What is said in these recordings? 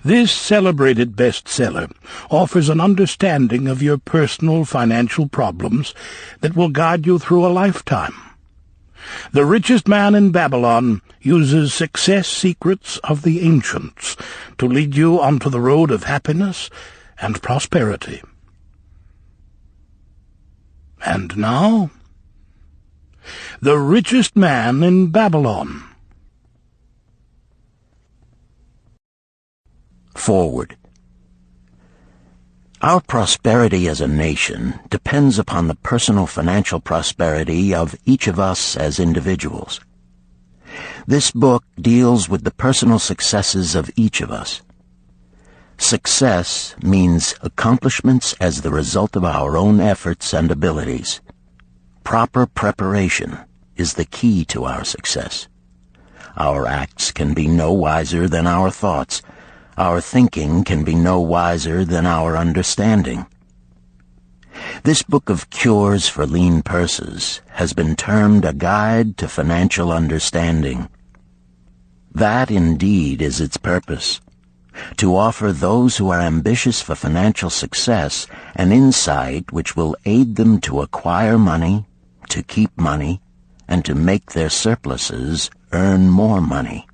This celebrated bestseller offers an understanding of your personal financial problems that will guide you through a lifetime. The Richest Man in Babylon uses success secrets of the ancients to lead you onto the road of happiness and prosperity. And now, The Richest Man in Babylon. Forward. Our prosperity as a nation depends upon the personal financial prosperity of each of us as individuals. This book deals with the personal successes of each of us. Success means accomplishments as the result of our own efforts and abilities. Proper preparation is the key to our success. Our acts can be no wiser than our thoughts. Our thinking can be no wiser than our understanding. This book of cures for lean purses has been termed a guide to financial understanding. That indeed is its purpose, to offer those who are ambitious for financial success an insight which will aid them to acquire money, to keep money, and to make their surpluses earn more money.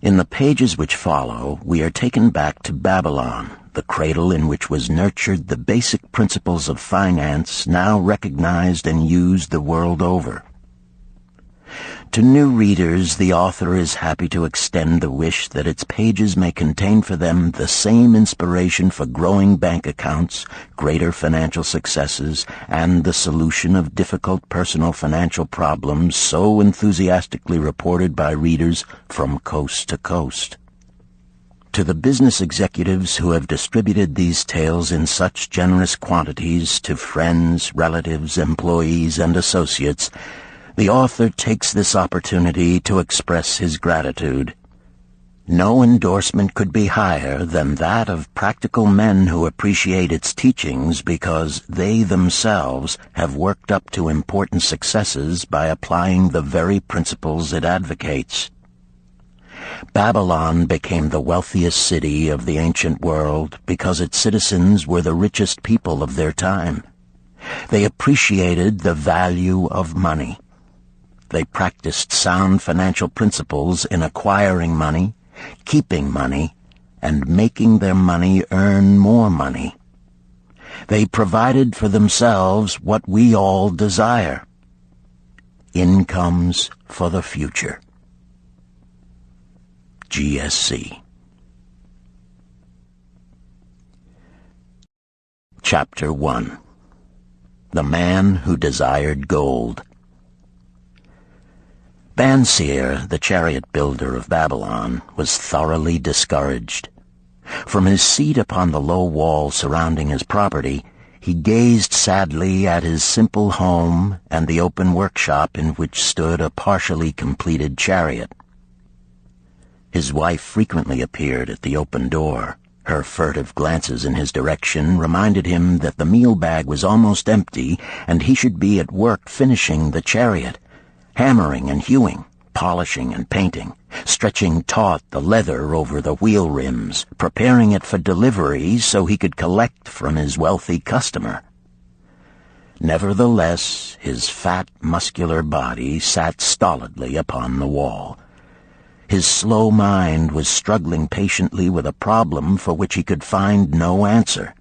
In the pages which follow, we are taken back to Babylon, the cradle in which was nurtured the basic principles of finance now recognized and used the world over. To new readers, the author is happy to extend the wish that its pages may contain for them the same inspiration for growing bank accounts, greater financial successes, and the solution of difficult personal financial problems so enthusiastically reported by readers from coast to coast. To the business executives who have distributed these tales in such generous quantities to friends, relatives, employees, and associates, the author takes this opportunity to express his gratitude. No endorsement could be higher than that of practical men who appreciate its teachings because they themselves have worked up to important successes by applying the very principles it advocates. Babylon became the wealthiest city of the ancient world because its citizens were the richest people of their time. They appreciated the value of money. They practiced sound financial principles in acquiring money, keeping money, and making their money earn more money. They provided for themselves what we all desire: incomes for the future. GSC. Chapter 1. The Man Who Desired Gold. Banseer, the chariot builder of Babylon, was thoroughly discouraged. From his seat upon the low wall surrounding his property, he gazed sadly at his simple home and the open workshop in which stood a partially completed chariot. His wife frequently appeared at the open door. Her furtive glances in his direction reminded him that the meal bag was almost empty and he should be at work finishing the chariot, hammering and hewing, polishing and painting, stretching taut the leather over the wheel rims, preparing it for delivery so he could collect from his wealthy customer. Nevertheless, his fat, muscular body sat stolidly upon the wall. His slow mind was struggling patiently with a problem for which he could find no answer.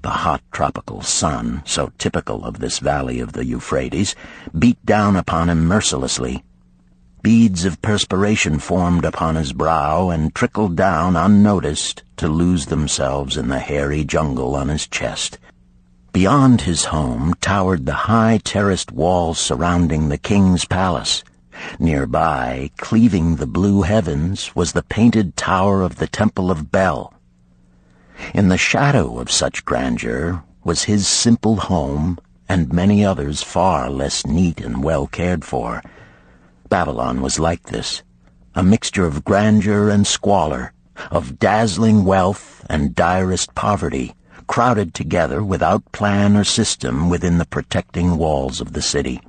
The hot tropical sun, so typical of this valley of the Euphrates, beat down upon him mercilessly. Beads of perspiration formed upon his brow and trickled down unnoticed to lose themselves in the hairy jungle on his chest. Beyond his home towered the high terraced walls surrounding the king's palace. Nearby, cleaving the blue heavens, was the painted tower of the Temple of Bel. In the shadow of such grandeur was his simple home and many others far less neat and well cared for. Babylon was like this, a mixture of grandeur and squalor, of dazzling wealth and direst poverty, crowded together without plan or system within the protecting walls of the city.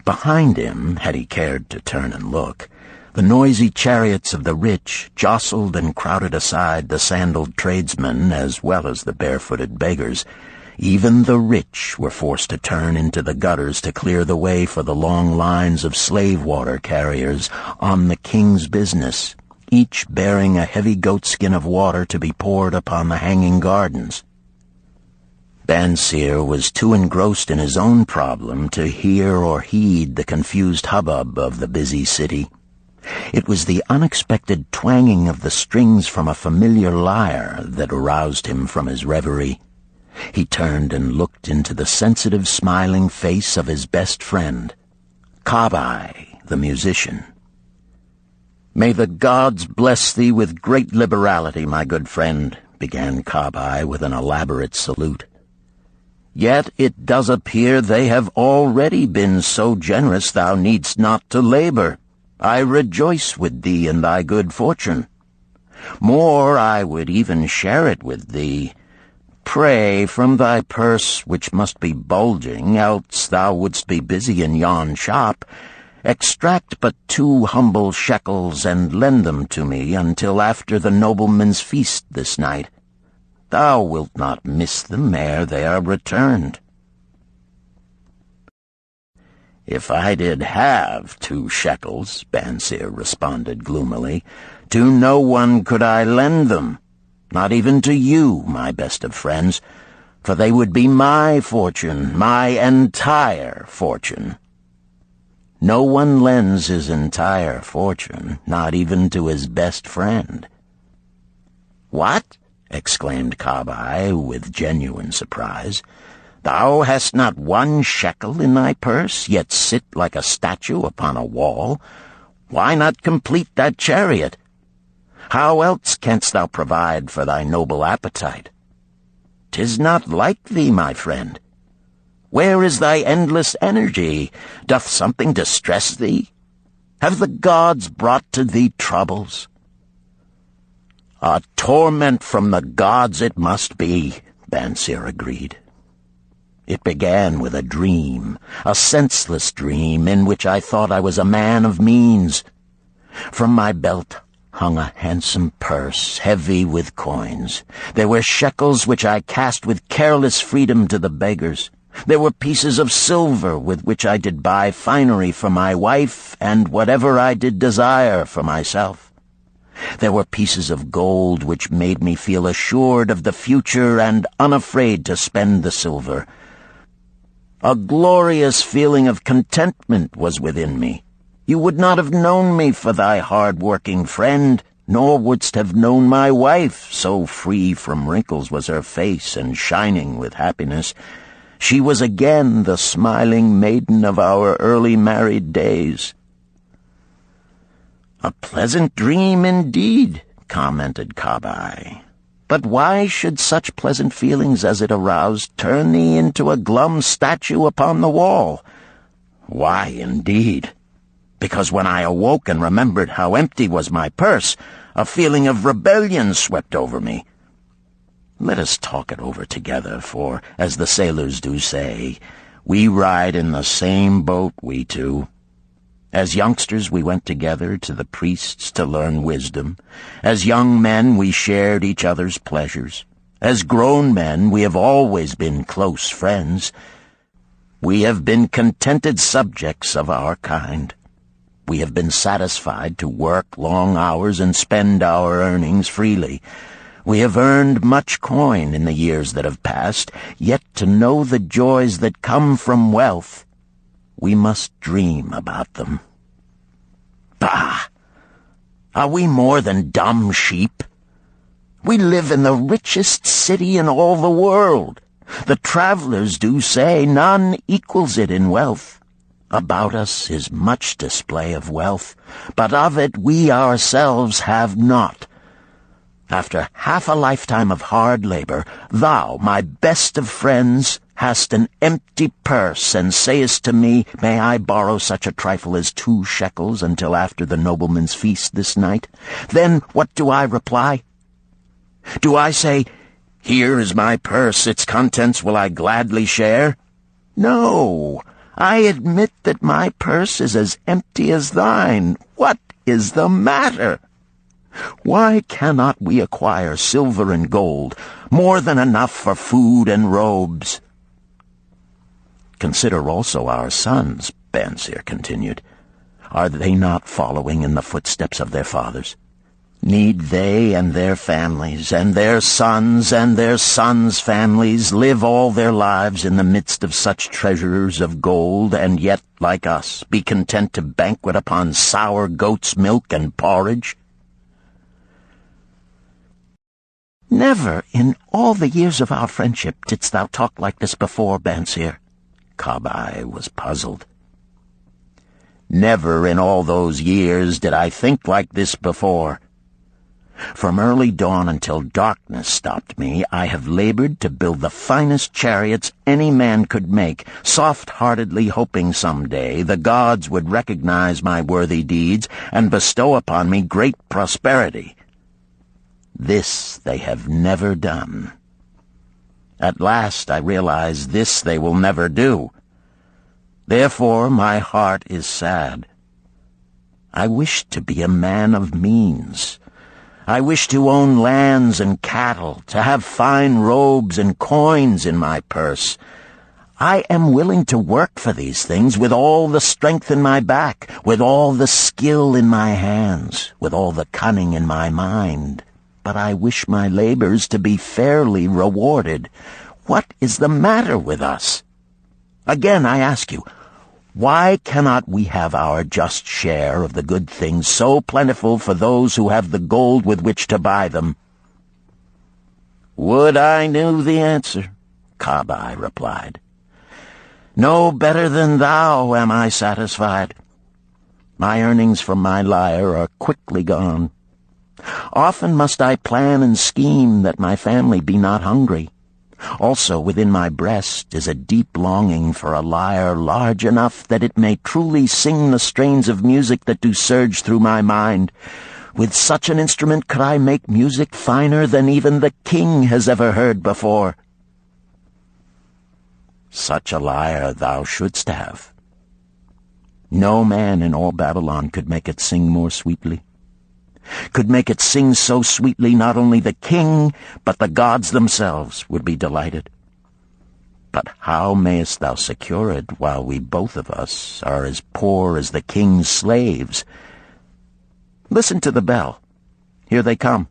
Behind him, had he cared to turn and look, The noisy chariots of the rich jostled and crowded aside the sandaled tradesmen as well as the barefooted beggars. Even the rich were forced to turn into the gutters to clear the way for the long lines of slave water carriers on the king's business, each bearing a heavy goatskin of water to be poured upon the hanging gardens. Bansir was too engrossed in his own problem to hear or heed the confused hubbub of the busy city. It was the unexpected twanging of the strings from a familiar lyre that aroused him from his reverie. He turned and looked into the sensitive, smiling face of his best friend, Kabai, the musician. "May the gods bless thee with great liberality, my good friend," began Kabai with an elaborate salute. "Yet it does appear they have already been so generous thou needst not to labor. I rejoice with thee in thy good fortune. More, I would even share it with thee. Pray, from thy purse, which must be bulging, else thou wouldst be busy in yon shop, extract but 2 humble shekels and lend them to me until after the nobleman's feast this night. Thou wilt not miss them ere they are returned." "If I did have 2 shekels," Bansir responded gloomily, "to no one could I lend them. Not even to you, my best of friends, for they would be my fortune, my entire fortune." No one lends his entire fortune, not even to his best friend. "What?" exclaimed Kabai with genuine surprise. "Thou hast not 1 shekel in thy purse, yet sit like a statue upon a wall? Why not complete that chariot? How else canst thou provide for thy noble appetite? 'Tis not like thee, my friend. Where is thy endless energy? Doth something distress thee? Have the gods brought to thee troubles?" "A torment from the gods it must be," Bansir agreed. "It began with a dream, a senseless dream in which I thought I was a man of means. From my belt hung a handsome purse, heavy with coins. There were shekels which I cast with careless freedom to the beggars. There were pieces of silver with which I did buy finery for my wife and whatever I did desire for myself. There were pieces of gold which made me feel assured of the future and unafraid to spend the silver. A glorious feeling of contentment was within me. You would not have known me for thy hard-working friend, nor wouldst have known my wife, so free from wrinkles was her face and shining with happiness. She was again the smiling maiden of our early married days." "A pleasant dream indeed," commented Kabai. "But why should such pleasant feelings as it aroused turn thee into a glum statue upon the wall?" "Why, indeed? Because when I awoke and remembered how empty was my purse, a feeling of rebellion swept over me. Let us talk it over together, for, as the sailors do say, we ride in the same boat, we two. As youngsters we went together to the priests to learn wisdom. As young men we shared each other's pleasures. As grown men we have always been close friends. We have been contented subjects of our kind. We have been satisfied to work long hours and spend our earnings freely. We have earned much coin in the years that have passed, yet to know the joys that come from wealth, we must dream about them. Bah! Are we more than dumb sheep? We live in the richest city in all the world. The travelers do say none equals it in wealth. About us is much display of wealth, but of it we ourselves have not. After half a lifetime of hard labor, thou, my best of friends, hast an empty purse, and sayest to me, may I borrow such a trifle as 2 shekels until after the nobleman's feast this night? Then what do I reply? Do I say, here is my purse, its contents will I gladly share? No, I admit that my purse is as empty as thine. What is the matter? Why cannot we acquire silver and gold, more than enough for food and robes? Consider also our sons, Bansir continued. Are they not following in the footsteps of their fathers? Need they and their families, and their sons' families, live all their lives in the midst of such treasures of gold, and yet, like us, be content to banquet upon sour goat's milk and porridge? Never in all the years of our friendship didst thou talk like this before, Bansir. Kabai was puzzled. Never in all those years did I think like this before. From early dawn until darkness stopped me, I have labored to build the finest chariots any man could make, soft-heartedly hoping some day the gods would recognize my worthy deeds and bestow upon me great prosperity. This they have never done. At last I realize this they will never do. Therefore my heart is sad. I wish to be a man of means. I wish to own lands and cattle, to have fine robes and coins in my purse. I am willing to work for these things with all the strength in my back, with all the skill in my hands, with all the cunning in my mind. But I wish my labors to be fairly rewarded. What is the matter with us? Again, I ask you, why cannot we have our just share of the good things so plentiful for those who have the gold with which to buy them? Would I knew the answer, Kabai replied. No better than thou am I satisfied. My earnings from my lyre are quickly gone. Often must I plan and scheme that my family be not hungry. Also within my breast is a deep longing for a lyre large enough that it may truly sing the strains of music that do surge through my mind. With such an instrument could I make music finer than even the king has ever heard before. Such a lyre thou shouldst have. No man in all Babylon could make it sing more sweetly. Could make it sing so sweetly not only the king, but the gods themselves would be delighted. But how mayest thou secure it while we both of us are as poor as the king's slaves? Listen to the bell. Here they come.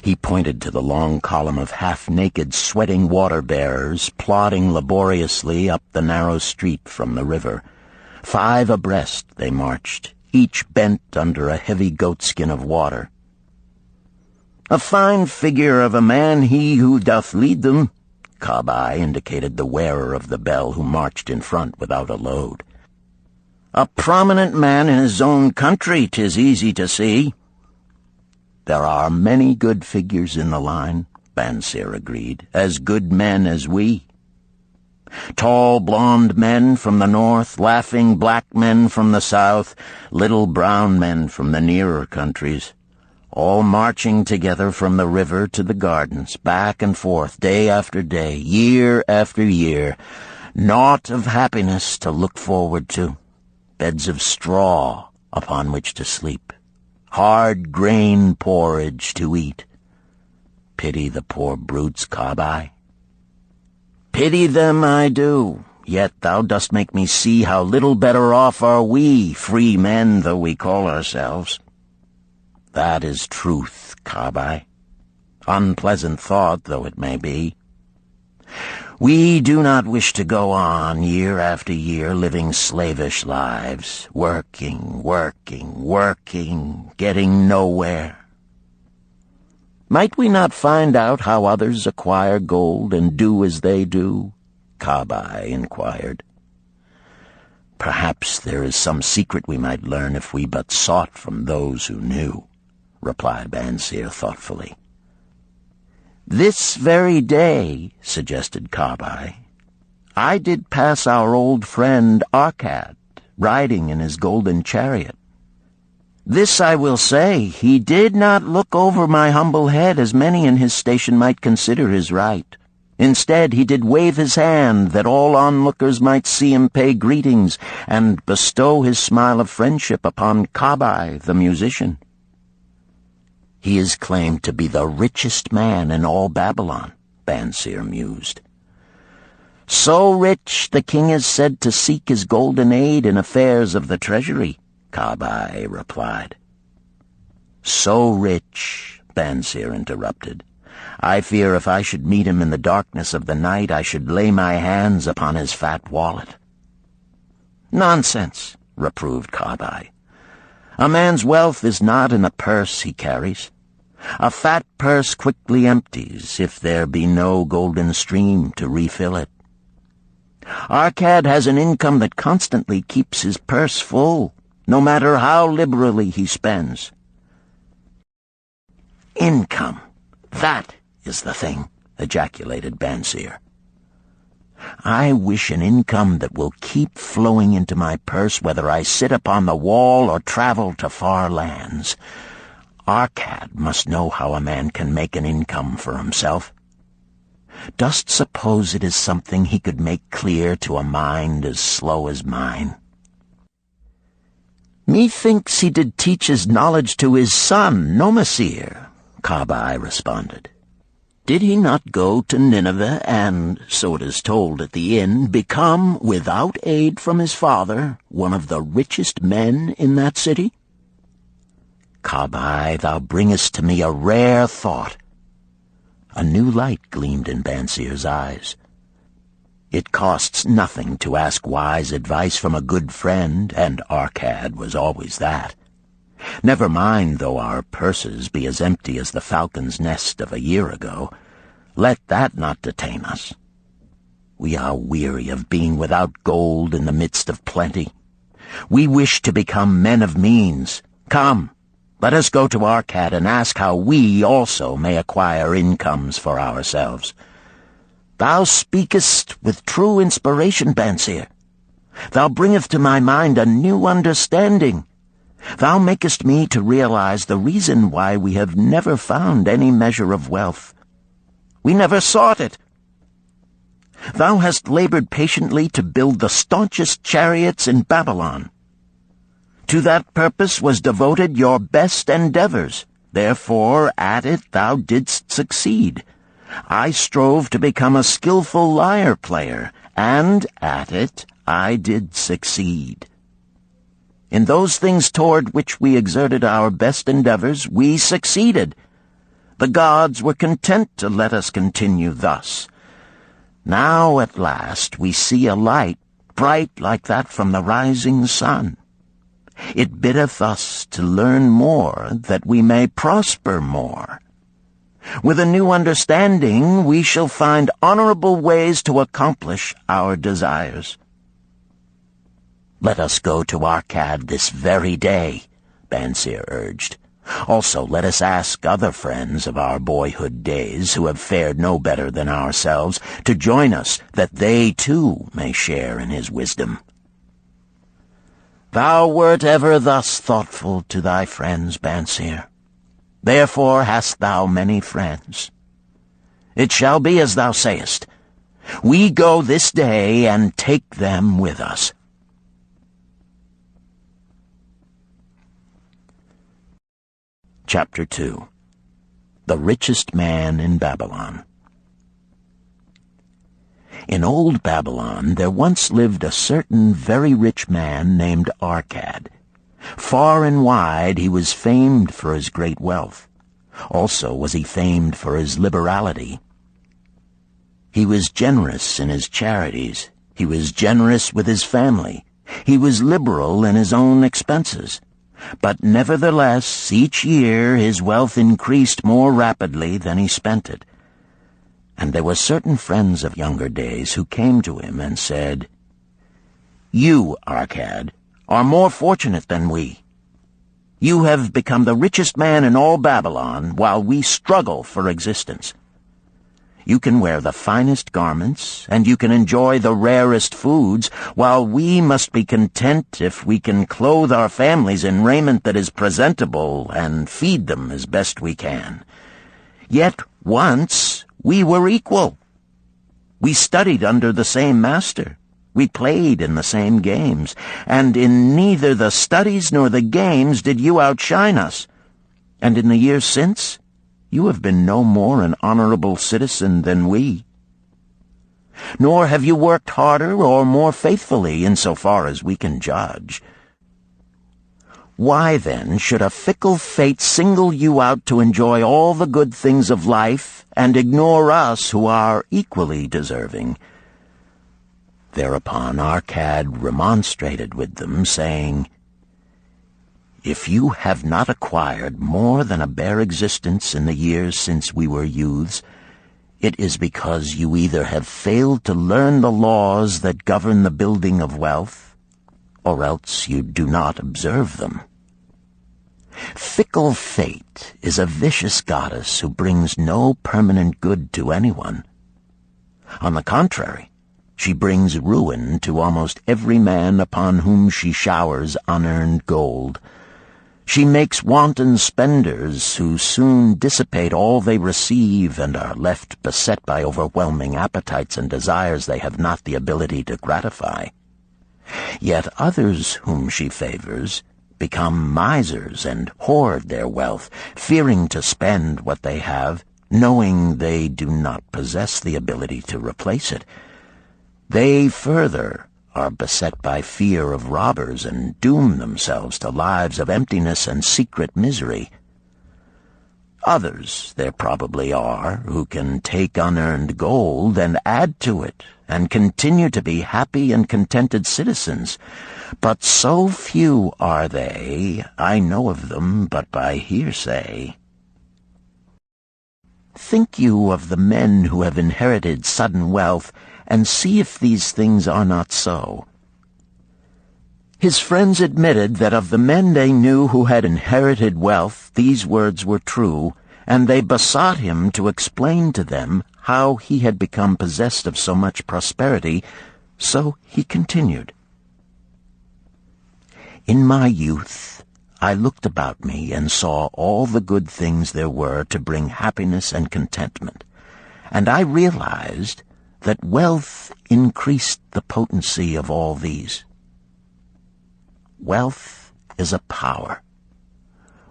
He pointed to the long column of half-naked, sweating water-bearers plodding laboriously up the narrow street from the river. 5 abreast they marched, each bent under a heavy goatskin of water. A fine figure of a man he who doth lead them, Kabai indicated the wearer of the bell who marched in front without a load. A prominent man in his own country, 'tis easy to see. There are many good figures in the line, Bansir agreed, as good men as we. Tall, blond men from the north, laughing black men from the south, little brown men from the nearer countries, all marching together from the river to the gardens, back and forth, day after day, year after year, naught of happiness to look forward to, beds of straw upon which to sleep, hard grain porridge to eat. Pity the poor brutes, Kabai. Pity them I do, yet thou dost make me see how little better off are we, free men though we call ourselves. That is truth, Kabai, unpleasant thought though it may be. We do not wish to go on year after year living slavish lives, working, getting nowhere. Might we not find out how others acquire gold and do as they do? Kabai inquired. Perhaps there is some secret we might learn if we but sought from those who knew, replied Bansir thoughtfully. This very day, suggested Kabai, I did pass our old friend Arkad, riding in his golden chariot. This I will say, he did not look over my humble head as many in his station might consider his right. Instead, he did wave his hand that all onlookers might see him pay greetings and bestow his smile of friendship upon Kabai, the musician. He is claimed to be the richest man in all Babylon, Bansir mused. So rich, the king is said to seek his golden aid in affairs of the treasury, Kabai replied. So rich, Bansir interrupted. I fear if I should meet him in the darkness of the night, I should lay my hands upon his fat wallet. Nonsense, reproved Kabai. A man's wealth is not in the purse he carries. A fat purse quickly empties if there be no golden stream to refill it. Arkad has an income that constantly keeps his purse full, no matter how liberally he spends. Income, that is the thing, ejaculated Bansir. I wish an income that will keep flowing into my purse whether I sit upon the wall or travel to far lands. Arkad must know how a man can make an income for himself. Dost suppose it is something he could make clear to a mind as slow as mine? Methinks he did teach his knowledge to his son, Nomasir, Kabai responded. Did he not go to Nineveh and, so it is told at the inn, become, without aid from his father, one of the richest men in that city? Kabai, thou bringest to me a rare thought. A new light gleamed in Bansir's eyes. It costs nothing to ask wise advice from a good friend, and Arkad was always that. Never mind though our purses be as empty as the falcon's nest of a year ago. Let that not detain us. We are weary of being without gold in the midst of plenty. We wish to become men of means. Come, let us go to Arkad and ask how we also may acquire incomes for ourselves. Thou speakest with true inspiration, Bansir. Thou bringest to my mind a new understanding. Thou makest me to realize the reason why we have never found any measure of wealth. We never sought it. Thou hast labored patiently to build the staunchest chariots in Babylon. To that purpose was devoted your best endeavors. Therefore, at it thou didst succeed. I strove to become a skillful lyre player, and at it I did succeed. In those things toward which we exerted our best endeavors, we succeeded. The gods were content to let us continue thus. Now at last we see a light, bright like that from the rising sun. It biddeth us to learn more, that we may prosper more. With a new understanding, we shall find honorable ways to accomplish our desires. Let us go to Arkad this very day, Bansir urged. Also, let us ask other friends of our boyhood days who have fared no better than ourselves to join us, that they too may share in his wisdom. Thou wert ever thus thoughtful to thy friends, Bansir. Therefore hast thou many friends. It shall be as thou sayest. We go this day and take them with us. Chapter 2. The Richest Man in Babylon. In old Babylon there once lived a certain very rich man named Arkad. Far and wide he was famed for his great wealth. Also was he famed for his liberality. He was generous in his charities. He was generous with his family. He was liberal in his own expenses. But nevertheless, each year his wealth increased more rapidly than he spent it. And there were certain friends of younger days who came to him and said, You, Arkad, are more fortunate than we. You have become the richest man in all Babylon, while we struggle for existence. You can wear the finest garments, and you can enjoy the rarest foods, while we must be content if we can clothe our families in raiment that is presentable and feed them as best we can. Yet once we were equal. We studied under the same master. We played in the same games, and in neither the studies nor the games did you outshine us. And in the years since, you have been no more an honorable citizen than we. Nor have you worked harder or more faithfully in so far as we can judge. Why, then, should a fickle fate single you out to enjoy all the good things of life and ignore us who are equally deserving? Thereupon Arcad remonstrated with them, saying, If you have not acquired more than a bare existence in the years since we were youths, it is because you either have failed to learn the laws that govern the building of wealth, or else you do not observe them. Fickle fate is a vicious goddess who brings no permanent good to anyone. On the contrary, she brings ruin to almost every man upon whom she showers unearned gold. She makes wanton spenders who soon dissipate all they receive and are left beset by overwhelming appetites and desires they have not the ability to gratify. Yet others whom she favors become misers and hoard their wealth, fearing to spend what they have, knowing they do not possess the ability to replace it. They further are beset by fear of robbers and doom themselves to lives of emptiness and secret misery. Others there probably are who can take unearned gold and add to it and continue to be happy and contented citizens, but so few are they, I know of them but by hearsay. Think you of the men who have inherited sudden wealth, and see if these things are not so. His friends admitted that of the men they knew who had inherited wealth, these words were true, and they besought him to explain to them how he had become possessed of so much prosperity, so he continued. In my youth, I looked about me and saw all the good things there were to bring happiness and contentment, and I realized that wealth increased the potency of all these. Wealth is a power.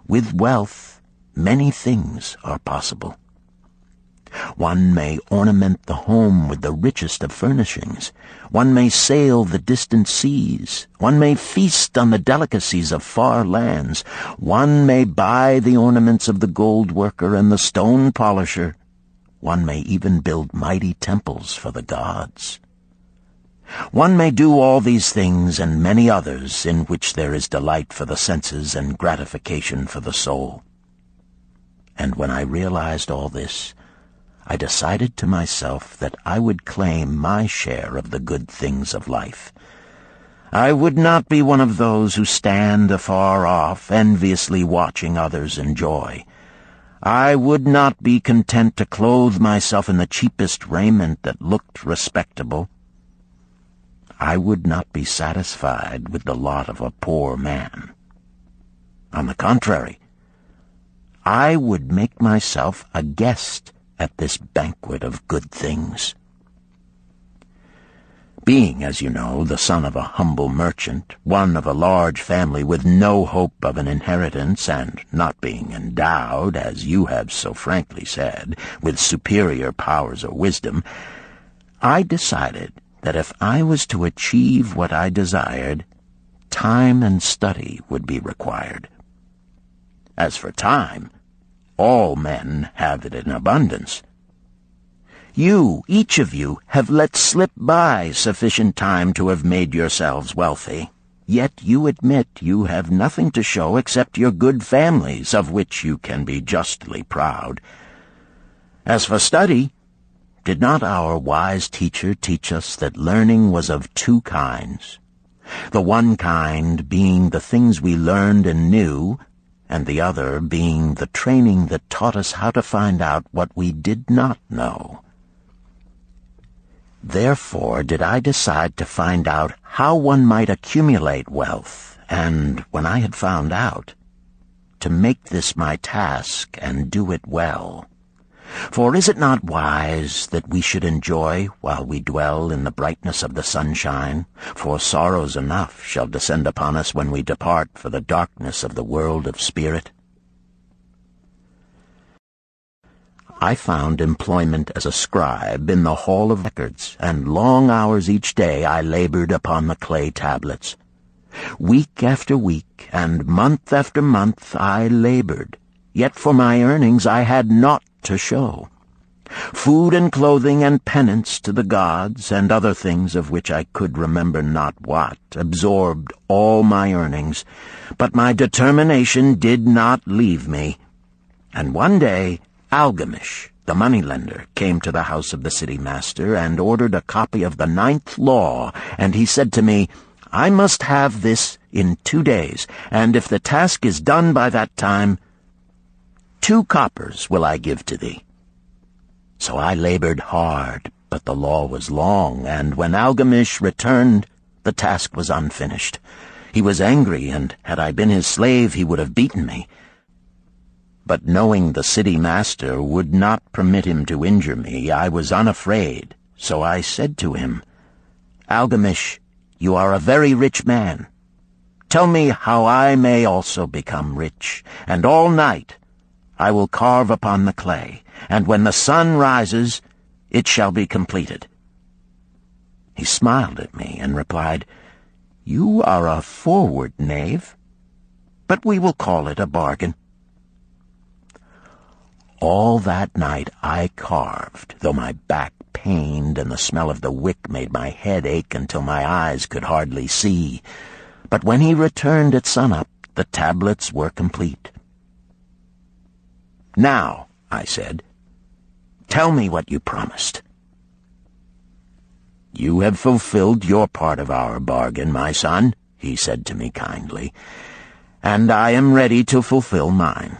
With wealth, many things are possible. One may ornament the home with the richest of furnishings. One may sail the distant seas. One may feast on the delicacies of far lands. One may buy the ornaments of the gold worker and the stone polisher. One may even build mighty temples for the gods. One may do all these things and many others in which there is delight for the senses and gratification for the soul. And when I realized all this, I decided to myself that I would claim my share of the good things of life. I would not be one of those who stand afar off, enviously watching others enjoy. I would not be content to clothe myself in the cheapest raiment that looked respectable. I would not be satisfied with the lot of a poor man. On the contrary, I would make myself a guest at this banquet of good things. Being, as you know, the son of a humble merchant, one of a large family with no hope of an inheritance, and not being endowed, as you have so frankly said, with superior powers or wisdom, I decided that if I was to achieve what I desired, time and study would be required. As for time, all men have it in abundance. You, each of you, have let slip by sufficient time to have made yourselves wealthy. Yet you admit you have nothing to show except your good families, of which you can be justly proud. As for study, did not our wise teacher teach us that learning was of two kinds? The one kind being the things we learned and knew, and the other being the training that taught us how to find out what we did not know. Therefore did I decide to find out how one might accumulate wealth, and, when I had found out, to make this my task and do it well. For is it not wise that we should enjoy while we dwell in the brightness of the sunshine? For sorrows enough shall descend upon us when we depart for the darkness of the world of spirit. I found employment as a scribe in the hall of records, and long hours each day I labored upon the clay tablets. Week after week, and month after month I labored, yet for my earnings I had naught to show. Food and clothing and penance to the gods, and other things of which I could remember not what, absorbed all my earnings, but my determination did not leave me. And one day Algamish, the moneylender, came to the house of the city master and ordered a copy of the 9th law, and he said to me, I must have this in 2 days, and if the task is done by that time, 2 coppers will I give to thee. So I labored hard, but the law was long, and when Algamish returned, the task was unfinished. He was angry, and had I been his slave, he would have beaten me. But knowing the city master would not permit him to injure me, I was unafraid. So I said to him, Algamish, you are a very rich man. Tell me how I may also become rich, and all night I will carve upon the clay, and when the sun rises, it shall be completed. He smiled at me and replied, You are a forward knave, but we will call it a bargain. All that night I carved, though my back pained and the smell of the wick made my head ache until my eyes could hardly see. But when he returned at sunup, the tablets were complete. Now, I said, tell me what you promised. You have fulfilled your part of our bargain, my son, he said to me kindly, and I am ready to fulfill mine.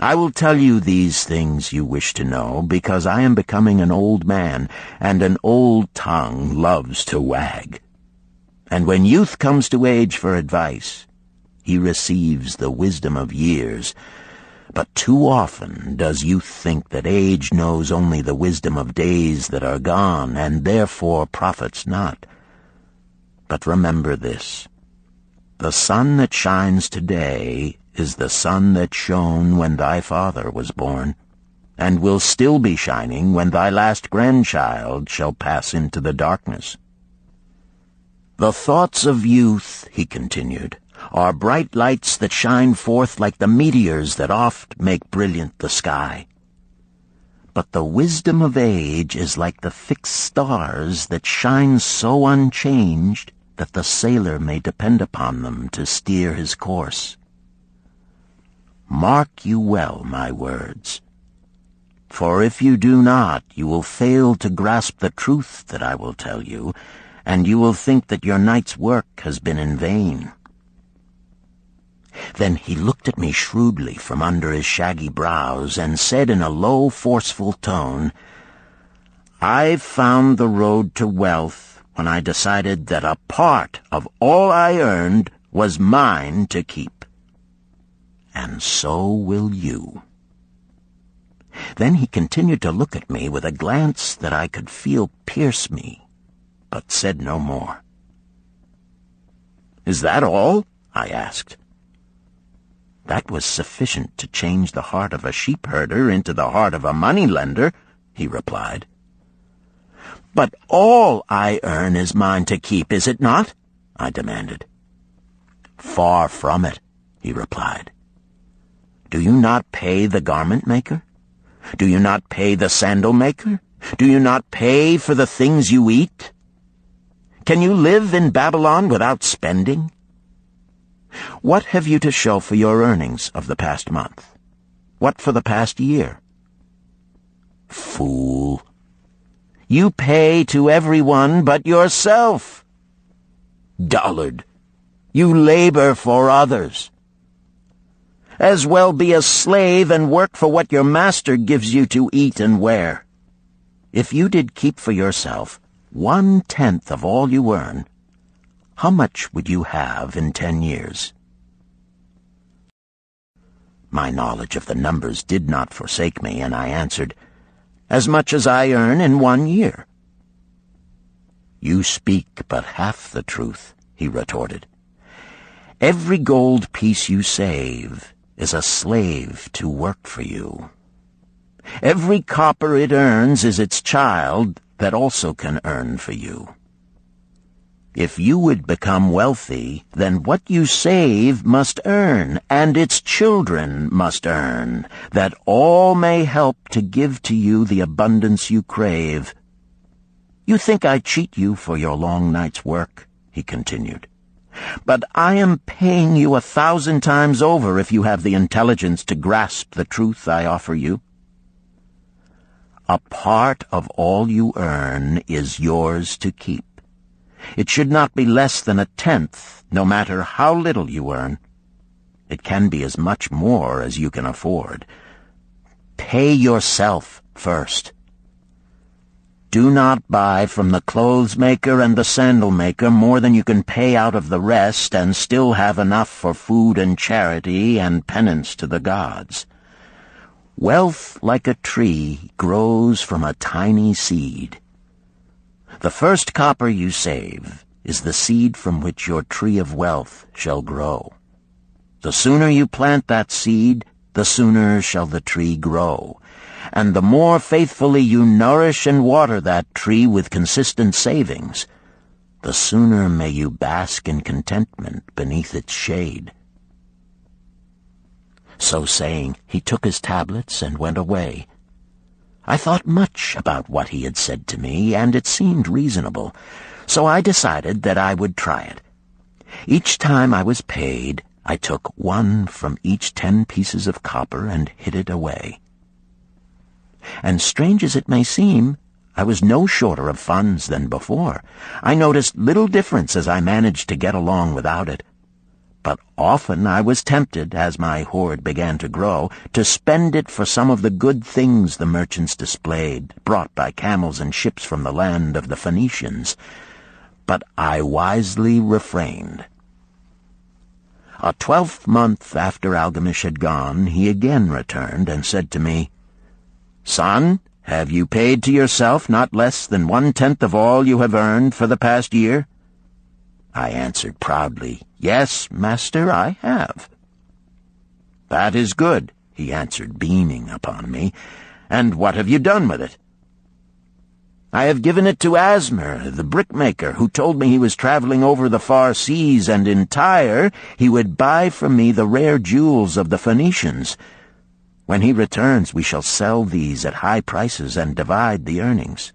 I will tell you these things you wish to know, because I am becoming an old man, and an old tongue loves to wag. And when youth comes to age for advice, he receives the wisdom of years. But too often does youth think that age knows only the wisdom of days that are gone, and therefore profits not. But remember this, the sun that shines today is the sun that shone when thy father was born, and will still be shining when thy last grandchild shall pass into the darkness. The thoughts of youth, he continued, are bright lights that shine forth like the meteors that oft make brilliant the sky. But the wisdom of age is like the fixed stars that shine so unchanged that the sailor may depend upon them to steer his course. Mark you well my words, for if you do not, you will fail to grasp the truth that I will tell you, and you will think that your night's work has been in vain. Then he looked at me shrewdly from under his shaggy brows and said in a low, forceful tone, I've found the road to wealth when I decided that a part of all I earned was mine to keep. And so will you. Then he continued to look at me with a glance that I could feel pierce me, but said no more. Is that all? I asked. That was sufficient to change the heart of a sheep-herder into the heart of a money-lender, he replied. But all I earn is mine to keep, is it not? I demanded. Far from it, he replied. Do you not pay the garment maker? Do you not pay the sandal maker? Do you not pay for the things you eat? Can you live in Babylon without spending? What have you to show for your earnings of the past month? What for the past year? Fool! You pay to everyone but yourself. Dullard! You labor for others. As well be a slave and work for what your master gives you to eat and wear. If you did keep for yourself 1/10 of all you earn, how much would you have in 10 years? My knowledge of the numbers did not forsake me, and I answered, "As much as I earn in 1 year." "You speak but half the truth," he retorted. "Every gold piece you save is a slave to work for you. Every copper it earns is its child that also can earn for you. If you would become wealthy, then what you save must earn, and its children must earn, that all may help to give to you the abundance you crave. You think I cheat you for your long night's work," he continued. "But I am paying you 1,000 times over if you have the intelligence to grasp the truth I offer you. A part of all you earn is yours to keep. It should not be less than 1/10, no matter how little you earn. It can be as much more as you can afford. Pay yourself first. Do not buy from the clothes maker and the sandal maker more than you can pay out of the rest and still have enough for food and charity and penance to the gods. Wealth, like a tree, grows from a tiny seed. The first copper you save is the seed from which your tree of wealth shall grow. The sooner you plant that seed, the sooner shall the tree grow. And the more faithfully you nourish and water that tree with consistent savings, the sooner may you bask in contentment beneath its shade." So saying, he took his tablets and went away. I thought much about what he had said to me, and it seemed reasonable, so I decided that I would try it. Each time I was paid, I took 1 from each 10 pieces of copper and hid it away. And strange as it may seem, I was no shorter of funds than before. I noticed little difference as I managed to get along without it. But often I was tempted, as my hoard began to grow, to spend it for some of the good things the merchants displayed, brought by camels and ships from the land of the Phoenicians. But I wisely refrained. A 12th month after Algamish had gone, he again returned and said to me, "Son, have you paid to yourself not less than 1/10 of all you have earned for the past year?" I answered proudly, "Yes, master, I have." "That is good," he answered, beaming upon me. "And what have you done with it?" "I have given it to Asmer, the brickmaker, who told me he was traveling over the far seas, and in Tyre he would buy from me the rare jewels of the Phoenicians. When he returns, we shall sell these at high prices and divide the earnings."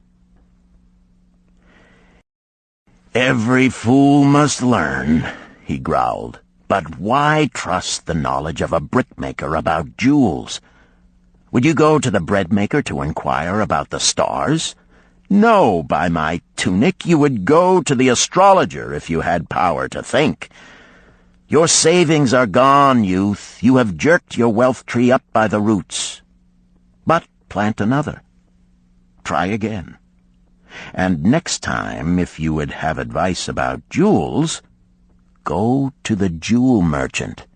"Every fool must learn," he growled. "But why trust the knowledge of a brickmaker about jewels? Would you go to the breadmaker to inquire about the stars? No, by my tunic, you would go to the astrologer if you had power to think. Your savings are gone, youth. You have jerked your wealth tree up by the roots. But plant another. Try again. And next time, if you would have advice about jewels, go to the jewel merchant.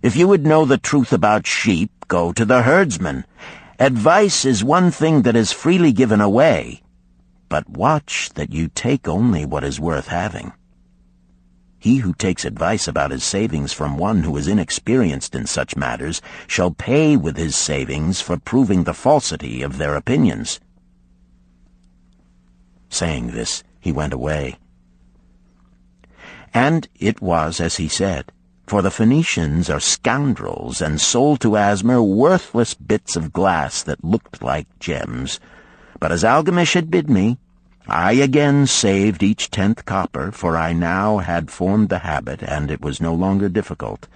If you would know the truth about sheep, go to the herdsman. Advice is one thing that is freely given away, but watch that you take only what is worth having. He who takes advice about his savings from one who is inexperienced in such matters shall pay with his savings for proving the falsity of their opinions." Saying this, he went away. And it was as he said, for the Phoenicians are scoundrels and sold to Asmer worthless bits of glass that looked like gems. But as Algamish had bid me, I again saved each 10th copper, for I now had formed the habit, and it was no longer difficult.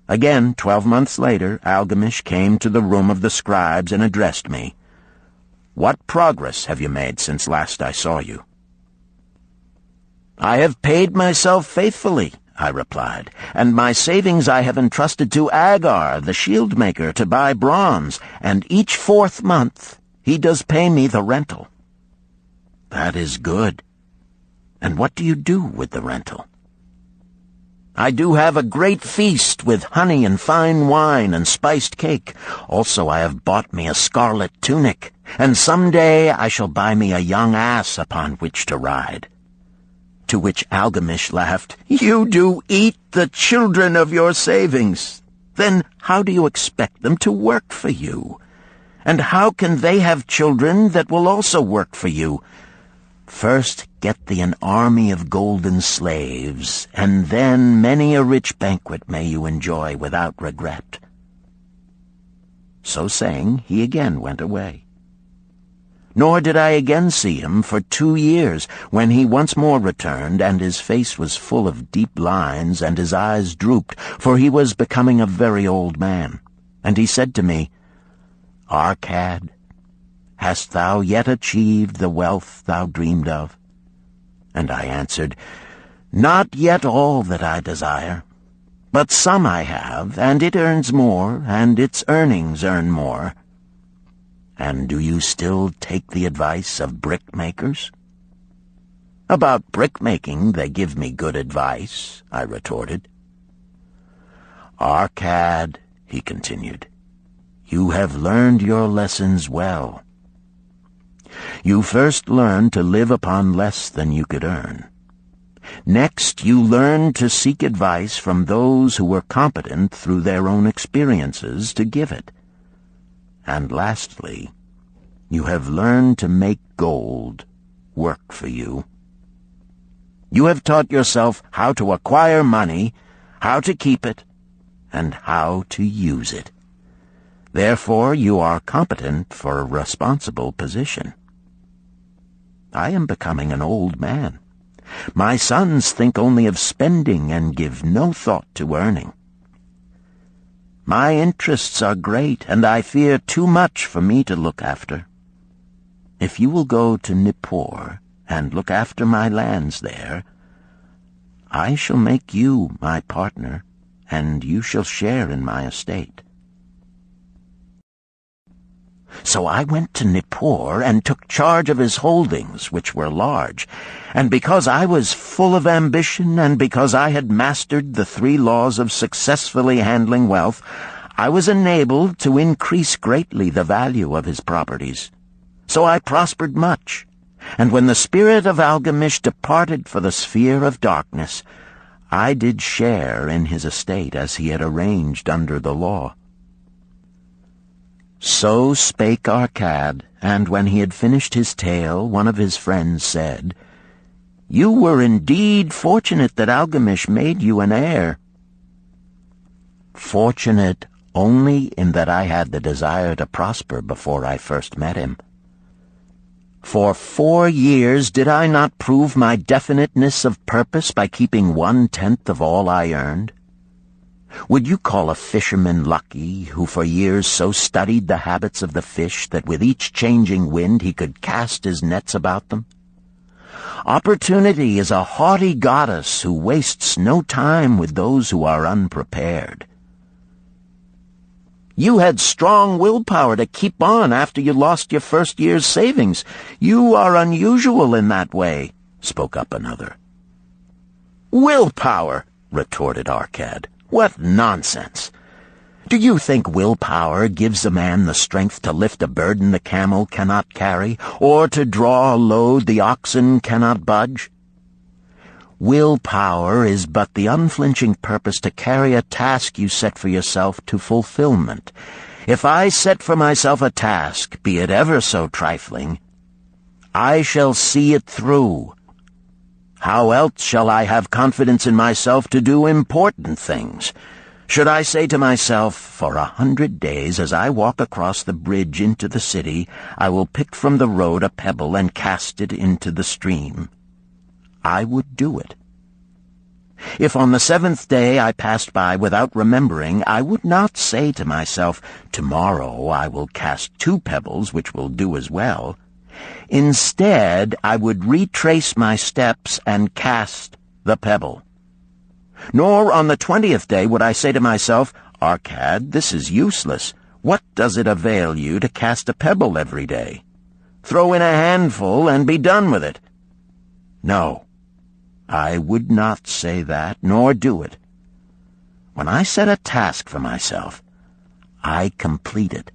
Again, 12 months later, Algamish came to the room of the scribes and addressed me. "What progress have you made since last I saw you?" "I have paid myself faithfully," I replied, "and my savings I have entrusted to Agar, the shield-maker, to buy bronze, and each 4th month he does pay me the rental." "That is good. And what do you do with the rental?" I do have a great feast with honey and fine wine and spiced cake. Also I have bought me a scarlet tunic, and some day I shall buy me a young ass upon which to ride." To which Algamish laughed, "You do eat the children of your savings. Then how do you expect them to work for you? And how can they have children that will also work for you? First get thee an army of golden slaves, and then many a rich banquet may you enjoy without regret." So saying, he again went away. Nor did I again see him for 2 years, when he once more returned, and his face was full of deep lines, and his eyes drooped, for he was becoming a very old man. And he said to me, "Arcad, hast thou yet achieved the wealth thou dreamed of?" And I answered, "Not yet all that I desire, but some I have, and it earns more, and its earnings earn more." "And do you still take the advice of brickmakers?" "About brickmaking they give me good advice," I retorted. "Arcad," he continued, "you have learned your lessons well. You first learned to live upon less than you could earn. Next, you learned to seek advice from those who were competent through their own experiences to give it. And lastly, you have learned to make gold work for you. You have taught yourself how to acquire money, how to keep it, and how to use it. Therefore, you are competent for a responsible position. I am becoming an old man. My sons think only of spending and give no thought to earning. My interests are great, and I fear too much for me to look after. If you will go to Nippur and look after my lands there, I shall make you my partner, and you shall share in my estate." So I went to Nippur and took charge of his holdings, which were large, and because I was full of ambition and because I had mastered the 3 laws of successfully handling wealth, I was enabled to increase greatly the value of his properties. So I prospered much, and when the spirit of Algamish departed for the sphere of darkness, I did share in his estate as he had arranged under the law. So spake Arcad, and when he had finished his tale, one of his friends said, "You were indeed fortunate that Algamish made you an heir." "Fortunate only in that I had the desire to prosper before I first met him. For 4 years did I not prove my definiteness of purpose by keeping 1/10 of all I earned? Would you call a fisherman lucky who for years so studied the habits of the fish that with each changing wind he could cast his nets about them? Opportunity is a haughty goddess who wastes no time with those who are unprepared. You had strong willpower to keep on after you lost your first year's savings. You are unusual in that way," spoke up another. "Willpower," retorted Arcad. "What nonsense! Do you think willpower gives a man the strength to lift a burden the camel cannot carry, or to draw a load the oxen cannot budge? Willpower is but the unflinching purpose to carry a task you set for yourself to fulfillment. If I set for myself a task, be it ever so trifling, I shall see it through. How else shall I have confidence in myself to do important things? Should I say to myself, for 100 days as I walk across the bridge into the city, I will pick from the road a pebble and cast it into the stream? I would do it. If on the 7th day I passed by without remembering, I would not say to myself, tomorrow I will cast 2 pebbles which will do as well. Instead, I would retrace my steps and cast the pebble. Nor on the 20th day would I say to myself, Arcad, this is useless. What does it avail you to cast a pebble every day? Throw in a handful and be done with it. No, I would not say that, nor do it. When I set a task for myself, I complete it.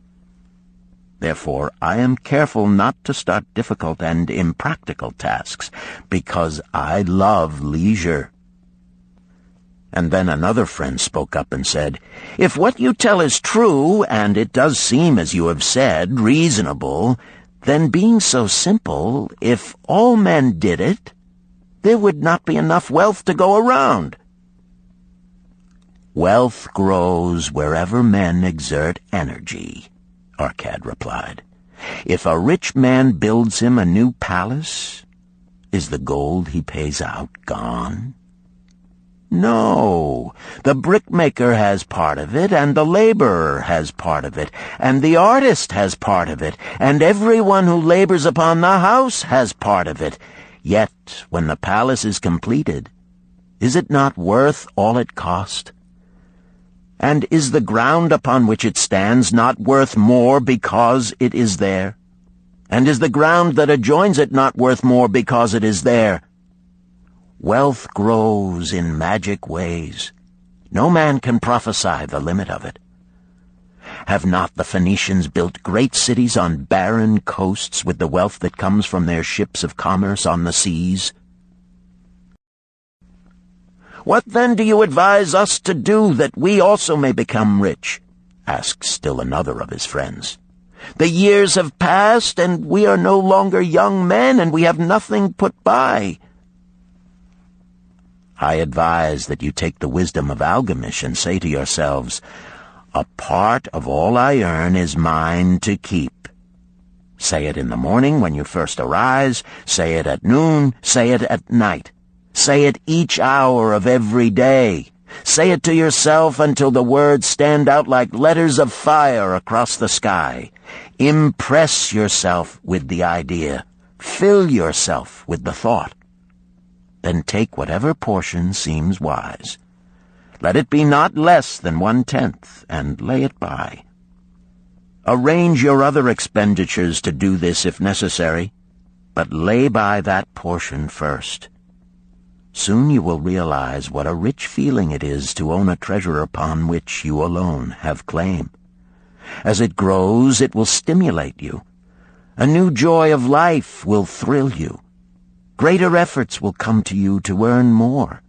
Therefore, I am careful not to start difficult and impractical tasks, because I love leisure." And then another friend spoke up and said, "If what you tell is true, and it does seem, as you have said, reasonable, then being so simple, if all men did it, there would not be enough wealth to go around." "Wealth grows wherever men exert energy," Arcad replied. "If a rich man builds him a new palace, is the gold he pays out gone? No, the brickmaker has part of it, and the laborer has part of it, and the artist has part of it, and everyone who labors upon the house has part of it. Yet, when the palace is completed, is it not worth all it cost? And is the ground upon which it stands not worth more because it is there? And is the ground that adjoins it not worth more because it is there? Wealth grows in magic ways. No man can prophesy the limit of it. Have not the Phoenicians built great cities on barren coasts with the wealth that comes from their ships of commerce on the seas? "What then do you advise us to do that we also may become rich?" asked still another of his friends. "The years have passed, and we are no longer young men, and we have nothing put by." "I advise that you take the wisdom of Algamish and say to yourselves, 'A part of all I earn is mine to keep.' Say it in the morning when you first arise, say it at noon, say it at night. Say it each hour of every day. Say it to yourself until the words stand out like letters of fire across the sky. Impress yourself with the idea. Fill yourself with the thought. Then take whatever portion seems wise. Let it be not less than 1/10, and lay it by. Arrange your other expenditures to do this if necessary, but lay by that portion first. Soon you will realize what a rich feeling it is to own a treasure upon which you alone have claim. As it grows, it will stimulate you. A new joy of life will thrill you. Greater efforts will come to you to earn more.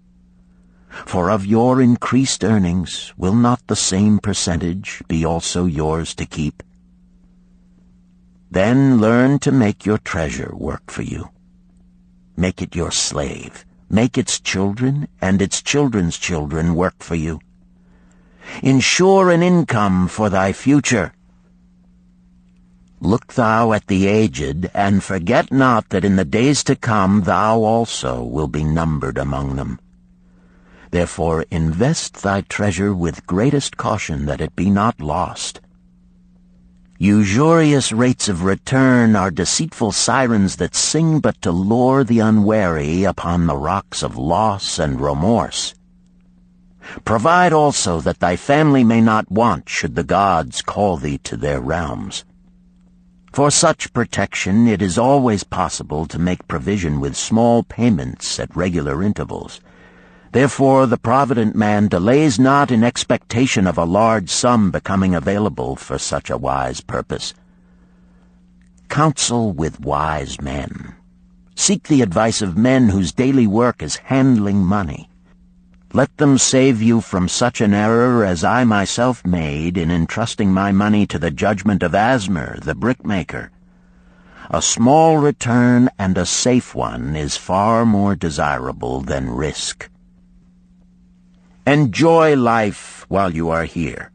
For of your increased earnings, will not the same percentage be also yours to keep? Then learn to make your treasure work for you. Make it your slave. Make its children and its children's children work for you. Ensure an income for thy future. Look thou at the aged, and forget not that in the days to come thou also will be numbered among them. Therefore invest thy treasure with greatest caution that it be not lost. Usurious rates of return are deceitful sirens that sing but to lure the unwary upon the rocks of loss and remorse. Provide also that thy family may not want should the gods call thee to their realms. For such protection it is always possible to make provision with small payments at regular intervals. Therefore the provident man delays not in expectation of a large sum becoming available for such a wise purpose. Counsel with wise men. Seek the advice of men whose daily work is handling money. Let them save you from such an error as I myself made in entrusting my money to the judgment of Asmer, the brickmaker. A small return and a safe one is far more desirable than risk. Enjoy life while you are here.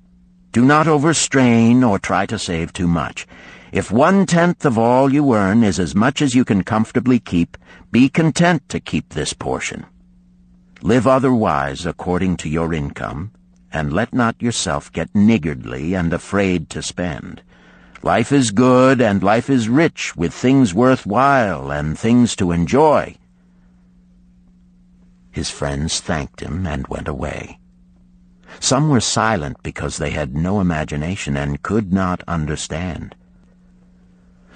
Do not overstrain or try to save too much. If 1/10 of all you earn is as much as you can comfortably keep, be content to keep this portion. Live otherwise according to your income, and let not yourself get niggardly and afraid to spend. Life is good, and life is rich with things worthwhile and things to enjoy. His friends thanked him and went away. Some were silent because they had no imagination and could not understand.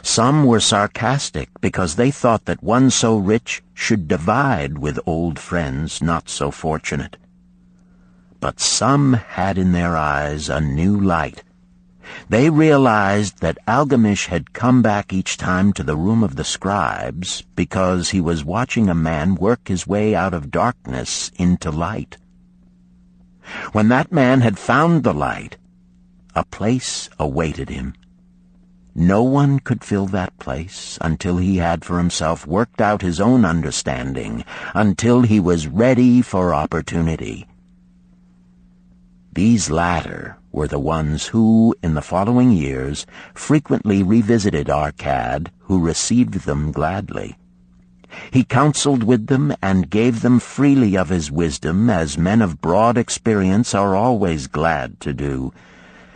Some were sarcastic because they thought that one so rich should divide with old friends not so fortunate. But some had in their eyes a new light. They realized that Algamish had come back each time to the room of the scribes because he was watching a man work his way out of darkness into light. When that man had found the light, a place awaited him. No one could fill that place until he had for himself worked out his own understanding, until he was ready for opportunity. These latter were the ones who, in the following years, frequently revisited Arcad, who received them gladly. He counseled with them and gave them freely of his wisdom, as men of broad experience are always glad to do,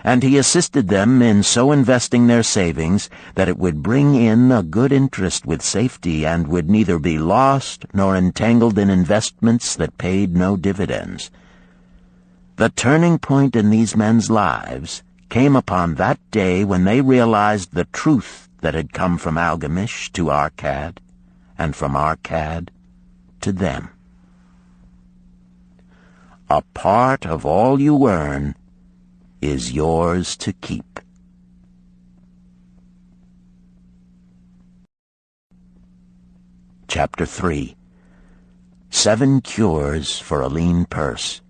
and he assisted them in so investing their savings that it would bring in a good interest with safety and would neither be lost nor entangled in investments that paid no dividends. The turning point in these men's lives came upon that day when they realized the truth that had come from Algamish to Arcad, and from Arcad to them. A part of all you earn is yours to keep. Chapter 3. 7 Cures for a Lean Purse.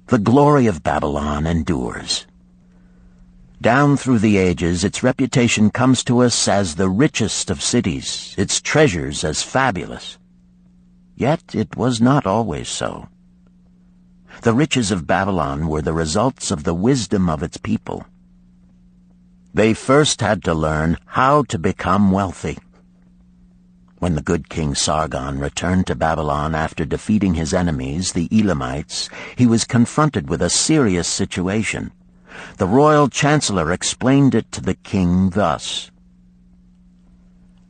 The glory of Babylon endures. Down through the ages, its reputation comes to us as the richest of cities, its treasures as fabulous. Yet it was not always so. The riches of Babylon were the results of the wisdom of its people. They first had to learn how to become wealthy. When the good King Sargon returned to Babylon after defeating his enemies, the Elamites, he was confronted with a serious situation. The royal chancellor explained it to the king thus: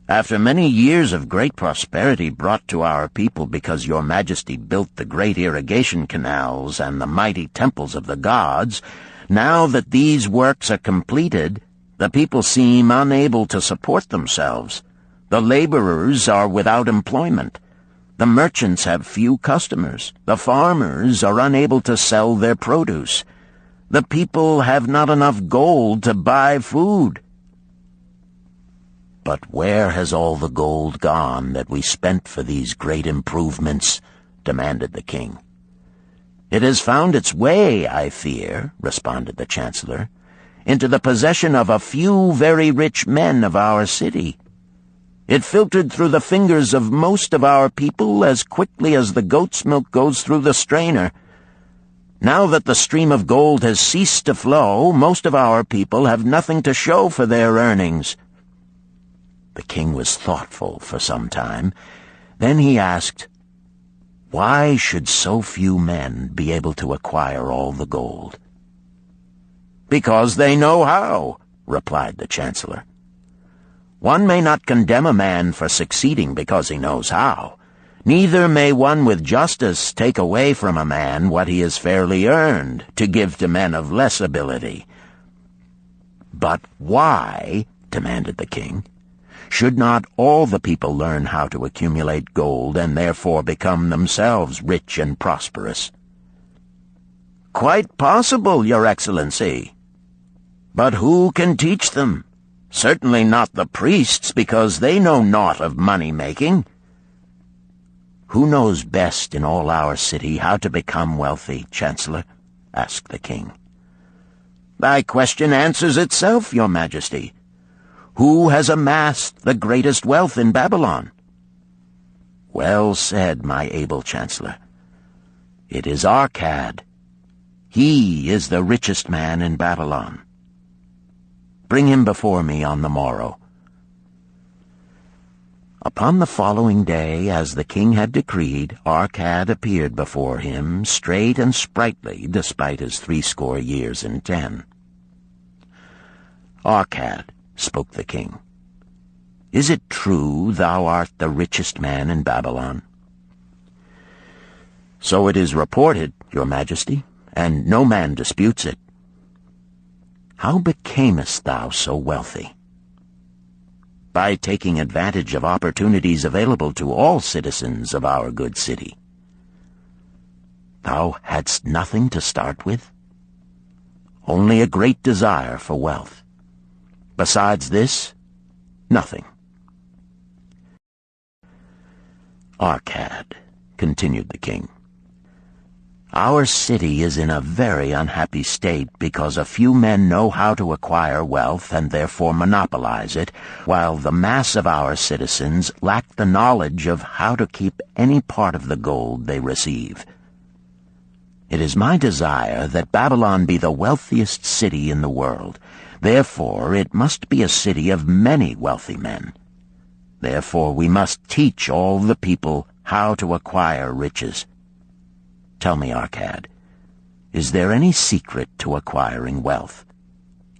"After many years of great prosperity brought to our people because your majesty built the great irrigation canals and the mighty temples of the gods, now that these works are completed, the people seem unable to support themselves. The laborers are without employment. The merchants have few customers. The farmers are unable to sell their produce. The people have not enough gold to buy food." "But where has all the gold gone that we spent for these great improvements?" demanded the king. "It has found its way, I fear," responded the chancellor, "into the possession of a few very rich men of our city. It filtered through the fingers of most of our people as quickly as the goat's milk goes through the strainer. Now that the stream of gold has ceased to flow, most of our people have nothing to show for their earnings." The king was thoughtful for some time. Then he asked, "Why should so few men be able to acquire all the gold?" "Because they know how," replied the chancellor. "One may not condemn a man for succeeding because he knows how. Neither may one with justice take away from a man what he has fairly earned to give to men of less ability." "But why," demanded the king, "should not all the people learn how to accumulate gold and therefore become themselves rich and prosperous?" "Quite possible, Your Excellency. But who can teach them? Certainly not the priests, because they know naught of money-making." "Who knows best in all our city how to become wealthy, Chancellor?" asked the king. "Thy question answers itself, Your Majesty. Who has amassed the greatest wealth in Babylon?" "Well said, my able Chancellor. It is Arcad. He is the richest man in Babylon. Bring him before me on the morrow." Upon the following day, as the king had decreed, Arcad appeared before him, straight and sprightly, despite his 80 years and 10. "Arcad," spoke the king, "is it true thou art the richest man in Babylon?" "So it is reported, Your Majesty, and no man disputes it." "How becamest thou so wealthy?" "By taking advantage of opportunities available to all citizens of our good city." thou hadst nothing to start with? Only a great desire for wealth. Besides this, nothing. Arcad, continued the king, our city is in a very unhappy state because a few men know how to acquire wealth and therefore monopolize it, while the mass of our citizens lack the knowledge of how to keep any part of the gold they receive. It is my desire that Babylon be the wealthiest city in the world. Therefore, it must be a city of many wealthy men. Therefore, we must teach all the people how to acquire riches. Tell me, Arcad, is there any secret to acquiring wealth?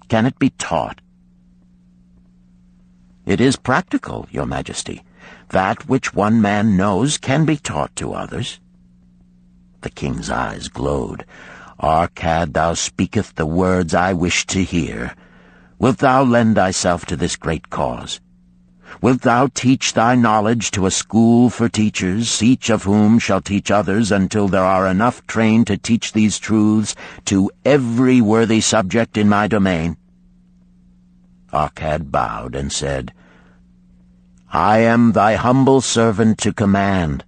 Can it be taught? It is practical, Your Majesty. That which one man knows can be taught to others. The king's eyes glowed. Arcad, thou speakest the words I wish to hear. Wilt thou lend thyself to this great cause? Wilt thou teach thy knowledge to a school for teachers, each of whom shall teach others until there are enough trained to teach these truths to every worthy subject in my domain? Arcad bowed and said, I am thy humble servant to command.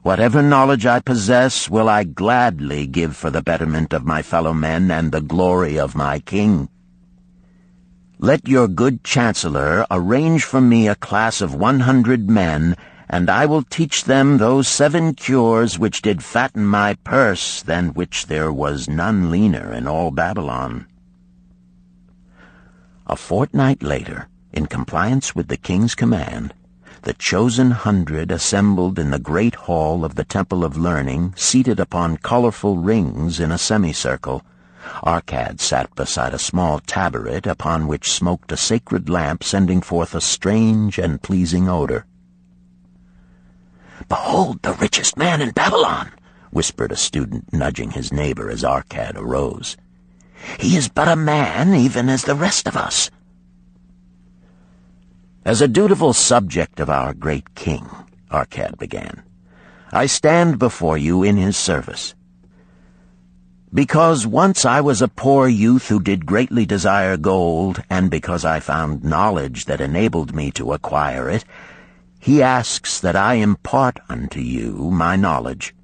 Whatever knowledge I possess will I gladly give for the betterment of my fellow men and the glory of my king. Let your good chancellor arrange for me a class of 100 men, and I will teach them those 7 cures which did fatten my purse, than which there was none leaner in all Babylon. A fortnight later, in compliance with the king's command, the chosen 100 assembled in the great hall of the Temple of Learning, seated upon colorful rings in a semicircle. Arcad sat beside a small tabaret upon which smoked a sacred lamp sending forth a strange and pleasing odor. "Behold the richest man in Babylon," whispered a student, nudging his neighbor as Arcad arose. "He is but a man, even as the rest of us." "As a dutiful subject of our great king," Arcad began, "I stand before you in his service. Because once I was a poor youth who did greatly desire gold, and because I found knowledge that enabled me to acquire it, he asks that I impart unto you my knowledge.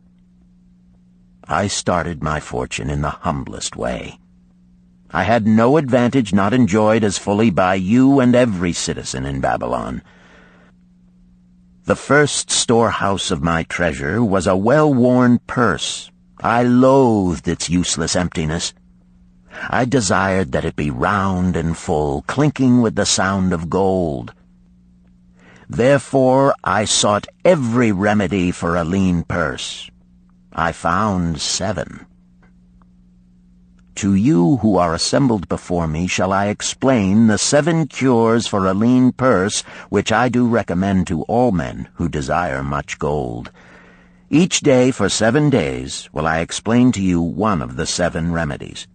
I started my fortune in the humblest way. I had no advantage not enjoyed as fully by you and every citizen in Babylon. The first storehouse of my treasure was a well-worn purse. I loathed its useless emptiness. I desired that it be round and full, clinking with the sound of gold. Therefore I sought every remedy for a lean purse. I found 7. To you who are assembled before me shall I explain the 7 cures for a lean purse which I do recommend to all men who desire much gold. Each day for 7 days will I explain to you one of the 7 remedies.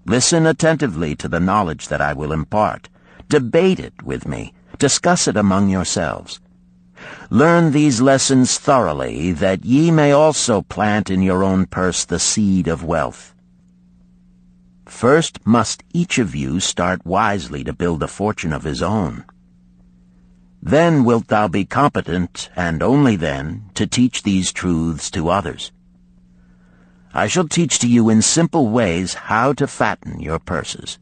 Listen attentively to the knowledge that I will impart. Debate it with me. Discuss it among yourselves. Learn these lessons thoroughly, that ye may also plant in your own purse the seed of wealth. First must each of you start wisely to build a fortune of his own. Then wilt thou be competent, and only then, to teach these truths to others. I shall teach to you in simple ways how to fatten your purses.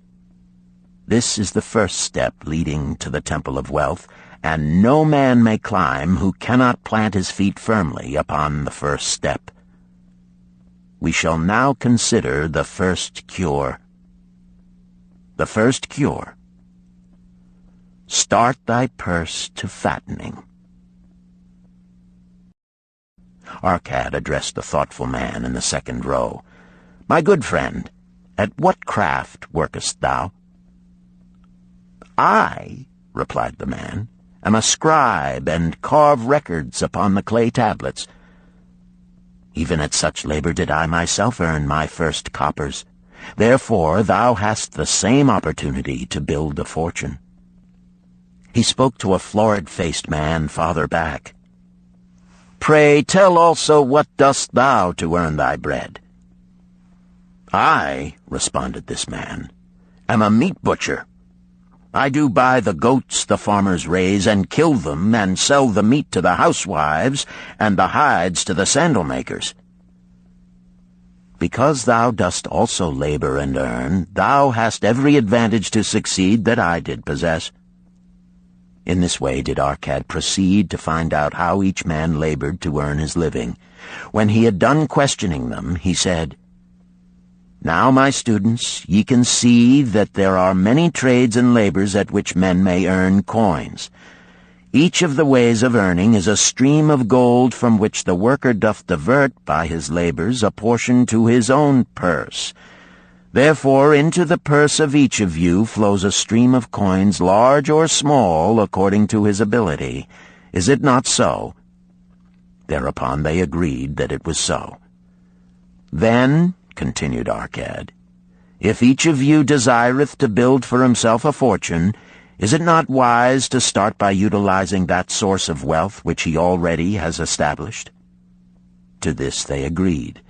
This is the first step leading to the Temple of Wealth, and no man may climb who cannot plant his feet firmly upon the first step. We shall now consider the first cure. The first cure. Start thy purse to fattening. Arcad addressed the thoughtful man in the second row. My good friend, at what craft workest thou? I, replied the man, am a scribe and carve records upon the clay tablets. Even at such labor did I myself earn my first coppers. Therefore thou hast the same opportunity to build a fortune. He spoke to a florid-faced man farther back. Pray tell also what dost thou to earn thy bread?" "I," responded this man, "am a meat butcher. I do buy the goats the farmers raise, and kill them, and sell the meat to the housewives, and the hides to the sandal makers. Because thou dost also labor and earn, thou hast every advantage to succeed that I did possess." In this way did Arcad proceed to find out how each man labored to earn his living. When he had done questioning them, he said, "Now, my students, ye can see that there are many trades and labors at which men may earn coins. Each of the ways of earning is a stream of gold from which the worker doth divert by his labors a portion to his own purse. Therefore into the purse of each of you flows a stream of coins, large or small, according to his ability. Is it not so?" Thereupon they agreed that it was so. "Then," continued Arcad, "if each of you desireth to build for himself a fortune, is it not wise to start by utilizing that source of wealth which he already has established?" To this they agreed.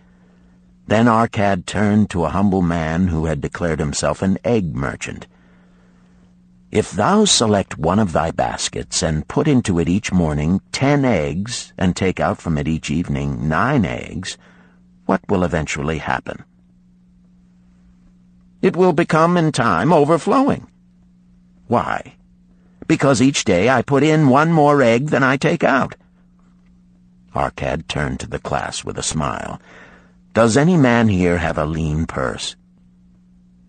Then Arcad turned to a humble man who had declared himself an egg merchant. "If thou select one of thy baskets, and put into it each morning 10 eggs, and take out from it each evening 9 eggs, what will eventually happen?" "It will become in time overflowing." "Why?" "Because each day I put in 1 more egg than I take out." Arcad turned to the class with a smile. "Does any man here have a lean purse?"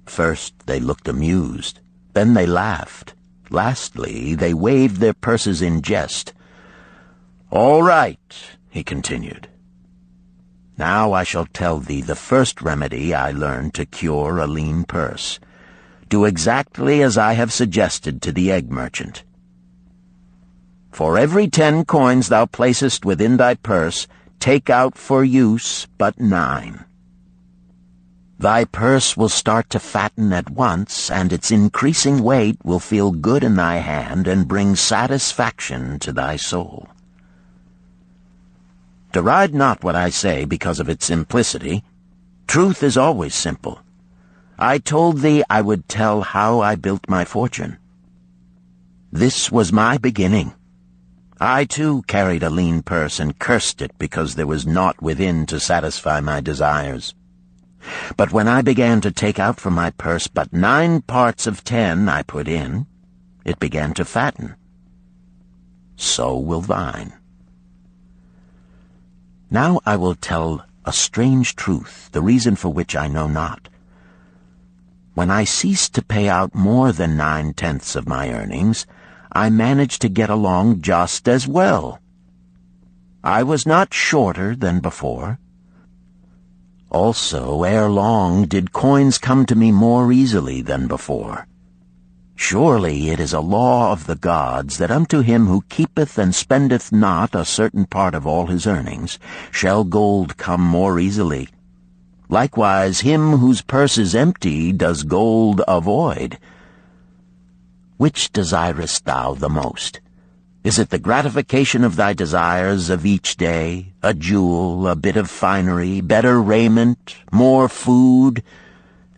First they looked amused, then they laughed. Lastly, they waved their purses in jest. "All right," he continued. "Now I shall tell thee the first remedy I learned to cure a lean purse. Do exactly as I have suggested to the egg merchant. For every 10 coins thou placest within thy purse, take out for use but 9. Thy purse will start to fatten at once, and its increasing weight will feel good in thy hand and bring satisfaction to thy soul. Deride not what I say because of its simplicity. Truth is always simple. I told thee I would tell how I built my fortune. This was my beginning. I, too, carried a lean purse and cursed it because there was naught within to satisfy my desires. But when I began to take out from my purse but 9 parts of 10 I put in, it began to fatten. So will thine. Now I will tell a strange truth, the reason for which I know not. When I ceased to pay out more than 9/10 of my earnings, I managed to get along just as well. I was not shorter than before. Also, ere long did coins come to me more easily than before. Surely it is a law of the gods that unto him who keepeth and spendeth not a certain part of all his earnings shall gold come more easily. Likewise him whose purse is empty does gold avoid. Which desirest thou the most? Is it the gratification of thy desires of each day, a jewel, a bit of finery, better raiment, more food,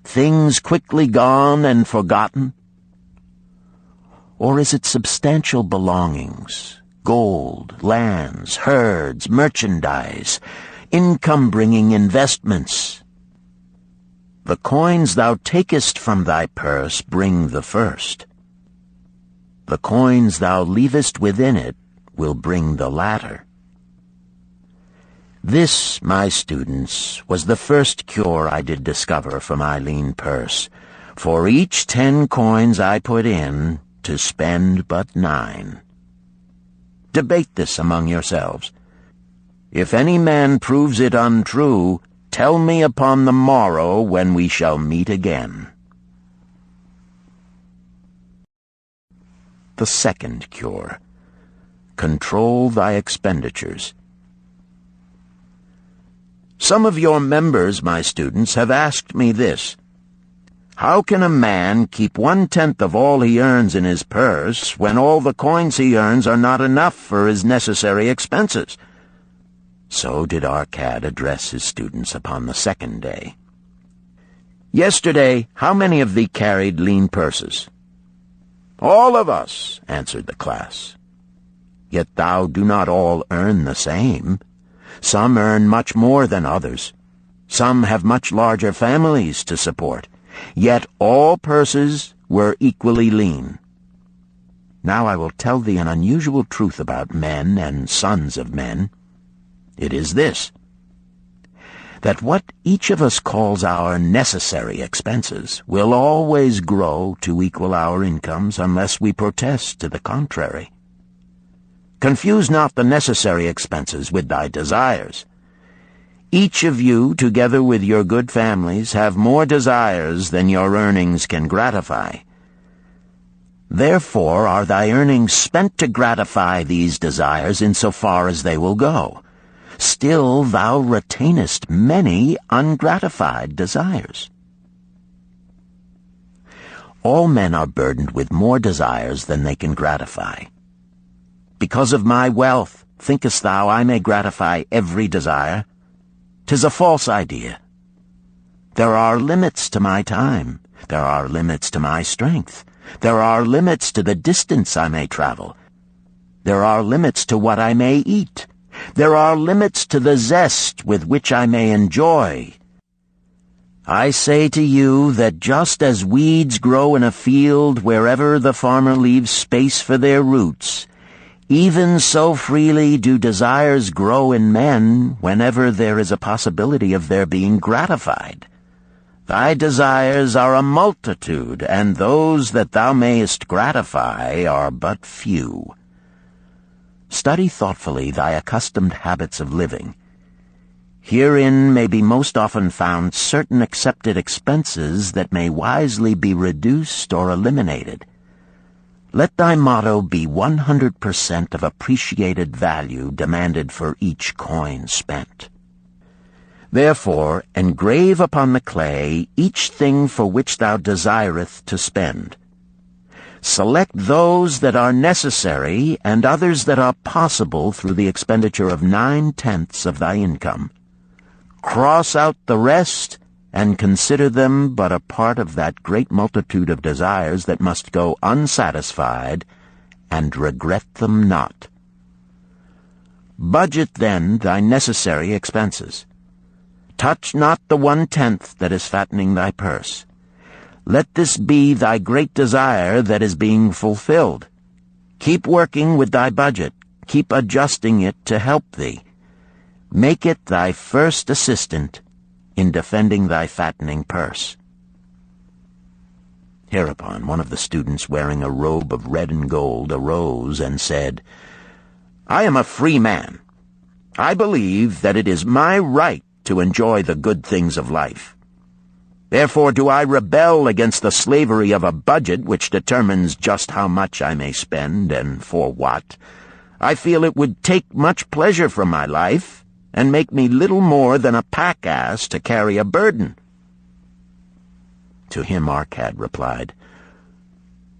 things quickly gone and forgotten? Or is it substantial belongings, gold, lands, herds, merchandise, income-bringing investments? The coins thou takest from thy purse bring the first. The coins thou leavest within it will bring the latter. This, my students, was the first cure I did discover for my lean purse. For each 10 coins I put in, to spend but 9. Debate this among yourselves. If any man proves it untrue, tell me upon the morrow when we shall meet again. The second cure. Control thy expenditures. Some of your members, my students, have asked me this. How can a man keep 1/10 of all he earns in his purse when all the coins he earns are not enough for his necessary expenses? So did Arcad address his students upon the second day. "Yesterday, how many of thee carried lean purses?" "All of us," answered the class. "Yet thou do not all earn the same. Some earn much more than others. Some have much larger families to support. Yet all purses were equally lean. Now I will tell thee an unusual truth about men and sons of men. It is this, that what each of us calls our necessary expenses will always grow to equal our incomes unless we protest to the contrary. Confuse not the necessary expenses with thy desires. Each of you, together with your good families, have more desires than your earnings can gratify. Therefore are thy earnings spent to gratify these desires in so far as they will go. Still thou retainest many ungratified desires. All men are burdened with more desires than they can gratify. Because of my wealth, thinkest thou I may gratify every desire? 'Tis a false idea. There are limits to my time. There are limits to my strength. There are limits to the distance I may travel. There are limits to what I may eat. There are limits to the zest with which I may enjoy. I say to you that just as weeds grow in a field wherever the farmer leaves space for their roots, even so freely do desires grow in men whenever there is a possibility of their being gratified. Thy desires are a multitude, and those that thou mayest gratify are but few. Study thoughtfully thy accustomed habits of living. Herein may be most often found certain accepted expenses that may wisely be reduced or eliminated. Let thy motto be 100% of appreciated value demanded for each coin spent. Therefore, engrave upon the clay each thing for which thou desireth to spend. Select those that are necessary and others that are possible through the expenditure of 9/10 of thy income. Cross out the rest and consider them but a part of that great multitude of desires that must go unsatisfied, and regret them not. Budget then thy necessary expenses. Touch not the 1/10 that is fattening thy purse. Let this be thy great desire that is being fulfilled. Keep working with thy budget. Keep adjusting it to help thee. Make it thy first assistant in defending thy fattening purse. Hereupon one of the students, wearing a robe of red and gold, arose and said, "I am a free man. I believe that it is my right to enjoy the good things of life. Therefore do I rebel against the slavery of a budget which determines just how much I may spend and for what. I feel it would take much pleasure from my life and make me little more than a pack-ass to carry a burden." To him Arcad replied,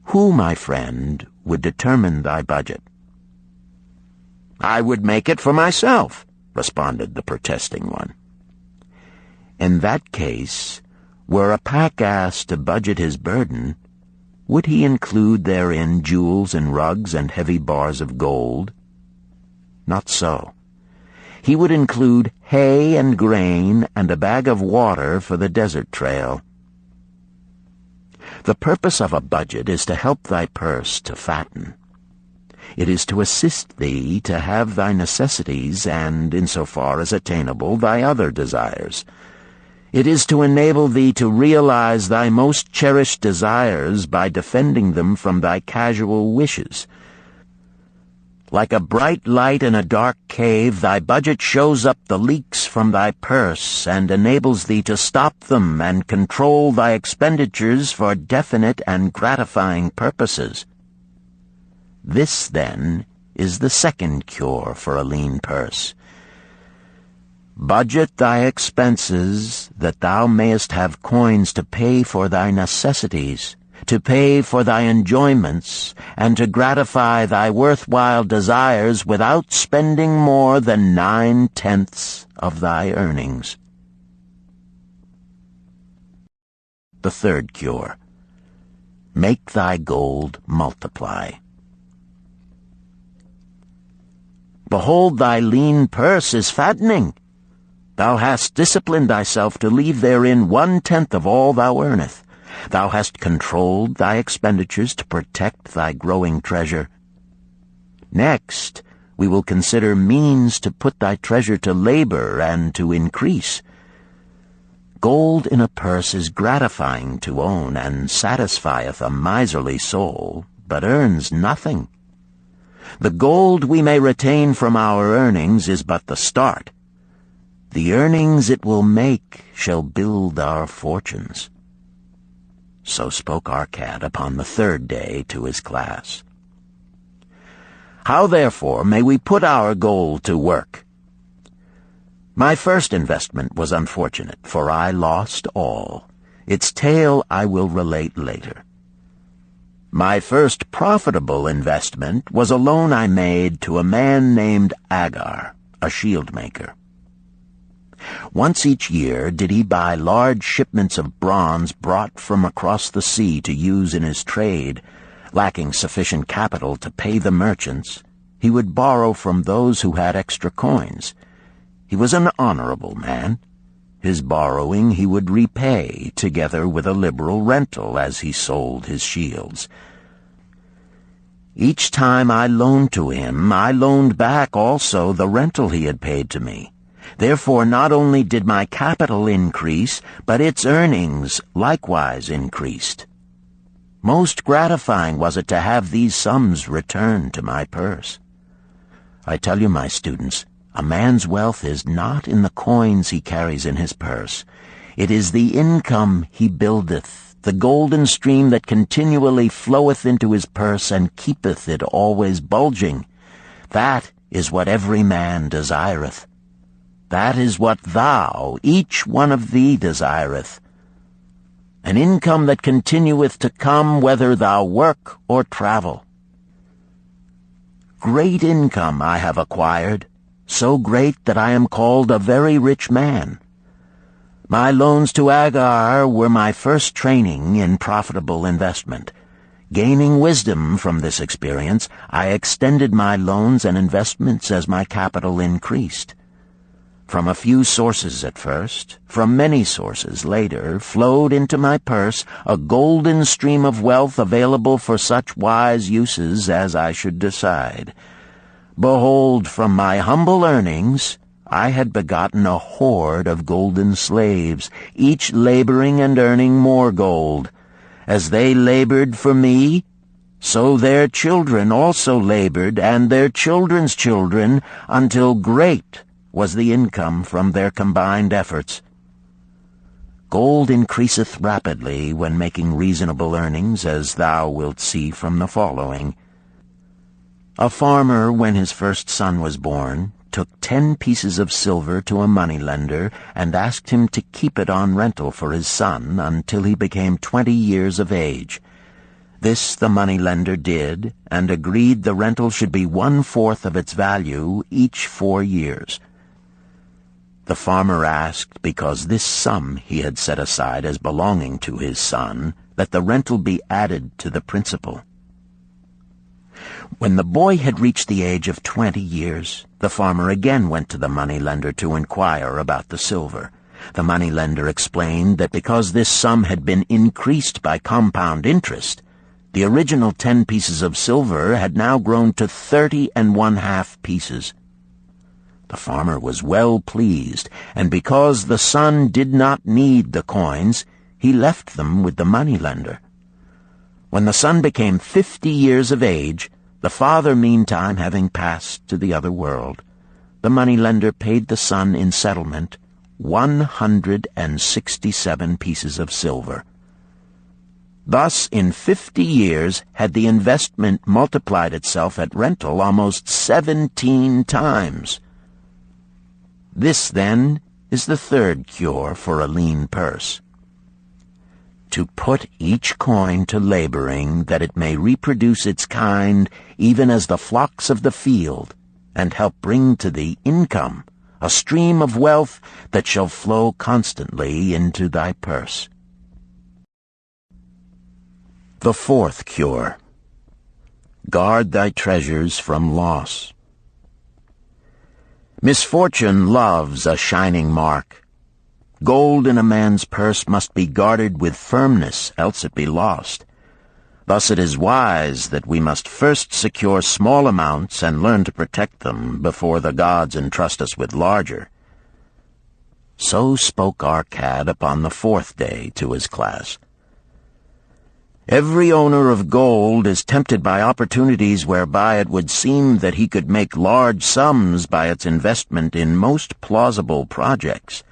"Who, my friend, would determine thy budget?" "I would make it for myself," responded the protesting one. In that case, were a pack-ass to budget his burden, would he include therein jewels and rugs and heavy bars of gold? Not so. He would include hay and grain and a bag of water for the desert trail. The purpose of a budget is to help thy purse to fatten. It is to assist thee to have thy necessities and, insofar as attainable, thy other desires. It is to enable thee to realize thy most cherished desires by defending them from thy casual wishes. Like a bright light in a dark cave, thy budget shows up the leaks from thy purse and enables thee to stop them and control thy expenditures for definite and gratifying purposes. This, then, is the second cure for a lean purse. Budget thy expenses, that thou mayest have coins to pay for thy necessities, to pay for thy enjoyments, and to gratify thy worthwhile desires without spending more than 9/10 of thy earnings. The third cure: make thy gold multiply. Behold, thy lean purse is fattening. Thou hast disciplined thyself to leave therein 1/10 of all thou earnest. Thou hast controlled thy expenditures to protect thy growing treasure. Next, we will consider means to put thy treasure to labor and to increase. Gold in a purse is gratifying to own, and satisfieth a miserly soul, but earns nothing. The gold we may retain from our earnings is but the start. The earnings it will make shall build our fortunes. So spoke our cat upon the third day to his class. How, therefore, may we put our gold to work? My first investment was unfortunate, for I lost all. Its tale I will relate later. My first profitable investment was a loan I made to a man named Agar, a shield maker. Once each year did he buy large shipments of bronze brought from across the sea to use in his trade. Lacking sufficient capital to pay the merchants, he would borrow from those who had extra coins. He was an honorable man. His borrowing he would repay, together with a liberal rental as he sold his shields. Each time I loaned to him, I loaned back also the rental he had paid to me. Therefore not only did my capital increase, but its earnings likewise increased. Most gratifying was it to have these sums returned to my purse. I tell you, my students, a man's wealth is not in the coins he carries in his purse. It is the income he buildeth, the golden stream that continually floweth into his purse and keepeth it always bulging. That is what every man desireth. That is what thou, each one of thee, desireth. An income that continueth to come whether thou work or travel. Great income I have acquired, so great that I am called a very rich man. My loans to Agar were my first training in profitable investment. Gaining wisdom from this experience, I extended my loans and investments as my capital increased. From a few sources at first, from many sources later, flowed into my purse a golden stream of wealth available for such wise uses as I should decide. Behold, from my humble earnings, I had begotten a horde of golden slaves, each laboring and earning more gold. As they labored for me, so their children also labored, and their children's children, until great was the income from their combined efforts. Gold increaseth rapidly when making reasonable earnings, as thou wilt see from the following. A farmer, when his first son was born, took 10 pieces of silver to a moneylender and asked him to keep it on rental for his son until he became 20 years of age. This the moneylender did, and agreed the rental should be 1/4 of its value each 4 years. The farmer asked, because this sum he had set aside as belonging to his son, that the rental be added to the principal. When the boy had reached the age of 20 years, the farmer again went to the moneylender to inquire about the silver. The moneylender explained that because this sum had been increased by compound interest, the original 10 pieces of silver had now grown to 30½ pieces. The farmer was well pleased, and because the son did not need the coins, he left them with the moneylender. When the son became 50 years of age, the father meantime having passed to the other world, the moneylender paid the son in settlement 167 pieces of silver. Thus, in 50 years, had the investment multiplied itself at rental almost 17 times. This, then, is the third cure for a lean purse. to put each coin to laboring, that it may reproduce its kind, even as the flocks of the field, and help bring to thee income, a stream of wealth that shall flow constantly into thy purse. The fourth cure. Guard thy treasures from loss. Misfortune loves a shining mark. Gold in a man's purse must be guarded with firmness, else it be lost. Thus it is wise that we must first secure small amounts and learn to protect them before the gods entrust us with larger. So spoke Arcad upon the fourth day to his class. Every owner of gold is tempted by opportunities whereby it would seem that he could make large sums by its investment in most plausible projects.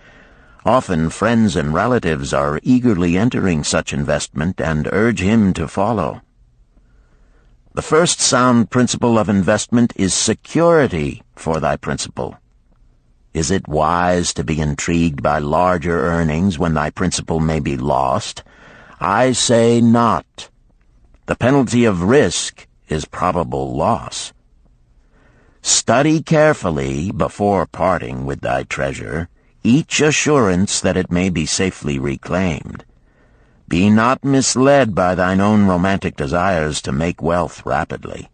Often friends and relatives are eagerly entering such investment and urge him to follow. The first sound principle of investment is security for thy principal. Is it wise to be intrigued by larger earnings when thy principal may be lost? I say not. The penalty of risk is probable loss. Study carefully, before parting with thy treasure, each assurance that it may be safely reclaimed. Be not misled by thine own romantic desires to make wealth rapidly.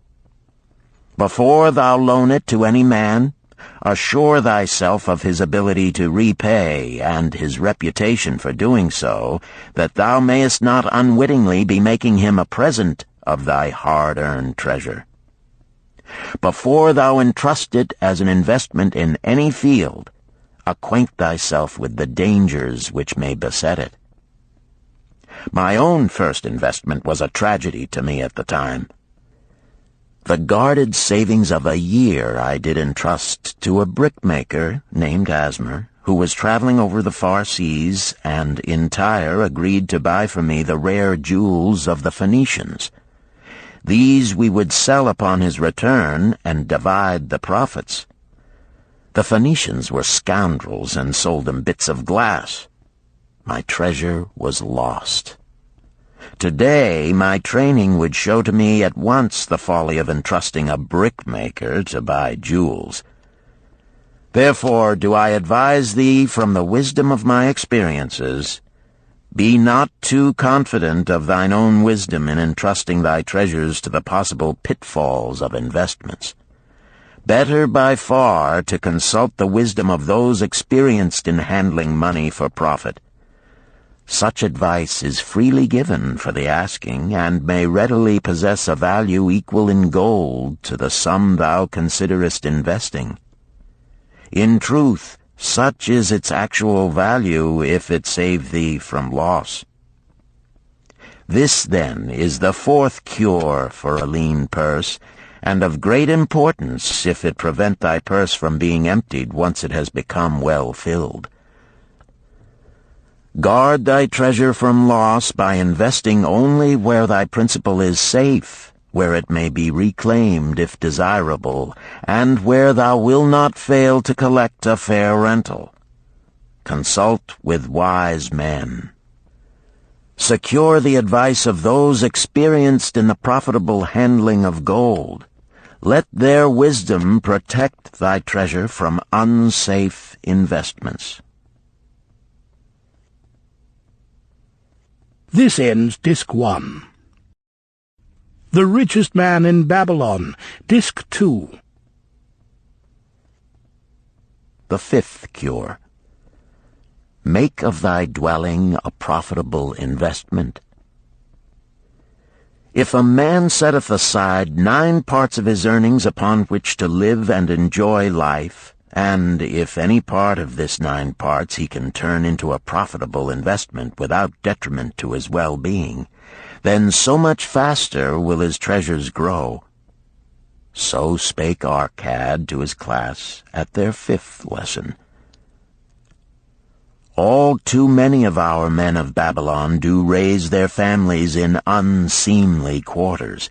Before thou loan it to any man, assure thyself of his ability to repay and his reputation for doing so, that thou mayest not unwittingly be making him a present of thy hard-earned treasure. Before thou entrust it as an investment in any field, acquaint thyself with the dangers which may beset it. My own first investment was a tragedy to me at the time. The guarded savings of a year I did entrust to a brickmaker named Asmer, who was traveling over the far seas, and in Tyre agreed to buy for me the rare jewels of the Phoenicians. These we would sell upon his return and divide the profits. The Phoenicians were scoundrels and sold him bits of glass. My treasure was lost. Today, my training would show to me at once the folly of entrusting a brickmaker to buy jewels. Therefore do I advise thee from the wisdom of my experiences, be not too confident of thine own wisdom in entrusting thy treasures to the possible pitfalls of investments. Better by far to consult the wisdom of those experienced in handling money for profit. Such advice is freely given for the asking, and may readily possess a value equal in gold to the sum thou considerest investing. In truth, such is its actual value if it save thee from loss. This, then, is the fourth cure for a lean purse, and of great importance if it prevent thy purse from being emptied once it has become well filled. Guard thy treasure from loss by investing only where thy principal is safe, where it may be reclaimed if desirable, and where thou wilt not fail to collect a fair rental. Consult with wise men. Secure the advice of those experienced in the profitable handling of gold. Let their wisdom protect thy treasure from unsafe investments. This ends Disc 1. The Richest Man in Babylon, Disc 2. The fifth cure. Make of thy dwelling a profitable investment. If a man setteth aside 9 parts of his earnings upon which to live and enjoy life, and if any part of this 9 parts he can turn into a profitable investment without detriment to his well-being, then so much faster will his treasures grow. So spake Arcad to his class at their 5th lesson. All too many of our men of Babylon do raise their families in unseemly quarters.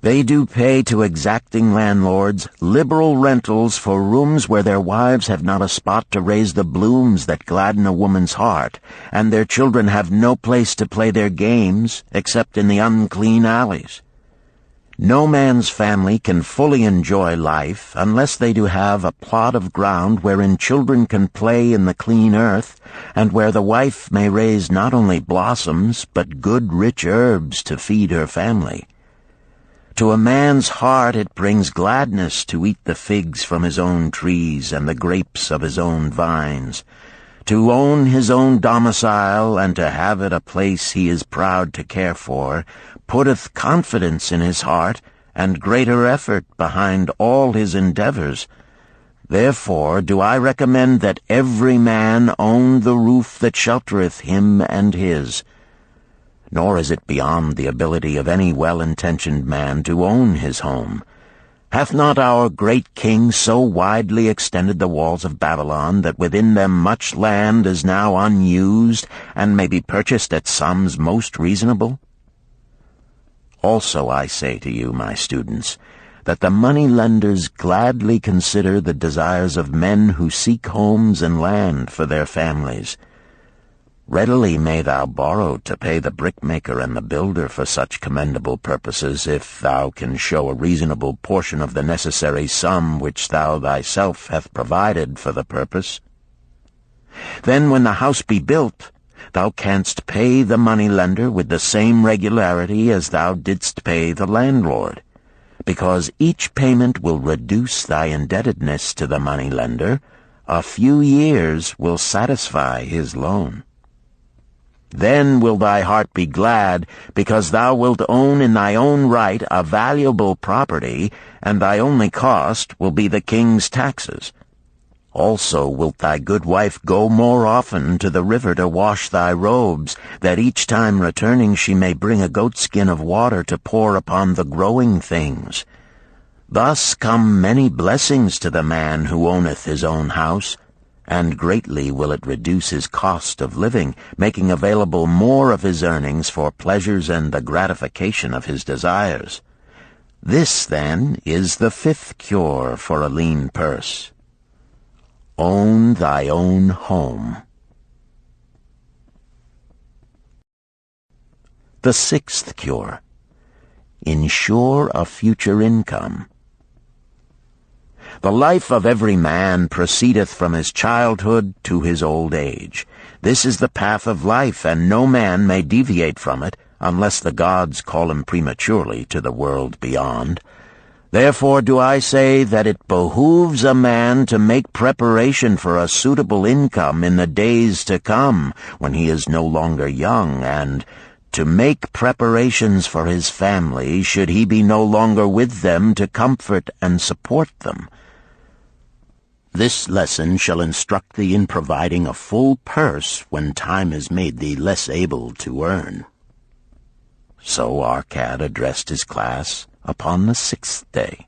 They do pay to exacting landlords liberal rentals for rooms where their wives have not a spot to raise the blooms that gladden a woman's heart, and their children have no place to play their games except in the unclean alleys. No man's family can fully enjoy life unless they do have a plot of ground wherein children can play in the clean earth, and where the wife may raise not only blossoms but good rich herbs to feed her family. To a man's heart it brings gladness to eat the figs from his own trees and the grapes of his own vines, to own his own domicile and to have it a place he is proud to care for, putteth confidence in his heart and greater effort behind all his endeavors. Therefore do I recommend that every man own the roof that sheltereth him and his. Nor is it beyond the ability of any well-intentioned man to own his home. Hath not our great king so widely extended the walls of Babylon that within them much land is now unused, and may be purchased at sums most reasonable? Also I say to you, my students, that the money-lenders gladly consider the desires of men who seek homes and land for their families. Readily may thou borrow to pay the brickmaker and the builder for such commendable purposes, if thou can show a reasonable portion of the necessary sum which thou thyself hast provided for the purpose. Then when the house be built, thou canst pay the money-lender with the same regularity as thou didst pay the landlord, because each payment will reduce thy indebtedness to the money-lender. A few years will satisfy his loan. Then will thy heart be glad, because thou wilt own in thy own right a valuable property, and thy only cost will be the king's taxes. Also wilt thy good wife go more often to the river to wash thy robes, that each time returning she may bring a goatskin of water to pour upon the growing things. Thus come many blessings to the man who owneth his own house, and greatly will it reduce his cost of living, making available more of his earnings for pleasures and the gratification of his desires. This, then, is the fifth cure for a lean purse. Own thy own home. The sixth cure. Ensure a future income. The life of every man proceedeth from his childhood to his old age. This is the path of life, and no man may deviate from it, unless the gods call him prematurely to the world beyond. Therefore do I say that it behooves a man to make preparation for a suitable income in the days to come, when he is no longer young, and to make preparations for his family, should he be no longer with them to comfort and support them. This lesson shall instruct thee in providing a full purse when time has made thee less able to earn. So Arcad addressed his class upon the sixth day.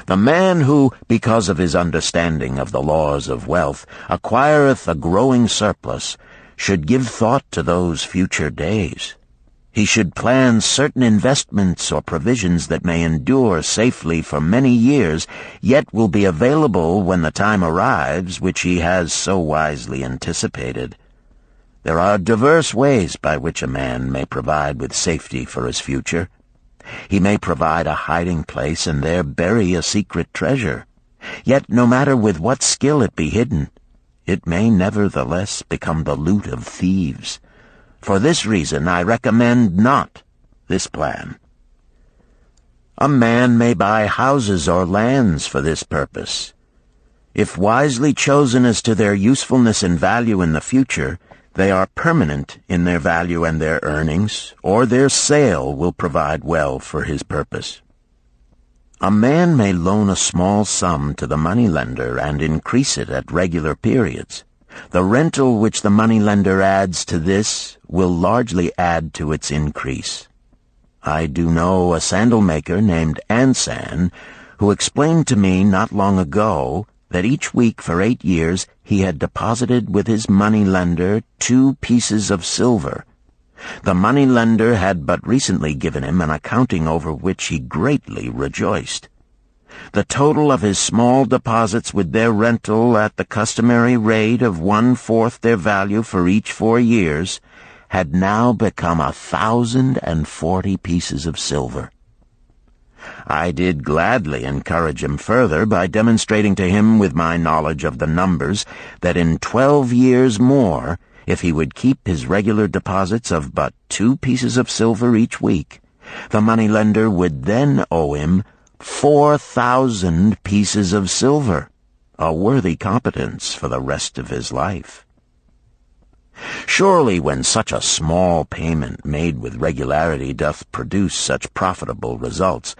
The man who, because of his understanding of the laws of wealth, acquireth a growing surplus, should give thought to those future days. He should plan certain investments or provisions that may endure safely for many years, yet will be available when the time arrives which he has so wisely anticipated. There are diverse ways by which a man may provide with safety for his future. He may provide a hiding place and there bury a secret treasure. Yet no matter with what skill it be hidden, it may nevertheless become the loot of thieves. For this reason I recommend not this plan. A man may buy houses or lands for this purpose. If wisely chosen as to their usefulness and value in the future, they are permanent in their value and their earnings, or their sale will provide well for his purpose. A man may loan a small sum to the moneylender and increase it at regular periods. The rental which the moneylender adds to this will largely add to its increase. I do know a sandal-maker named Ansan, who explained to me not long ago that each week for 8 years he had deposited with his moneylender 2 pieces of silver. The moneylender had but recently given him an accounting over which he greatly rejoiced. The total of his small deposits with their rental at the customary rate of 1/4 their value for each 4 years had now become 1,040 pieces of silver. I did gladly encourage him further by demonstrating to him with my knowledge of the numbers that in 12 years more, if he would keep his regular deposits of but 2 pieces of silver each week, the moneylender would then owe him 4,000 pieces of silver, a worthy competence for the rest of his life. Surely when such a small payment made with regularity doth produce such profitable results,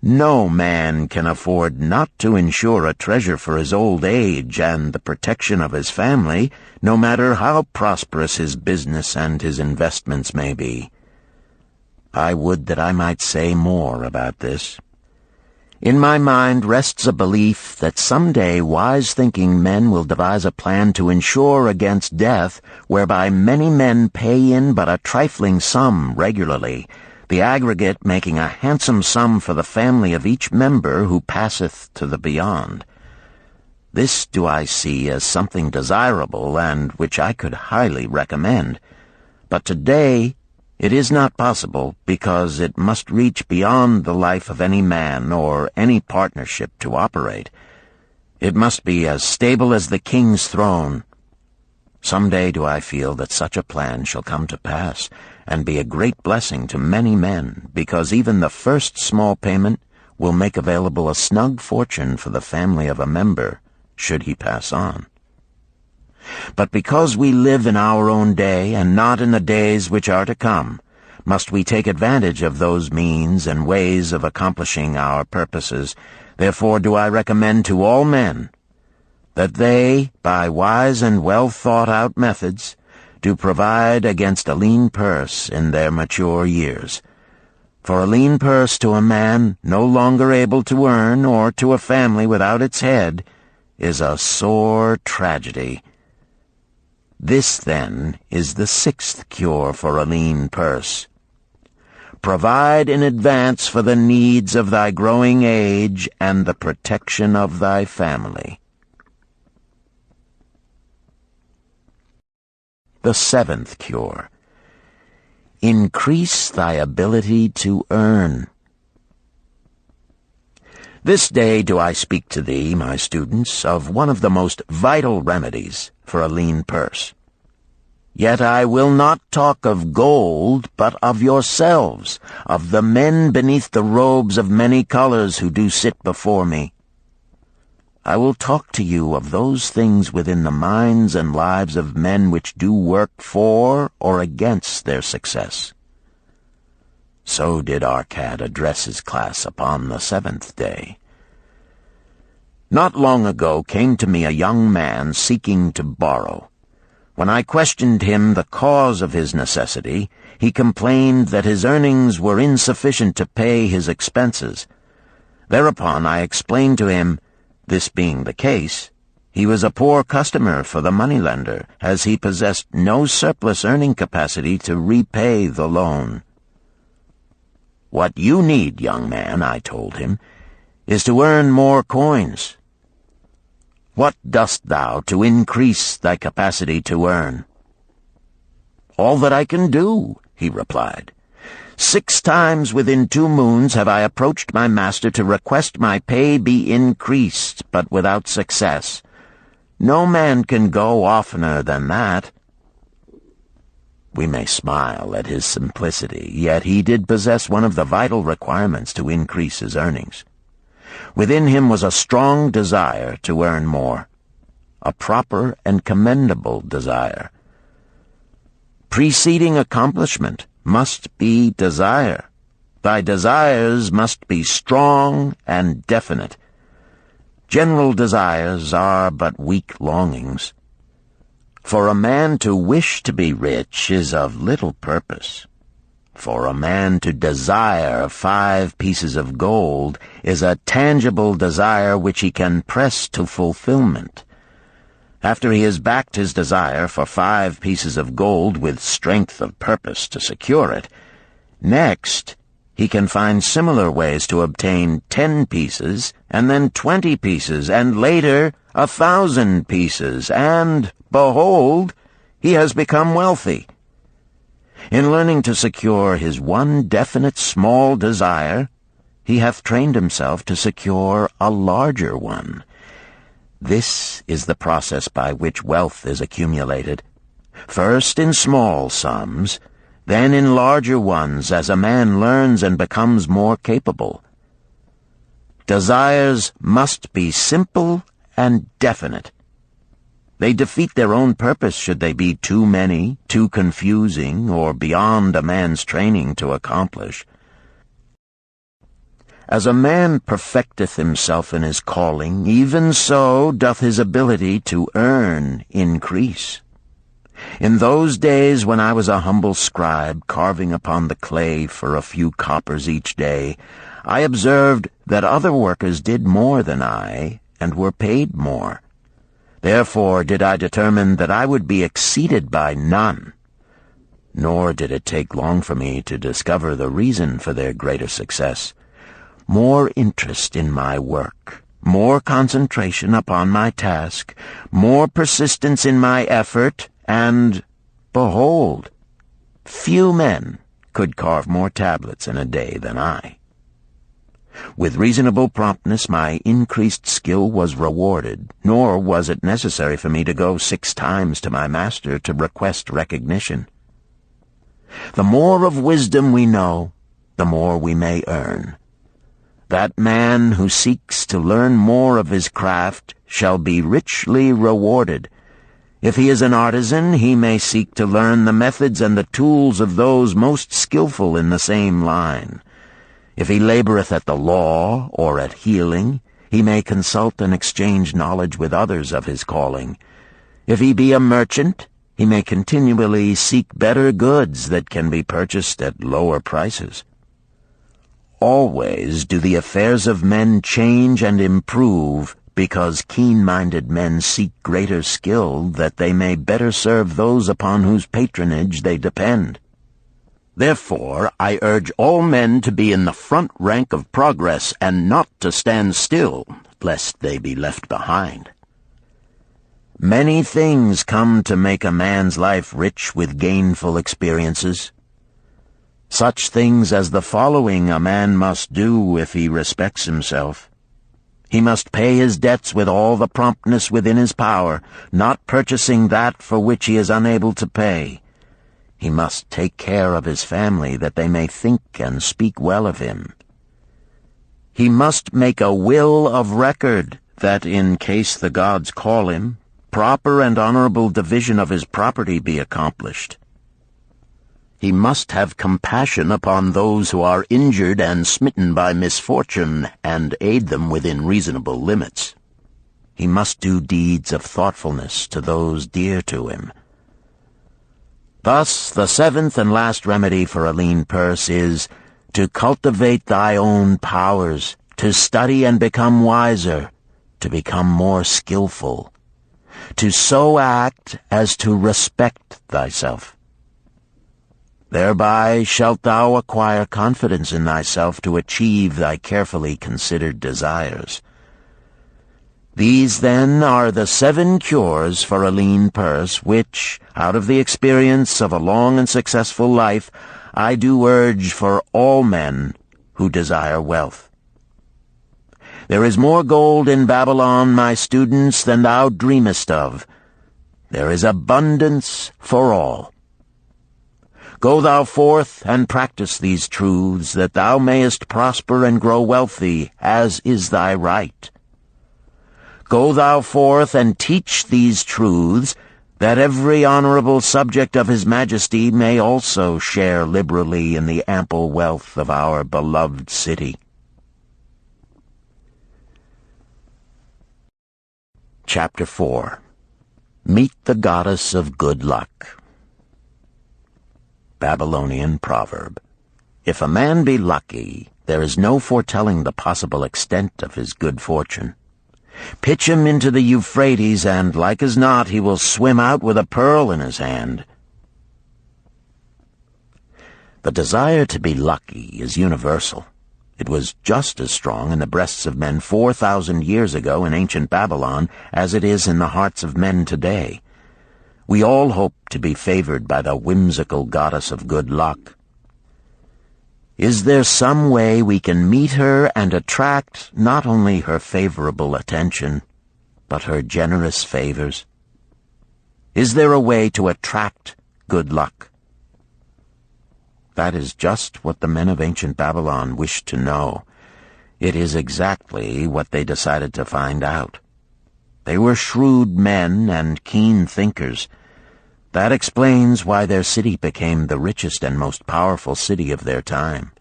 no man can afford not to insure a treasure for his old age and the protection of his family, no matter how prosperous his business and his investments may be. I would that I might say more about this. In my mind rests a belief that someday wise-thinking men will devise a plan to insure against death, whereby many men pay in but a trifling sum regularly, the aggregate making a handsome sum for the family of each member who passeth to the beyond. This do I see as something desirable and which I could highly recommend. But today it is not possible, because it must reach beyond the life of any man or any partnership to operate. It must be as stable as the king's throne. Some day do I feel that such a plan shall come to pass, and be a great blessing to many men, because even the first small payment will make available a snug fortune for the family of a member, should he pass on. But because we live in our own day, and not in the days which are to come, must we take advantage of those means and ways of accomplishing our purposes. Therefore do I recommend to all men that they, by wise and well-thought-out methods, do provide against a lean purse in their mature years. For a lean purse to a man no longer able to earn, or to a family without its head, is a sore tragedy. This, then, is the 6th cure for a lean purse. Provide in advance for the needs of thy growing age and the protection of thy family. The 7th cure. Increase thy ability to earn. This day do I speak to thee, my students, of one of the most vital remedies for a lean purse. Yet I will not talk of gold, but of yourselves, of the men beneath the robes of many colors who do sit before me. I will talk to you of those things within the minds and lives of men which do work for or against their success. So did Arcad address his class upon the 7th day. Not long ago came to me a young man seeking to borrow. When I questioned him the cause of his necessity, he complained that his earnings were insufficient to pay his expenses. Thereupon I explained to him, this being the case, he was a poor customer for the moneylender, as he possessed no surplus earning capacity to repay the loan. What you need, young man, I told him, is to earn more coins. What dost thou to increase thy capacity to earn? All that I can do, he replied. 6 times within 2 moons have I approached my master to request my pay be increased, but without success. No man can go oftener than that. We may smile at his simplicity, yet he did possess one of the vital requirements to increase his earnings. Within him was a strong desire to earn more, a proper and commendable desire. Preceding accomplishment must be desire. Thy desires must be strong and definite. General desires are but weak longings. For a man to wish to be rich is of little purpose. For a man to desire 5 pieces of gold is a tangible desire which he can press to fulfillment. After he has backed his desire for 5 pieces of gold with strength of purpose to secure it, next he can find similar ways to obtain 10 pieces, and then 20 pieces, and later 1,000 pieces, and, behold, he has become wealthy. In learning to secure his one definite small desire, he hath trained himself to secure a larger one. This is the process by which wealth is accumulated, first in small sums, then in larger ones as a man learns and becomes more capable. Desires must be simple and definite. They defeat their own purpose should they be too many, too confusing, or beyond a man's training to accomplish. As a man perfecteth himself in his calling, even so doth his ability to earn increase. In those days when I was a humble scribe carving upon the clay for a few coppers each day, I observed that other workers did more than I, and were paid more. Therefore did I determine that I would be exceeded by none. Nor did it take long for me to discover the reason for their greater success. More interest in my work, more concentration upon my task, more persistence in my effort, and, behold, few men could carve more tablets in a day than I. With reasonable promptness my increased skill was rewarded, nor was it necessary for me to go 6 times to my master to request recognition. The more of wisdom we know, the more we may earn. That man who seeks to learn more of his craft shall be richly rewarded. If he is an artisan, he may seek to learn the methods and the tools of those most skillful in the same line. If he laboreth at the law or at healing, he may consult and exchange knowledge with others of his calling. If he be a merchant, he may continually seek better goods that can be purchased at lower prices. Always do the affairs of men change and improve, because keen-minded men seek greater skill that they may better serve those upon whose patronage they depend. Therefore I urge all men to be in the front rank of progress and not to stand still, lest they be left behind. Many things come to make a man's life rich with gainful experiences. Such things as the following a man must do if he respects himself. He must pay his debts with all the promptness within his power, not purchasing that for which he is unable to pay. He must take care of his family that they may think and speak well of him. He must make a will of record that, in case the gods call him, proper and honorable division of his property be accomplished. He must have compassion upon those who are injured and smitten by misfortune, and aid them within reasonable limits. He must do deeds of thoughtfulness to those dear to him. Thus, the 7th and last remedy for a lean purse is to cultivate thy own powers, to study and become wiser, to become more skillful, to so act as to respect thyself. Thereby shalt thou acquire confidence in thyself to achieve thy carefully considered desires. These, then, are the 7 cures for a lean purse, which, out of the experience of a long and successful life, I do urge for all men who desire wealth. There is more gold in Babylon, my students, than thou dreamest of. There is abundance for all. Go thou forth and practice these truths, that thou mayest prosper and grow wealthy, as is thy right. Go thou forth and teach these truths, that every honorable subject of his majesty may also share liberally in the ample wealth of our beloved city. Chapter 4. Meet the Goddess of Good Luck. Babylonian proverb. If a man be lucky, there is no foretelling the possible extent of his good fortune. Pitch him into the Euphrates, and like as not he will swim out with a pearl in his hand. The desire to be lucky is universal. It was just as strong in the breasts of men 4,000 years ago in ancient Babylon as it is in the hearts of men today. We all hope to be favored by the whimsical goddess of good luck. Is there some way we can meet her and attract not only her favorable attention, but her generous favors? Is there a way to attract good luck? That is just what the men of ancient Babylon wished to know. It is exactly what they decided to find out. They were shrewd men and keen thinkers. That explains why their city became the richest and most powerful city of their time.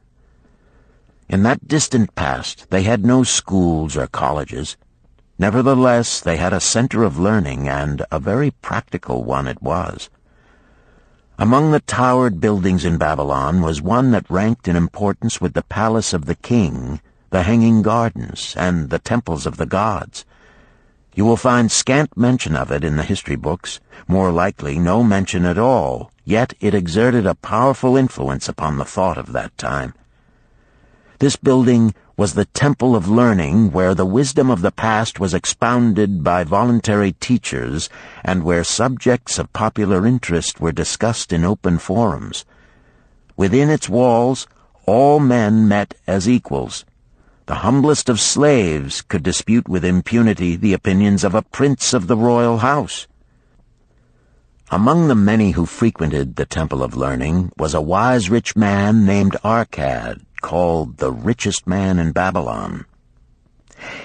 In that distant past, they had no schools or colleges. Nevertheless, they had a center of learning, and a very practical one it was. Among the towered buildings in Babylon was one that ranked in importance with the palace of the king, the hanging gardens, and the temples of the gods. You will find scant mention of it in the history books, more likely no mention at all, yet it exerted a powerful influence upon the thought of that time. This building was the temple of learning, where the wisdom of the past was expounded by voluntary teachers, and where subjects of popular interest were discussed in open forums. Within its walls, all men met as equals. The humblest of slaves could dispute with impunity the opinions of a prince of the royal house. Among the many who frequented the Temple of Learning was a wise rich man named Arcad, called the richest man in Babylon.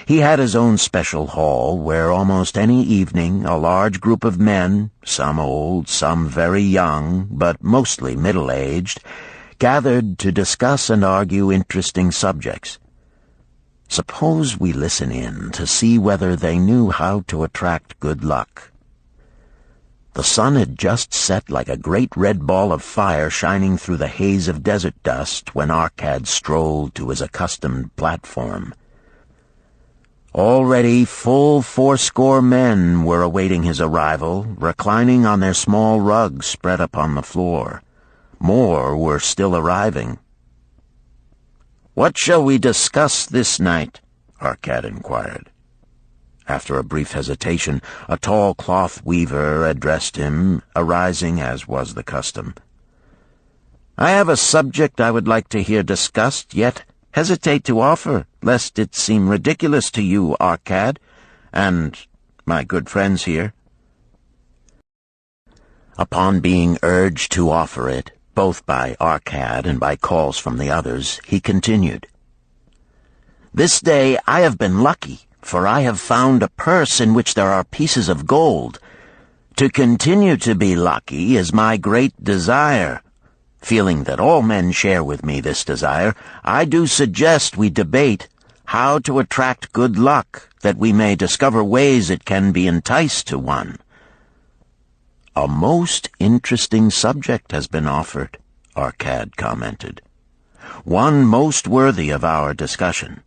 He had his own special hall where almost any evening a large group of men, some old, some very young, but mostly middle-aged, gathered to discuss and argue interesting subjects. Suppose we listen in to see whether they knew how to attract good luck. The sun had just set like a great red ball of fire shining through the haze of desert dust when Arcad strolled to his accustomed platform. Already full 80 men were awaiting his arrival, reclining on their small rugs spread upon the floor. More were still arriving. "What shall we discuss this night?" Arcad inquired. After a brief hesitation, a tall cloth weaver addressed him, arising as was the custom. "I have a subject I would like to hear discussed, yet hesitate to offer, lest it seem ridiculous to you, Arcad, and my good friends here." Upon being urged to offer it, both by Arcad and by calls from the others, he continued, "This day I have been lucky, for I have found a purse in which there are pieces of gold. To continue to be lucky is my great desire. Feeling that all men share with me this desire, I do suggest we debate how to attract good luck, that we may discover ways it can be enticed to one." "A most interesting subject has been offered," Arcad commented. "One most worthy of our discussion.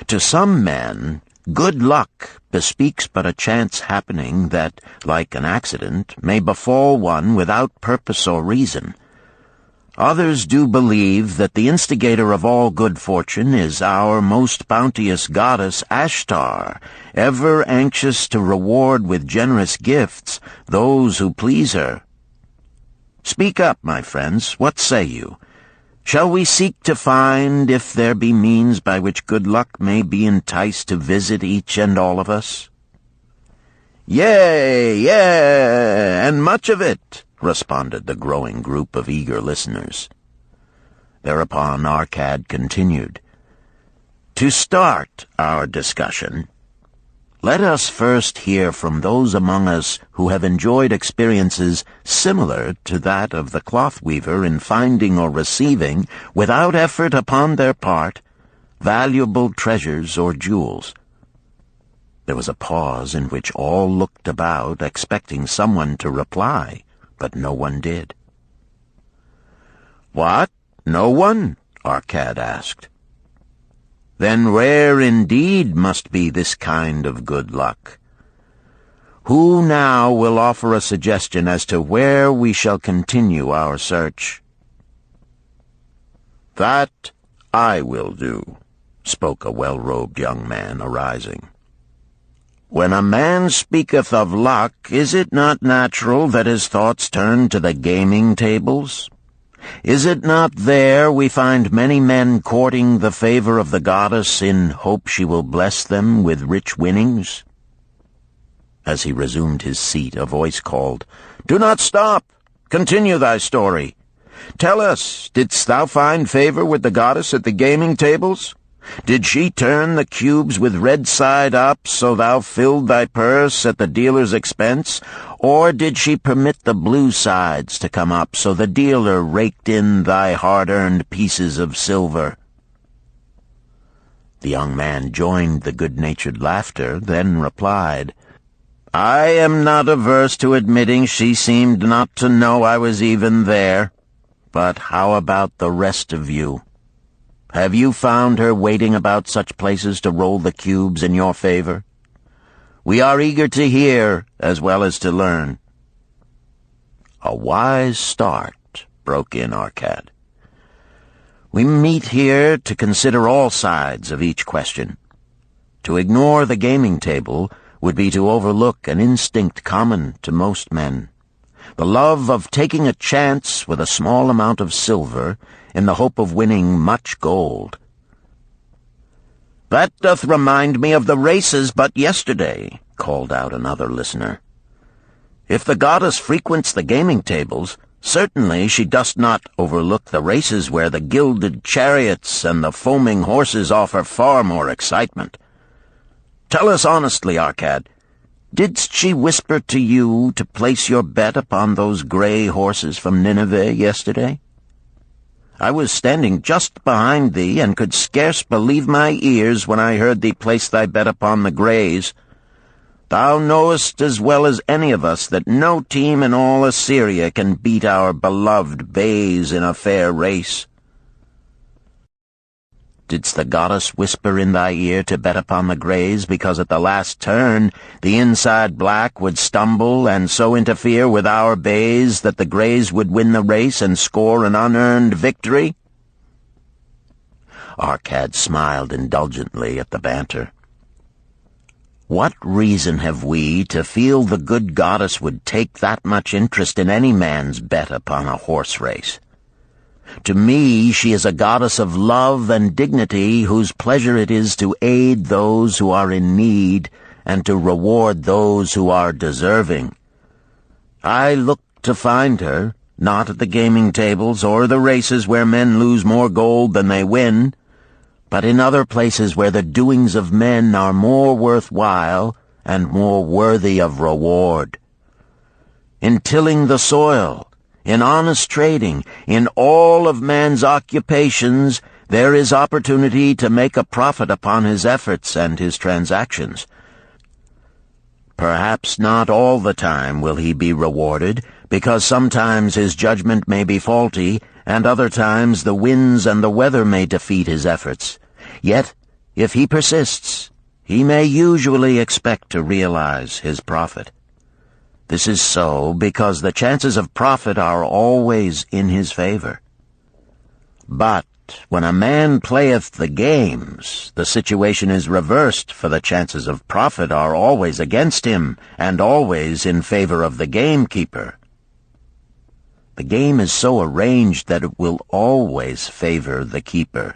To some men, good luck bespeaks but a chance happening that, like an accident, may befall one without purpose or reason. Others do believe that the instigator of all good fortune is our most bounteous goddess Ashtar, ever anxious to reward with generous gifts those who please her. Speak up, my friends, what say you? Shall we seek to find if there be means by which good luck may be enticed to visit each and all of us?" "Yea, and much of it," responded the growing group of eager listeners. Thereupon Arcad continued, "To start our discussion, let us first hear from those among us who have enjoyed experiences similar to that of the cloth weaver in finding or receiving, without effort upon their part, valuable treasures or jewels." There was a pause in which all looked about, expecting someone to reply, but no one did. "What? No one?" Arcad asked. then rare indeed must be this kind of good luck. Who now will offer a suggestion as to where we shall continue our search?" "That I will do," spoke a well-robed young man, arising. "When a man speaketh of luck, is it not natural that his thoughts turn to the gaming tables? Is it not there we find many men courting the favor of the goddess in hope she will bless them with rich winnings?" As he resumed his seat, a voice called, "Do not stop! Continue thy story. Tell us, didst thou find favor with the goddess at the gaming tables? Did she turn the cubes with red side up so thou filled thy purse at the dealer's expense? Or did she permit the blue sides to come up so the dealer raked in thy hard-earned pieces of silver?" The young man joined the good-natured laughter, then replied, "I am not averse to admitting she seemed not to know I was even there. But how about the rest of you? Have you found her waiting about such places to roll the cubes in your favor? We are eager to hear as well as to learn." "A wise start," broke in Arcad. "We meet here to consider all sides of each question. To ignore the gaming table would be to overlook an instinct common to most men, the love of taking a chance with a small amount of silver in the hope of winning much gold." "That doth remind me of the races but yesterday," called out another listener. "If the goddess frequents the gaming tables, certainly she does not overlook the races where the gilded chariots and the foaming horses offer far more excitement. Tell us honestly, Arcad, didst she whisper to you to place your bet upon those gray horses from Nineveh yesterday? I was standing just behind thee, and could scarce believe my ears when I heard thee place thy bet upon the grays. Thou knowest as well as any of us that no team in all Assyria can beat our beloved bays in a fair race. Didst the goddess whisper in thy ear to bet upon the grays because at the last turn the inside black would stumble and so interfere with our bays that the grays would win the race and score an unearned victory?" Arcad smiled indulgently at the banter. "What reason have we to feel the good goddess would take that much interest in any man's bet upon a horse race? To me, she is a goddess of love and dignity whose pleasure it is to aid those who are in need and to reward those who are deserving. I look to find her, not at the gaming tables or the races where men lose more gold than they win, but in other places where the doings of men are more worthwhile and more worthy of reward. In tilling the soil, in honest trading, in all of man's occupations, there is opportunity to make a profit upon his efforts and his transactions. Perhaps not all the time will he be rewarded, because sometimes his judgment may be faulty, and other times the winds and the weather may defeat his efforts. Yet, if he persists, he may usually expect to realize his profit. This is so because the chances of profit are always in his favor. But when a man playeth the games, the situation is reversed, for the chances of profit are always against him, and always in favor of the gamekeeper. The game is so arranged that it will always favor the keeper.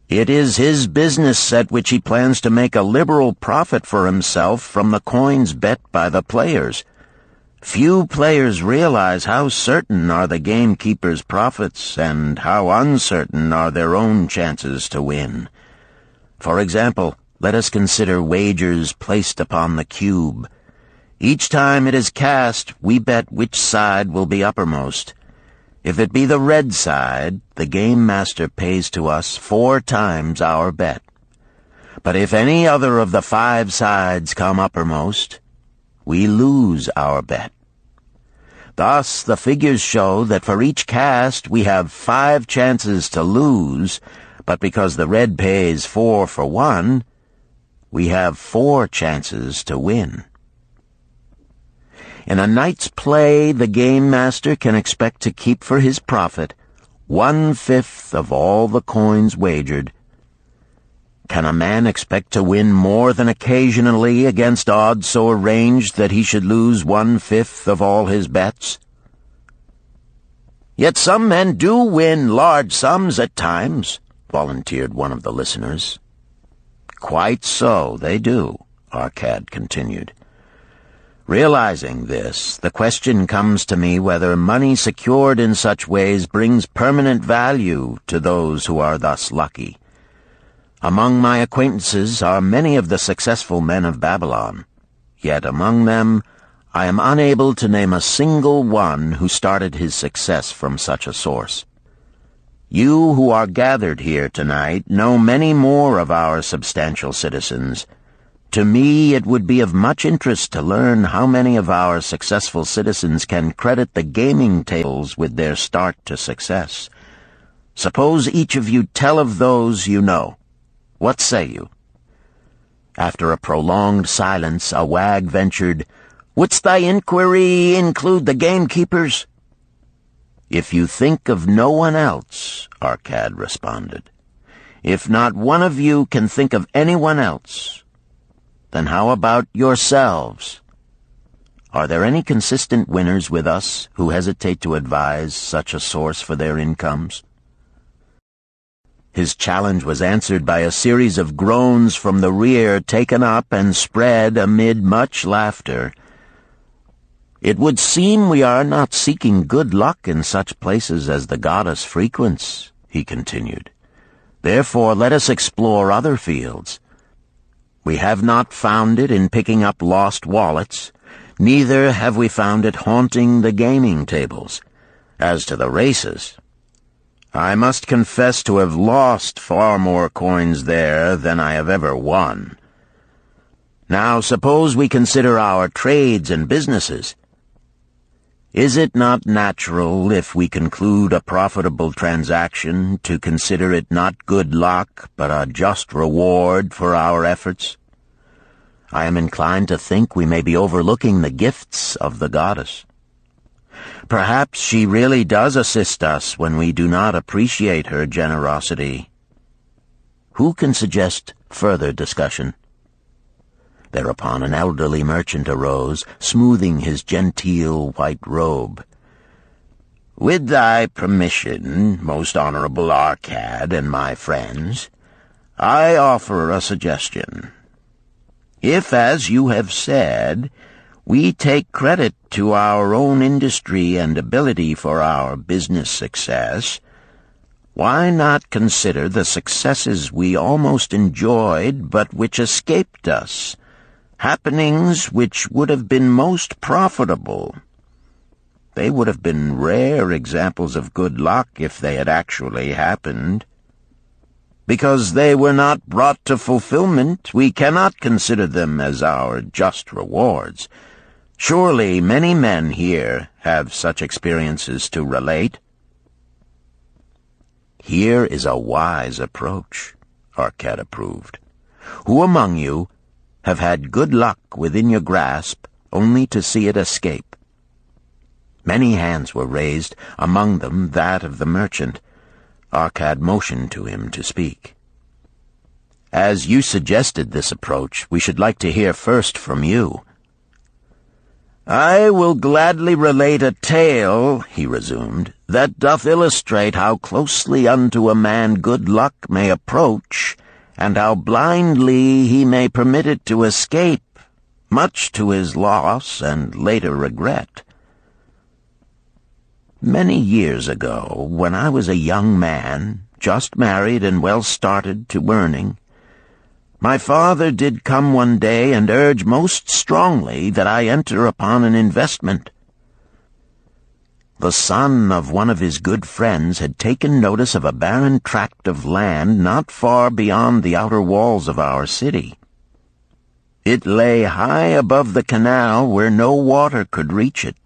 It is his business at which he plans to make a liberal profit for himself from the coins bet by the players. Few players realize how certain are the gamekeeper's profits and how uncertain are their own chances to win. For example, let us consider wagers placed upon the cube. Each time it is cast, we bet which side will be uppermost. If it be the red side, the game master pays to us 4 times our bet. But if any other of the 5 sides come uppermost, we lose our bet. Thus, the figures show that for each cast we have 5 chances to lose, But because the red pays 4 for 1, we have 4 chances to win. In a night's play, the game master can expect to keep for his profit 1/5 of all the coins wagered. Can a man expect to win more than occasionally against odds so arranged that he should lose 1/5 of all his bets? Yet some men do win large sums at times, volunteered one of the listeners. Quite so, they do, Arcad continued. Realizing this, the question comes to me whether money secured in such ways brings permanent value to those who are thus lucky. Among my acquaintances are many of the successful men of Babylon, yet among them I am unable to name a single one who started his success from such a source. You who are gathered here tonight know many more of our substantial citizens. To me, it would be of much interest to learn how many of our successful citizens can credit the gaming tables with their start to success. Suppose each of you tell of those you know. What say you? After a prolonged silence, a wag ventured, "Wouldst thy inquiry include the gamekeepers?" "If you think of no one else," Arcad responded. "If not one of you can think of anyone else, then how about yourselves? Are there any consistent winners with us who hesitate to advise such a source for their incomes?" His challenge was answered by a series of groans from the rear, taken up and spread amid much laughter. "It would seem we are not seeking good luck in such places as the goddess frequents," he continued. "Therefore let us explore other fields. We have not found it in picking up lost wallets, neither have we found it haunting the gaming tables. As to the races, I must confess to have lost far more coins there than I have ever won. Now suppose we consider our trades and businesses. Is it not natural, if we conclude a profitable transaction, to consider it not good luck, but a just reward for our efforts? I am inclined to think we may be overlooking the gifts of the goddess. Perhaps she really does assist us when we do not appreciate her generosity. Who can suggest further discussion?" Thereupon an elderly merchant arose, smoothing his genteel white robe. "With thy permission, most honorable Arcad and my friends, I offer a suggestion. If, as you have said, we take credit to our own industry and ability for our business success, why not consider the successes we almost enjoyed but which escaped us, happenings which would have been most profitable? They would have been rare examples of good luck if they had actually happened. Because they were not brought to fulfillment, we cannot consider them as our just rewards. Surely many men here have such experiences to relate." "Here is a wise approach," Arcad approved. "Who among you have had good luck within your grasp only to see it escape?" Many hands were raised, among them that of the merchant. Arcad motioned to him to speak. "As you suggested this approach, we should like to hear first from you." "I will gladly relate a tale," he resumed, "that doth illustrate how closely unto a man good luck may approach, and how blindly he may permit it to escape, much to his loss and later regret. Many years ago, when I was a young man, just married and well started to earning, my father did come one day and urge most strongly that I enter upon an investment. The son of one of his good friends had taken notice of a barren tract of land not far beyond the outer walls of our city. It lay high above the canal where no water could reach it.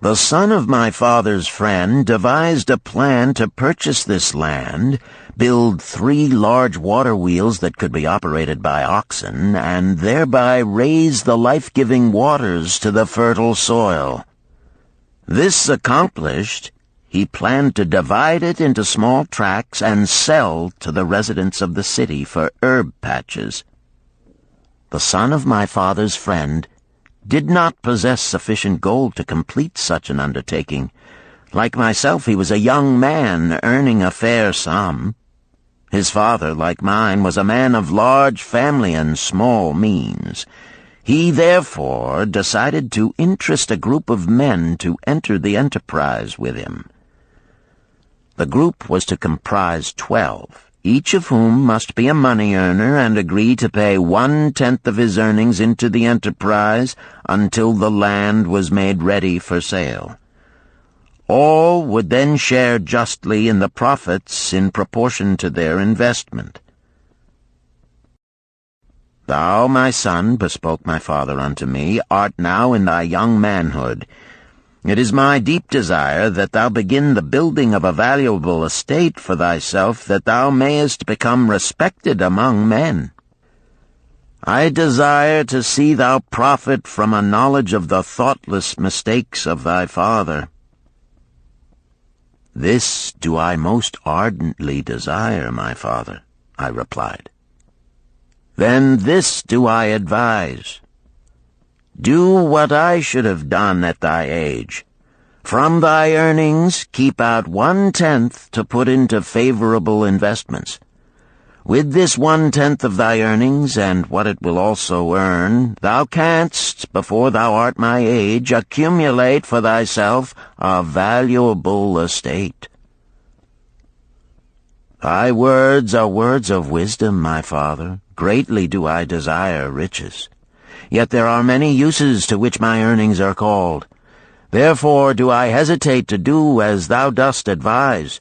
The son of my father's friend devised a plan to purchase this land, build 3 large water wheels that could be operated by oxen, and thereby raise the life-giving waters to the fertile soil. This accomplished, he planned to divide it into small tracts and sell to the residents of the city for herb patches. The son of my father's friend did not possess sufficient gold to complete such an undertaking. Like myself, he was a young man earning a fair sum. His father, like mine, was a man of large family and small means. He therefore decided to interest a group of men to enter the enterprise with him. The group was to comprise 12, each of whom must be a money earner and agree to pay 1/10 of his earnings into the enterprise until the land was made ready for sale. All would then share justly in the profits in proportion to their investment. Thou, my son, bespoke my father unto me, art now in thy young manhood. It is my deep desire that thou begin the building of a valuable estate for thyself, that thou mayest become respected among men. I desire to see thou profit from a knowledge of the thoughtless mistakes of thy father. This do I most ardently desire, my father, I replied. Then this do I advise. Do what I should have done at thy age. From thy earnings keep out 1/10 to put into favorable investments. With this 1/10 of thy earnings, and what it will also earn, thou canst, before thou art my age, accumulate for thyself a valuable estate. Thy words are words of wisdom, my father. Greatly do I desire riches. Yet there are many uses to which my earnings are called. Therefore do I hesitate to do as thou dost advise.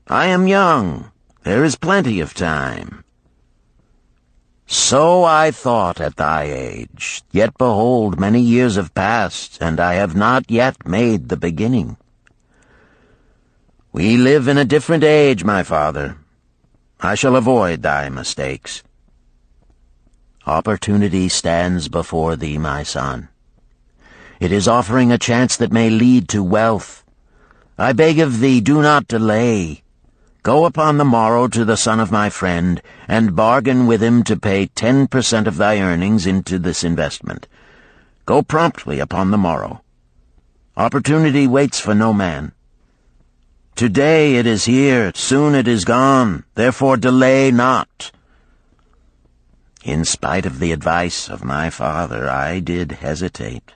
I am young. There is plenty of time. So I thought at thy age, yet behold, many years have passed, and I have not yet made the beginning. We live in a different age, my father. I shall avoid thy mistakes. Opportunity stands before thee, my son. It is offering a chance that may lead to wealth. I beg of thee, do not delay. Go upon the morrow to the son of my friend, and bargain with him to pay 10% of thy earnings into this investment. Go promptly upon the morrow. Opportunity waits for no man. Today it is here, soon it is gone, therefore delay not. In spite of the advice of my father, I did hesitate.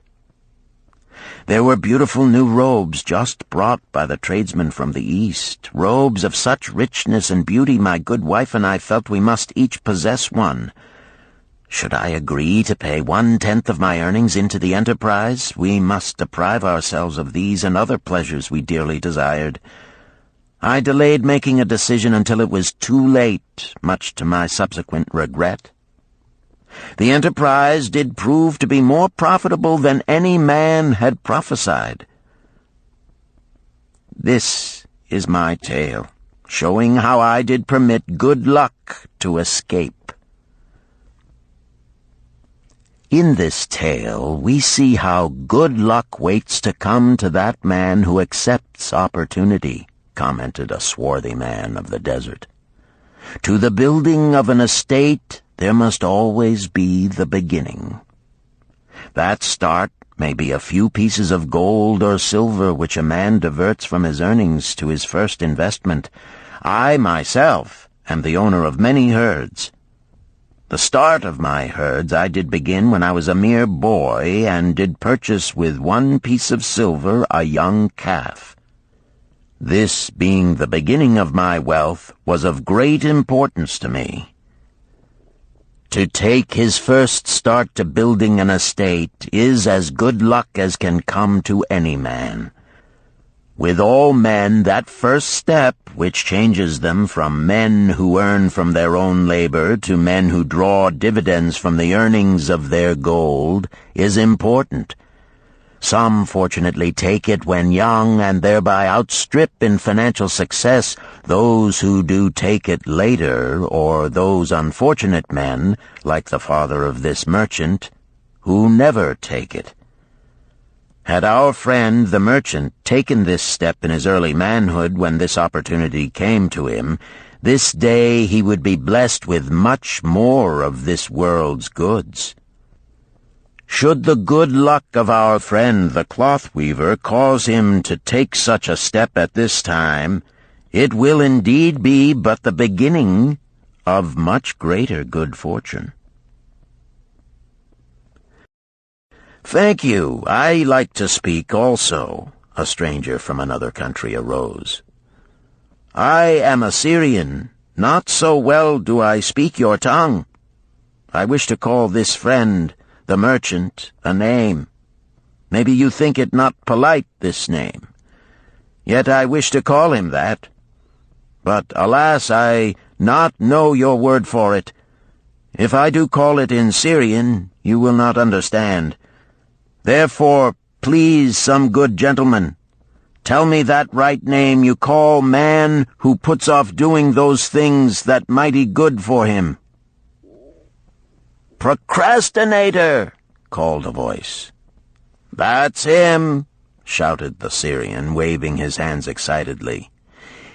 There were beautiful new robes just brought by the tradesmen from the East, robes of such richness and beauty my good wife and I felt we must each possess one. Should I agree to pay 1/10 of my earnings into the enterprise, we must deprive ourselves of these and other pleasures we dearly desired. I delayed making a decision until it was too late, much to my subsequent regret. The enterprise did prove to be more profitable than any man had prophesied. This is my tale, showing how I did permit good luck to escape. In this tale, we see how good luck waits to come to that man who accepts opportunity, commented a swarthy man of the desert. To the building of an estate, there must always be the beginning. That start may be a few pieces of gold or silver which a man diverts from his earnings to his first investment. I, myself, am the owner of many herds. The start of my herds I did begin when I was a mere boy, and did purchase with 1 piece of silver a young calf. This, being the beginning of my wealth, was of great importance to me. To take his first start to building an estate is as good luck as can come to any man. With all men, that first step, which changes them from men who earn from their own labor to men who draw dividends from the earnings of their gold, is important. Some fortunately take it when young and thereby outstrip in financial success those who do take it later, or those unfortunate men, like the father of this merchant, who never take it. Had our friend the merchant taken this step in his early manhood when this opportunity came to him, this day he would be blessed with much more of this world's goods. Should the good luck of our friend the cloth weaver cause him to take such a step at this time, it will indeed be but the beginning of much greater good fortune. "Thank you. I like to speak also," a stranger from another country arose. "I am a Syrian. Not so well do I speak your tongue. I wish to call this friend, the merchant, a name. Maybe you think it not polite, this name. Yet I wish to call him that. But, alas, I not know your word for it. If I do call it in Syrian, you will not understand. Therefore, please, some good gentleman, tell me that right name you call man who puts off doing those things that mighty good for him." "Procrastinator!" called a voice. "That's him!" shouted the Syrian, waving his hands excitedly.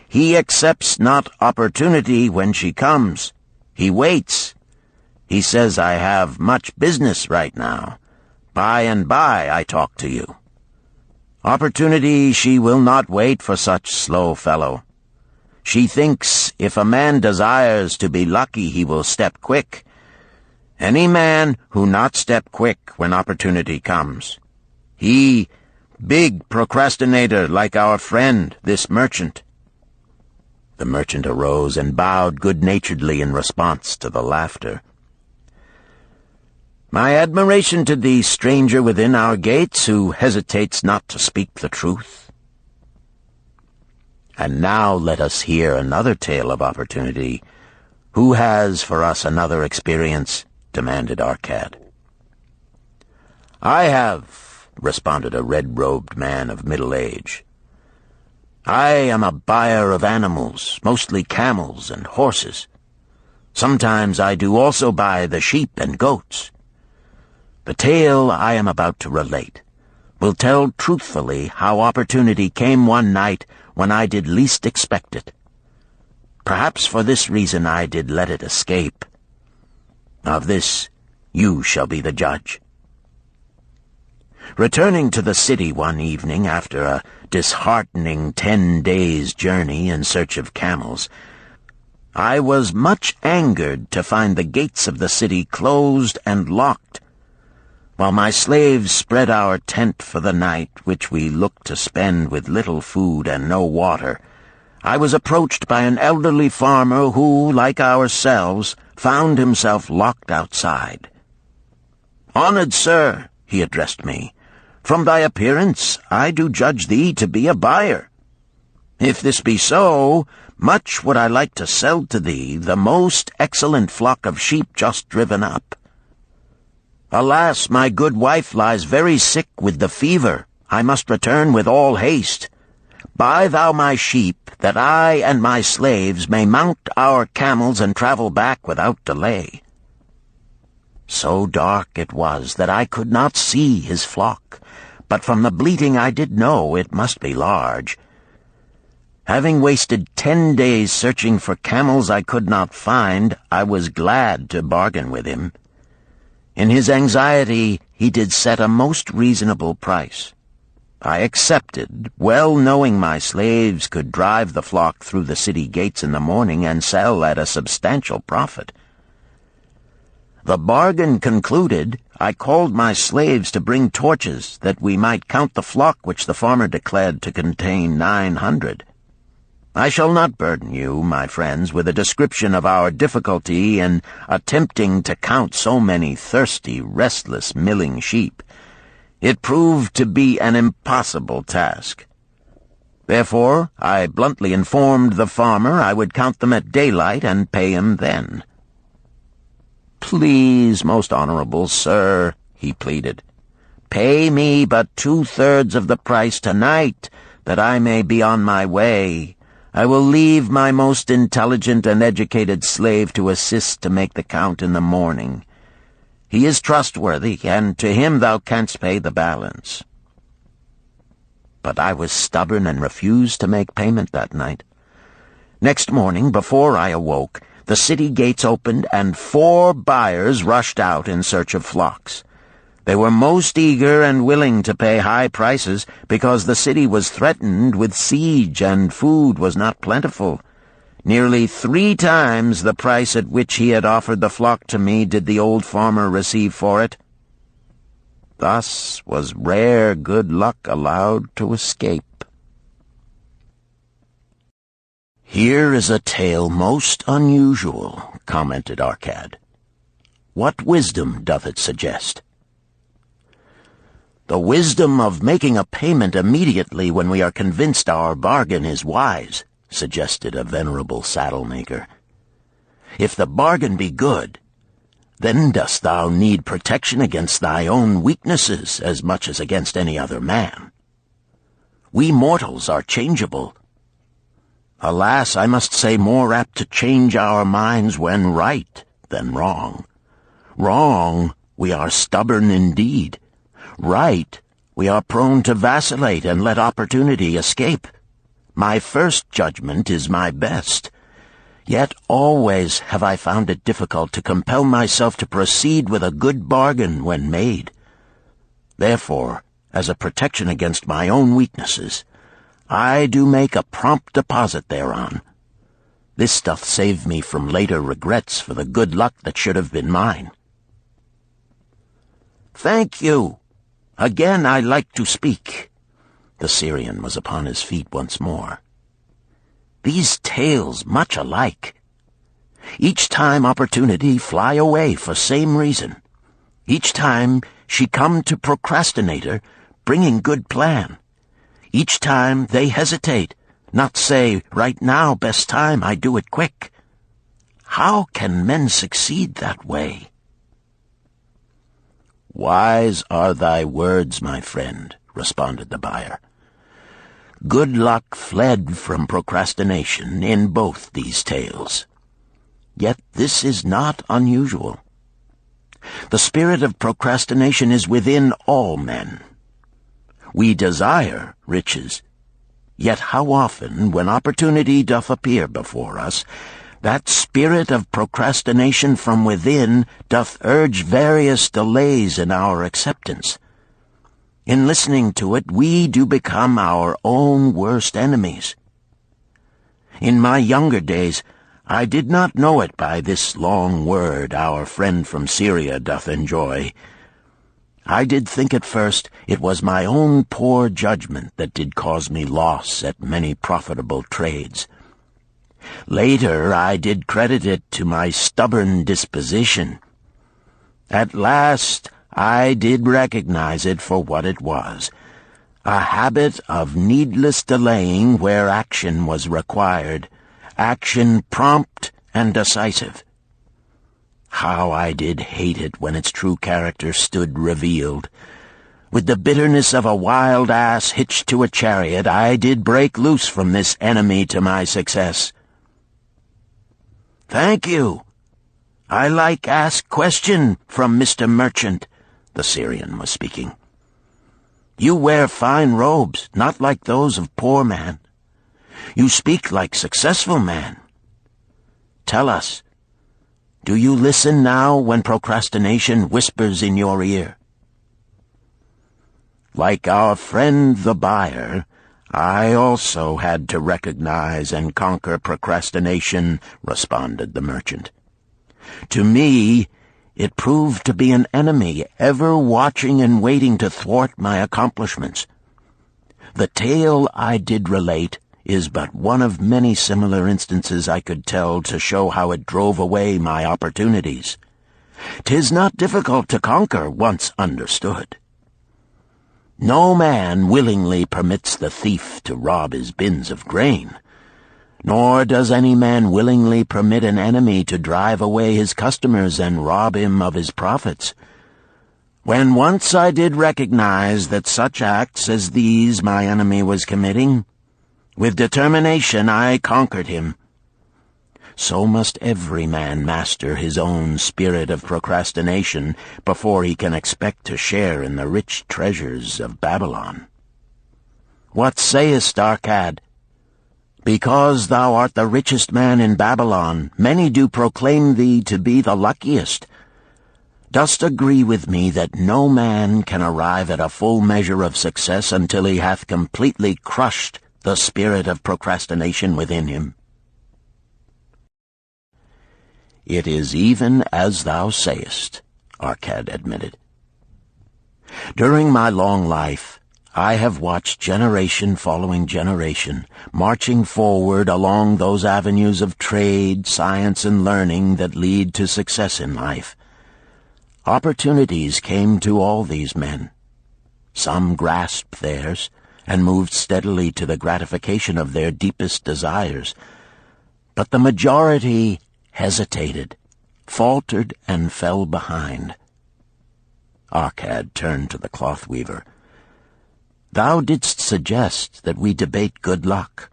"He accepts not opportunity when she comes. He waits. He says, I have much business right now. By and by I talk to you. Opportunity she will not wait for such slow fellow. She thinks if a man desires to be lucky he will step quick. Any man who not step quick when opportunity comes. He, big procrastinator like our friend, this merchant." The merchant arose and bowed good-naturedly in response to the laughter. "My admiration to the stranger within our gates who hesitates not to speak the truth." And now let us hear another tale of opportunity. "Who has for us another experience?" demanded Arcad. "I have," responded a red-robed man of middle age. "I am a buyer of animals, mostly camels and horses. Sometimes I do also buy the sheep and goats. The tale I am about to relate will tell truthfully how opportunity came one night when I did least expect it. Perhaps for this reason I did let it escape. Of this you shall be the judge. Returning to the city one evening after a disheartening 10 days' journey in search of camels, I was much angered to find the gates of the city closed and locked. While my slaves spread our tent for the night, which we looked to spend with little food and no water, I was approached by an elderly farmer who, like ourselves, found himself locked outside. "Honored sir," he addressed me, "from thy appearance I do judge thee to be a buyer. If this be so, much would I like to sell to thee the most excellent flock of sheep just driven up. Alas, my good wife lies very sick with the fever. I must return with all haste. Buy thou my sheep, that I and my slaves may mount our camels and travel back without delay." So dark it was that I could not see his flock, but from the bleating I did know it must be large. Having wasted 10 days searching for camels I could not find, I was glad to bargain with him. In his anxiety he did set a most reasonable price. I accepted, well knowing my slaves could drive the flock through the city gates in the morning and sell at a substantial profit. The bargain concluded, I called my slaves to bring torches that we might count the flock which the farmer declared to contain 900. I shall not burden you, my friends, with a description of our difficulty in attempting to count so many thirsty, restless, milling sheep. It proved to be an impossible task. Therefore, I bluntly informed the farmer I would count them at daylight and pay him then. "Please, most honorable sir," he pleaded, Pay me but 2/3 of the price tonight, that I may be on my way. I will leave my most intelligent and educated slave to assist to make the count in the morning. He is trustworthy, and to him thou canst pay the balance." But I was stubborn and refused to make payment that night. Next morning, before I awoke, the city gates opened, and 4 buyers rushed out in search of flocks. They were most eager and willing to pay high prices because the city was threatened with siege and food was not plentiful. Nearly 3 times the price at which he had offered the flock to me did the old farmer receive for it. Thus was rare good luck allowed to escape. "Here is a tale most unusual," commented Arcad. "What wisdom doth it suggest?" "The wisdom of making a payment immediately when we are convinced our bargain is wise," suggested a venerable saddle-maker. "If the bargain be good, then dost thou need protection against thy own weaknesses as much as against any other man. We mortals are changeable. Alas, I must say more apt to change our minds when right than wrong. Wrong, we are stubborn indeed. Right, we are prone to vacillate and let opportunity escape. My first judgment is my best. Yet always have I found it difficult to compel myself to proceed with a good bargain when made. Therefore, as a protection against my own weaknesses, I do make a prompt deposit thereon. This doth save me from later regrets for the good luck that should have been mine." "Thank you. Again I like to speak." The Syrian was upon his feet once more. "These tales much alike. Each time opportunity fly away for same reason. Each time she come to procrastinator, bringing good plan. Each time they hesitate, not say, right now, best time, I do it quick. How can men succeed that way?" "Wise are thy words, my friend," responded the buyer. "Good luck fled from procrastination in both these tales. Yet this is not unusual. The spirit of procrastination is within all men. We desire riches, yet how often, when opportunity doth appear before us, that spirit of procrastination from within doth urge various delays in our acceptance. In listening to it, we do become our own worst enemies. In my younger days, I did not know it by this long word our friend from Syria doth enjoy. I did think at first it was my own poor judgment that did cause me loss at many profitable trades. Later I did credit it to my stubborn disposition. At last I did recognize it for what it was, a habit of needless delaying where action was required, action prompt and decisive. How I did hate it when its true character stood revealed. With the bitterness of a wild ass hitched to a chariot, I did break loose from this enemy to my success. "Thank you. I like ask question from Mr. Merchant," the Syrian was speaking. "You wear fine robes, not like those of poor man. You speak like successful man. Tell us, do you listen now when procrastination whispers in your ear?" "Like our friend the buyer, I also had to recognize and conquer procrastination," responded the merchant. "To me, it proved to be an enemy ever watching and waiting to thwart my accomplishments. The tale I did relate is but one of many similar instances I could tell to show how it drove away my opportunities. 'Tis not difficult to conquer once understood. No man willingly permits the thief to rob his bins of grain, nor does any man willingly permit an enemy to drive away his customers and rob him of his profits. When once I did recognize that such acts as these my enemy was committing, with determination I conquered him. So must every man master his own spirit of procrastination before he can expect to share in the rich treasures of Babylon. What sayest, Arcad? Because thou art the richest man in Babylon, many do proclaim thee to be the luckiest. Dost agree with me that no man can arrive at a full measure of success until he hath completely crushed the spirit of procrastination within him? It is even as thou sayest, Arcad admitted. During my long life, I have watched generation following generation, marching forward along those avenues of trade, science, and learning that lead to success in life. Opportunities came to all these men. Some grasped theirs and moved steadily to the gratification of their deepest desires, but the majority hesitated, faltered, and fell behind. Arcad turned to the cloth weaver. Thou didst suggest that we debate good luck.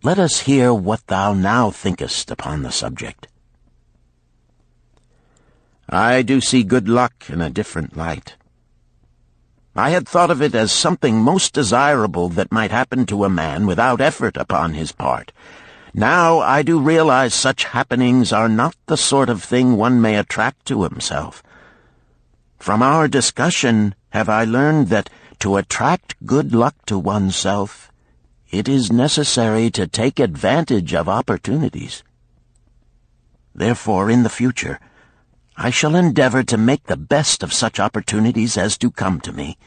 Let us hear what thou now thinkest upon the subject. I do see good luck in a different light. I had thought of it as something most desirable that might happen to a man without effort upon his part. Now I do realize such happenings are not the sort of thing one may attract to himself. From our discussion have I learned that to attract good luck to oneself, it is necessary to take advantage of opportunities. Therefore, in the future, I shall endeavor to make the best of such opportunities as do come to me.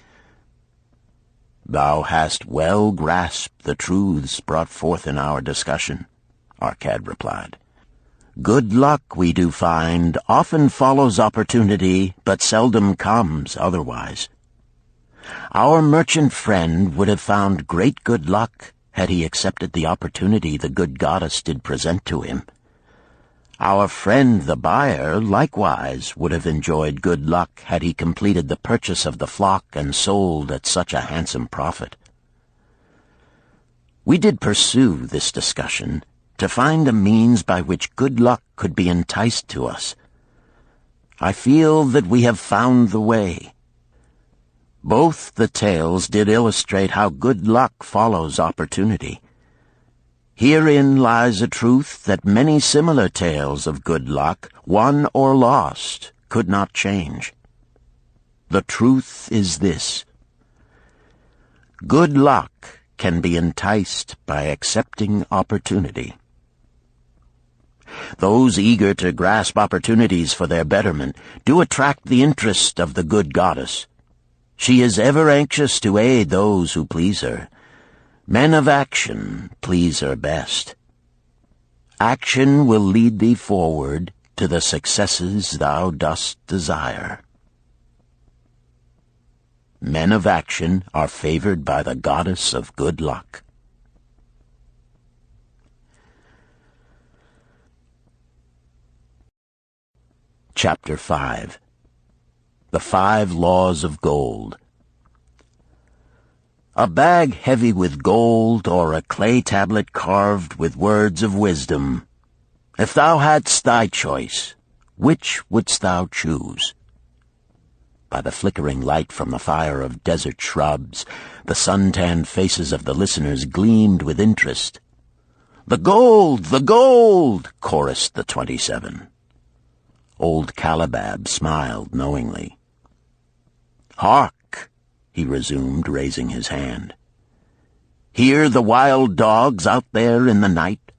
Thou hast well grasped the truths brought forth in our discussion, Arcad replied. Good luck, we do find, often follows opportunity, but seldom comes otherwise. Our merchant friend would have found great good luck had he accepted the opportunity the good goddess did present to him. Our friend the buyer likewise would have enjoyed good luck had he completed the purchase of the flock and sold at such a handsome profit. We did pursue this discussion to find a means by which good luck could be enticed to us. I feel that we have found the way. Both the tales did illustrate how good luck follows opportunity. Herein lies a truth that many similar tales of good luck, won or lost, could not change. The truth is this: good luck can be enticed by accepting opportunity. Those eager to grasp opportunities for their betterment do attract the interest of the good goddess. She is ever anxious to aid those who please her. Men of action please her best. Action will lead thee forward to the successes thou dost desire. Men of action are favored by the goddess of good luck. Chapter 5. The 5 Laws of Gold. A bag heavy with gold, or a clay tablet carved with words of wisdom. If thou hadst thy choice, which wouldst thou choose? By the flickering light from the fire of desert shrubs, the sun-tanned faces of the listeners gleamed with interest. "The gold! The gold!" chorused the 27. Old Calibab smiled knowingly. "Hark!" he resumed, raising his hand. "Hear the wild dogs out there in the night?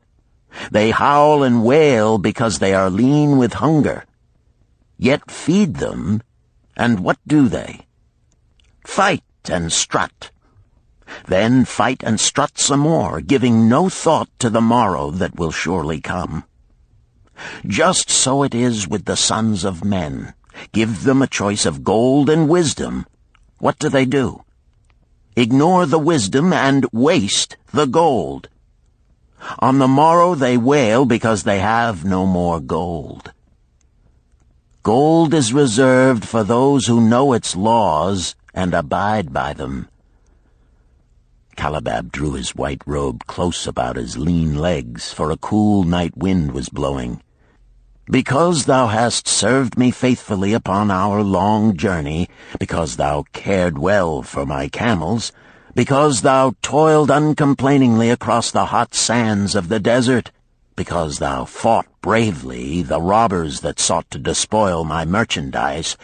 They howl and wail because they are lean with hunger. Yet feed them, and what do they? Fight and strut. Then fight and strut some more, giving no thought to the morrow that will surely come. Just so it is with the sons of men. Give them a choice of gold and wisdom. What do? Ignore the wisdom and waste the gold. On the morrow they wail because they have no more gold. Gold is reserved for those who know its laws and abide by them." Calabab drew his white robe close about his lean legs, for a cool night wind was blowing. "Because thou hast served me faithfully upon our long journey, because thou cared well for my camels, because thou toiled uncomplainingly across the hot sands of the desert, because thou fought bravely the robbers that sought to despoil my merchandise,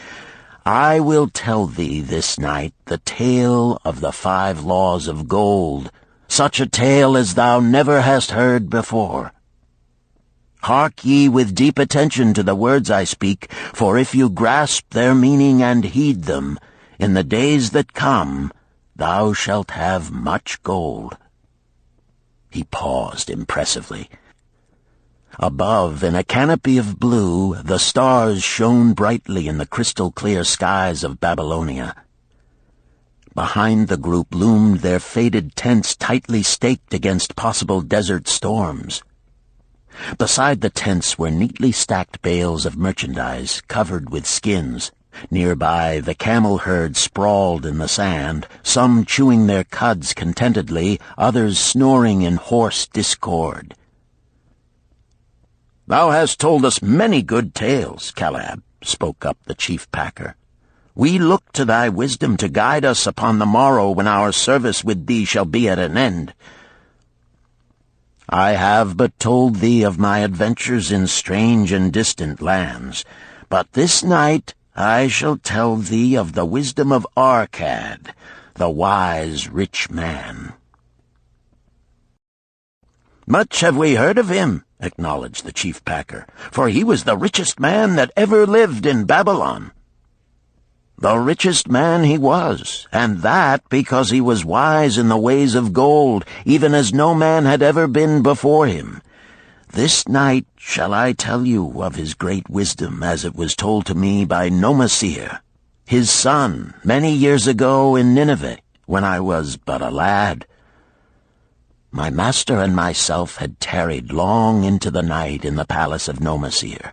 I will tell thee this night the tale of the 5 laws of gold, such a tale as thou never hast heard before. Hark ye with deep attention to the words I speak, for if you grasp their meaning and heed them, in the days that come thou shalt have much gold." He paused impressively. Above, in a canopy of blue, the stars shone brightly in the crystal-clear skies of Babylonia. Behind the group loomed their faded tents tightly staked against possible desert storms. Beside the tents were neatly stacked bales of merchandise covered with skins. Nearby, the camel herd sprawled in the sand, some chewing their cuds contentedly, others snoring in hoarse discord. "Thou hast told us many good tales, Calab," spoke up the chief packer. "We look to thy wisdom to guide us upon the morrow when our service with thee shall be at an end. I have but told thee of my adventures in strange and distant lands, but this night I shall tell thee of the wisdom of Arkad, the wise rich man." "Much have we heard of him," acknowledged the chief packer, "for he was the richest man that ever lived in Babylon." "The richest man he was, and that because he was wise in the ways of gold, even as no man had ever been before him. This night shall I tell you of his great wisdom as it was told to me by Nomasir, his son, many years ago in Nineveh, when I was but a lad. My master and myself had tarried long into the night in the palace of Nomasir.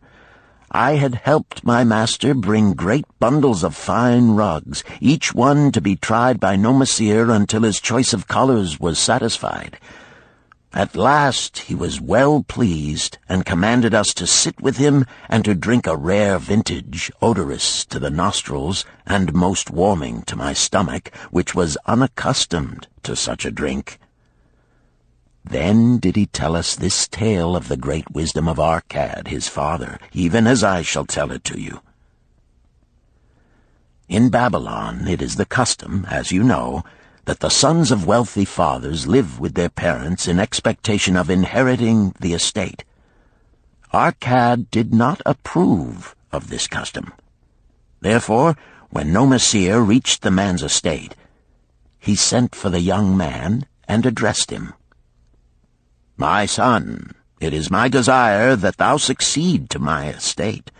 I had helped my master bring great bundles of fine rugs, each one to be tried by Nomasir until his choice of colors was satisfied. At last he was well pleased, and commanded us to sit with him and to drink a rare vintage, odorous to the nostrils and most warming to my stomach, which was unaccustomed to such a drink. Then did he tell us this tale of the great wisdom of Arkad, his father, even as I shall tell it to you. In Babylon it is the custom, as you know, that the sons of wealthy fathers live with their parents in expectation of inheriting the estate. Arkad did not approve of this custom. Therefore, when Nomasir reached the man's estate, he sent for the young man and addressed him. "My son, it is my desire that thou succeed to my estate.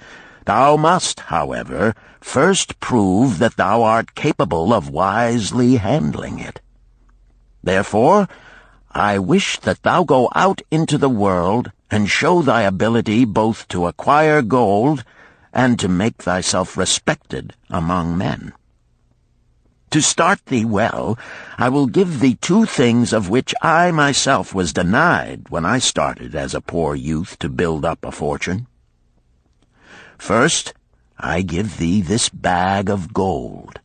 Thou must, however, first prove that thou art capable of wisely handling it. Therefore, I wish that thou go out into the world and show thy ability both to acquire gold and to make thyself respected among men. To start thee well, I will give thee 2 things of which I myself was denied when I started as a poor youth to build up a fortune. First, I give thee this bag of gold.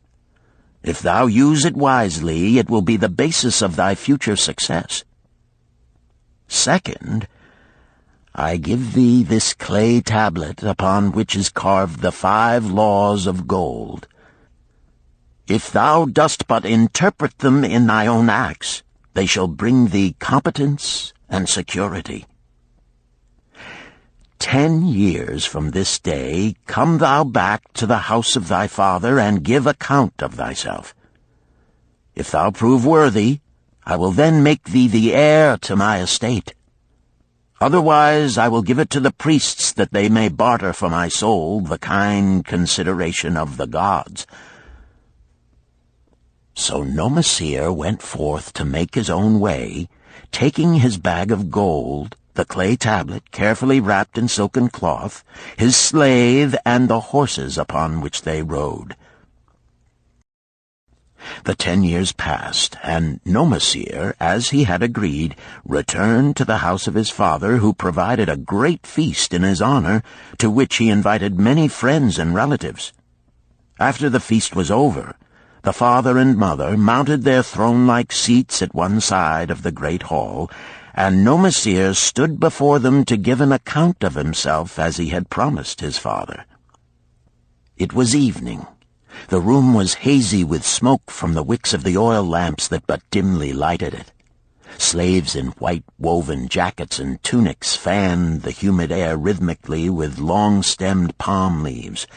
If thou use it wisely, it will be the basis of thy future success. Second, I give thee this clay tablet upon which is carved the 5 laws of gold. If thou dost but interpret them in thy own acts, they shall bring thee competence and security. 10 years from this day come thou back to the house of thy father and give account of thyself. If thou prove worthy, I will then make thee the heir to my estate. Otherwise I will give it to the priests that they may barter for my soul the kind consideration of the gods." So Nomasir went forth to make his own way, taking his bag of gold, the clay tablet carefully wrapped in silken cloth, his slave, and the horses upon which they rode. The 10 years passed, and Nomasir, as he had agreed, returned to the house of his father, who provided a great feast in his honor, to which he invited many friends and relatives. After the feast was over, the father and mother mounted their throne-like seats at one side of the great hall, and Nomasir stood before them to give an account of himself as he had promised his father. It was evening. The room was hazy with smoke from the wicks of the oil lamps that but dimly lighted it. Slaves in white woven jackets and tunics fanned the humid air rhythmically with long-stemmed palm leaves.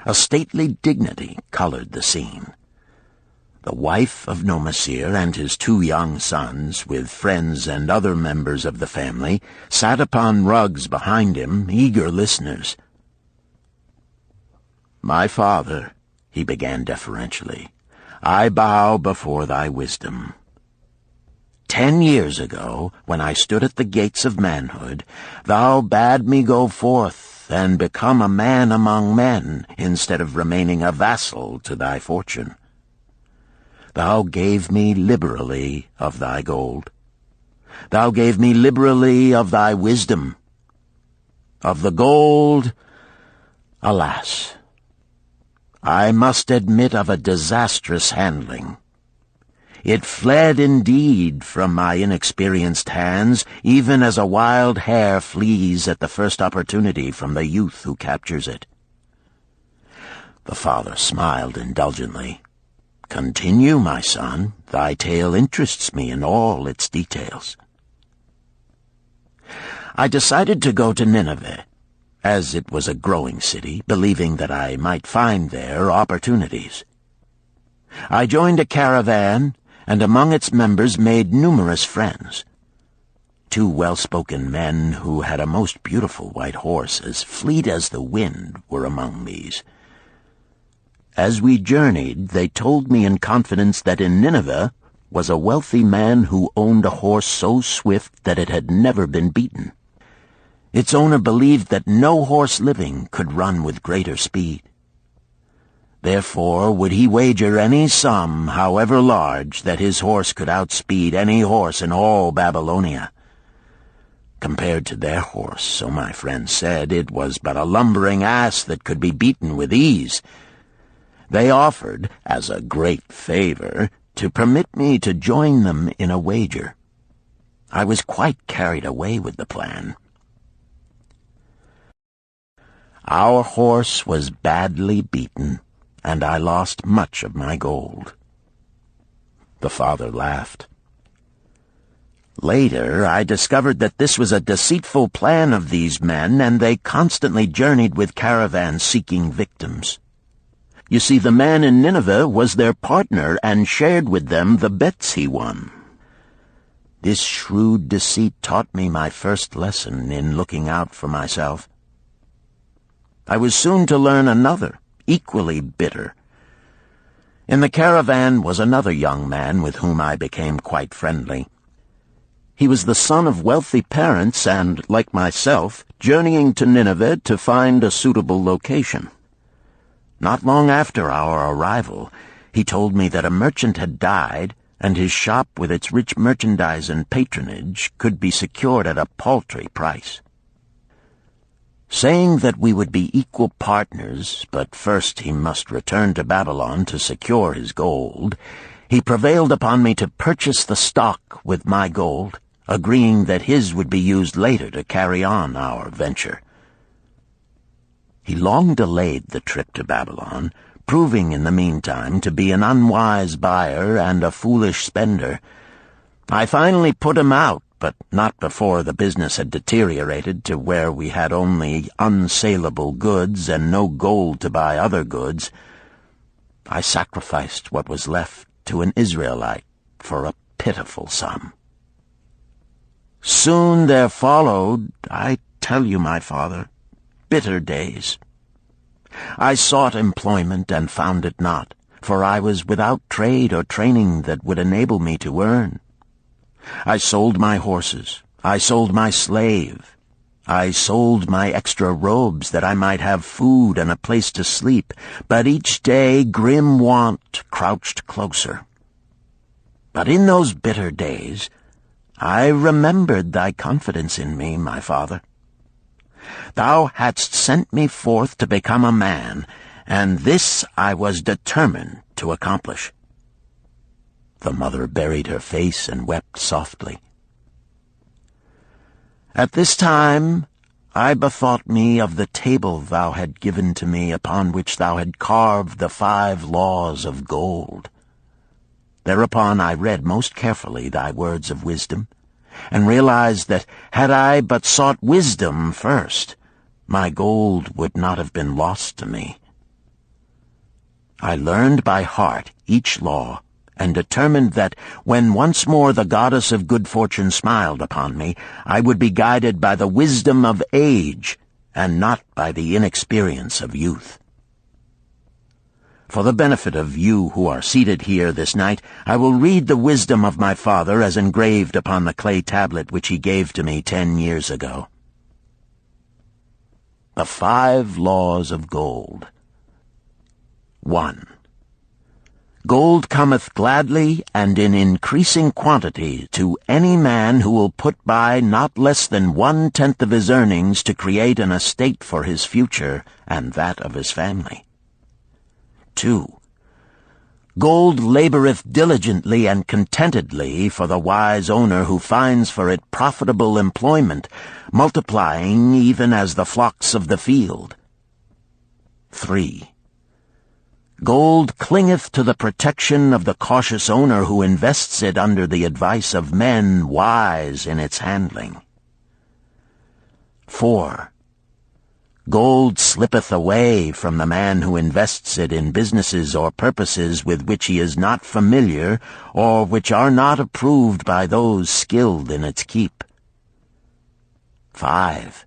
A stately dignity colored the scene. The wife of Nomasir and his 2 young sons, with friends and other members of the family, sat upon rugs behind him, eager listeners. "My father," he began deferentially, "I bow before thy wisdom. 10 years ago, when I stood at the gates of manhood, thou bade me go forth and become a man among men, instead of remaining a vassal to thy fortune. Thou gave me liberally of thy gold. Thou gave me liberally of thy wisdom. Of the gold, alas, I must admit of a disastrous handling. It fled indeed from my inexperienced hands, even as a wild hare flees at the first opportunity from the youth who captures it." The father smiled indulgently. "Continue, my son. Thy tale interests me in all its details." I decided to go to Nineveh, as it was a growing city, believing that I might find there opportunities. I joined a caravan, and among its members made numerous friends. 2 well-spoken men who had a most beautiful white horse, as fleet as the wind, were among these. As we journeyed, they told me in confidence that in Nineveh was a wealthy man who owned a horse so swift that it had never been beaten. Its owner believed that no horse living could run with greater speed. Therefore would he wager any sum, however large, that his horse could outspeed any horse in all Babylonia. Compared to their horse, so my friend said, it was but a lumbering ass that could be beaten with ease. They offered, as a great favor, to permit me to join them in a wager. I was quite carried away with the plan. Our horse was badly beaten, and I lost much of my gold. The father laughed. Later, I discovered that this was a deceitful plan of these men, and they constantly journeyed with caravans seeking victims. You see, the man in Nineveh was their partner and shared with them the bets he won. This shrewd deceit taught me my first lesson in looking out for myself. I was soon to learn another, equally bitter. In the caravan was another young man with whom I became quite friendly. He was the son of wealthy parents and, like myself, journeying to Nineveh to find a suitable location. Not long after our arrival, he told me that a merchant had died, and his shop with its rich merchandise and patronage could be secured at a paltry price. Saying that we would be equal partners, but first he must return to Babylon to secure his gold, he prevailed upon me to purchase the stock with my gold, agreeing that his would be used later to carry on our venture. He long delayed the trip to Babylon, proving in the meantime to be an unwise buyer and a foolish spender. I finally put him out, but not before the business had deteriorated to where we had only unsaleable goods and no gold to buy other goods. I sacrificed what was left to an Israelite for a pitiful sum. Soon there followed, I tell you, my father, bitter days. I sought employment and found it not, for I was without trade or training that would enable me to earn. I sold my horses, I sold my slave. I sold my extra robes that I might have food and a place to sleep, but each day grim want crouched closer. But in those bitter days, I remembered thy confidence in me, my father. Thou hadst sent me forth to become a man, and this I was determined to accomplish. The mother buried her face and wept softly. At this time I bethought me of the table thou had given to me, upon which thou had carved the 5 laws of gold. Thereupon I read most carefully thy words of wisdom, and realized that had I but sought wisdom first, my gold would not have been lost to me. I learned by heart each law, and determined that when once more the goddess of good fortune smiled upon me, I would be guided by the wisdom of age, and not by the inexperience of youth. For the benefit of you who are seated here this night, I will read the wisdom of my father as engraved upon the clay tablet which he gave to me 10 years ago. The 5 laws of gold. 1. Gold cometh gladly and in increasing quantity to any man who will put by not less than 1/10 of his earnings to create an estate for his future and that of his family. 2. Gold laboreth diligently and contentedly for the wise owner who finds for it profitable employment, multiplying even as the flocks of the field. 3. Gold clingeth to the protection of the cautious owner who invests it under the advice of men wise in its handling. 4. Gold slippeth away from the man who invests it in businesses or purposes with which he is not familiar, or which are not approved by those skilled in its keep. 5.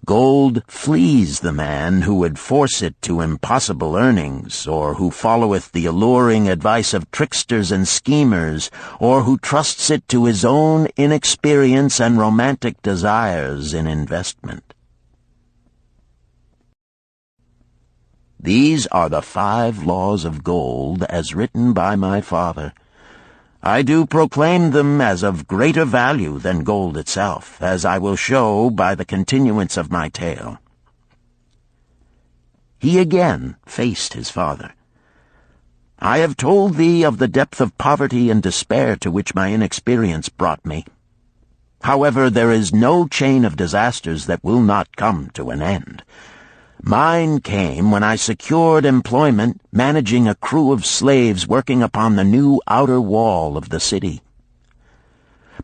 Gold flees the man who would force it to impossible earnings, or who followeth the alluring advice of tricksters and schemers, or who trusts it to his own inexperience and romantic desires in investment. These are the 5 laws of gold as written by my father. I do proclaim them as of greater value than gold itself, as I will show by the continuance of my tale. He again faced his father. I have told thee of the depth of poverty and despair to which my inexperience brought me. However, there is no chain of disasters that will not come to an end. Mine came when I secured employment managing a crew of slaves working upon the new outer wall of the city.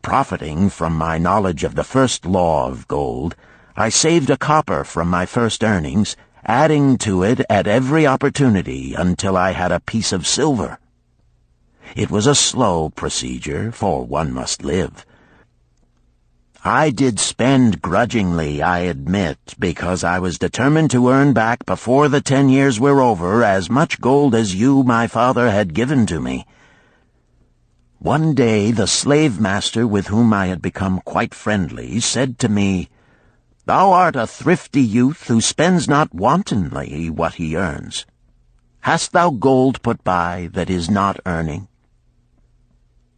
Profiting from my knowledge of the first law of gold, I saved a copper from my first earnings, adding to it at every opportunity until I had a piece of silver. It was a slow procedure, for one must live. I did spend grudgingly, I admit, because I was determined to earn back before the 10 years were over as much gold as you, my father, had given to me. One day the slave-master with whom I had become quite friendly said to me, "Thou art a thrifty youth who spends not wantonly what he earns. Hast thou gold put by that is not earning?"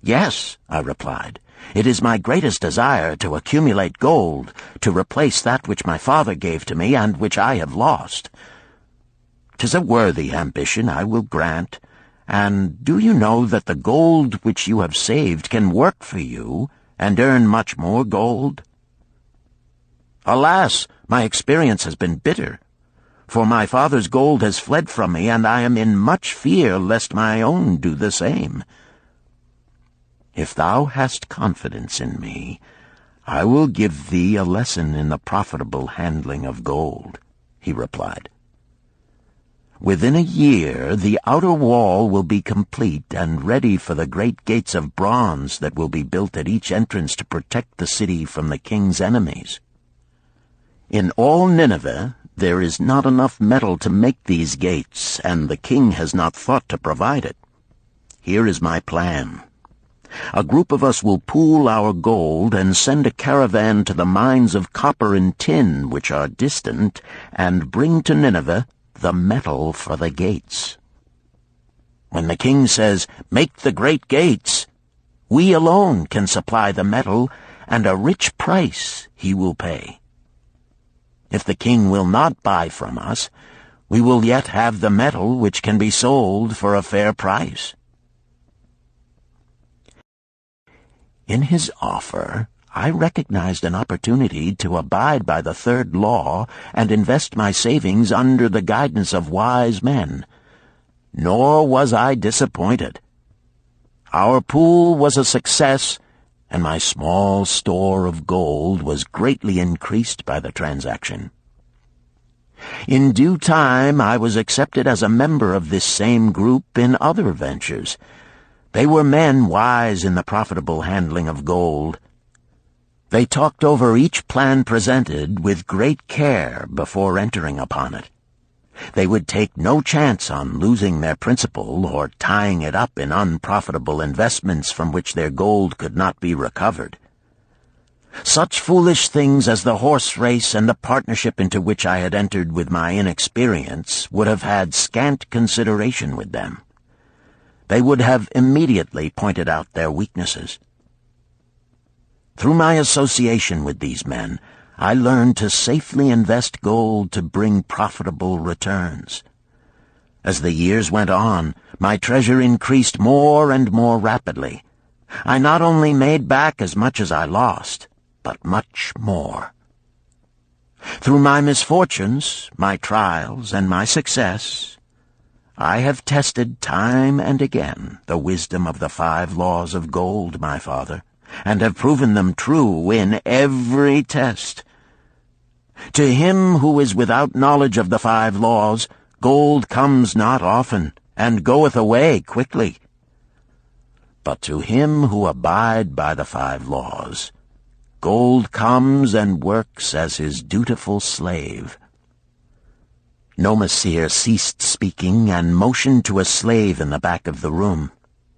"Yes," I replied. "It is my greatest desire to accumulate gold, to replace that which my father gave to me and which I have lost. 'Tis a worthy ambition, I will grant, and do you know that the gold which you have saved can work for you and earn much more gold?" "Alas, my experience has been bitter, for my father's gold has fled from me, and I am in much fear lest my own do the same." "If thou hast confidence in me, I will give thee a lesson in the profitable handling of gold," he replied. "Within a year the outer wall will be complete and ready for the great gates of bronze that will be built at each entrance to protect the city from the king's enemies. In all Nineveh there is not enough metal to make these gates, and the king has not thought to provide it. Here is my plan. A group of us will pool our gold and send a caravan to the mines of copper and tin which are distant, and bring to Nineveh the metal for the gates. When the king says, 'Make the great gates,' we alone can supply the metal, and a rich price he will pay. If the king will not buy from us, we will yet have the metal which can be sold for a fair price." In his offer, I recognized an opportunity to abide by the third law and invest my savings under the guidance of wise men. Nor was I disappointed. Our pool was a success, and my small store of gold was greatly increased by the transaction. In due time I was accepted as a member of this same group in other ventures. They were men wise in the profitable handling of gold. They talked over each plan presented with great care before entering upon it. They would take no chance on losing their principal or tying it up in unprofitable investments from which their gold could not be recovered. Such foolish things as the horse race and the partnership into which I had entered with my inexperience would have had scant consideration with them. They would have immediately pointed out their weaknesses. Through my association with these men, I learned to safely invest gold to bring profitable returns. As the years went on, my treasure increased more and more rapidly. I not only made back as much as I lost, but much more. Through my misfortunes, my trials, and my success, I have tested time and again the wisdom of the 5 laws of gold, my father, and have proven them true in every test. To him who is without knowledge of the 5 laws, gold comes not often, and goeth away quickly. But to him who abide by the 5 laws, gold comes and works as his dutiful slave. Nomasir ceased speaking and motioned to a slave in the back of the room.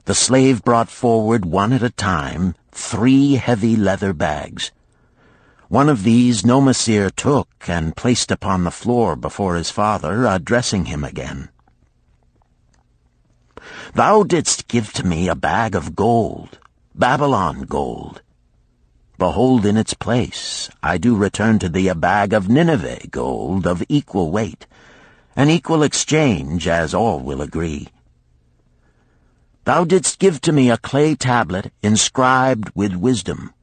The slave brought forward, one at a time, 3 heavy leather bags. One of these Nomasir took and placed upon the floor before his father, addressing him again. "Thou didst give to me a bag of gold, Babylon gold. Behold, in its place I do return to thee a bag of Nineveh gold of equal weight, an equal exchange, as all will agree. Thou didst give to me a clay tablet inscribed with wisdom.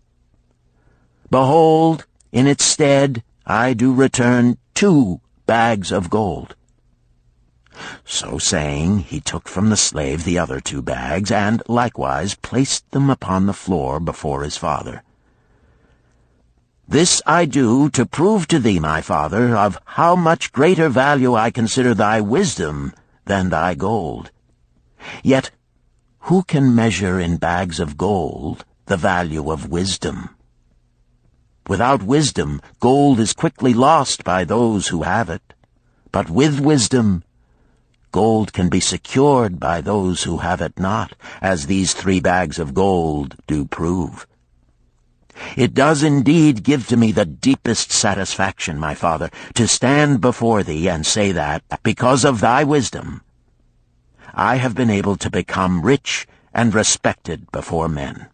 Behold, in its stead I do return 2 bags of gold." So saying, he took from the slave the other 2 bags, and likewise placed them upon the floor before his father. "This I do to prove to thee, my father, of how much greater value I consider thy wisdom than thy gold. Yet who can measure in bags of gold the value of wisdom? Without wisdom, gold is quickly lost by those who have it. But with wisdom, gold can be secured by those who have it not, as these 3 bags of gold do prove. It does indeed give to me the deepest satisfaction, my father, to stand before thee and say that, because of thy wisdom, I have been able to become rich and respected before men."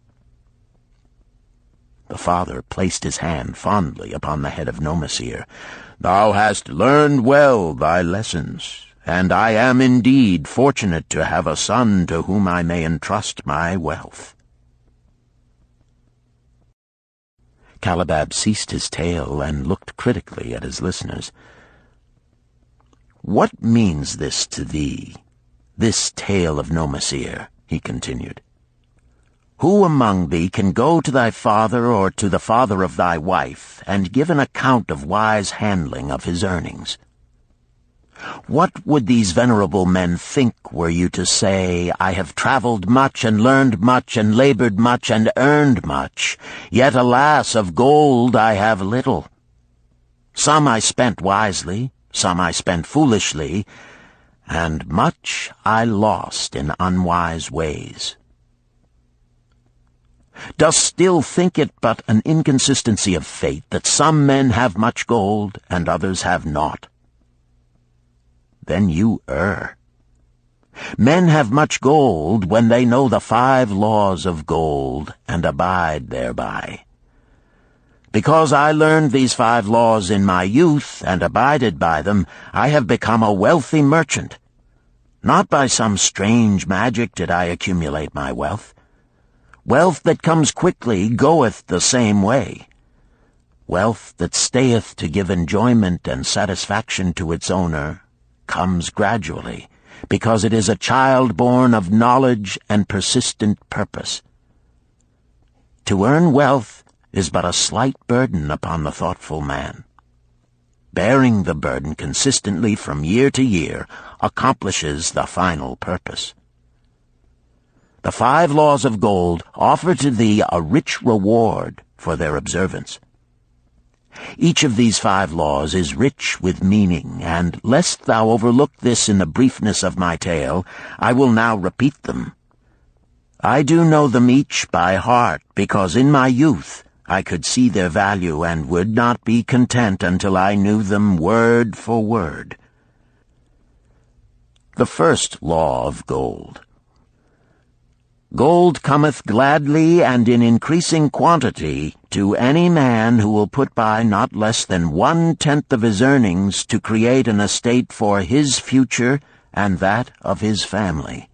The father placed his hand fondly upon the head of Nomasir. "Thou hast learned well thy lessons, and I am indeed fortunate to have a son to whom I may entrust my wealth." Calabab ceased his tale and looked critically at his listeners. "What means this to thee, this tale of Nomasir?" he continued. "Who among thee can go to thy father or to the father of thy wife and give an account of wise handling of his earnings? What would these venerable men think were you to say, 'I have traveled much and learned much and labored much and earned much, yet alas, of gold I have little. Some I spent wisely, some I spent foolishly, and much I lost in unwise ways'?" Dost still think it but an inconsistency of fate that some men have much gold and others have naught? Then you err. Men have much gold when they know the 5 laws of gold and abide thereby. Because I learned these 5 laws in my youth and abided by them, I have become a wealthy merchant. Not by some strange magic did I accumulate my wealth. Wealth that comes quickly goeth the same way. Wealth that stayeth to give enjoyment and satisfaction to its owner comes gradually, because it is a child born of knowledge and persistent purpose. To earn wealth is but a slight burden upon the thoughtful man. Bearing the burden consistently from year to year accomplishes the final purpose. The 5 laws of gold offer to thee a rich reward for their observance. Each of these 5 laws is rich with meaning, and lest thou overlook this in the briefness of my tale, I will now repeat them. I do know them each by heart, because in my youth I could see their value and would not be content until I knew them word for word. The first law of gold. Gold cometh gladly and in increasing quantity to any man who will put by not less than 1/10 of his earnings to create an estate for his future and that of his family.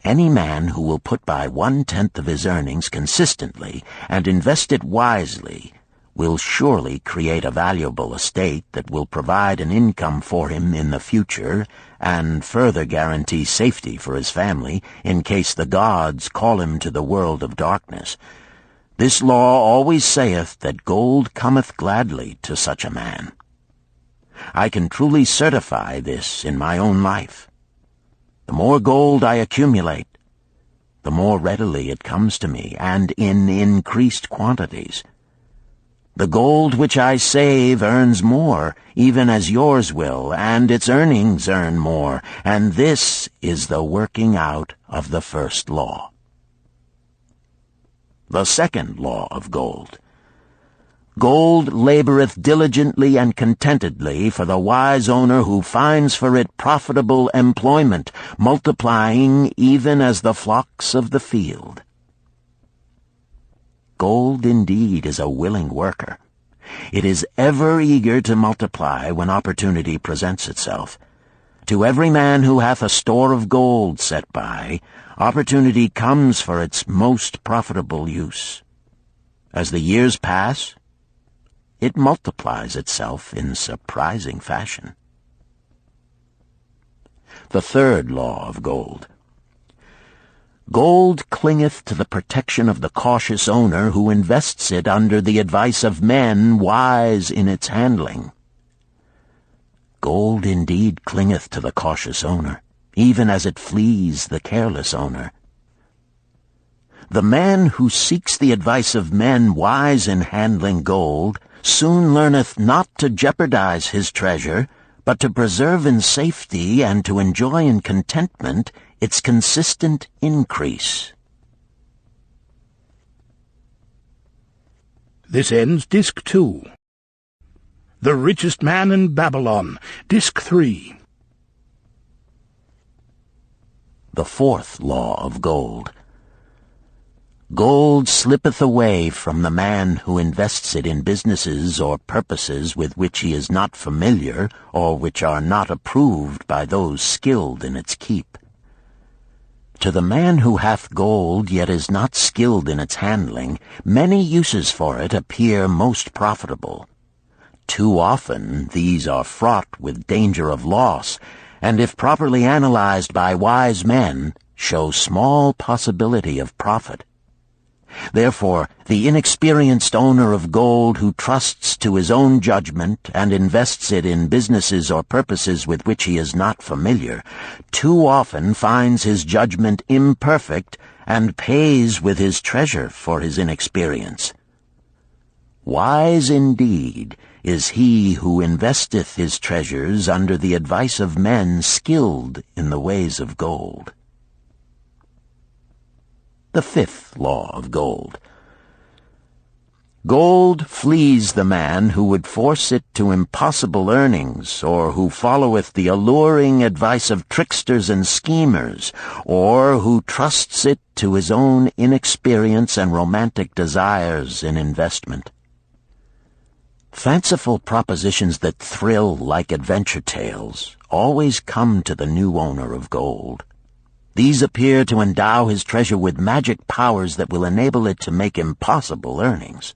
Any man who will put by 1/10 of his earnings consistently and invest it wisely will surely create a valuable estate that will provide an income for him in the future and further guarantee safety for his family in case the gods call him to the world of darkness. This law always saith that gold cometh gladly to such a man. I can truly certify this in my own life. The more gold I accumulate, the more readily it comes to me, and in increased quantities. The gold which I save earns more, even as yours will, and its earnings earn more, and this is the working out of the first law. The second law of gold. Gold laboreth diligently and contentedly for the wise owner who finds for it profitable employment, multiplying even as the flocks of the field. Gold indeed is a willing worker. It is ever eager to multiply when opportunity presents itself. To every man who hath a store of gold set by, opportunity comes for its most profitable use. As the years pass, it multiplies itself in surprising fashion. The third law of gold. Gold clingeth to the protection of the cautious owner who invests it under the advice of men wise in its handling. Gold indeed clingeth to the cautious owner, even as it flees the careless owner. The man who seeks the advice of men wise in handling gold soon learneth not to jeopardize his treasure, but to preserve in safety and to enjoy in contentment its consistent increase. This ends Disc 2. The Richest Man in Babylon, Disc 3. The fourth law of gold. Gold slippeth away from the man who invests it in businesses or purposes with which he is not familiar or which are not approved by those skilled in its keep. To the man who hath gold yet is not skilled in its handling, many uses for it appear most profitable. Too often these are fraught with danger of loss, and if properly analyzed by wise men, show small possibility of profit. Therefore, the inexperienced owner of gold who trusts to his own judgment and invests it in businesses or purposes with which he is not familiar, too often finds his judgment imperfect and pays with his treasure for his inexperience. Wise indeed is he who investeth his treasures under the advice of men skilled in the ways of gold. the 5th law of gold. Gold flees the man who would force it to impossible earnings, or who followeth the alluring advice of tricksters and schemers, or who trusts it to his own inexperience and romantic desires in investment. Fanciful propositions that thrill like adventure tales always come to the new owner of gold. These appear to endow his treasure with magic powers that will enable it to make impossible earnings.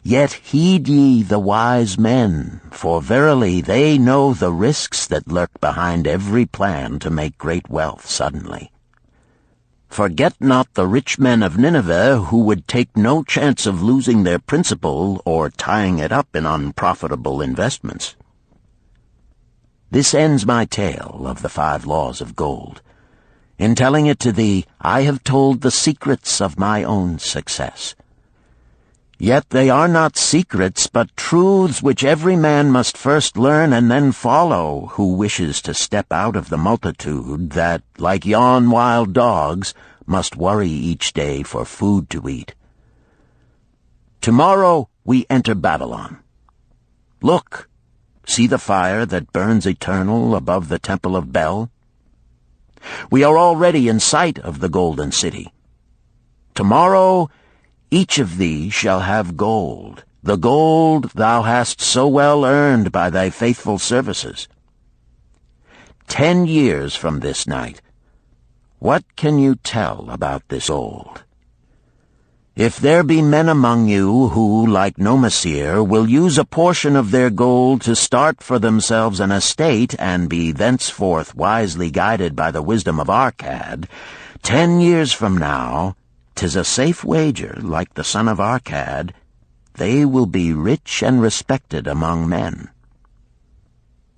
Yet heed ye the wise men, for verily they know the risks that lurk behind every plan to make great wealth suddenly. Forget not the rich men of Nineveh, who would take no chance of losing their principal or tying it up in unprofitable investments. This ends my tale of the 5 laws of gold. In telling it to thee, I have told the secrets of my own success. Yet they are not secrets, but truths which every man must first learn and then follow, who wishes to step out of the multitude that, like yon wild dogs, must worry each day for food to eat. Tomorrow we enter Babylon. Look, see the fire that burns eternal above the temple of Bel? We are already in sight of the golden city. Tomorrow each of thee shall have gold, the gold thou hast so well earned by thy faithful services. 10 years from this night, what can you tell about this gold? If there be men among you who, like Nomasir, will use a portion of their gold to start for themselves an estate and be thenceforth wisely guided by the wisdom of Arkad, 10 years from now, 'tis a safe wager, like the son of Arkad, they will be rich and respected among men.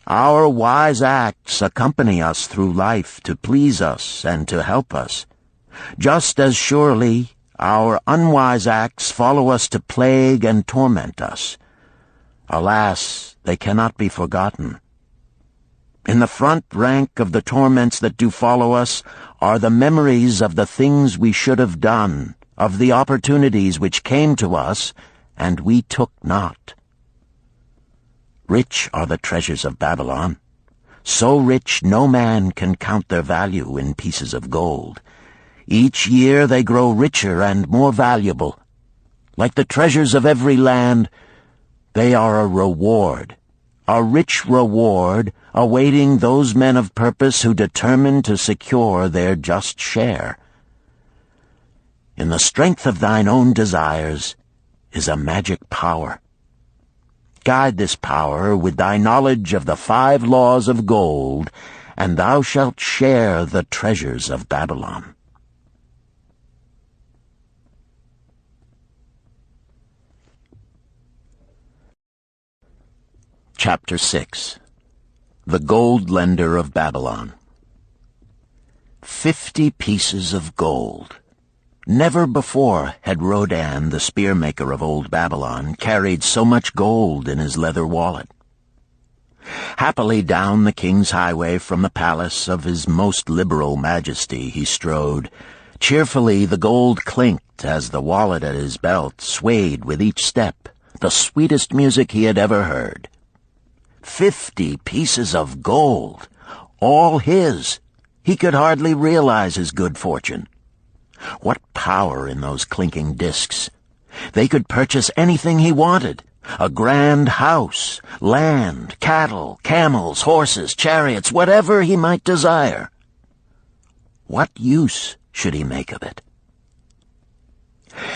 Our wise acts accompany us through life to please us and to help us. Just as surely our unwise acts follow us to plague and torment us. Alas, they cannot be forgotten. In the front rank of the torments that do follow us are the memories of the things we should have done, of the opportunities which came to us, and we took not. Rich are the treasures of Babylon, so rich no man can count their value in pieces of gold. Each year they grow richer and more valuable. Like the treasures of every land, they are a reward, a rich reward, awaiting those men of purpose who determine to secure their just share. In the strength of thine own desires is a magic power. Guide this power with thy knowledge of the 5 laws of gold, and thou shalt share the treasures of Babylon. Chapter 6. The Gold Lender of Babylon. 50 pieces of gold. Never before had Rodan, the spearmaker of old Babylon, carried so much gold in his leather wallet. Happily down the king's highway from the palace of his most liberal majesty he strode. Cheerfully the gold clinked as the wallet at his belt swayed with each step, the sweetest music he had ever heard. 50 pieces of gold, all his. He could hardly realize his good fortune. What power in those clinking discs! They could purchase anything he wanted. A grand house, land, cattle, camels, horses, chariots, whatever he might desire. What use should he make of it?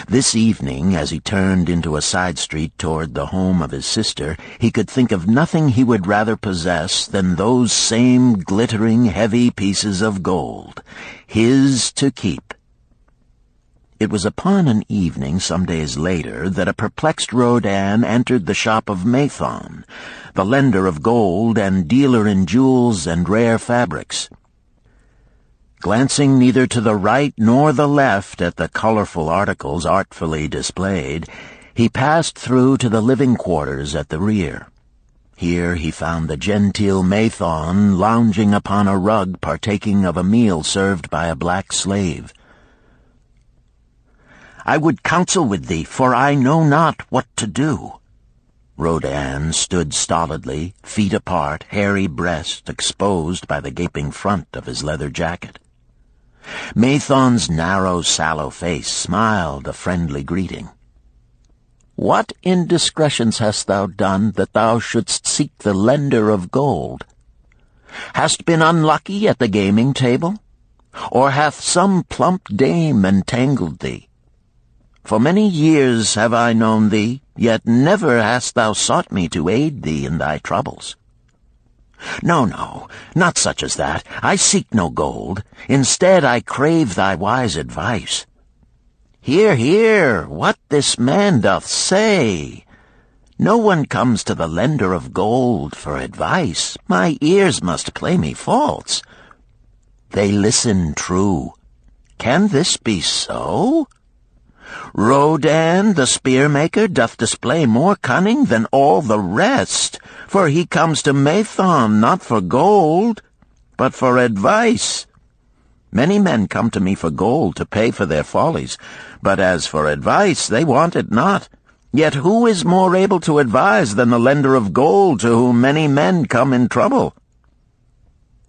This evening, as he turned into a side street toward the home of his sister, he could think of nothing he would rather possess than those same glittering, heavy pieces of gold, his to keep. It was upon an evening some days later that a perplexed Rodan entered the shop of Mathon, the lender of gold and dealer in jewels and rare fabrics. Glancing neither to the right nor the left at the colorful articles artfully displayed, he passed through to the living quarters at the rear. Here he found the genteel Mathon lounging upon a rug partaking of a meal served by a black slave. I would counsel with thee, for I know not what to do." Rodan stood stolidly, feet apart, hairy breast exposed by the gaping front of his leather jacket. Mathon's narrow, sallow face smiled a friendly greeting. "What indiscretions hast thou done that thou shouldst seek the lender of gold? Hast been unlucky at the gaming table? Or hath some plump dame entangled thee? For many years have I known thee, yet never hast thou sought me to aid thee in thy troubles. No, no, not such as that. I seek no gold. Instead I crave thy wise advice. Hear, hear, what this man doth say. No one comes to the lender of gold for advice. My ears must play me false. They listen true. Can this be so? Rodan, the spear-maker, doth display more cunning than all the rest, for he comes to Mathon not for gold, but for advice. Many men come to me for gold to pay for their follies, but as for advice, they want it not. Yet who is more able to advise than the lender of gold to whom many men come in trouble?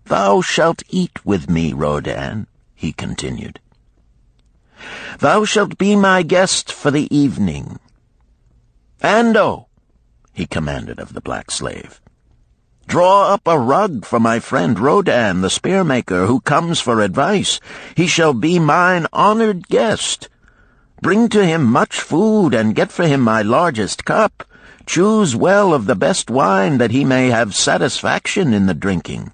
Thou shalt eat with me, Rodan, he continued. Thou shalt be my guest for the evening. Ando, he commanded of the black slave, draw up a rug for my friend Rodan, the spear-maker, who comes for advice. He shall be mine honored guest. Bring to him much food, and get for him my largest cup. Choose well of the best wine, that he may have satisfaction in the drinking.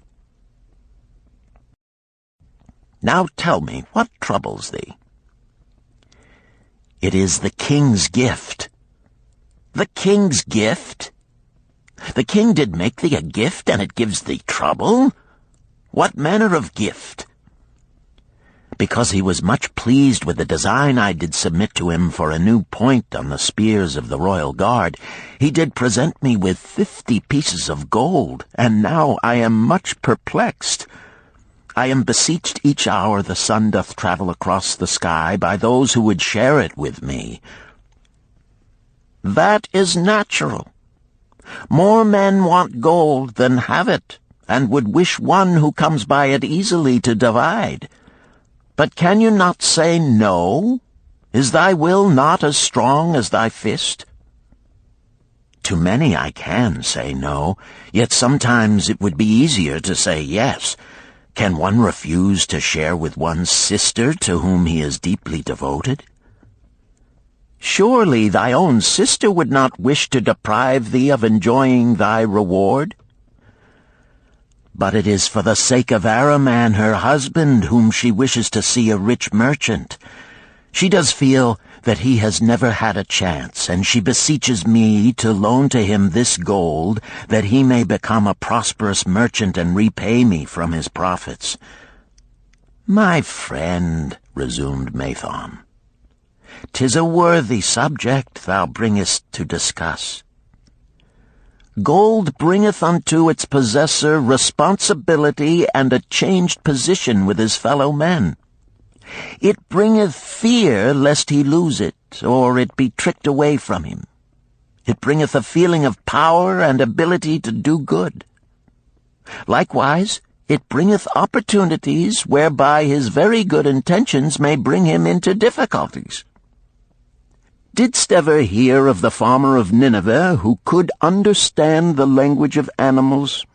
Now tell me, what troubles thee? It is the king's gift. The king's gift? The king did make thee a gift, and it gives thee trouble? What manner of gift? Because he was much pleased with the design I did submit to him for a new point on the spears of the royal guard, he did present me with 50 pieces of gold, and now I am much perplexed. I am beseeched each hour the sun doth travel across the sky by those who would share it with me. That is natural. More men want gold than have it, and would wish one who comes by it easily to divide. But can you not say no? Is thy will not as strong as thy fist? To many I can say no, yet sometimes it would be easier to say yes. Can one refuse to share with one's sister to whom he is deeply devoted? Surely thy own sister would not wish to deprive thee of enjoying thy reward? But it is for the sake of Araman, her husband, whom she wishes to see a rich merchant. She does feel that he has never had a chance, and she beseeches me to loan to him this gold, that he may become a prosperous merchant and repay me from his profits. My friend, resumed Mathon, 'tis a worthy subject thou bringest to discuss. Gold bringeth unto its possessor responsibility and a changed position with his fellow men. It bringeth fear lest he lose it, or it be tricked away from him. It bringeth a feeling of power and ability to do good. Likewise, it bringeth opportunities whereby his very good intentions may bring him into difficulties. Didst ever hear of the farmer of Nineveh who could understand the language of animals?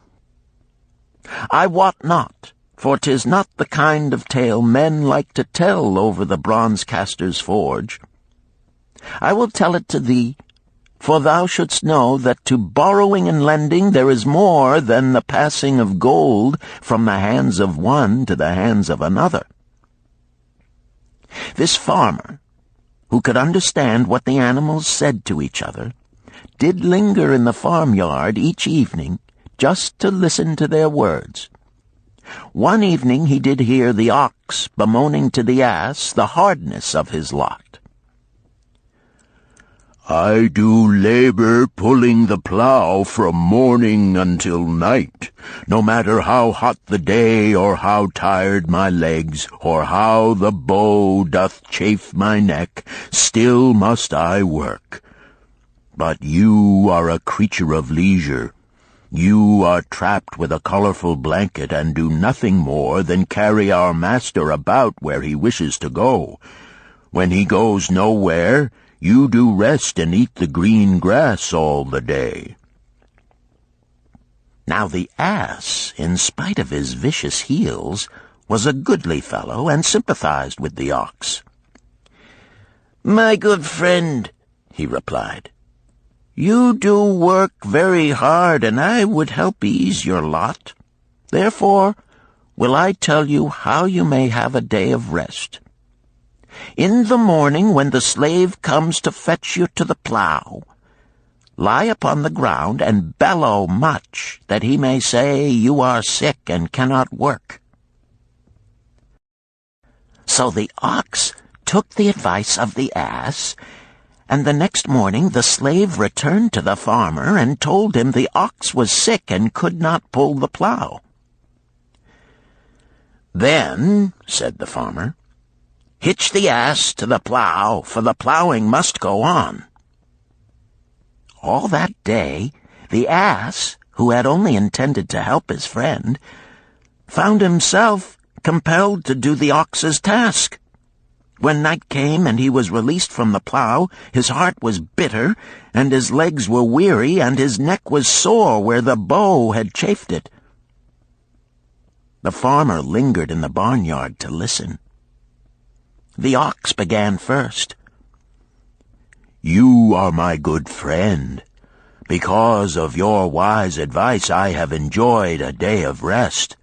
I wot not, for 'tis not the kind of tale men like to tell over the bronze-caster's forge. I will tell it to thee, for thou shouldst know that to borrowing and lending there is more than the passing of gold from the hands of one to the hands of another. This farmer, who could understand what the animals said to each other, did linger in the farmyard each evening just to listen to their words. One evening he did hear the ox bemoaning to the ass the hardness of his lot. I do labor pulling the plow from morning until night, no matter how hot the day, or how tired my legs, or how the bow doth chafe my neck, still must I work. But you are a creature of leisure. You are trapped with a colorful blanket and do nothing more than carry our master about where he wishes to go. When he goes nowhere, you do rest and eat the green grass all the day." Now the ass, in spite of his vicious heels, was a goodly fellow and sympathized with the ox. "My good friend," he replied, "you do work very hard, and I would help ease your lot. Therefore will I tell you how you may have a day of rest. In the morning, when the slave comes to fetch you to the plow, lie upon the ground and bellow much, that he may say you are sick and cannot work." So the ox took the advice of the ass, and the next morning the slave returned to the farmer and told him the ox was sick and could not pull the plow. "Then," said the farmer, "hitch the ass to the plow, for the plowing must go on." All that day, the ass, who had only intended to help his friend, found himself compelled to do the ox's task. When night came and he was released from the plow, his heart was bitter, and his legs were weary, and his neck was sore where the bow had chafed it. The farmer lingered in the barnyard to listen. The ox began first. "You are my good friend. Because of your wise advice, I have enjoyed a day of rest."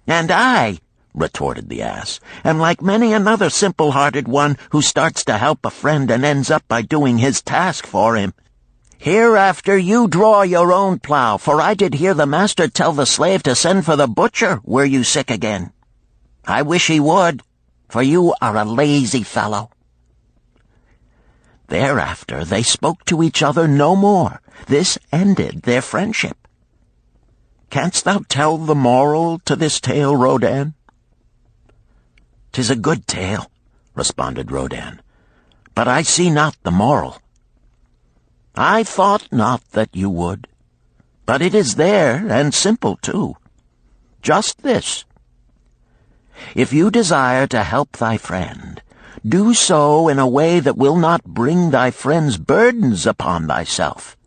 "And I," retorted the ass, "am like many another simple-hearted one who starts to help a friend and ends up by doing his task for him. Hereafter you draw your own plow, for I did hear the master tell the slave to send for the butcher were you sick again. I wish he would, for you are a lazy fellow." Thereafter they spoke to each other no more. This ended their friendship. Canst thou tell the moral to this tale, Rodan? "'Tis a good tale," responded Rodan, "but I see not the moral." "I thought not that you would, but it is there, and simple too. Just this: if you desire to help thy friend, do so in a way that will not bring thy friend's burdens upon thyself."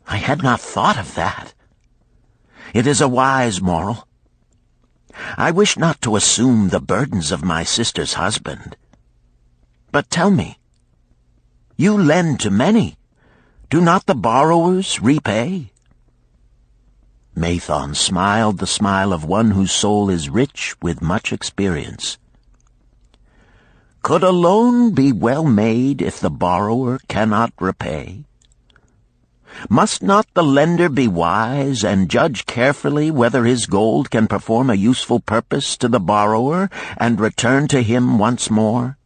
"I had not thought of that. It is a wise moral. I wish not to assume the burdens of my sister's husband. But tell me, you lend to many. Do not the borrowers repay?" Mathon smiled the smile of one whose soul is rich with much experience. "Could a loan be well made if the borrower cannot repay? Must not the lender be wise and judge carefully whether his gold can perform a useful purpose to the borrower and return to him once more?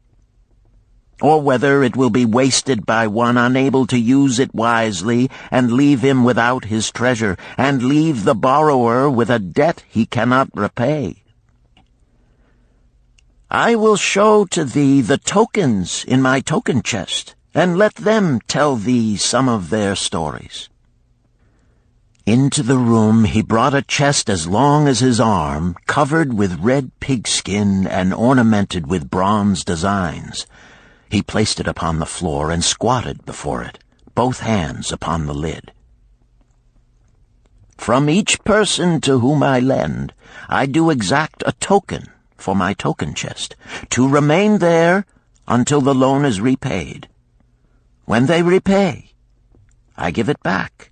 Or whether it will be wasted by one unable to use it wisely and leave him without his treasure, and leave the borrower with a debt he cannot repay? I will show to thee the tokens in my token chest, and let them tell thee some of their stories." Into the room he brought a chest as long as his arm, covered with red pigskin and ornamented with bronze designs. He placed it upon the floor and squatted before it, both hands upon the lid. "From each person to whom I lend, I do exact a token for my token chest, to remain there until the loan is repaid. When they repay, I give it back.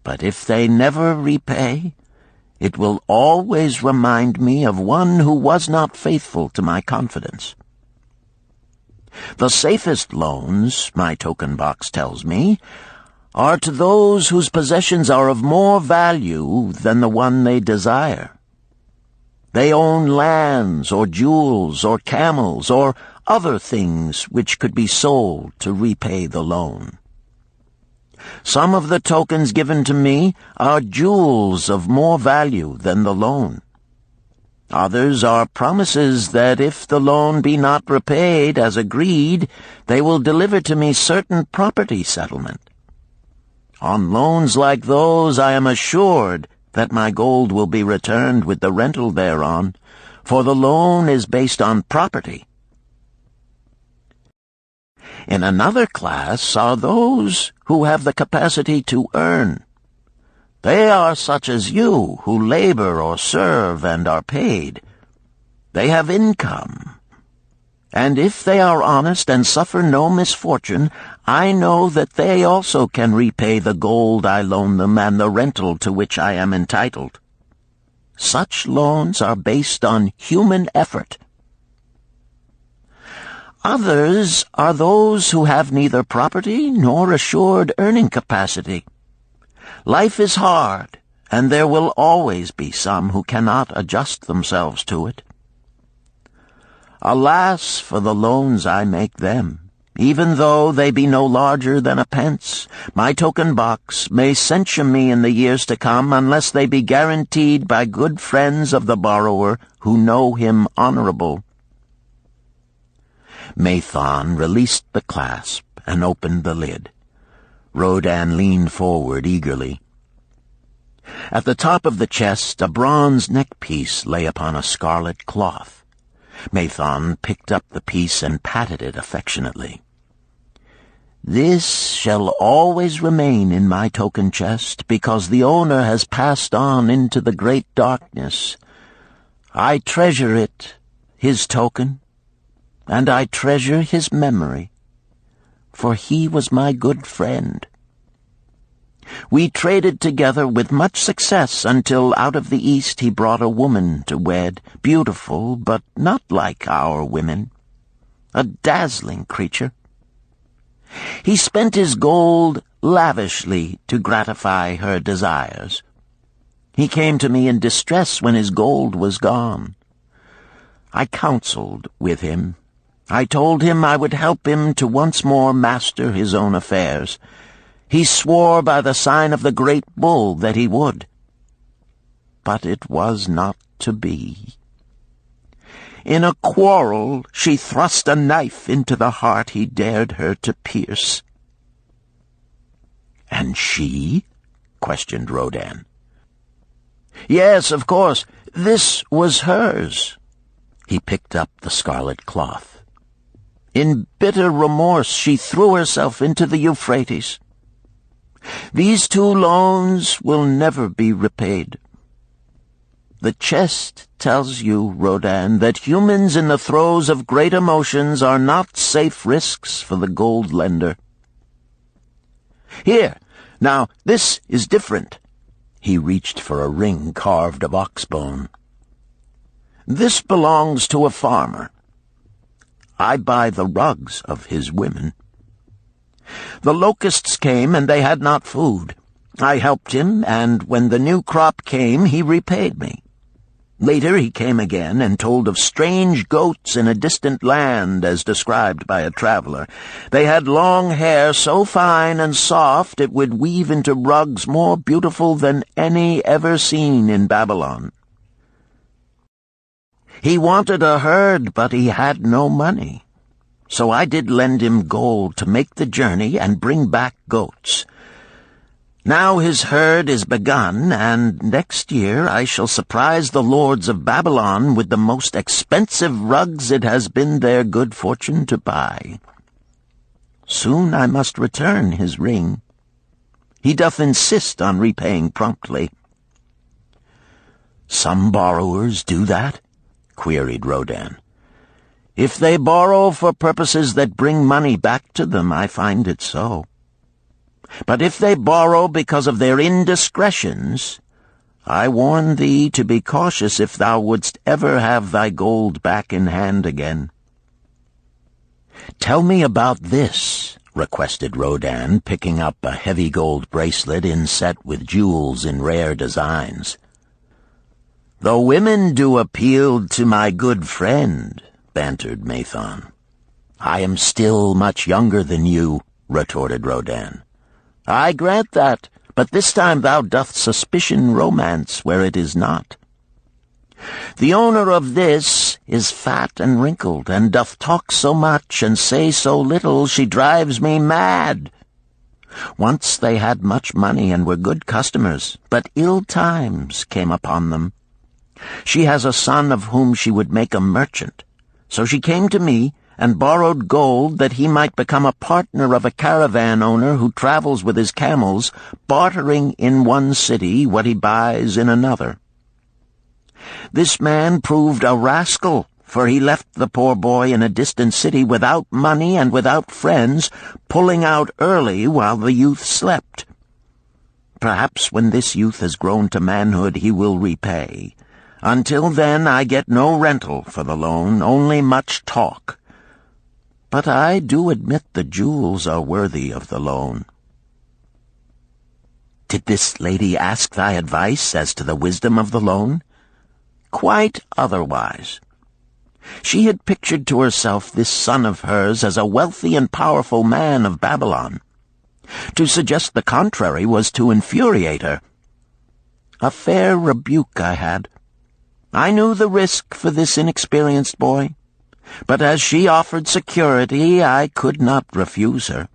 But if they never repay, it will always remind me of one who was not faithful to my confidence. The safest loans, my token box tells me, are to those whose possessions are of more value than the one they desire. They own lands or jewels or camels or other things which could be sold to repay the loan. Some of the tokens given to me are jewels of more value than the loan. Others are promises that if the loan be not repaid as agreed, they will deliver to me certain property settlement. On loans like those I am assured that my gold will be returned with the rental thereon, for the loan is based on property. In another class are those who have the capacity to earn. They are such as you, who labor or serve and are paid. They have income. And if they are honest and suffer no misfortune, I know that they also can repay the gold I loan them and the rental to which I am entitled. Such loans are based on human effort. Others are those who have neither property nor assured earning capacity. Life is hard, and there will always be some who cannot adjust themselves to it. Alas for the loans I make them! Even though they be no larger than a pence, my token box may censure me in the years to come unless they be guaranteed by good friends of the borrower who know him honorable. Mathon released the clasp and opened the lid. Rodan leaned forward eagerly. At the top of the chest, a bronze neckpiece lay upon a scarlet cloth. Mathon picked up the piece and patted it affectionately. "This shall always remain in my token chest, because the owner has passed on into the great darkness. I treasure it, his token, and I treasure his memory, for he was my good friend. We traded together with much success until out of the East he brought a woman to wed, beautiful, but not like our women, a dazzling creature. He spent his gold lavishly to gratify her desires. He came to me in distress when his gold was gone. I counseled with him. I told him I would help him to once more master his own affairs. He swore by the sign of the great bull that he would. But it was not to be. In a quarrel, she thrust a knife into the heart he dared her to pierce." "And she?" questioned Rodan. "Yes, of course. This was hers." He picked up the scarlet cloth. "In bitter remorse, she threw herself into the Euphrates. These 2 loans will never be repaid. The chest tells you, Rodan, that humans in the throes of great emotions are not safe risks for the gold lender. Here, now, this is different." He reached for a ring carved of oxbone. "This belongs to a farmer. I buy the rugs of his women. The locusts came, and they had not food. I helped him, and when the new crop came, he repaid me. Later he came again and told of strange goats in a distant land, as described by a traveler. They had long hair so fine and soft it would weave into rugs more beautiful than any ever seen in Babylon. He wanted a herd, but he had no money. So I did lend him gold to make the journey and bring back goats. Now his herd is begun, and next year I shall surprise the lords of Babylon with the most expensive rugs it has been their good fortune to buy. Soon I must return his ring. He doth insist on repaying promptly." "Some borrowers do that?" queried Rodan. "If they borrow for purposes that bring money back to them, I find it so. But if they borrow because of their indiscretions, I warn thee to be cautious if thou wouldst ever have thy gold back in hand again." "Tell me about this," requested Rodan, picking up a heavy gold bracelet inset with jewels in rare designs. "The women do appeal to my good friend," bantered Mathon. "I am still much younger than you," retorted Rodin. "I grant that, but this time thou doth suspicion romance where it is not. The owner of this is fat and wrinkled, and doth talk so much and say so little, she drives me mad. Once they had much money and were good customers, but ill times came upon them. She has a son of whom she would make a merchant. So she came to me and borrowed gold that he might become a partner of a caravan owner who travels with his camels, bartering in one city what he buys in another. This man proved a rascal, for he left the poor boy in a distant city without money and without friends, pulling out early while the youth slept. Perhaps when this youth has grown to manhood he will repay. Until then I get no rental for the loan, only much talk. But I do admit the jewels are worthy of the loan." "Did this lady ask thy advice as to the wisdom of the loan?" "Quite otherwise. She had pictured to herself this son of hers as a wealthy and powerful man of Babylon. To suggest the contrary was to infuriate her. A fair rebuke I had. I knew the risk for this inexperienced boy, but as she offered security, I could not refuse her."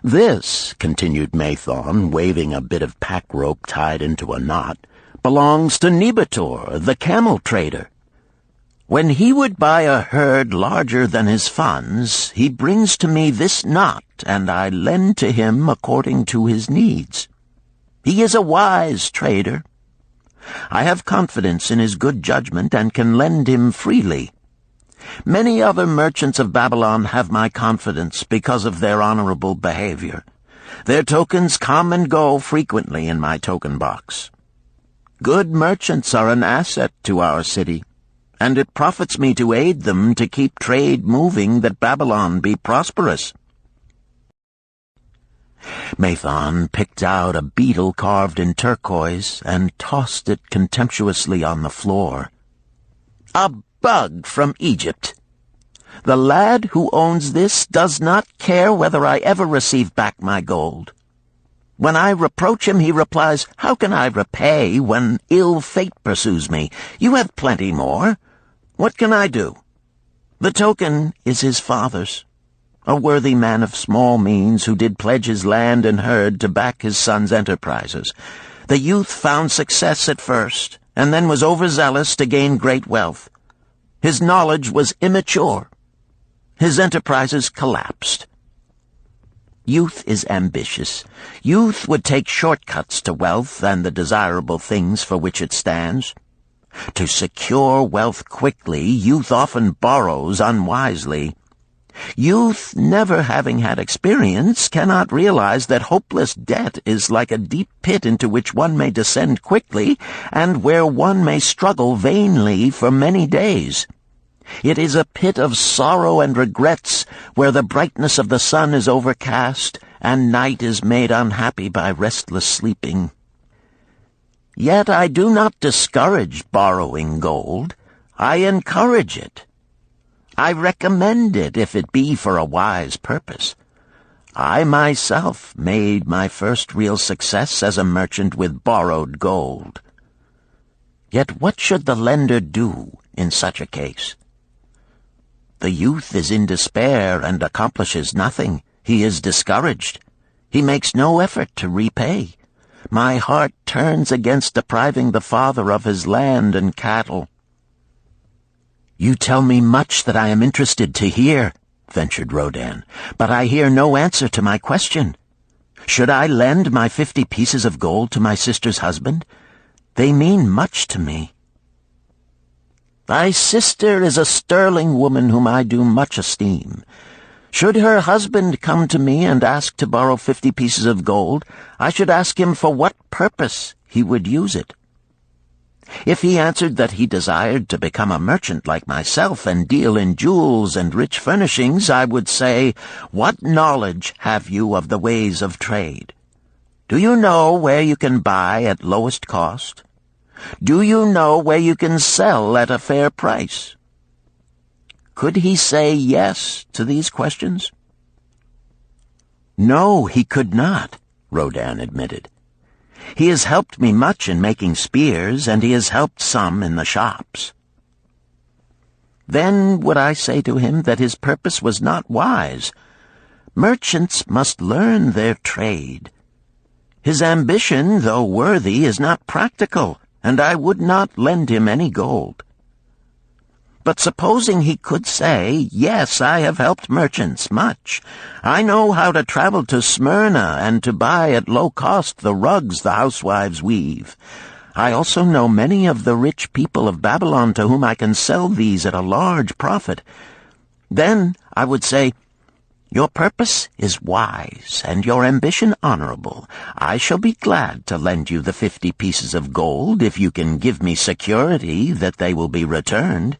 "This," continued Mathon, waving a bit of pack rope tied into a knot, "belongs to Nebator, the camel trader. When he would buy a herd larger than his funds, he brings to me this knot, and I lend to him according to his needs. He is a wise trader. I have confidence in his good judgment and can lend him freely. Many other merchants of Babylon have my confidence because of their honorable behavior. Their tokens come and go frequently in my token box. Good merchants are an asset to our city, and it profits me to aid them to keep trade moving that Babylon be prosperous." Mathon picked out a beetle carved in turquoise and tossed it contemptuously on the floor. "A bug from Egypt. The lad who owns this does not care whether I ever receive back my gold. When I reproach him, he replies, 'How can I repay when ill fate pursues me? You have plenty more. What can I do?' The token is his father's, a worthy man of small means who did pledge his land and herd to back his son's enterprises. The youth found success at first, and then was overzealous to gain great wealth. His knowledge was immature. His enterprises collapsed. Youth is ambitious. Youth would take shortcuts to wealth and the desirable things for which it stands. To secure wealth quickly, youth often borrows unwisely. Youth, never having had experience, cannot realize that hopeless debt is like a deep pit into which one may descend quickly, and where one may struggle vainly for many days. It is a pit of sorrow and regrets, where the brightness of the sun is overcast, and night is made unhappy by restless sleeping. Yet I do not discourage borrowing gold. I encourage it. I recommend it if it be for a wise purpose. I myself made my first real success as a merchant with borrowed gold. Yet what should the lender do in such a case? The youth is in despair and accomplishes nothing. He is discouraged. He makes no effort to repay. My heart turns against depriving the father of his land and cattle." "You tell me much that I am interested to hear," ventured Rodin, "but I hear no answer to my question. Should I lend my 50 pieces of gold to my sister's husband? They mean much to me." "Thy sister is a sterling woman whom I do much esteem. Should her husband come to me and ask to borrow 50 pieces of gold, I should ask him for what purpose he would use it. If he answered that he desired to become a merchant like myself and deal in jewels and rich furnishings, I would say, 'What knowledge have you of the ways of trade? Do you know where you can buy at lowest cost? Do you know where you can sell at a fair price? Could he say yes to these questions? No, he could not, Rodin admitted. He has helped me much in making spears, and he has helped some in the shops. Then would I say to him that his purpose was not wise? Merchants must learn their trade. His ambition, though worthy, is not practical, and I would not lend him any gold. But supposing he could say, yes, I have helped merchants much. I know how to travel to Smyrna and to buy at low cost the rugs the housewives weave. I also know many of the rich people of Babylon to whom I can sell these at a large profit. Then I would say, your purpose is wise and your ambition honorable. I shall be glad to lend you the 50 pieces of gold if you can give me security that they will be returned.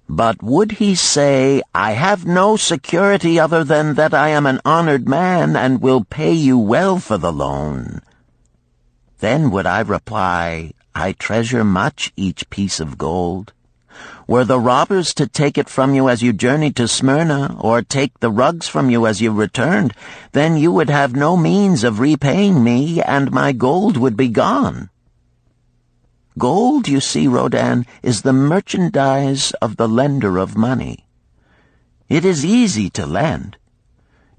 But would he say, I have no security other than that I am an honored man and will pay you well for the loan? Then would I reply, I treasure much each piece of gold. Were the robbers to take it from you as you journeyed to Smyrna, or take the rugs from you as you returned, then you would have no means of repaying me, and my gold would be gone. Gold, you see, Rodin, is the merchandise of the lender of money. It is easy to lend.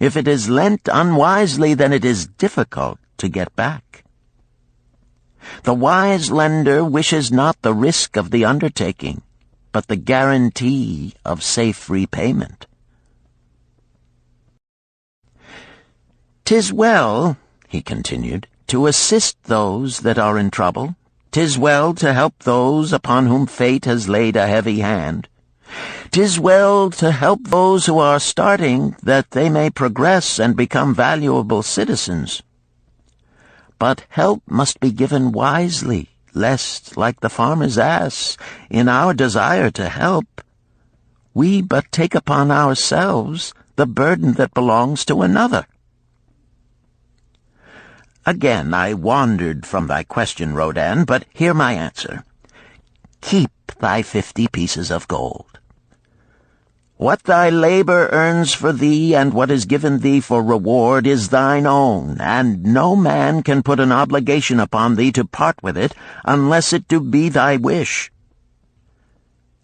If it is lent unwisely, then it is difficult to get back. The wise lender wishes not the risk of the undertaking, but the guarantee of safe repayment. "'Tis well," he continued, "to assist those that are in trouble. 'Tis well to help those upon whom fate has laid a heavy hand. 'Tis well to help those who are starting, that they may progress and become valuable citizens. But help must be given wisely, lest, like the farmer's ass, in our desire to help, we but take upon ourselves the burden that belongs to another." Again I wandered from thy question, Rodin, but hear my answer. Keep thy 50 pieces of gold. What thy labor earns for thee and what is given thee for reward is thine own, and no man can put an obligation upon thee to part with it unless it do be thy wish.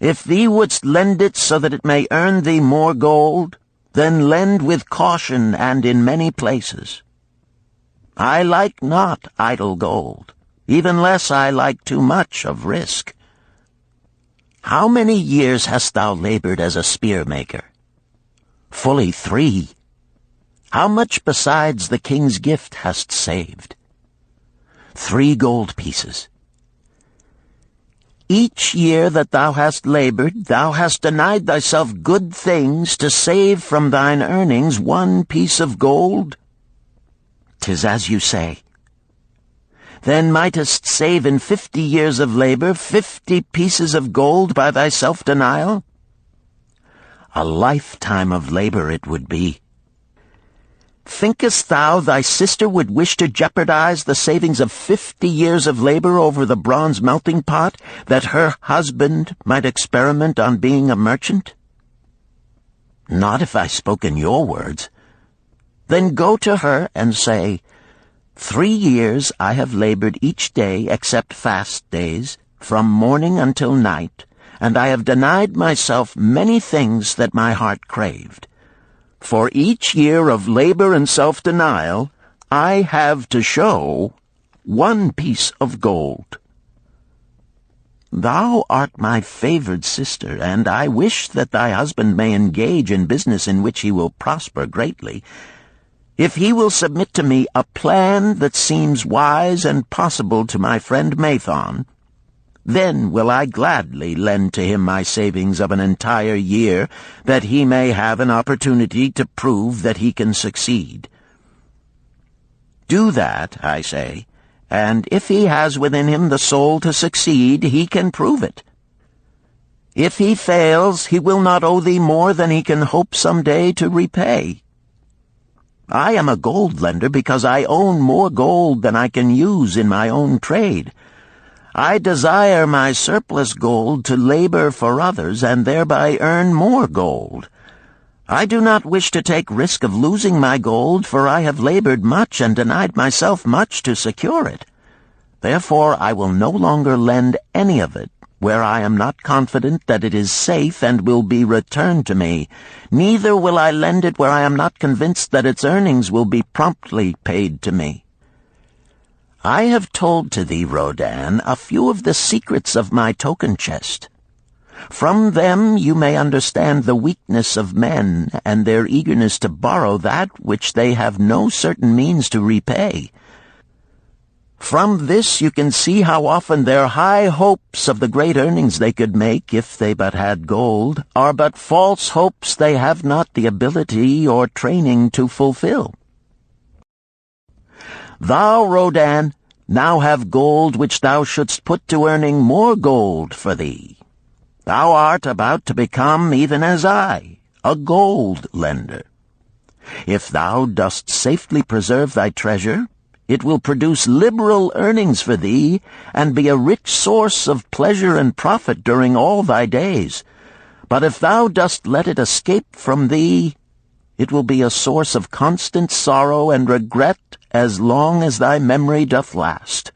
If thee wouldst lend it so that it may earn thee more gold, then lend with caution and in many places. I like not idle gold, even less I like too much of risk. How many years hast thou labored as a spear-maker? Fully 3. How much besides the king's gift hast saved? 3 gold pieces. Each year that thou hast labored, thou hast denied thyself good things to save from thine earnings 1 piece of gold? 'Tis as you say. Then mightest save in 50 years of labor 50 pieces of gold by thy self-denial? A lifetime of labor it would be. Thinkest thou thy sister would wish to jeopardize the savings of 50 years of labor over the bronze melting pot, that her husband might experiment on being a merchant? Not if I spoke in your words. Then go to her and say, 3 years I have labored each day except fast days, from morning until night, and I have denied myself many things that my heart craved. For each year of labor and self-denial, I have to show 1 piece of gold. Thou art my favored sister, and I wish that thy husband may engage in business in which he will prosper greatly. If he will submit to me a plan that seems wise and possible to my friend Mathon, then will I gladly lend to him my savings of an entire year, that he may have an opportunity to prove that he can succeed. Do that, I say, and if he has within him the soul to succeed, he can prove it. If he fails, he will not owe thee more than he can hope some day to repay. I am a gold lender because I own more gold than I can use in my own trade. I desire my surplus gold to labor for others and thereby earn more gold. I do not wish to take risk of losing my gold, for I have labored much and denied myself much to secure it. Therefore I will no longer lend any of it where I am not confident that it is safe and will be returned to me. Neither will I lend it where I am not convinced that its earnings will be promptly paid to me. I have told to thee, Rodan, a few of the secrets of my token chest. From them you may understand the weakness of men and their eagerness to borrow that which they have no certain means to repay. From this you can see how often their high hopes of the great earnings they could make if they but had gold are but false hopes they have not the ability or training to fulfill. Thou, Rodan, now have gold which thou shouldst put to earning more gold for thee. Thou art about to become, even as I, a gold lender. If thou dost safely preserve thy treasure, it will produce liberal earnings for thee, and be a rich source of pleasure and profit during all thy days. But if thou dost let it escape from thee, it will be a source of constant sorrow and regret as long as thy memory doth last.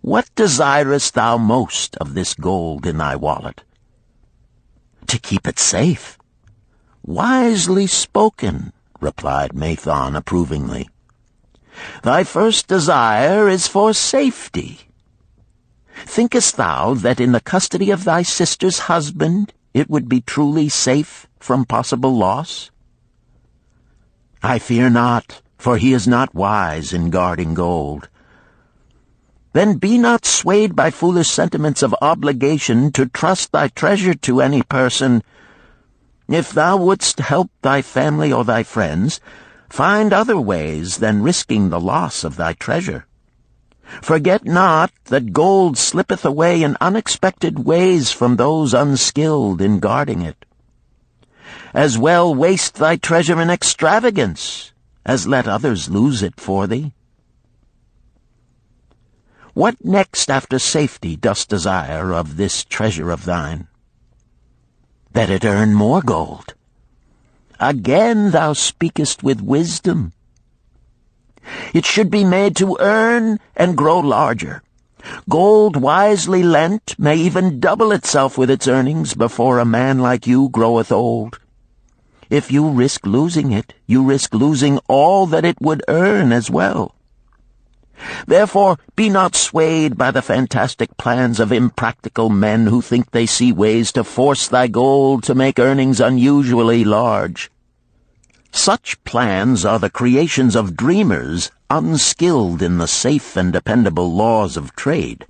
What desirest thou most of this gold in thy wallet? To keep it safe. Wisely spoken, replied Mathon approvingly. Thy first desire is for safety. Thinkest thou that in the custody of thy sister's husband it would be truly safe from possible loss? I fear not, for he is not wise in guarding gold. Then be not swayed by foolish sentiments of obligation to trust thy treasure to any person. If thou wouldst help thy family or thy friends, find other ways than risking the loss of thy treasure. Forget not that gold slippeth away in unexpected ways from those unskilled in guarding it. As well waste thy treasure in extravagance as let others lose it for thee. What next after safety dost desire of this treasure of thine? That it earn more gold. Again thou speakest with wisdom. It should be made to earn and grow larger. Gold wisely lent may even double itself with its earnings before a man like you groweth old. If you risk losing it, you risk losing all that it would earn as well. Therefore, be not swayed by the fantastic plans of impractical men who think they see ways to force thy gold to make earnings unusually large. Such plans are the creations of dreamers unskilled in the safe and dependable laws of trade.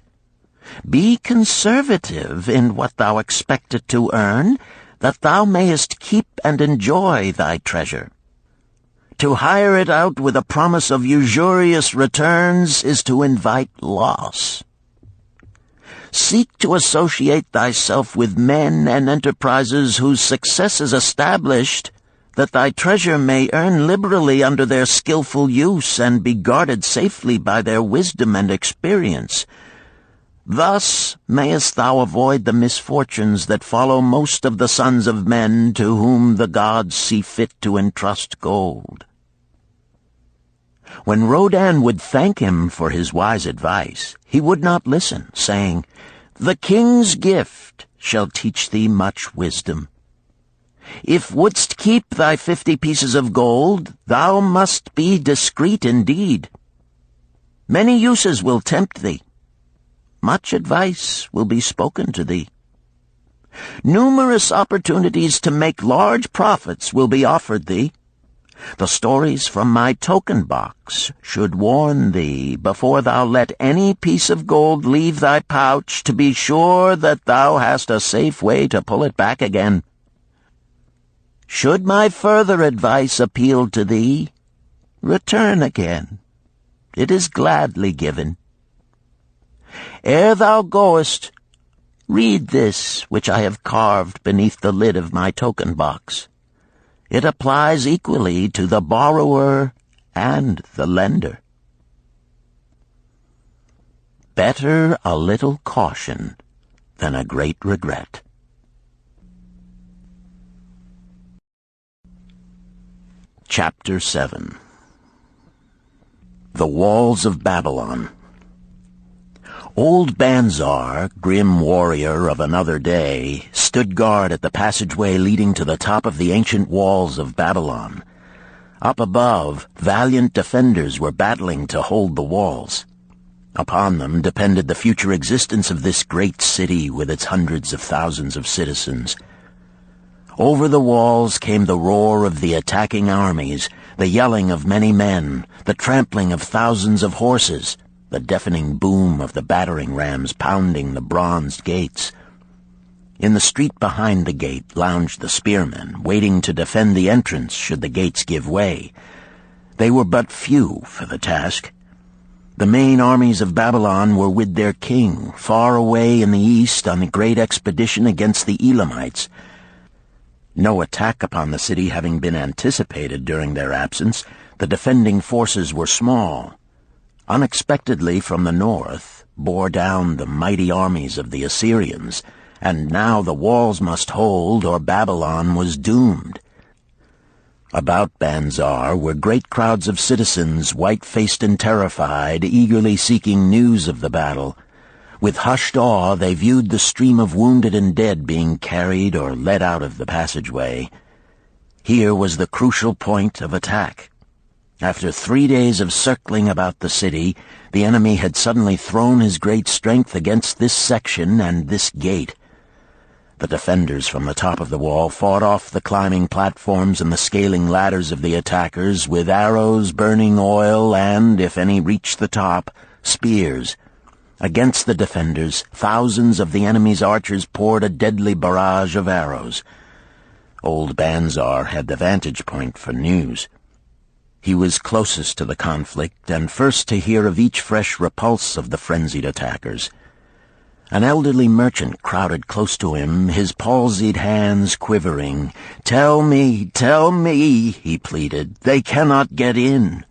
Be conservative in what thou expectest to earn, that thou mayest keep and enjoy thy treasure. To hire it out with a promise of usurious returns is to invite loss. Seek to associate thyself with men and enterprises whose success is established, that thy treasure may earn liberally under their skillful use and be guarded safely by their wisdom and experience. Thus mayest thou avoid the misfortunes that follow most of the sons of men to whom the gods see fit to entrust gold. When Rodan would thank him for his wise advice, he would not listen, saying, "The king's gift shall teach thee much wisdom. If wouldst keep thy 50 pieces of gold, thou must be discreet indeed. Many uses will tempt thee. Much advice will be spoken to thee. Numerous opportunities to make large profits will be offered thee. The stories from my token box should warn thee, before thou let any piece of gold leave thy pouch, to be sure that thou hast a safe way to pull it back again. Should my further advice appeal to thee, return again. It is gladly given. Ere thou goest, read this which I have carved beneath the lid of my token box. It applies equally to the borrower and the lender." Better a little caution than a great regret. Chapter 7. The Walls of Babylon. Old Banzar, grim warrior of another day, stood guard at the passageway leading to the top of the ancient walls of Babylon. Up above, valiant defenders were battling to hold the walls. Upon them depended the future existence of this great city with its hundreds of thousands of citizens. Over the walls came the roar of the attacking armies, the yelling of many men, the trampling of thousands of horses, the deafening boom of the battering rams pounding the bronzed gates. In the street behind the gate lounged the spearmen, waiting to defend the entrance should the gates give way. They were but few for the task. The main armies of Babylon were with their king, far away in the east on a great expedition against the Elamites. No attack upon the city having been anticipated during their absence, the defending forces were small. Unexpectedly from the north bore down the mighty armies of the Assyrians, and now the walls must hold or Babylon was doomed. About Banzar were great crowds of citizens, white-faced and terrified, eagerly seeking news of the battle. With hushed awe they viewed the stream of wounded and dead being carried or led out of the passageway. Here was the crucial point of attack. After 3 days of circling about the city, the enemy had suddenly thrown his great strength against this section and this gate. The defenders from the top of the wall fought off the climbing platforms and the scaling ladders of the attackers with arrows, burning oil, and, if any reached the top, spears. Against the defenders, thousands of the enemy's archers poured a deadly barrage of arrows. Old Banzar had the vantage point for news. He was closest to the conflict and first to hear of each fresh repulse of the frenzied attackers. An elderly merchant crowded close to him, his palsied hands quivering. "Tell me, he pleaded. "They cannot get in.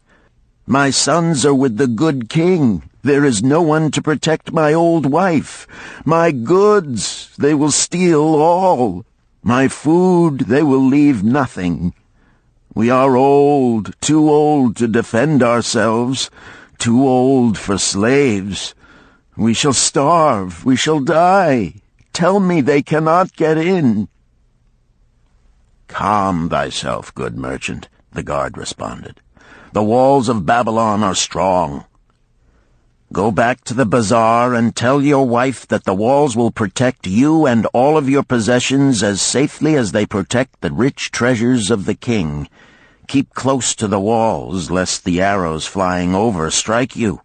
My sons are with the good king. There is no one to protect my old wife. My goods, they will steal all. My food, they will leave nothing. We are old, too old to defend ourselves, too old for slaves. We shall starve, we shall die. Tell me they cannot get in." "Calm thyself, good merchant," the guard responded. "The walls of Babylon are strong. Go back to the bazaar and tell your wife that the walls will protect you and all of your possessions as safely as they protect the rich treasures of the king. Keep close to the walls, lest the arrows flying over strike you."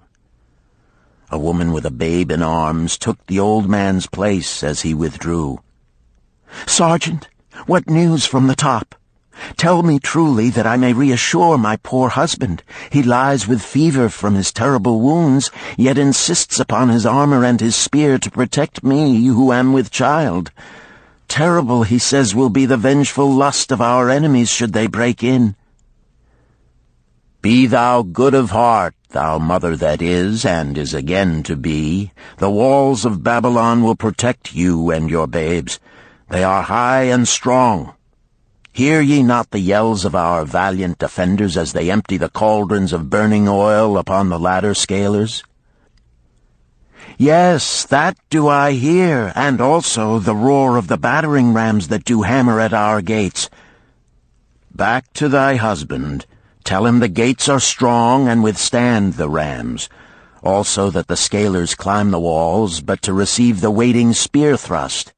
A woman with a babe in arms took the old man's place as he withdrew. "Sergeant, what news from the top? Tell me truly that I may reassure my poor husband. He lies with fever from his terrible wounds, yet insists upon his armor and his spear to protect me who am with child. Terrible, he says, will be the vengeful lust of our enemies should they break in." "Be thou good of heart, thou mother that is and is again to be. The walls of Babylon will protect you and your babes. They are high and strong. Hear ye not the yells of our valiant defenders as they empty the cauldrons of burning oil upon the ladder scalers?" "Yes, that do I hear, and also the roar of the battering rams that do hammer at our gates." "Back to thy husband. Tell him the gates are strong and withstand the rams. Also that the scalers climb the walls, but to receive the waiting spear thrust.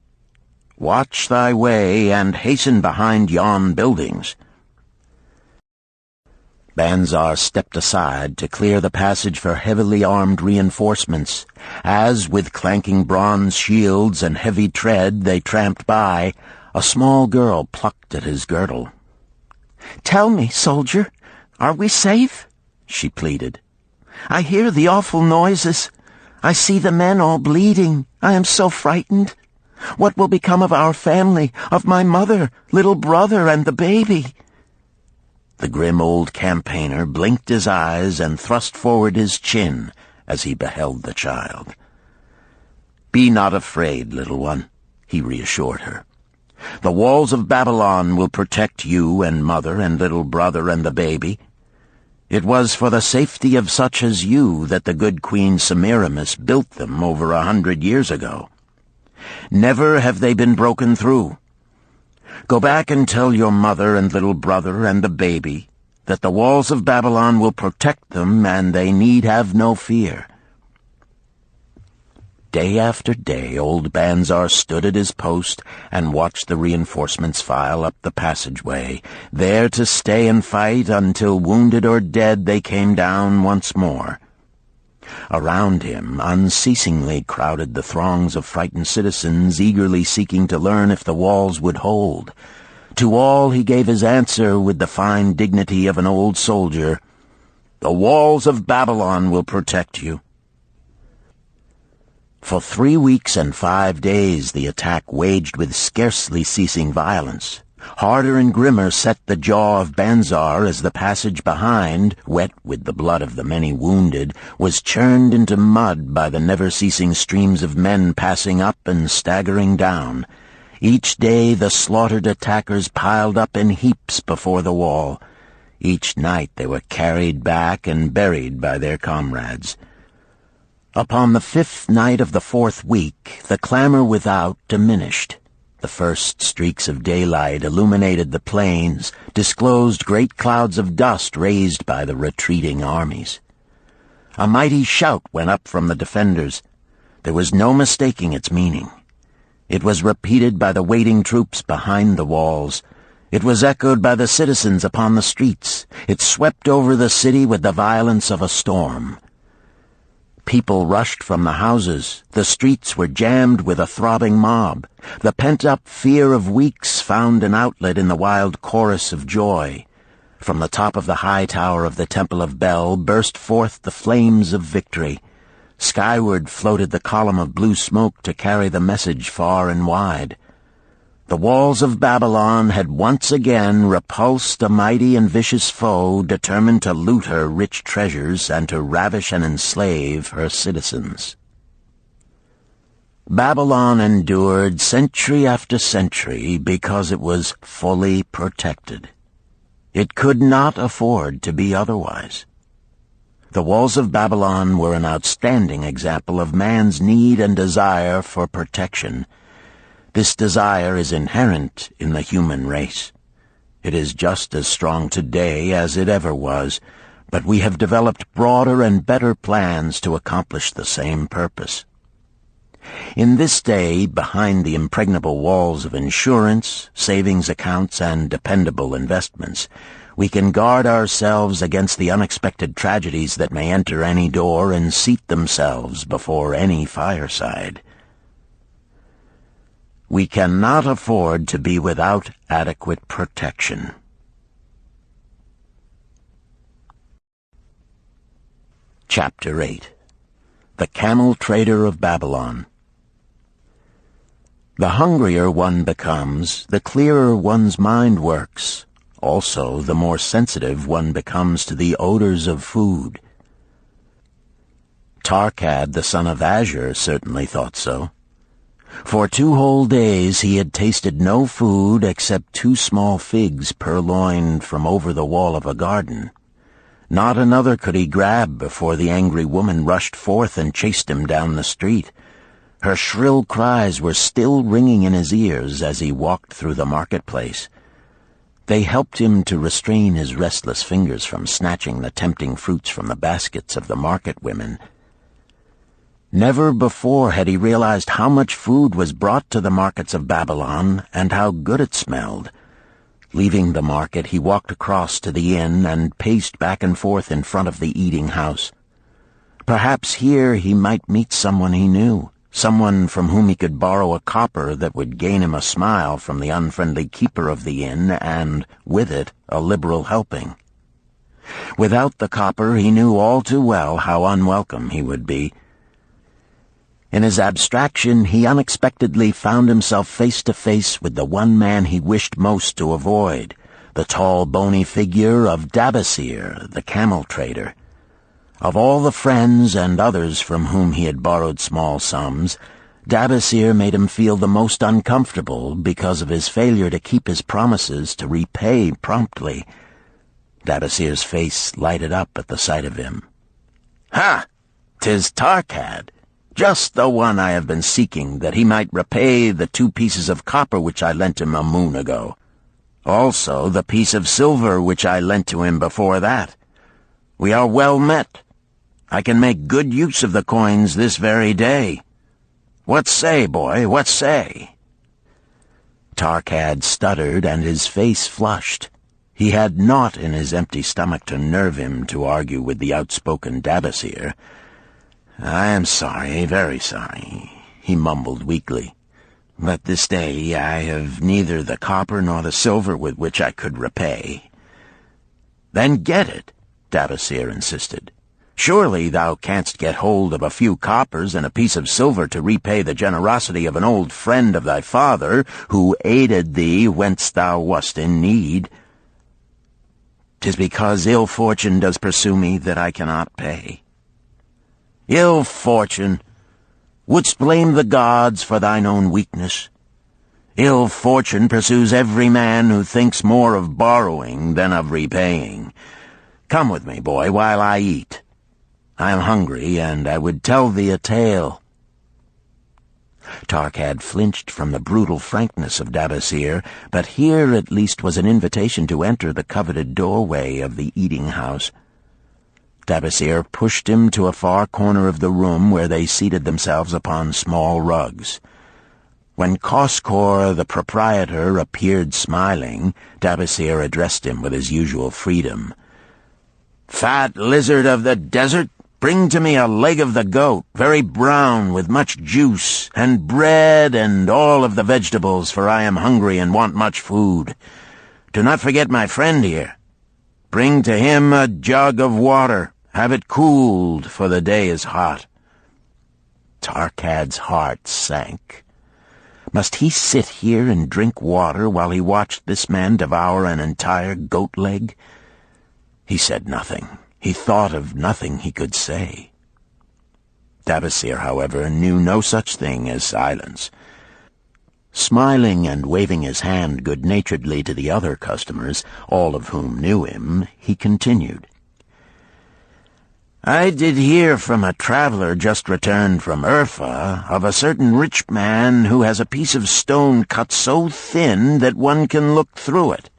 Watch thy way, and hasten behind yon buildings." Banzar stepped aside to clear the passage for heavily armed reinforcements. As, with clanking bronze shields and heavy tread, they tramped by, a small girl plucked at his girdle. "Tell me, soldier, are we safe?" she pleaded. "I hear the awful noises. I see the men all bleeding. I am so frightened. What will become of our family, of my mother, little brother, and the baby?" The grim old campaigner blinked his eyes and thrust forward his chin as he beheld the child. "Be not afraid, little one," he reassured her. "The walls of Babylon will protect you and mother and little brother and the baby. It was for the safety of such as you that the good Queen Semiramis built them over 100 years ago. Never have they been broken through. Go back and tell your mother and little brother and the baby that the walls of Babylon will protect them and they need have no fear." Day after day, old Banzar stood at his post and watched the reinforcements file up the passageway, there to stay and fight until, wounded or dead, they came down once more. Around him unceasingly crowded the throngs of frightened citizens, eagerly seeking to learn if the walls would hold. To all he gave his answer with the fine dignity of an old soldier: "The walls of Babylon will protect you." For 3 weeks and 5 days the attack waged with scarcely ceasing violence. Harder and grimmer set the jaw of Banzar as the passage behind, wet with the blood of the many wounded, was churned into mud by the never-ceasing streams of men passing up and staggering down. Each day the slaughtered attackers piled up in heaps before the wall. Each night they were carried back and buried by their comrades. Upon the 5th night of the 4th week, the clamor without diminished. The first streaks of daylight illuminated the plains, disclosed great clouds of dust raised by the retreating armies. A mighty shout went up from the defenders. There was no mistaking its meaning. It was repeated by the waiting troops behind the walls. It was echoed by the citizens upon the streets. It swept over the city with the violence of a storm. People rushed from the houses. The streets were jammed with a throbbing mob. The pent-up fear of weeks found an outlet in the wild chorus of joy. From the top of the high tower of the Temple of Bel burst forth the flames of victory. Skyward floated the column of blue smoke to carry the message far and wide. The walls of Babylon had once again repulsed a mighty and vicious foe determined to loot her rich treasures and to ravish and enslave her citizens. Babylon endured century after century because it was fully protected. It could not afford to be otherwise. The walls of Babylon were an outstanding example of man's need and desire for protection. This desire is inherent in the human race. It is just as strong today as it ever was, but we have developed broader and better plans to accomplish the same purpose. In this day, behind the impregnable walls of insurance, savings accounts, and dependable investments, we can guard ourselves against the unexpected tragedies that may enter any door and seat themselves before any fireside. We cannot afford to be without adequate protection. Chapter 8. The Camel Trader of Babylon. The hungrier one becomes, the clearer one's mind works. Also, the more sensitive one becomes to the odors of food. Tarkad, the son of Azure, certainly thought so. For 2 whole days he had tasted no food except 2 small figs purloined from over the wall of a garden. Not another could he grab before the angry woman rushed forth and chased him down the street. Her shrill cries were still ringing in his ears as he walked through the marketplace. They helped him to restrain his restless fingers from snatching the tempting fruits from the baskets of the market women. Never before had he realized how much food was brought to the markets of Babylon and how good it smelled. Leaving the market, he walked across to the inn and paced back and forth in front of the eating house. Perhaps here he might meet someone he knew, someone from whom he could borrow a copper that would gain him a smile from the unfriendly keeper of the inn and, with it, a liberal helping. Without the copper, he knew all too well how unwelcome he would be. In his abstraction, he unexpectedly found himself face to face with the one man he wished most to avoid, the tall, bony figure of Dabasir, the camel trader. Of all the friends and others from whom he had borrowed small sums, Dabasir made him feel the most uncomfortable because of his failure to keep his promises to repay promptly. Dabasir's face lighted up at the sight of him. "Ha! 'Tis Tarkad, just the one I have been seeking, that he might repay the 2 pieces of copper which I lent him a moon ago. Also the piece of silver which I lent to him before that. We are well met. I can make good use of the coins this very day. What say, boy, what say?" Tarkad stuttered, and his face flushed. He had naught in his empty stomach to nerve him to argue with the outspoken Dabasir. "I am sorry, very sorry," he mumbled weakly. "But this day I have neither the copper nor the silver with which I could repay." "Then get it," Dabasir insisted. "Surely thou canst get hold of a few coppers and a piece of silver to repay the generosity of an old friend of thy father, who aided thee whence thou wast in need." "'Tis because ill fortune does pursue me that I cannot pay." "Ill fortune? Wouldst blame the gods for thine own weakness? Ill fortune pursues every man who thinks more of borrowing than of repaying. Come with me, boy, while I eat. I am hungry, and I would tell thee a tale." Tarkad flinched from the brutal frankness of Dabasir, but here at least was an invitation to enter the coveted doorway of the eating-house. Dabasir pushed him to a far corner of the room where they seated themselves upon small rugs. When Koskor, the proprietor, appeared smiling, Dabasir addressed him with his usual freedom. "Fat lizard of the desert, bring to me a leg of the goat, very brown, with much juice, and bread and all of the vegetables, for I am hungry and want much food. Do not forget my friend here. Bring to him a jug of water. Have it cooled, for the day is hot." Tarkad's heart sank. Must he sit here and drink water while he watched this man devour an entire goat leg? He said nothing. He thought of nothing he could say. Dabasir, however, knew no such thing as silence. Smiling and waving his hand good-naturedly to the other customers, all of whom knew him, he continued. "I did hear from a traveler just returned from Urfa of a certain rich man who has a piece of stone cut so thin that one can look through it.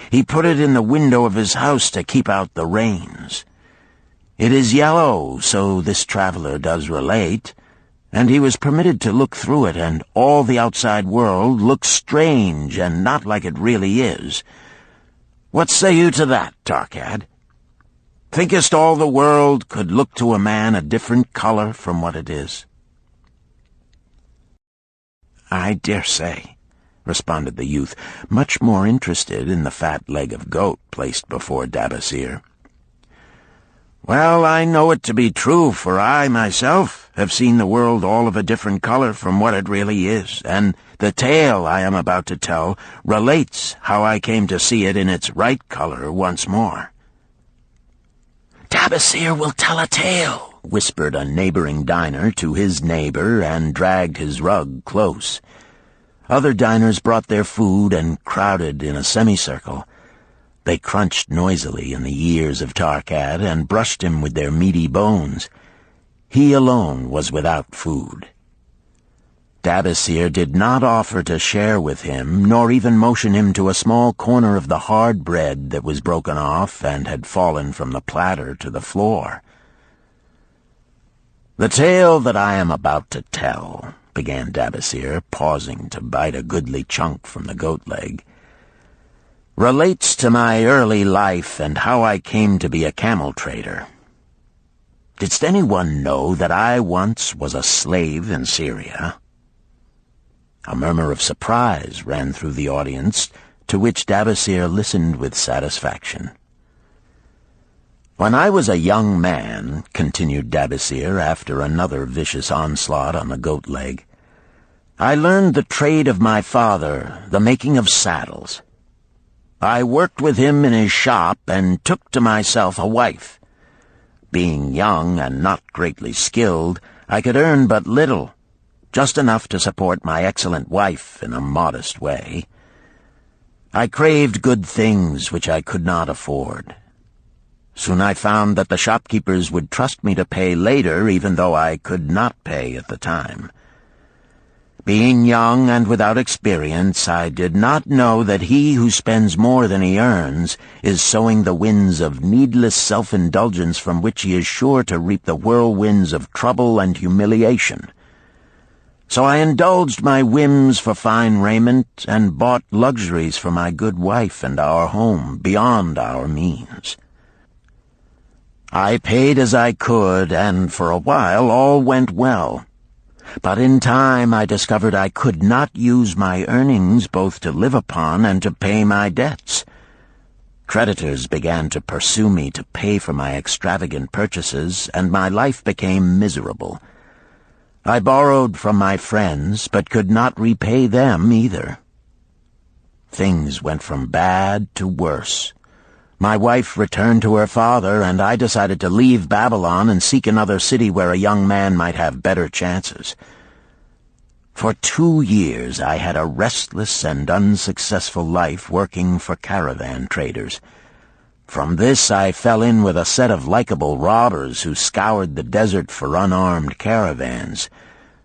He put it in the window of his house to keep out the rains. It is yellow, so this traveler does relate, and he was permitted to look through it, and all the outside world looks strange and not like it really is. What say you to that, Tarkad? Thinkest all the world could look to a man a different color from what it is?" "I dare say," responded the youth, much more interested in the fat leg of goat placed before Dabasir. "Well, I know it to be true, for I, myself, have seen the world all of a different color from what it really is, and the tale I am about to tell relates how I came to see it in its right color once more." "Dabasir will tell a tale," whispered a neighboring diner to his neighbor, and dragged his rug close. Other diners brought their food and crowded in a semicircle. They crunched noisily in the ears of Tarkad and brushed him with their meaty bones. He alone was without food. Dabasir did not offer to share with him, nor even motion him to a small corner of the hard bread that was broken off and had fallen from the platter to the floor. "The tale that I am about to tell," began Dabasir, pausing to bite a goodly chunk from the goat leg, "relates to my early life and how I came to be a camel trader. Didst anyone know that I once was a slave in Syria?" A murmur of surprise ran through the audience, to which Dabasir listened with satisfaction. "When I was a young man," continued Dabasir after another vicious onslaught on the goat leg, "I learned the trade of my father, the making of saddles. I worked with him in his shop and took to myself a wife. Being young and not greatly skilled, I could earn but little, just enough to support my excellent wife in a modest way. I craved good things which I could not afford. Soon I found that the shopkeepers would trust me to pay later, even though I could not pay at the time. Being young and without experience, I did not know that he who spends more than he earns is sowing the winds of needless self-indulgence from which he is sure to reap the whirlwinds of trouble and humiliation. So I indulged my whims for fine raiment and bought luxuries for my good wife and our home beyond our means. I paid as I could, and for a while all went well. But in time I discovered I could not use my earnings both to live upon and to pay my debts. Creditors began to pursue me to pay for my extravagant purchases, and my life became miserable. I borrowed from my friends, but could not repay them either. Things went from bad to worse. My wife returned to her father, and I decided to leave Babylon and seek another city where a young man might have better chances. For 2 years I had a restless and unsuccessful life working for caravan traders. From this I fell in with a set of likable robbers who scoured the desert for unarmed caravans.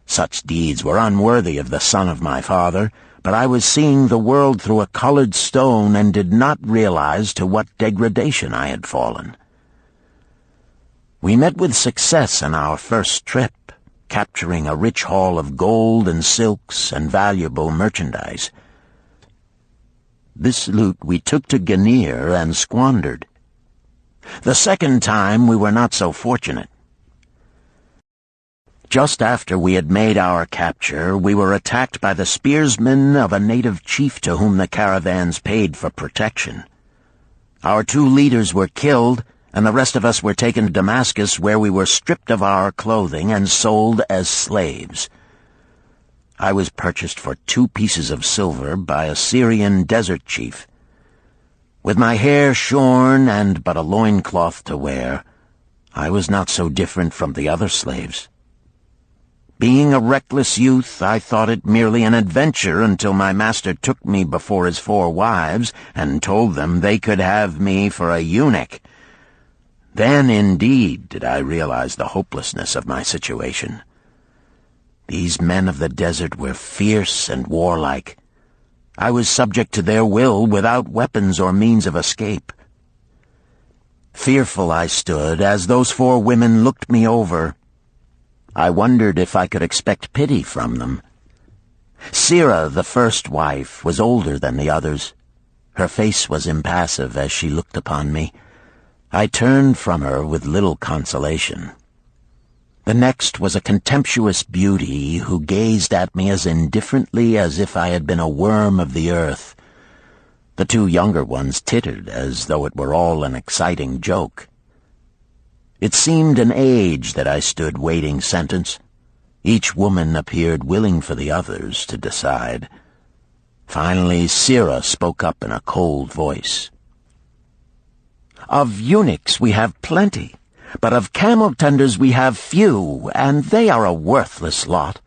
Such deeds were unworthy of the son of my father, but I was seeing the world through a colored stone and did not realize to what degradation I had fallen. We met with success on our first trip, capturing a rich haul of gold and silks and valuable merchandise. This loot we took to Ganir and squandered. The second time we were not so fortunate. Just after we had made our capture, we were attacked by the spearsmen of a native chief to whom the caravans paid for protection. Our 2 leaders were killed, and the rest of us were taken to Damascus, where we were stripped of our clothing and sold as slaves. I was purchased for 2 pieces of silver by a Syrian desert chief. With my hair shorn and but a loincloth to wear, I was not so different from the other slaves. Being a reckless youth, I thought it merely an adventure until my master took me before his 4 wives and told them they could have me for a eunuch. Then, indeed, did I realize the hopelessness of my situation. These men of the desert were fierce and warlike. I was subject to their will without weapons or means of escape. Fearful I stood as those 4 women looked me over. I wondered if I could expect pity from them. Sirah, the first wife, was older than the others. Her face was impassive as she looked upon me. I turned from her with little consolation. The next was a contemptuous beauty who gazed at me as indifferently as if I had been a worm of the earth. The 2 younger ones tittered as though it were all an exciting joke. It seemed an age that I stood waiting sentence. Each woman appeared willing for the others to decide. Finally, Sirah spoke up in a cold voice. "Of eunuchs we have plenty, but of camel-tenders we have few, and they are a worthless lot.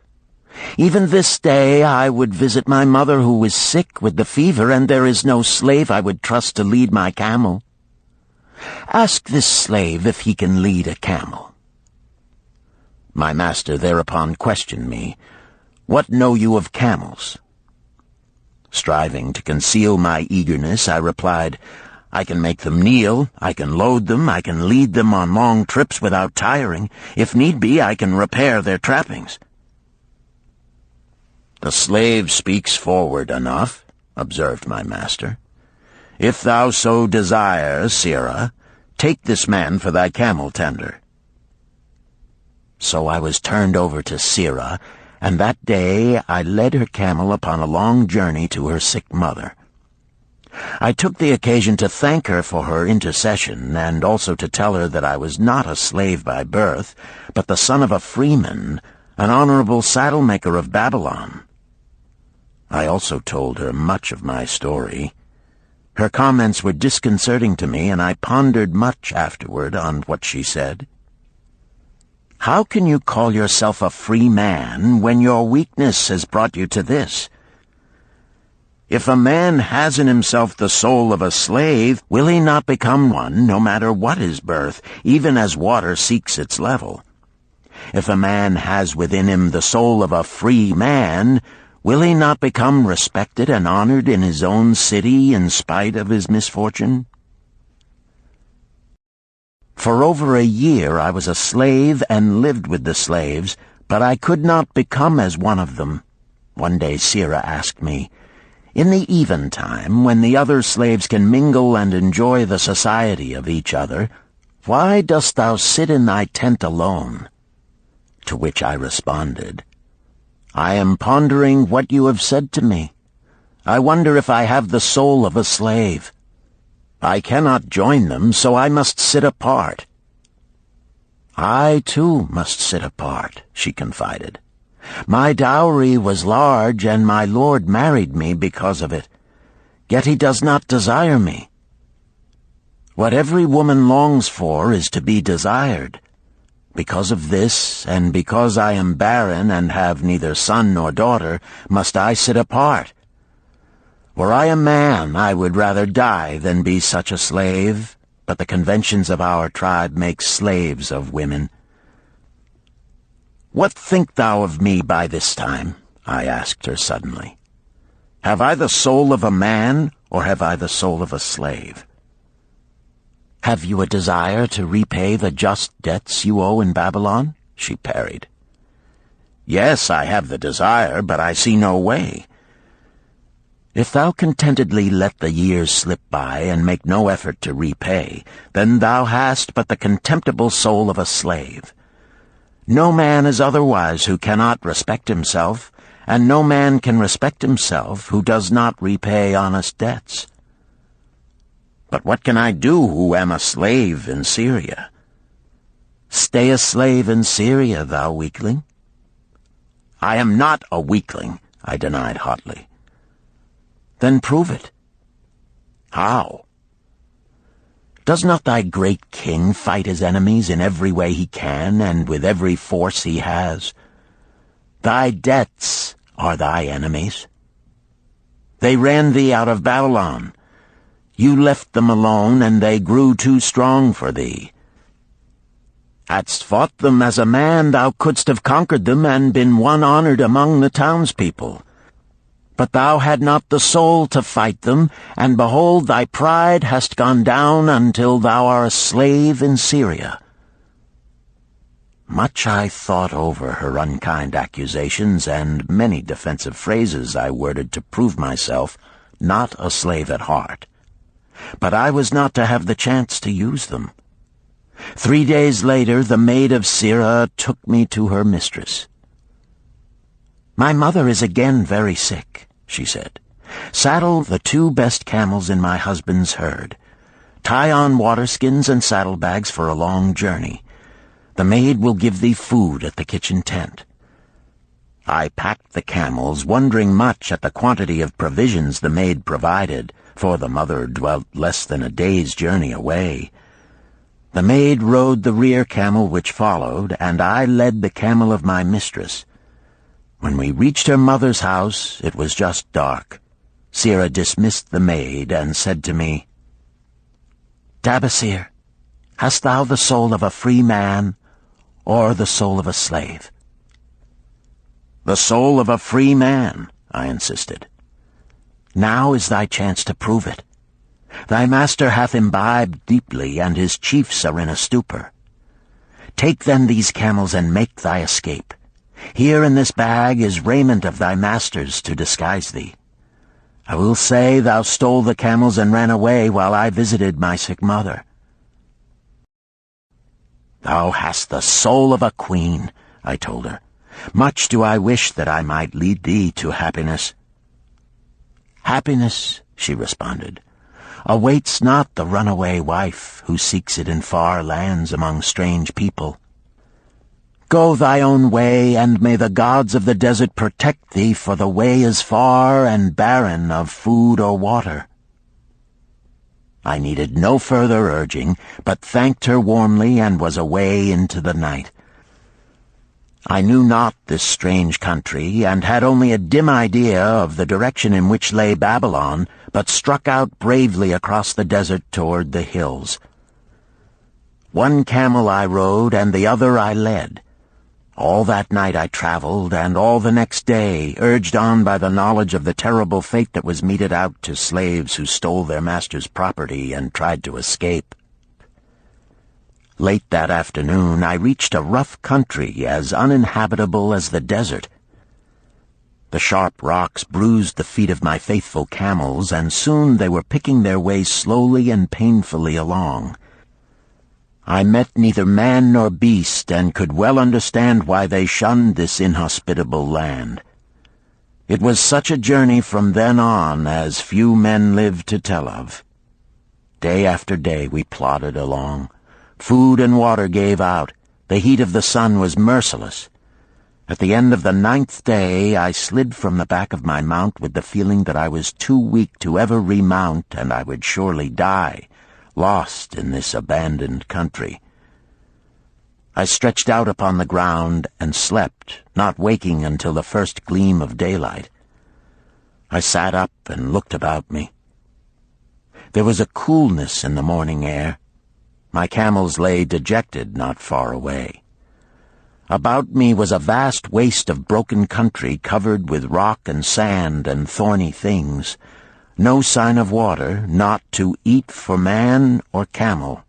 Even this day I would visit my mother who is sick with the fever, and there is no slave I would trust to lead my camel. Ask this slave if he can lead a camel." My master thereupon questioned me, "What know you of camels?" Striving to conceal my eagerness, I replied, "I can make them kneel, I can load them, I can lead them on long trips without tiring. If need be, I can repair their trappings." "The slave speaks forward enough," observed my master. "If thou so desire, Sirah, take this man for thy camel-tender." So I was turned over to Sirah, and that day I led her camel upon a long journey to her sick mother. I took the occasion to thank her for her intercession, and also to tell her that I was not a slave by birth, but the son of a freeman, an honorable saddle-maker of Babylon. I also told her much of my story. Her comments were disconcerting to me, and I pondered much afterward on what she said. How can you call yourself a free man when your weakness has brought you to this? If a man has in himself the soul of a slave, will he not become one, no matter what his birth, even as water seeks its level? If a man has within him the soul of a free man, will he not become respected and honored in his own city in spite of his misfortune? For over a year I was a slave and lived with the slaves, but I could not become as one of them. One day Sira asked me, "In the eventime, when the other slaves can mingle and enjoy the society of each other, why dost thou sit in thy tent alone?" To which I responded, "I am pondering what you have said to me. I wonder if I have the soul of a slave. I cannot join them, so I must sit apart." "I, too, must sit apart," she confided. "My dowry was large, and my lord married me because of it. Yet he does not desire me. What every woman longs for is to be desired. Because of this, and because I am barren and have neither son nor daughter, must I sit apart. Were I a man, I would rather die than be such a slave, but the conventions of our tribe make slaves of women." "What think thou of me by this time?" I asked her suddenly. "Have I the soul of a man, or have I the soul of a slave?" "Have you a desire to repay the just debts you owe in Babylon?" she parried. "Yes, I have the desire, but I see no way." "If thou contentedly let the years slip by and make no effort to repay, then thou hast but the contemptible soul of a slave. No man is otherwise who cannot respect himself, and no man can respect himself who does not repay honest debts." "But what can I do who am a slave in Syria?" "Stay a slave in Syria, thou weakling." "I am not a weakling," I denied hotly. "Then prove it." "How?" "Does not thy great king fight his enemies in every way he can and with every force he has? Thy debts are thy enemies. They ran thee out of Babylon. You left them alone, and they grew too strong for thee. Hadst fought them as a man, thou couldst have conquered them and been one honored among the townspeople. But thou had not the soul to fight them, and behold, thy pride hast gone down until thou art a slave in Syria." Much I thought over her unkind accusations, and many defensive phrases I worded to prove myself not a slave at heart. But I was not to have the chance to use them. 3 days later, the maid of Sira took me to her mistress. "My mother is again very sick," she said. "Saddle the 2 best camels in my husband's herd. Tie on waterskins and saddlebags for a long journey. The maid will give thee food at the kitchen tent." I packed the camels, wondering much at the quantity of provisions the maid provided, for the mother dwelt less than a day's journey away. The maid rode the rear camel which followed, and I led the camel of my mistress. When we reached her mother's house, it was just dark. Sira dismissed the maid and said to me, "Tabasir, hast thou the soul of a free man, or the soul of a slave?" "The soul of a free man," I insisted. "Now is thy chance to prove it. Thy master hath imbibed deeply, and his chiefs are in a stupor. Take then these camels and make thy escape. Here in this bag is raiment of thy master's to disguise thee. I will say thou stole the camels and ran away while I visited my sick mother." "Thou hast the soul of a queen," I told her. "Much do I wish that I might lead thee to happiness." "Happiness," she responded, "awaits not the runaway wife who seeks it in far lands among strange people. Go thy own way, and may the gods of the desert protect thee, for the way is far and barren of food or water." I needed no further urging, but thanked her warmly and was away into the night. I knew not this strange country, and had only a dim idea of the direction in which lay Babylon, but struck out bravely across the desert toward the hills. One camel I rode, and the other I led. All that night I traveled, and all the next day, urged on by the knowledge of the terrible fate that was meted out to slaves who stole their master's property and tried to escape. Late that afternoon I reached a rough country as uninhabitable as the desert. The sharp rocks bruised the feet of my faithful camels, and soon they were picking their way slowly and painfully along. I met neither man nor beast, and could well understand why they shunned this inhospitable land. It was such a journey from then on as few men lived to tell of. Day after day we plodded along. Food and water gave out. The heat of the sun was merciless. At the end of the 9th day, I slid from the back of my mount with the feeling that I was too weak to ever remount, and I would surely die, lost in this abandoned country. I stretched out upon the ground and slept, not waking until the first gleam of daylight. I sat up and looked about me. There was a coolness in the morning air. My camels lay dejected not far away. About me was a vast waste of broken country covered with rock and sand and thorny things. No sign of water, not to eat for man or camel.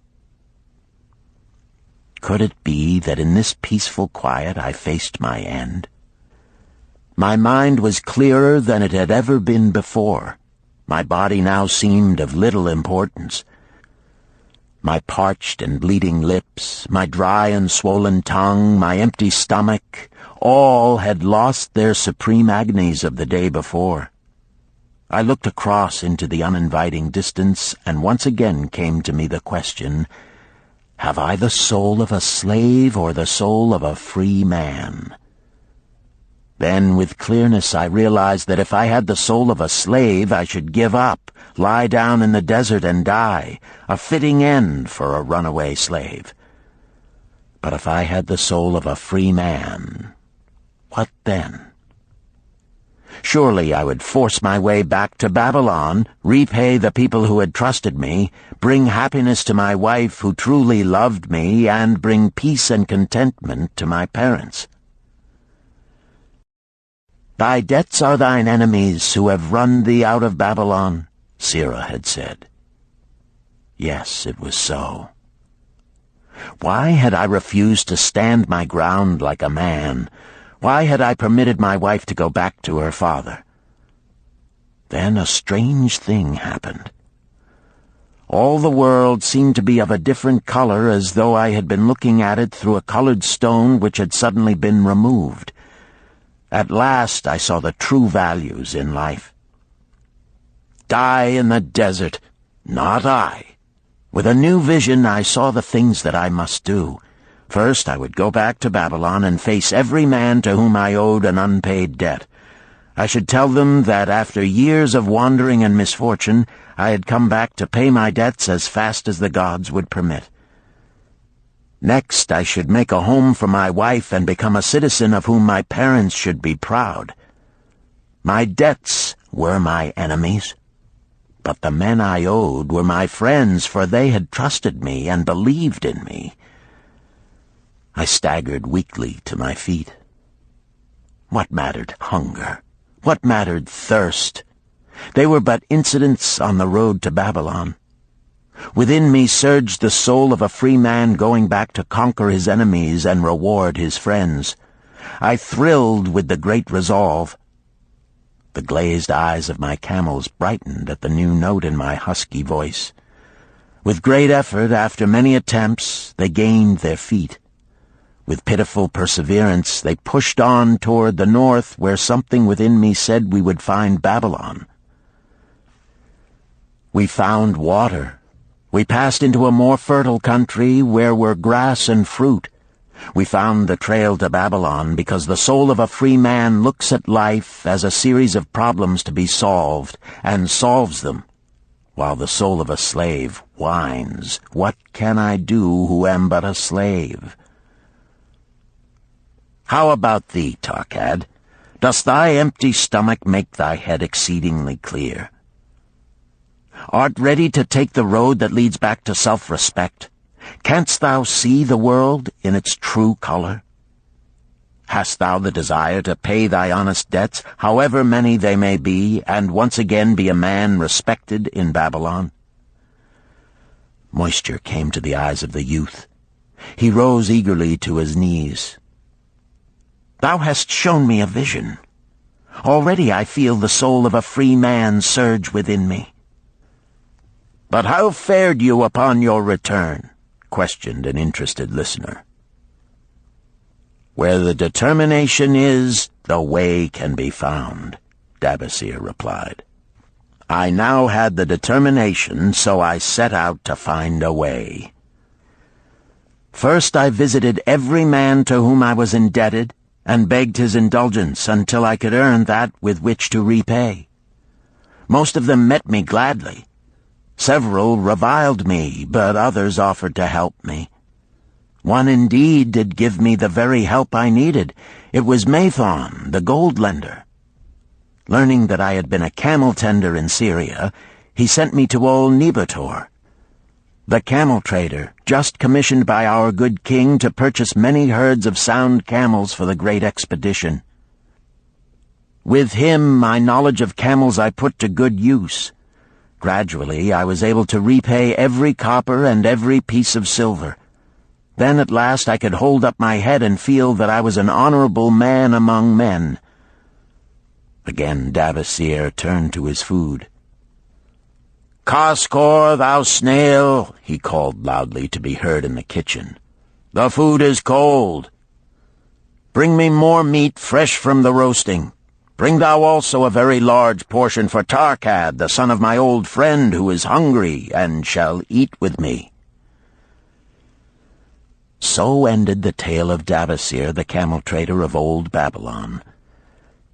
Could it be that in this peaceful quiet I faced my end? My mind was clearer than it had ever been before. My body now seemed of little importance. My parched and bleeding lips, my dry and swollen tongue, my empty stomach, all had lost their supreme agonies of the day before. I looked across into the uninviting distance, and once again came to me the question, have I the soul of a slave or the soul of a free man? Then, with clearness, I realized that if I had the soul of a slave, I should give up, lie down in the desert and die, a fitting end for a runaway slave. But if I had the soul of a free man, what then? Surely I would force my way back to Babylon, repay the people who had trusted me, bring happiness to my wife who truly loved me, and bring peace and contentment to my parents. Thy debts are thine enemies who have run thee out of Babylon, Sirrah had said. Yes, it was so. Why had I refused to stand my ground like a man? Why had I permitted my wife to go back to her father? Then a strange thing happened. All the world seemed to be of a different color, as though I had been looking at it through a colored stone which had suddenly been removed. At last I saw the true values in life. Die in the desert, not I. With a new vision I saw the things that I must do. First, I would go back to Babylon and face every man to whom I owed an unpaid debt. I should tell them that after years of wandering and misfortune, I had come back to pay my debts as fast as the gods would permit. Next, I should make a home for my wife and become a citizen of whom my parents should be proud. My debts were my enemies, but the men I owed were my friends, for they had trusted me and believed in me. I staggered weakly to my feet. What mattered hunger? What mattered thirst? They were but incidents on the road to Babylon. Within me surged the soul of a free man going back to conquer his enemies and reward his friends. I thrilled with the great resolve. The glazed eyes of my camels brightened at the new note in my husky voice. With great effort, after many attempts, they gained their feet. With pitiful perseverance, they pushed on toward the north, where something within me said we would find Babylon. We found water. We passed into a more fertile country where were grass and fruit. We found the trail to Babylon because the soul of a free man looks at life as a series of problems to be solved, and solves them. while the soul of a slave whines, "What can I do who am but a slave?" How about thee, Tarkad? Does thy empty stomach make thy head exceedingly clear? Art ready to take the road that leads back to self-respect? Canst thou see the world in its true color? Hast thou the desire to pay thy honest debts, however many they may be, and once again be a man respected in Babylon? Moisture came to the eyes of the youth. He rose eagerly to his knees. "Thou hast shown me a vision. Already I feel the soul of a free man surge within me." "But how fared you upon your return?" questioned an interested listener. "Where the determination is, the way can be found," Dabasir replied. "I now had the determination, so I set out to find a way. First I visited every man to whom I was indebted, and begged his indulgence until I could earn that with which to repay. Most of them met me gladly. Several reviled me, but others offered to help me. One indeed did give me the very help I needed. It was Mathon, the gold lender. Learning that I had been a camel tender in Syria, he sent me to old Nebator, the camel trader, just commissioned by our good king to purchase many herds of sound camels for the great expedition. With him, my knowledge of camels I put to good use. Gradually, I was able to repay every copper and every piece of silver. Then at last I could hold up my head and feel that I was an honorable man among men." Again Dabasir turned to his food. "Kaskor, thou snail," he called loudly to be heard in the kitchen. "The food is cold. Bring me more meat fresh from the roasting. Bring thou also a very large portion for Tarkad, the son of my old friend, who is hungry and shall eat with me." So ended the tale of Dabasir, the camel trader of old Babylon.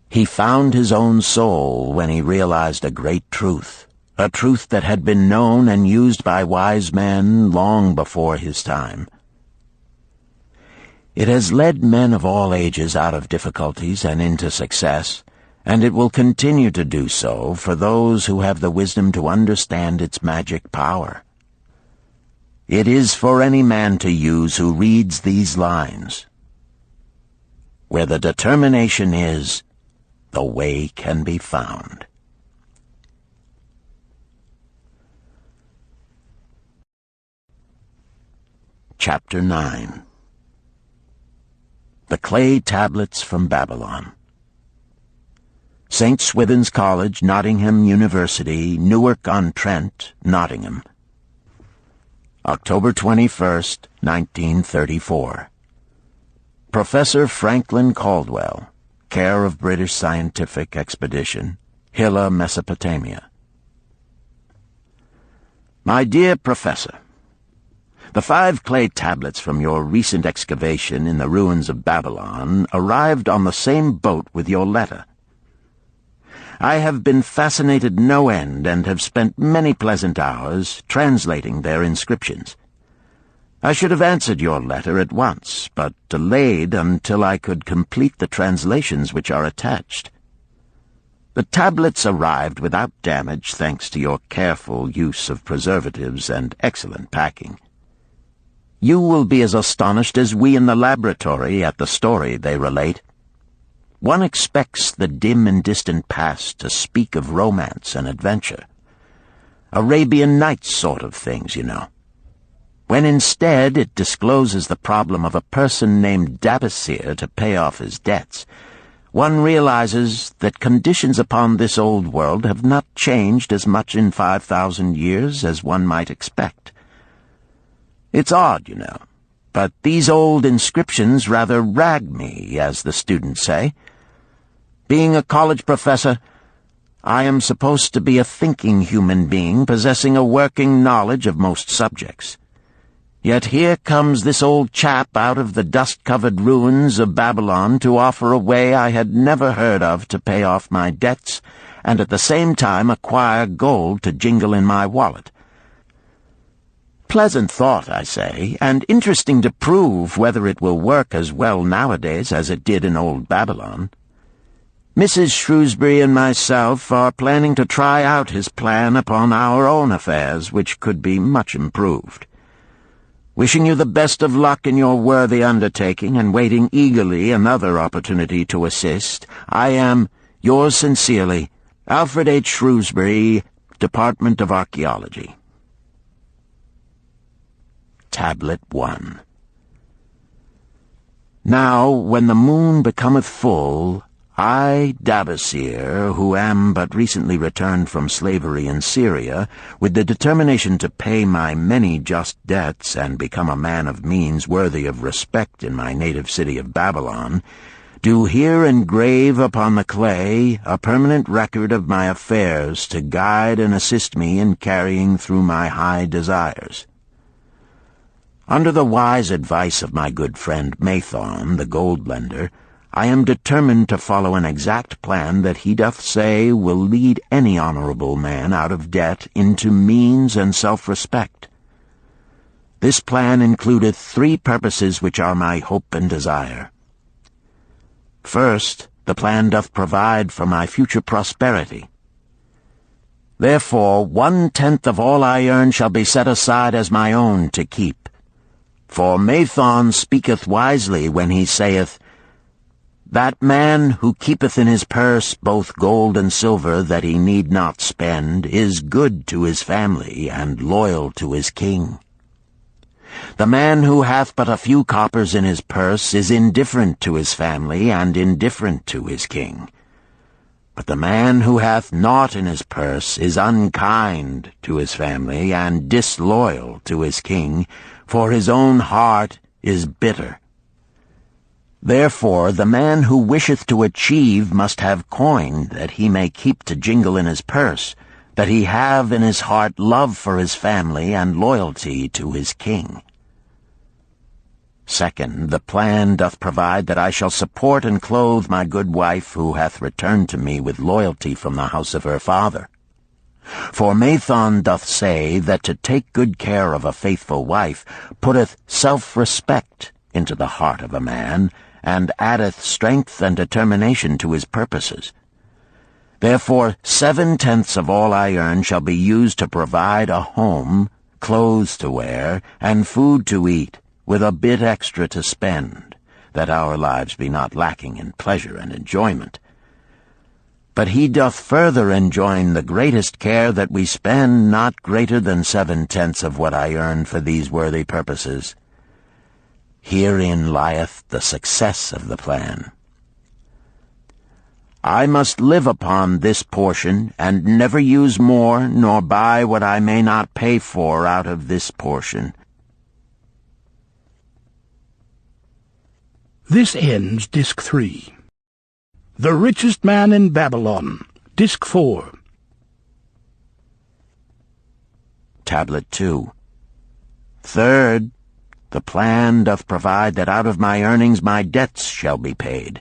He found his own soul when he realized a great truth, a truth that had been known and used by wise men long before his time. It has led men of all ages out of difficulties and into success, and it will continue to do so for those who have the wisdom to understand its magic power. It is for any man to use who reads these lines. Where the determination is, the way can be found. Chapter 9. The Clay Tablets from Babylon. St. Swithin's College, Nottingham University, Newark-on-Trent, Nottingham. October 21st, 1934. Professor Franklin Caldwell, care of British Scientific Expedition, Hilla, Mesopotamia. My dear Professor, the 5 clay tablets from your recent excavation in the ruins of Babylon arrived on the same boat with your letter. I have been fascinated no end and have spent many pleasant hours translating their inscriptions. I should have answered your letter at once, but delayed until I could complete the translations which are attached. The tablets arrived without damage thanks to your careful use of preservatives and excellent packing. You will be as astonished as we in the laboratory at the story they relate. One expects the dim and distant past to speak of romance and adventure. Arabian Nights sort of things, you know. When instead it discloses the problem of a person named Dabasir to pay off his debts, one realizes that conditions upon this old world have not changed as much in 5,000 years as one might expect. It's odd, you know, but these old inscriptions rather rag me, as the students say. Being a college professor, I am supposed to be a thinking human being possessing a working knowledge of most subjects. Yet here comes this old chap out of the dust-covered ruins of Babylon to offer a way I had never heard of to pay off my debts and at the same time acquire gold to jingle in my wallet. Pleasant thought, I say, and interesting to prove whether it will work as well nowadays as it did in old Babylon. Mrs. Shrewsbury and myself are planning to try out his plan upon our own affairs, which could be much improved. Wishing you the best of luck in your worthy undertaking and waiting eagerly another opportunity to assist, I am, yours sincerely, Alfred H. Shrewsbury, Department of Archaeology. Tablet 1. Now, when the moon becometh full, I, Dabasir, who am but recently returned from slavery in Syria, with the determination to pay my many just debts and become a man of means worthy of respect in my native city of Babylon, do here engrave upon the clay a permanent record of my affairs to guide and assist me in carrying through my high desires. Under the wise advice of my good friend Mathon, the gold lender, I am determined to follow an exact plan that he doth say will lead any honorable man out of debt into means and self-respect. This plan includeth 3 purposes which are my hope and desire. First, the plan doth provide for my future prosperity. Therefore, 1/10 of all I earn shall be set aside as my own to keep. For Mathon speaketh wisely when he saith, That man who keepeth in his purse both gold and silver that he need not spend is good to his family and loyal to his king. The man who hath but a few coppers in his purse is indifferent to his family and indifferent to his king. But the man who hath naught in his purse is unkind to his family and disloyal to his king, for his own heart is bitter. Therefore the man who wisheth to achieve must have coin that he may keep to jingle in his purse, that he have in his heart love for his family and loyalty to his king. Second, the plan doth provide that I shall support and clothe my good wife who hath returned to me with loyalty from the house of her father. For Mathon doth say that to take good care of a faithful wife putteth self-respect into the heart of a man, and addeth strength and determination to his purposes. Therefore 7/10 of all I earn shall be used to provide a home, clothes to wear, and food to eat, with a bit extra to spend, that our lives be not lacking in pleasure and enjoyment. But he doth further enjoin the greatest care that we spend not greater than 7/10 of what I earn for these worthy purposes. Herein lieth the success of the plan. I must live upon this portion, and never use more, nor buy what I may not pay for out of this portion. This ends Disc 3. The Richest Man in Babylon, Disc 4. Tablet 2. Third, the plan doth provide that out of my earnings my debts shall be paid.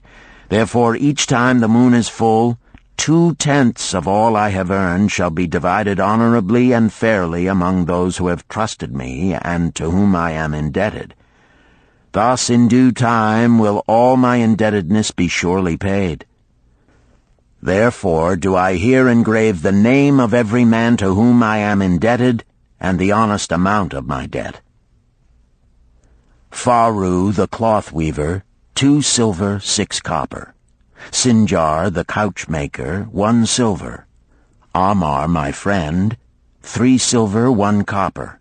Therefore each time the moon is full, 2/10 of all I have earned shall be divided honorably and fairly among those who have trusted me and to whom I am indebted. Thus in due time will all my indebtedness be surely paid. Therefore do I here engrave the name of every man to whom I am indebted, and the honest amount of my debt. Faru the cloth weaver, 2 silver, 6 copper. Sinjar the couch maker, 1 silver. Amar my friend, 3 silver, 1 copper.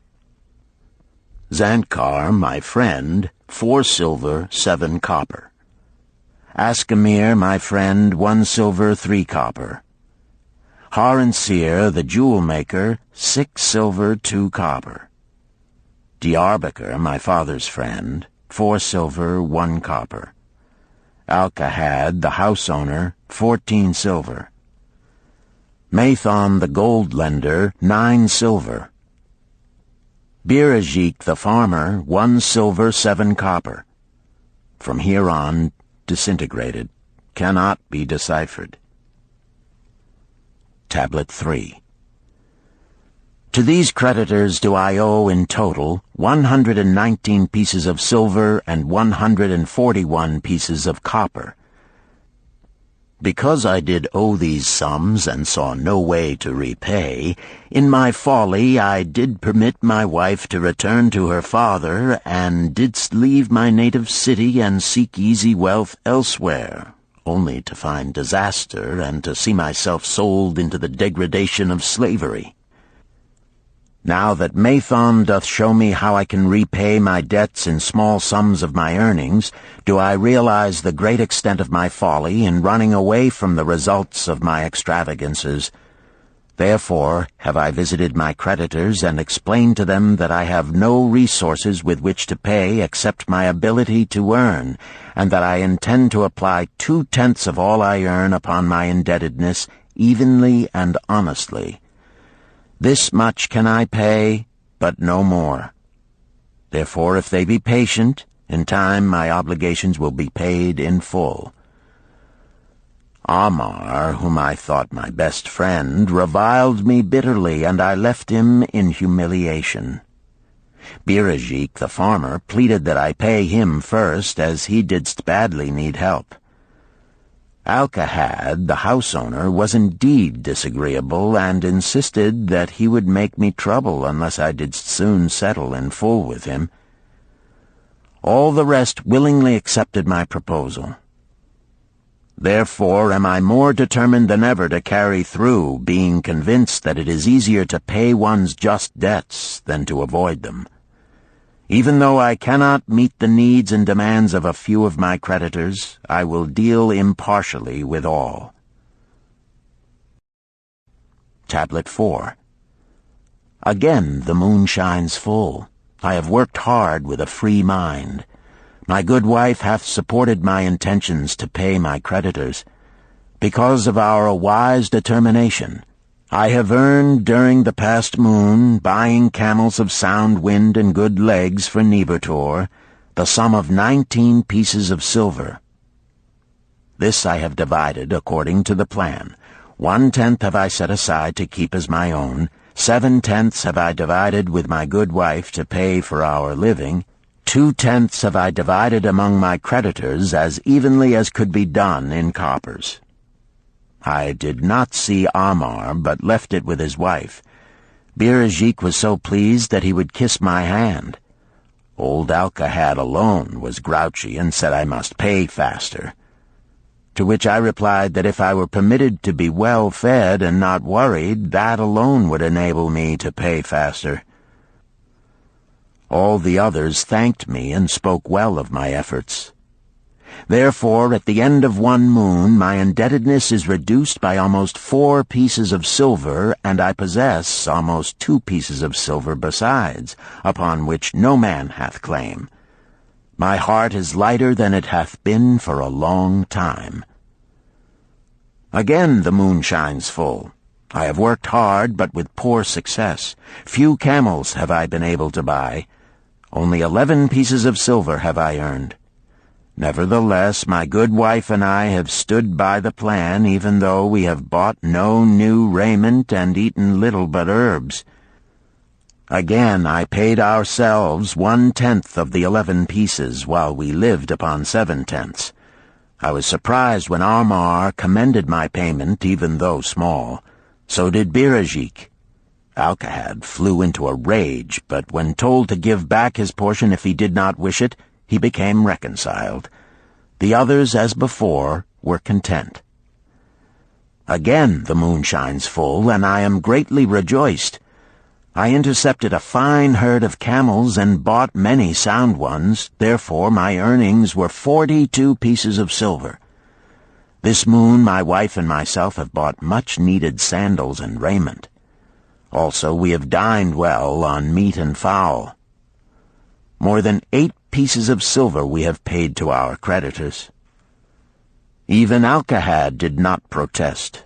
Zantkar my friend, 4 silver, 7 copper. Askamir, my friend, 1 silver, 3 copper. Haransir, the jewel-maker, 6 silver, 2 copper. Diarbekir, my father's friend, 4 silver, 1 copper. Alkahad, the house-owner, 14 silver. Mathon, the gold lender, 9 silver. Birajik, the farmer, 1 silver, 7 copper. From here on, disintegrated, cannot be deciphered. Tablet 3. To these creditors do I owe in total 119 pieces of silver and 141 pieces of copper. Because I did owe these sums and saw no way to repay, in my folly I did permit my wife to return to her father, and didst leave my native city and seek easy wealth elsewhere, only to find disaster and to see myself sold into the degradation of slavery. Now that Mathon doth show me how I can repay my debts in small sums of my earnings, do I realize the great extent of my folly in running away from the results of my extravagances. Therefore have I visited my creditors and explained to them that I have no resources with which to pay except my ability to earn, and that I intend to apply 2/10 of all I earn upon my indebtedness evenly and honestly. This much can I pay, but no more. Therefore, if they be patient, in time my obligations will be paid in full. Amar, whom I thought my best friend, reviled me bitterly, and I left him in humiliation. Birajik, the farmer, pleaded that I pay him first, as he didst badly need help. Alcahad, the house owner, was indeed disagreeable, and insisted that he would make me trouble unless I did soon settle in full with him. All the rest willingly accepted my proposal. Therefore am I more determined than ever to carry through, being convinced that it is easier to pay one's just debts than to avoid them. Even though I cannot meet the needs and demands of a few of my creditors, I will deal impartially with all. Tablet 4. Again the moon shines full. I have worked hard with a free mind. My good wife hath supported my intentions to pay my creditors. Because of our wise determination, I have earned during the past moon, buying camels of sound wind and good legs for Nebertor, the sum of 19 pieces of silver. This I have divided according to the plan. 1/10 have I set aside to keep as my own, 7/10 have I divided with my good wife to pay for our living, 2/10 have I divided among my creditors as evenly as could be done in coppers. I did not see Amar, but left it with his wife. Birajik was so pleased that he would kiss my hand. Old Alcahad alone was grouchy and said I must pay faster. To which I replied that if I were permitted to be well fed and not worried, that alone would enable me to pay faster. All the others thanked me and spoke well of my efforts. Therefore, at the end of one moon, my indebtedness is reduced by almost 4 pieces of silver, and I possess almost 2 pieces of silver besides, upon which no man hath claim. My heart is lighter than it hath been for a long time. Again the moon shines full. I have worked hard, but with poor success. Few camels have I been able to buy. Only 11 pieces of silver have I earned. Nevertheless, my good wife and I have stood by the plan, even though we have bought no new raiment and eaten little but herbs. Again I paid ourselves 1/10 of the 11 pieces, while we lived upon 7/10. I was surprised when Amar commended my payment, even though small. So did Birajik. Alcahad flew into a rage, but when told to give back his portion if he did not wish it, he became reconciled. The others, as before, were content. Again the moon shines full, and I am greatly rejoiced. I intercepted a fine herd of camels and bought many sound ones, therefore my earnings were 42 pieces of silver. This moon my wife and myself have bought much-needed sandals and raiment. Also we have dined well on meat and fowl. More than 8 pieces of silver we have paid to our creditors. Even Alcahad did not protest.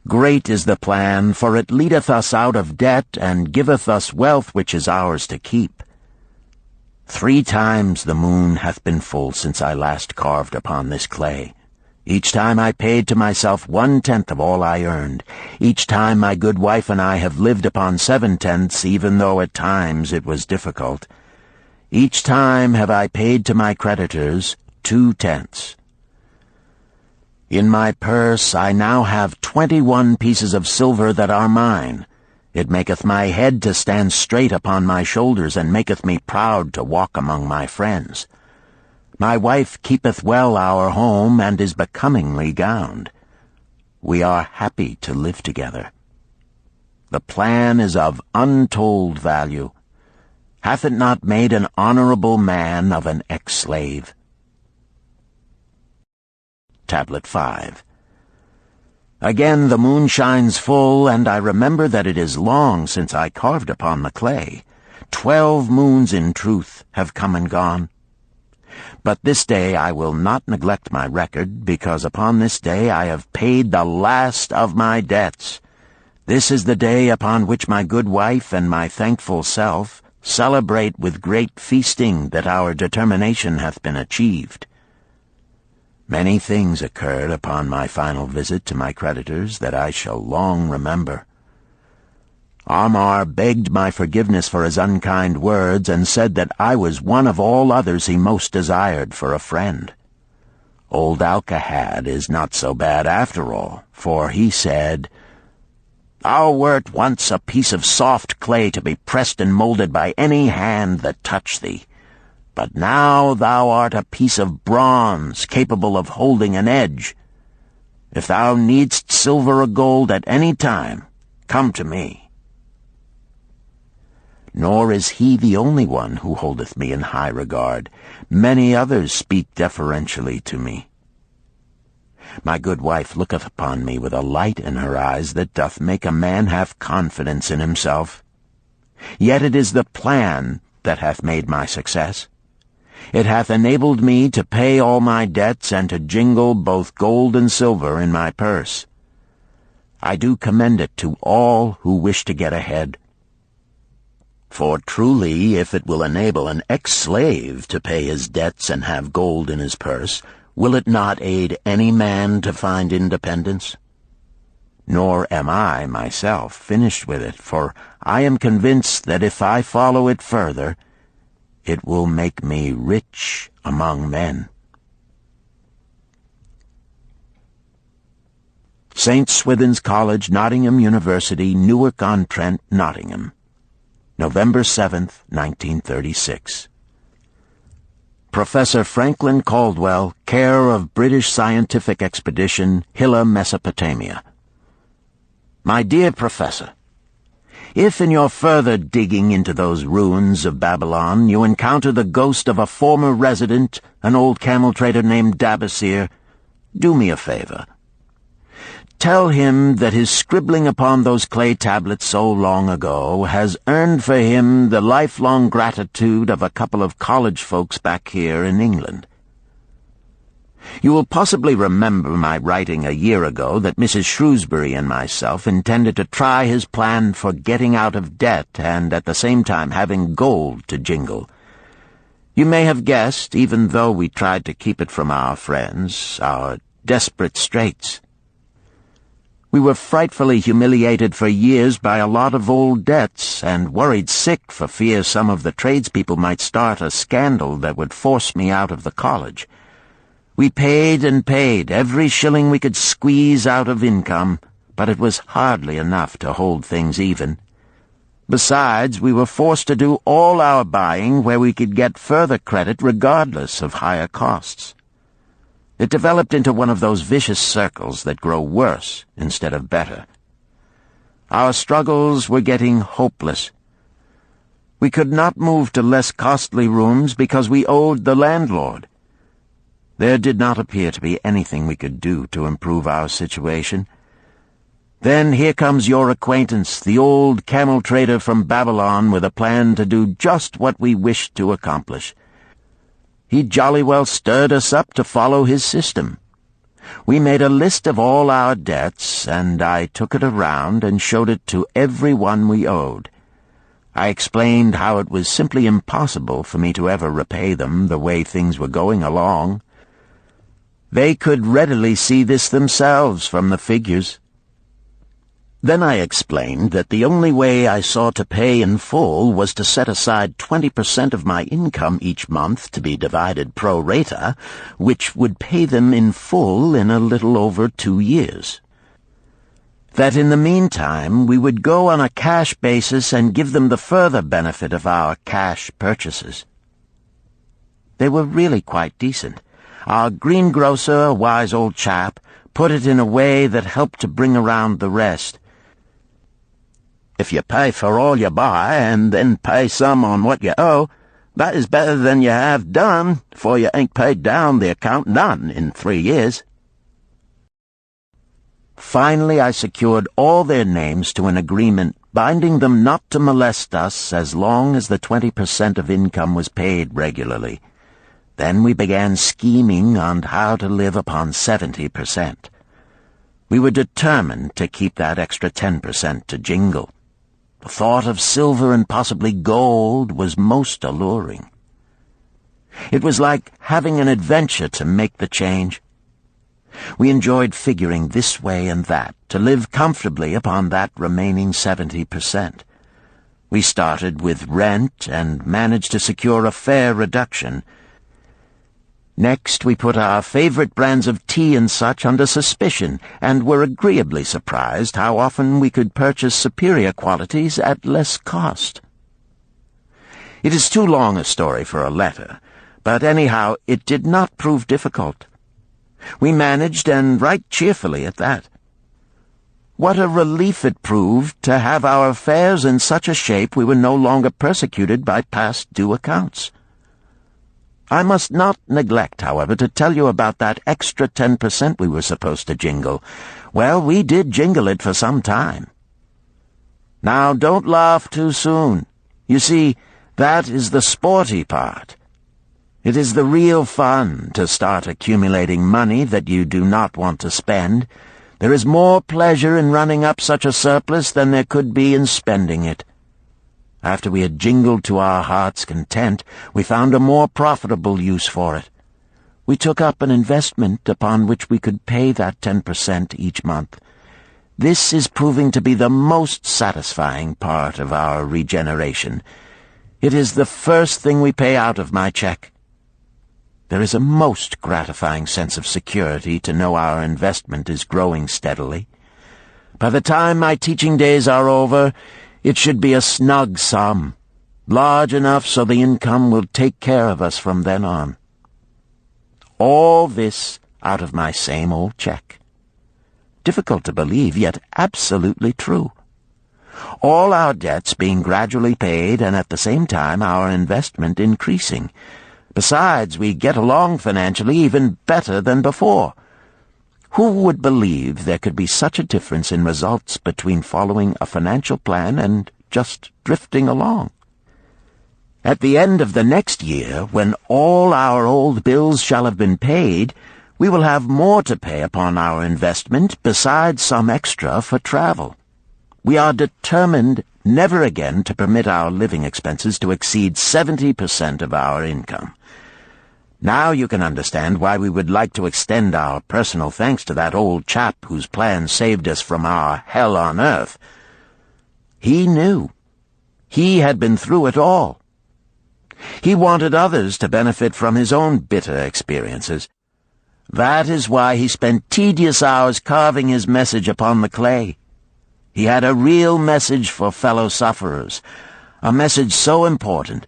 Great is the plan, for it leadeth us out of debt, and giveth us wealth which is ours to keep. 3 times the moon hath been full since I last carved upon this clay. Each time I paid to myself 1/10 of all I earned. Each time my good wife and I have lived upon 7/10, even though at times it was difficult. Each time have I paid to my creditors 2/10. In my purse I now have 21 pieces of silver that are mine. It maketh my head to stand straight upon my shoulders, and maketh me proud to walk among my friends. My wife keepeth well our home, and is becomingly gowned. We are happy to live together. The plan is of untold value. Hath it not made an honorable man of an ex-slave? Tablet 5. Again the moon shines full, and I remember that it is long since I carved upon the clay. 12 moons in truth have come and gone. But this day I will not neglect my record, because upon this day I have paid the last of my debts. This is the day upon which my good wife and my thankful self celebrate with great feasting that our determination hath been achieved. Many things occurred upon my final visit to my creditors that I shall long remember. Amar begged my forgiveness for his unkind words, and said that I was one of all others he most desired for a friend. Old Alcahad is not so bad after all, for he said, "Thou wert once a piece of soft clay to be pressed and molded by any hand that touched thee. But now thou art a piece of bronze capable of holding an edge. If thou needst silver or gold at any time, come to me." Nor is he the only one who holdeth me in high regard. Many others speak deferentially to me. My good wife looketh upon me with a light in her eyes that doth make a man have confidence in himself. Yet it is the plan that hath made my success. It hath enabled me to pay all my debts and to jingle both gold and silver in my purse. I do commend it to all who wish to get ahead. For truly, if it will enable an ex-slave to pay his debts and have gold in his purse, will it not aid any man to find independence? Nor am I, myself, finished with it, for I am convinced that if I follow it further, it will make me rich among men. St. Swithin's College, Nottingham University, Newark-on-Trent, Nottingham, November 7th, 1936. Professor Franklin Caldwell, care of British Scientific Expedition, Hilla, Mesopotamia. My dear Professor, if in your further digging into those ruins of Babylon you encounter the ghost of a former resident, an old camel-trader named Dabasir, do me a favor. Tell him that his scribbling upon those clay tablets so long ago has earned for him the lifelong gratitude of a couple of college folks back here in England. You will possibly remember my writing a year ago that Mrs. Shrewsbury and myself intended to try his plan for getting out of debt and at the same time having gold to jingle. You may have guessed, even though we tried to keep it from our friends, our desperate straits. We were frightfully humiliated for years by a lot of old debts, and worried sick for fear some of the tradespeople might start a scandal that would force me out of the college. We paid and paid, every shilling we could squeeze out of income, but it was hardly enough to hold things even. Besides, we were forced to do all our buying where we could get further credit regardless of higher costs. It developed into one of those vicious circles that grow worse instead of better. Our struggles were getting hopeless. We could not move to less costly rooms because we owed the landlord. There did not appear to be anything we could do to improve our situation. Then here comes your acquaintance, the old camel-trader from Babylon, with a plan to do just what we wished to accomplish. He jolly well stirred us up to follow his system. We made a list of all our debts, and I took it around and showed it to every one we owed. I explained how it was simply impossible for me to ever repay them the way things were going along. They could readily see this themselves from the figures. Then I explained that the only way I saw to pay in full was to set aside 20% of my income each month to be divided pro rata, which would pay them in full in a little over 2 years. That in the meantime we would go on a cash basis and give them the further benefit of our cash purchases. They were really quite decent. Our greengrocer, a wise old chap, put it in a way that helped to bring around the rest. If you pay for all you buy and then pay some on what you owe, that is better than you have done, for you ain't paid down the account none in 3 years. Finally, I secured all their names to an agreement binding them not to molest us as long as the 20% of income was paid regularly. Then we began scheming on how to live upon 70%. We were determined to keep that extra 10% to jingle. The thought of silver and possibly gold was most alluring. It was like having an adventure to make the change. We enjoyed figuring this way and that to live comfortably upon that remaining 70%. We started with rent and managed to secure a fair reduction. Next, we put our favorite brands of tea and such under suspicion, and were agreeably surprised how often we could purchase superior qualities at less cost. It is too long a story for a letter, but anyhow it did not prove difficult. We managed, and right cheerfully at that. What a relief it proved to have our affairs in such a shape we were no longer persecuted by past due accounts. I must not neglect, however, to tell you about that extra 10% we were supposed to jingle. Well, we did jingle it for some time. Now, don't laugh too soon. You see, that is the sporty part. It is the real fun to start accumulating money that you do not want to spend. There is more pleasure in running up such a surplus than there could be in spending it. After we had jingled to our heart's content, we found a more profitable use for it. We took up an investment upon which we could pay that 10% each month. This is proving to be the most satisfying part of our regeneration. It is the first thing we pay out of my check. There is a most gratifying sense of security to know our investment is growing steadily. By the time my teaching days are over, it should be a snug sum, large enough so the income will take care of us from then on. All this out of my same old check. Difficult to believe, yet absolutely true. All our debts being gradually paid, and at the same time our investment increasing. Besides, we get along financially even better than before. Who would believe there could be such a difference in results between following a financial plan and just drifting along? At the end of the next year, when all our old bills shall have been paid, we will have more to pay upon our investment besides some extra for travel. We are determined never again to permit our living expenses to exceed 70% of our income. Now you can understand why we would like to extend our personal thanks to that old chap whose plan saved us from our hell on earth. He knew. He had been through it all. He wanted others to benefit from his own bitter experiences. That is why he spent tedious hours carving his message upon the clay. He had a real message for fellow sufferers, a message so important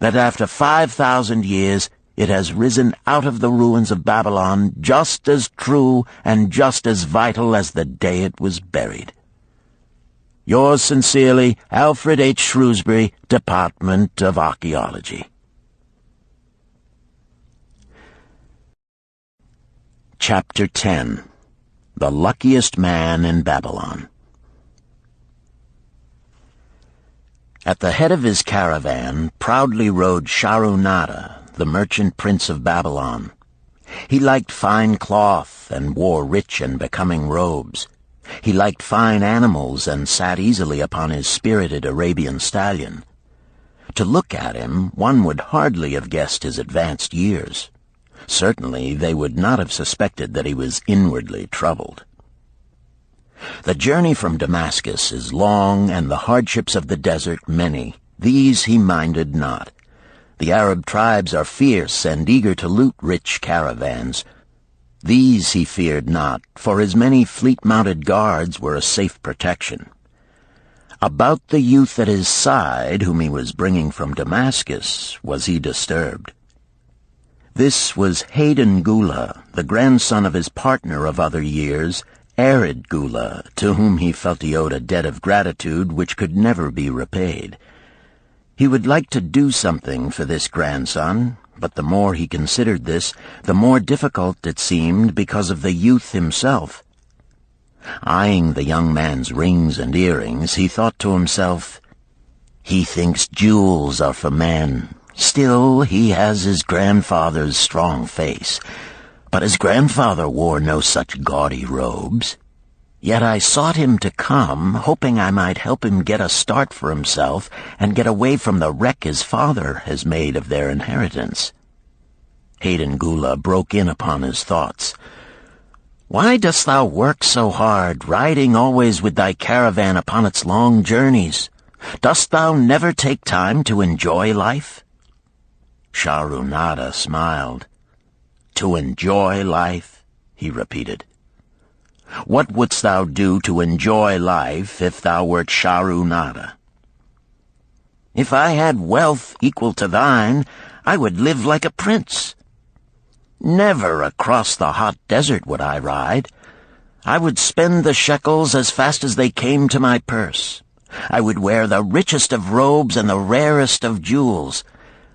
that after 5,000 years it has risen out of the ruins of Babylon just as true and just as vital as the day it was buried. Yours sincerely, Alfred H. Shrewsbury, Department of Archaeology. Chapter 10. The Luckiest Man in Babylon. At the head of his caravan proudly rode Sharu-Nada, the merchant prince of Babylon. He liked fine cloth and wore rich and becoming robes. He liked fine animals and sat easily upon his spirited Arabian stallion. To look at him, one would hardly have guessed his advanced years. Certainly they would not have suspected that he was inwardly troubled. The journey from Damascus is long, and the hardships of the desert many. These he minded not. The Arab tribes are fierce and eager to loot rich caravans. These he feared not, for his many fleet-mounted guards were a safe protection. About the youth at his side, whom he was bringing from Damascus, was he disturbed. This was Hayden Gula, the grandson of his partner of other years, Arid Gula, to whom he felt he owed a debt of gratitude which could never be repaid. He would like to do something for this grandson, but the more he considered this, the more difficult it seemed because of the youth himself. Eyeing the young man's rings and earrings, he thought to himself, "He thinks jewels are for men. Still, he has his grandfather's strong face. But his grandfather wore no such gaudy robes. Yet I sought him to come, hoping I might help him get a start for himself and get away from the wreck his father has made of their inheritance." Hayden Gula broke in upon his thoughts. "Why dost thou work so hard, riding always with thy caravan upon its long journeys? Dost thou never take time to enjoy life?" Shahrunada smiled. "To enjoy life?" he repeated. "What wouldst thou do to enjoy life if thou wert Shahrunada?" "If I had wealth equal to thine, I would live like a prince. Never across the hot desert would I ride. I would spend the shekels as fast as they came to my purse. I would wear the richest of robes and the rarest of jewels.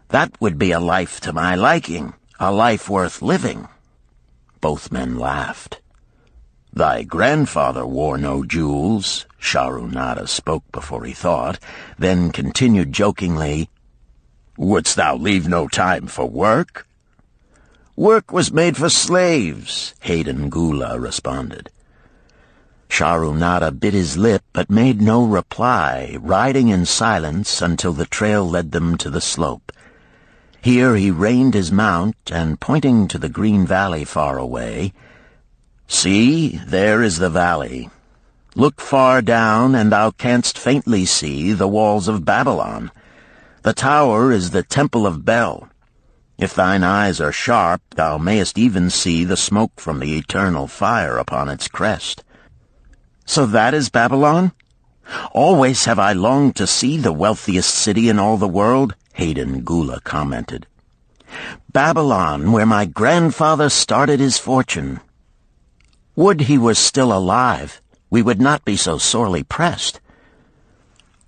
That would be a life to my liking, a life worth living." Both men laughed. "Thy grandfather wore no jewels," Shahrunada spoke before he thought, then continued jokingly, "Wouldst thou leave no time for work?" "Work was made for slaves," Hayden Gula responded. Shahrunada bit his lip but made no reply, riding in silence until the trail led them to the slope. Here he reined his mount, and pointing to the green valley far away, "See, there is the valley. Look far down, and thou canst faintly see the walls of Babylon. The tower is the temple of Bel. If thine eyes are sharp, thou mayest even see the smoke from the eternal fire upon its crest." "So that is Babylon? Always have I longed to see the wealthiest city in all the world," Hayden Gula commented. "Babylon, where my grandfather started his fortune. Would he were still alive, we would not be so sorely pressed.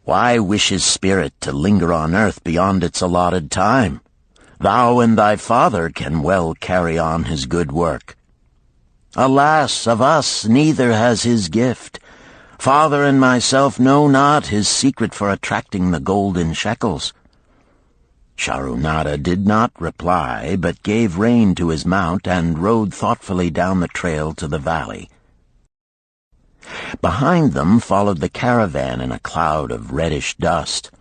Why wish his spirit to linger on earth beyond its allotted time? Thou and thy father can well carry on his good work. Alas, of us neither has his gift. Father and myself know not his secret for attracting the golden shekels." Shahrunada did not reply, but gave rein to his mount and rode thoughtfully down the trail to the valley. Behind them followed the caravan in a cloud of reddish dust.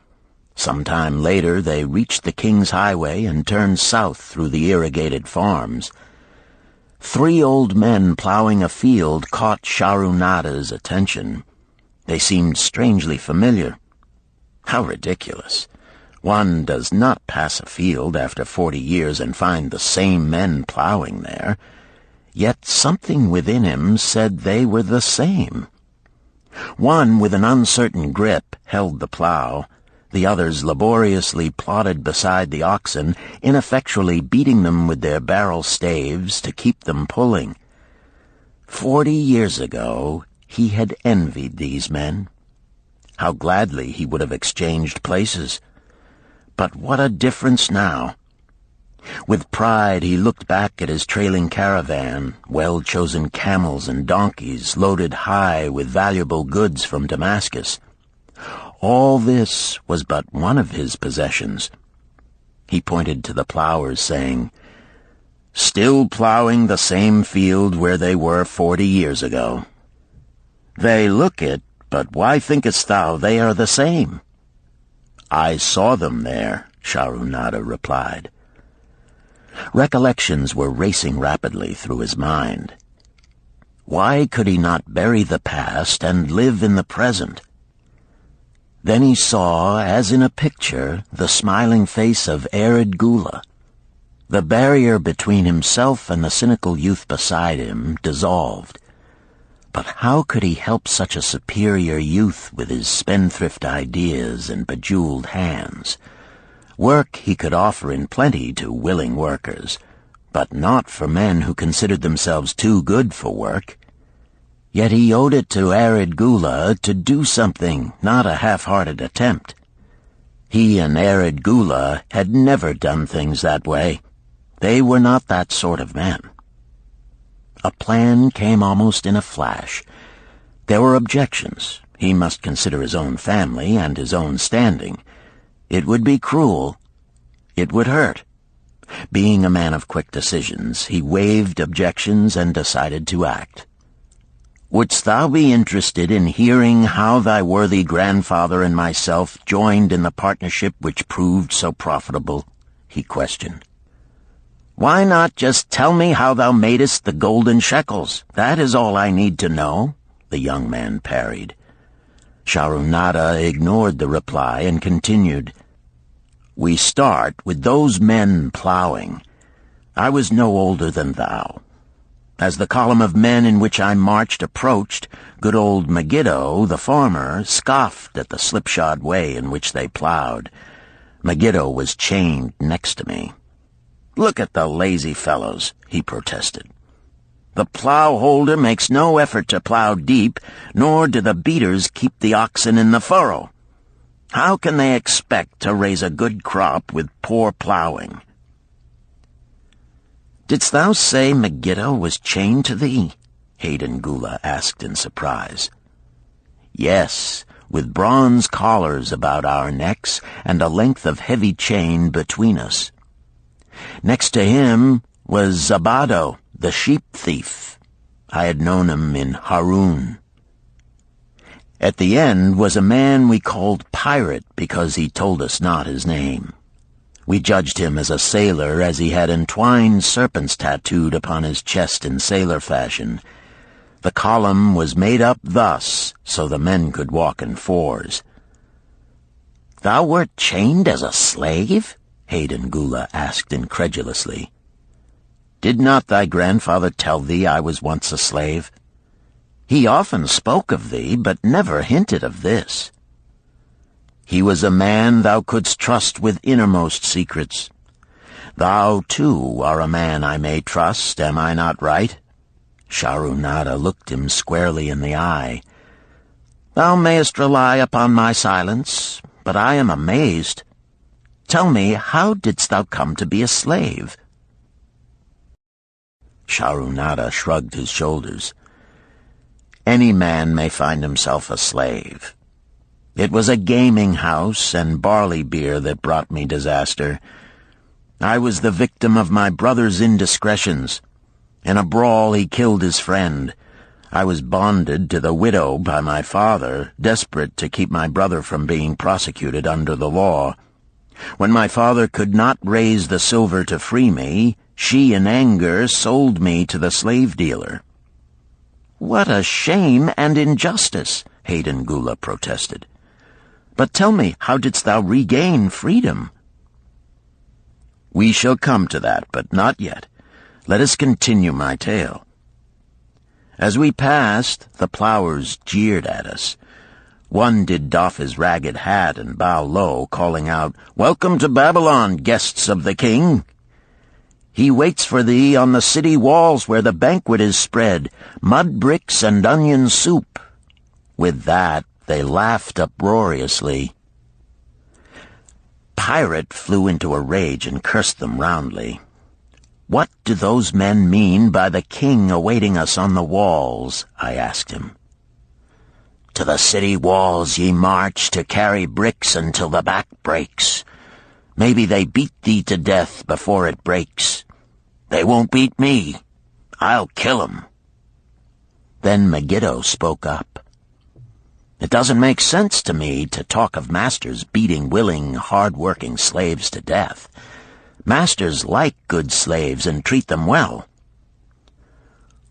Some time later they reached the King's Highway and turned south through the irrigated farms. 3 old men plowing a field caught Shahrunada's attention. They seemed strangely familiar. How ridiculous! One does not pass a field after 40 years and find the same men plowing there. Yet something within him said they were the same. One, with an uncertain grip, held the plow. The others laboriously plodded beside the oxen, ineffectually beating them with their barrel staves to keep them pulling. 40 years ago, he had envied these men. How gladly he would have exchanged places. But what a difference now! With pride he looked back at his trailing caravan, well-chosen camels and donkeys loaded high with valuable goods from Damascus. All this was but one of his possessions. He pointed to the plowers, saying, "Still plowing the same field where they were 40 years ago. They look it, but why thinkest thou they are the same?" "I saw them there," Shahrunada replied. Recollections were racing rapidly through his mind. Why could he not bury the past and live in the present? Then he saw, as in a picture, the smiling face of Arid Gula. The barrier between himself and the cynical youth beside him dissolved. But how could he help such a superior youth with his spendthrift ideas and bejeweled hands? Work he could offer in plenty to willing workers, but not for men who considered themselves too good for work. Yet he owed it to Arid Gula to do something, not a half-hearted attempt. He and Arid Gula had never done things that way. They were not that sort of men. A plan came almost in a flash. There were objections. He must consider his own family and his own standing. It would be cruel. It would hurt. Being a man of quick decisions, he waived objections and decided to act. "Wouldst thou be interested in hearing how thy worthy grandfather and myself joined in the partnership which proved so profitable?" he questioned. "Why not just tell me how thou madest the golden shekels? That is all I need to know," the young man parried. Sharunada ignored the reply and continued, "We start with those men plowing. I was no older than thou. As the column of men in which I marched approached, good old Megiddo, the farmer, scoffed at the slipshod way in which they plowed. Megiddo was chained next to me. 'Look at the lazy fellows,' he protested. 'The plow holder makes no effort to plow deep, nor do the beaters keep the oxen in the furrow. How can they expect to raise a good crop with poor plowing?' "Didst thou say Megiddo was chained to thee?" Hayden Gula asked in surprise. "Yes, with bronze collars about our necks and a length of heavy chain between us. Next to him was Zabado, the sheep thief. I had known him in Harun. At the end was a man we called Pirate because he told us not his name. We judged him as a sailor as he had entwined serpents tattooed upon his chest in sailor fashion. The column was made up thus, so the men could walk in fours." "Thou wert chained as a slave?" Hayden Gula asked incredulously. "Did not thy grandfather tell thee I was once a slave? He often spoke of thee, but never hinted of this. He was a man thou couldst trust with innermost secrets. Thou, too, are a man I may trust, am I not right?" Sharunada looked him squarely in the eye. "Thou mayest rely upon my silence, but I am amazed. Tell me, how didst thou come to be a slave?" Sharunada shrugged his shoulders. "Any man may find himself a slave. It was a gaming house and barley beer that brought me disaster. I was the victim of my brother's indiscretions. In a brawl he killed his friend. I was bonded to the widow by my father, desperate to keep my brother from being prosecuted under the law. When my father could not raise the silver to free me, she in anger sold me to the slave dealer." "What a shame and injustice," Hayden Gula protested. "But tell me, how didst thou regain freedom?" "We shall come to that, but not yet. Let us continue my tale. As we passed, the plowers jeered at us. One did doff his ragged hat and bow low, calling out, 'Welcome to Babylon, guests of the king! He waits for thee on the city walls where the banquet is spread, mud bricks and onion soup.' With that, they laughed uproariously. Pirate flew into a rage and cursed them roundly. "What do those men mean by the king awaiting us on the walls?" I asked him. "To the city walls ye march to carry bricks until the back breaks. Maybe they beat thee to death before it breaks. They won't beat me. I'll kill 'em." Then Megiddo spoke up. "It doesn't make sense to me to talk of masters beating willing, hard-working slaves to death. Masters like good slaves and treat them well."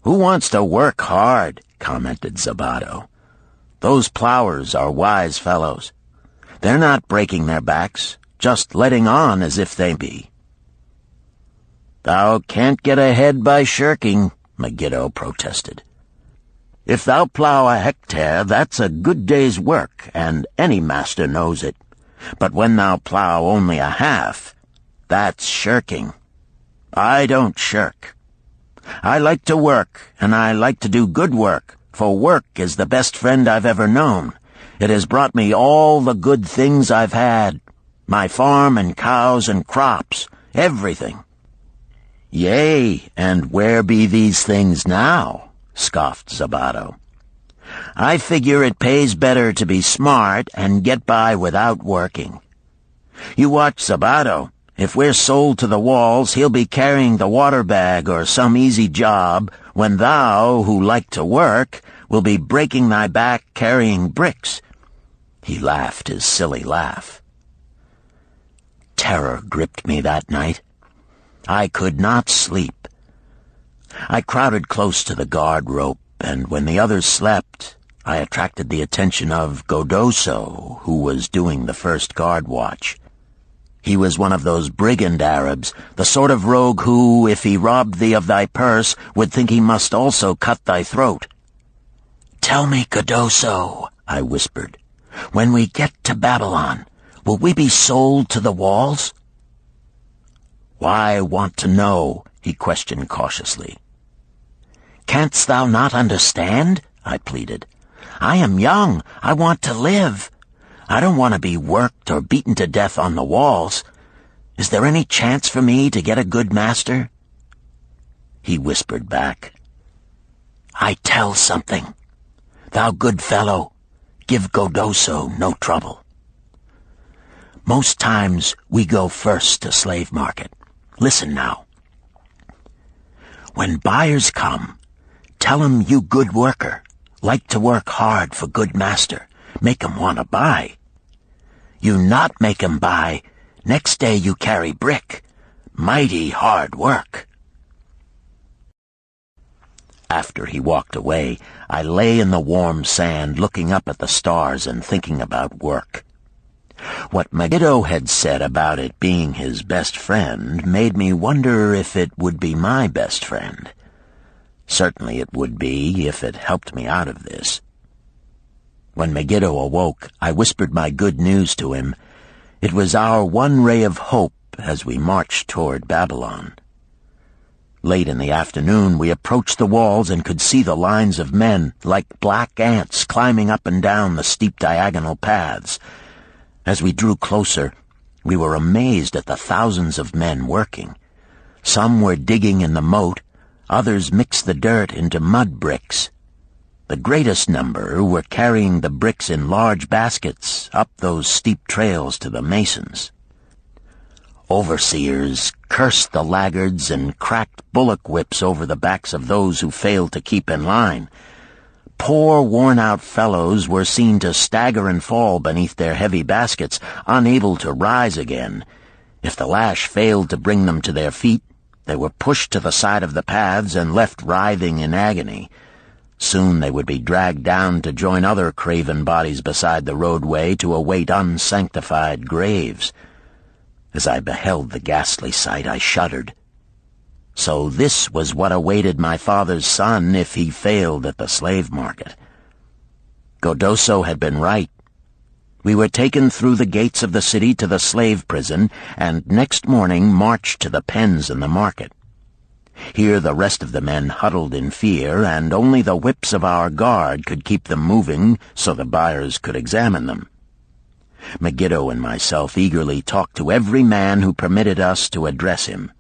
"Who wants to work hard?" commented Zabato. "Those plowers are wise fellows. They're not breaking their backs, just letting on as if they be." "Thou can't get ahead by shirking," Megiddo protested. "If thou plow a hectare, that's a good day's work, and any master knows it. But when thou plow only a half, that's shirking. I don't shirk. I like to work, and I like to do good work, for work is the best friend I've ever known. It has brought me all the good things I've had, my farm and cows and crops, everything." "Yea, and where be these things now?" scoffed Zabato. "I figure it pays better to be smart and get by without working. You watch Zabato. If we're sold to the walls, he'll be carrying the water bag or some easy job, when thou, who like to work, will be breaking thy back carrying bricks." He laughed his silly laugh. Terror gripped me that night. I could not sleep. I crowded close to the guard rope, and when the others slept, I attracted the attention of Godoso, who was doing the first guard watch. He was one of those brigand Arabs, the sort of rogue who, if he robbed thee of thy purse, would think he must also cut thy throat. "Tell me, Godoso," I whispered, "when we get to Babylon, will we be sold to the walls?" "Why want to know?" he questioned cautiously. "Canst thou not understand?" I pleaded. "I am young. I want to live. I don't want to be worked or beaten to death on the walls. Is there any chance for me to get a good master?" He whispered back, "I tell something. Thou good fellow, give Godoso no trouble. Most times we go first to slave market. Listen now. When buyers come, tell 'em you good worker, like to work hard for good master, make 'em want to buy. You not make 'em buy, next day you carry brick. Mighty hard work." After he walked away, I lay in the warm sand looking up at the stars and thinking about work. What Megiddo had said about it being his best friend made me wonder if it would be my best friend. Certainly it would be if it helped me out of this. When Megiddo awoke, I whispered my good news to him. It was our one ray of hope as we marched toward Babylon. Late in the afternoon, we approached the walls and could see the lines of men, like black ants, climbing up and down the steep diagonal paths. As we drew closer, we were amazed at the thousands of men working. Some were digging in the moat, others mixed the dirt into mud bricks. The greatest number were carrying the bricks in large baskets up those steep trails to the masons. Overseers cursed the laggards and cracked bullock whips over the backs of those who failed to keep in line. Poor, worn-out fellows were seen to stagger and fall beneath their heavy baskets, unable to rise again. If the lash failed to bring them to their feet, they were pushed to the side of the paths and left writhing in agony. Soon they would be dragged down to join other craven bodies beside the roadway to await unsanctified graves. As I beheld the ghastly sight, I shuddered. So this was what awaited my father's son if he failed at the slave market. Godoso had been right. We were taken through the gates of the city to the slave prison, and next morning marched to the pens in the market. Here the rest of the men huddled in fear, and only the whips of our guard could keep them moving so the buyers could examine them. Megiddo and myself eagerly talked to every man who permitted us to address him.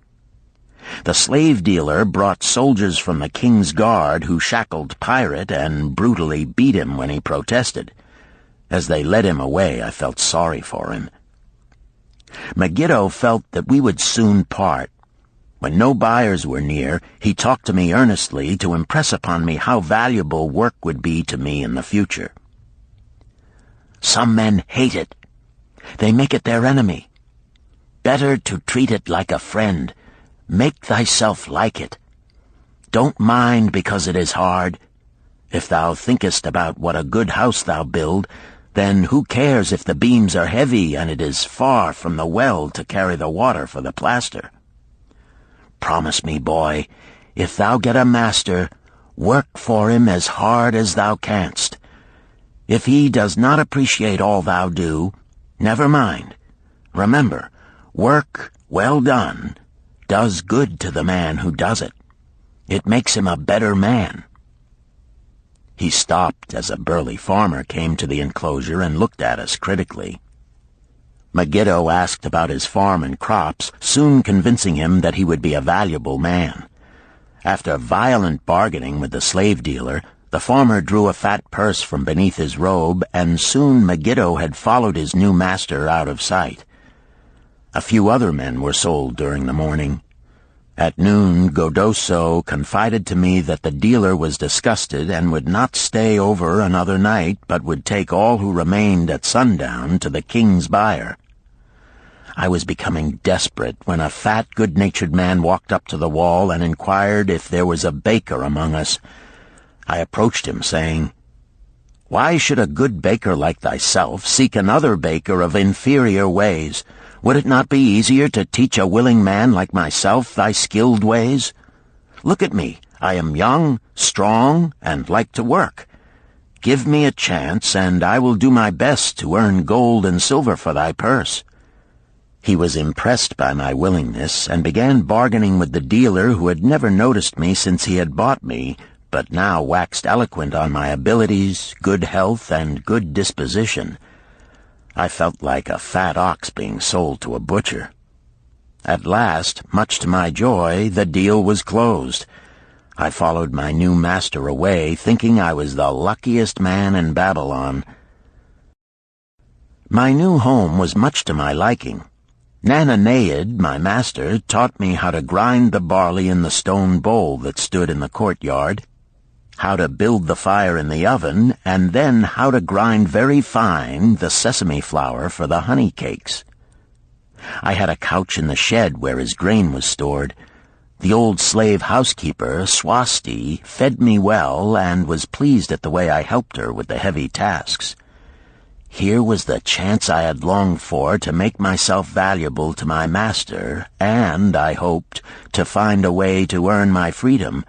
The slave dealer brought soldiers from the king's guard who shackled Pirate and brutally beat him when he protested. As they led him away, I felt sorry for him. Megiddo felt that we would soon part. When no buyers were near, he talked to me earnestly to impress upon me how valuable work would be to me in the future. Some men hate it. They make it their enemy. Better to treat it like a friend. Make thyself like it. Don't mind because it is hard. If thou thinkest about what a good house thou build, then who cares if the beams are heavy and it is far from the well to carry the water for the plaster? Promise me, boy, if thou get a master, work for him as hard as thou canst. If he does not appreciate all thou do, never mind. Remember, work well done does good to the man who does it. It makes him a better man. He stopped as a burly farmer came to the enclosure and looked at us critically. Megiddo asked about his farm and crops, soon convincing him that he would be a valuable man. After violent bargaining with the slave dealer, the farmer drew a fat purse from beneath his robe, and soon Megiddo had followed his new master out of sight. A few other men were sold during the morning. At noon, Godoso confided to me that the dealer was disgusted and would not stay over another night, but would take all who remained at sundown to the king's buyer. I was becoming desperate when a fat, good-natured man walked up to the wall and inquired if there was a baker among us. I approached him, saying, "Why should a good baker like thyself seek another baker of inferior ways? Would it not be easier to teach a willing man like myself thy skilled ways? Look at me. I am young, strong, and like to work. Give me a chance, and I will do my best to earn gold and silver for thy purse." He was impressed by my willingness, and began bargaining with the dealer who had never noticed me since he had bought me, but now waxed eloquent on my abilities, good health, and good disposition. I felt like a fat ox being sold to a butcher. At last, much to my joy, the deal was closed. I followed my new master away, thinking I was the luckiest man in Babylon. My new home was much to my liking. Nananeid, my master, taught me how to grind the barley in the stone bowl that stood in the courtyard, how to build the fire in the oven, and then how to grind very fine the sesame flour for the honey cakes. I had a couch in the shed where his grain was stored. The old slave housekeeper, Swasti, fed me well and was pleased at the way I helped her with the heavy tasks. Here was the chance I had longed for to make myself valuable to my master, and, I hoped, to find a way to earn my freedom.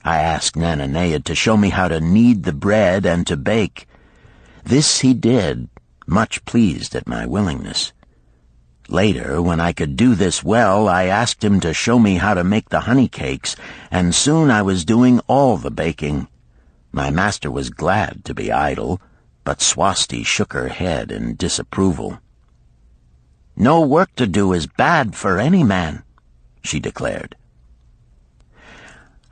I asked Nananeid to show me how to knead the bread and to bake. This he did, much pleased at my willingness. Later, when I could do this well, I asked him to show me how to make the honey cakes, and soon I was doing all the baking. My master was glad to be idle, but Swasti shook her head in disapproval. "No work to do is bad for any man," she declared.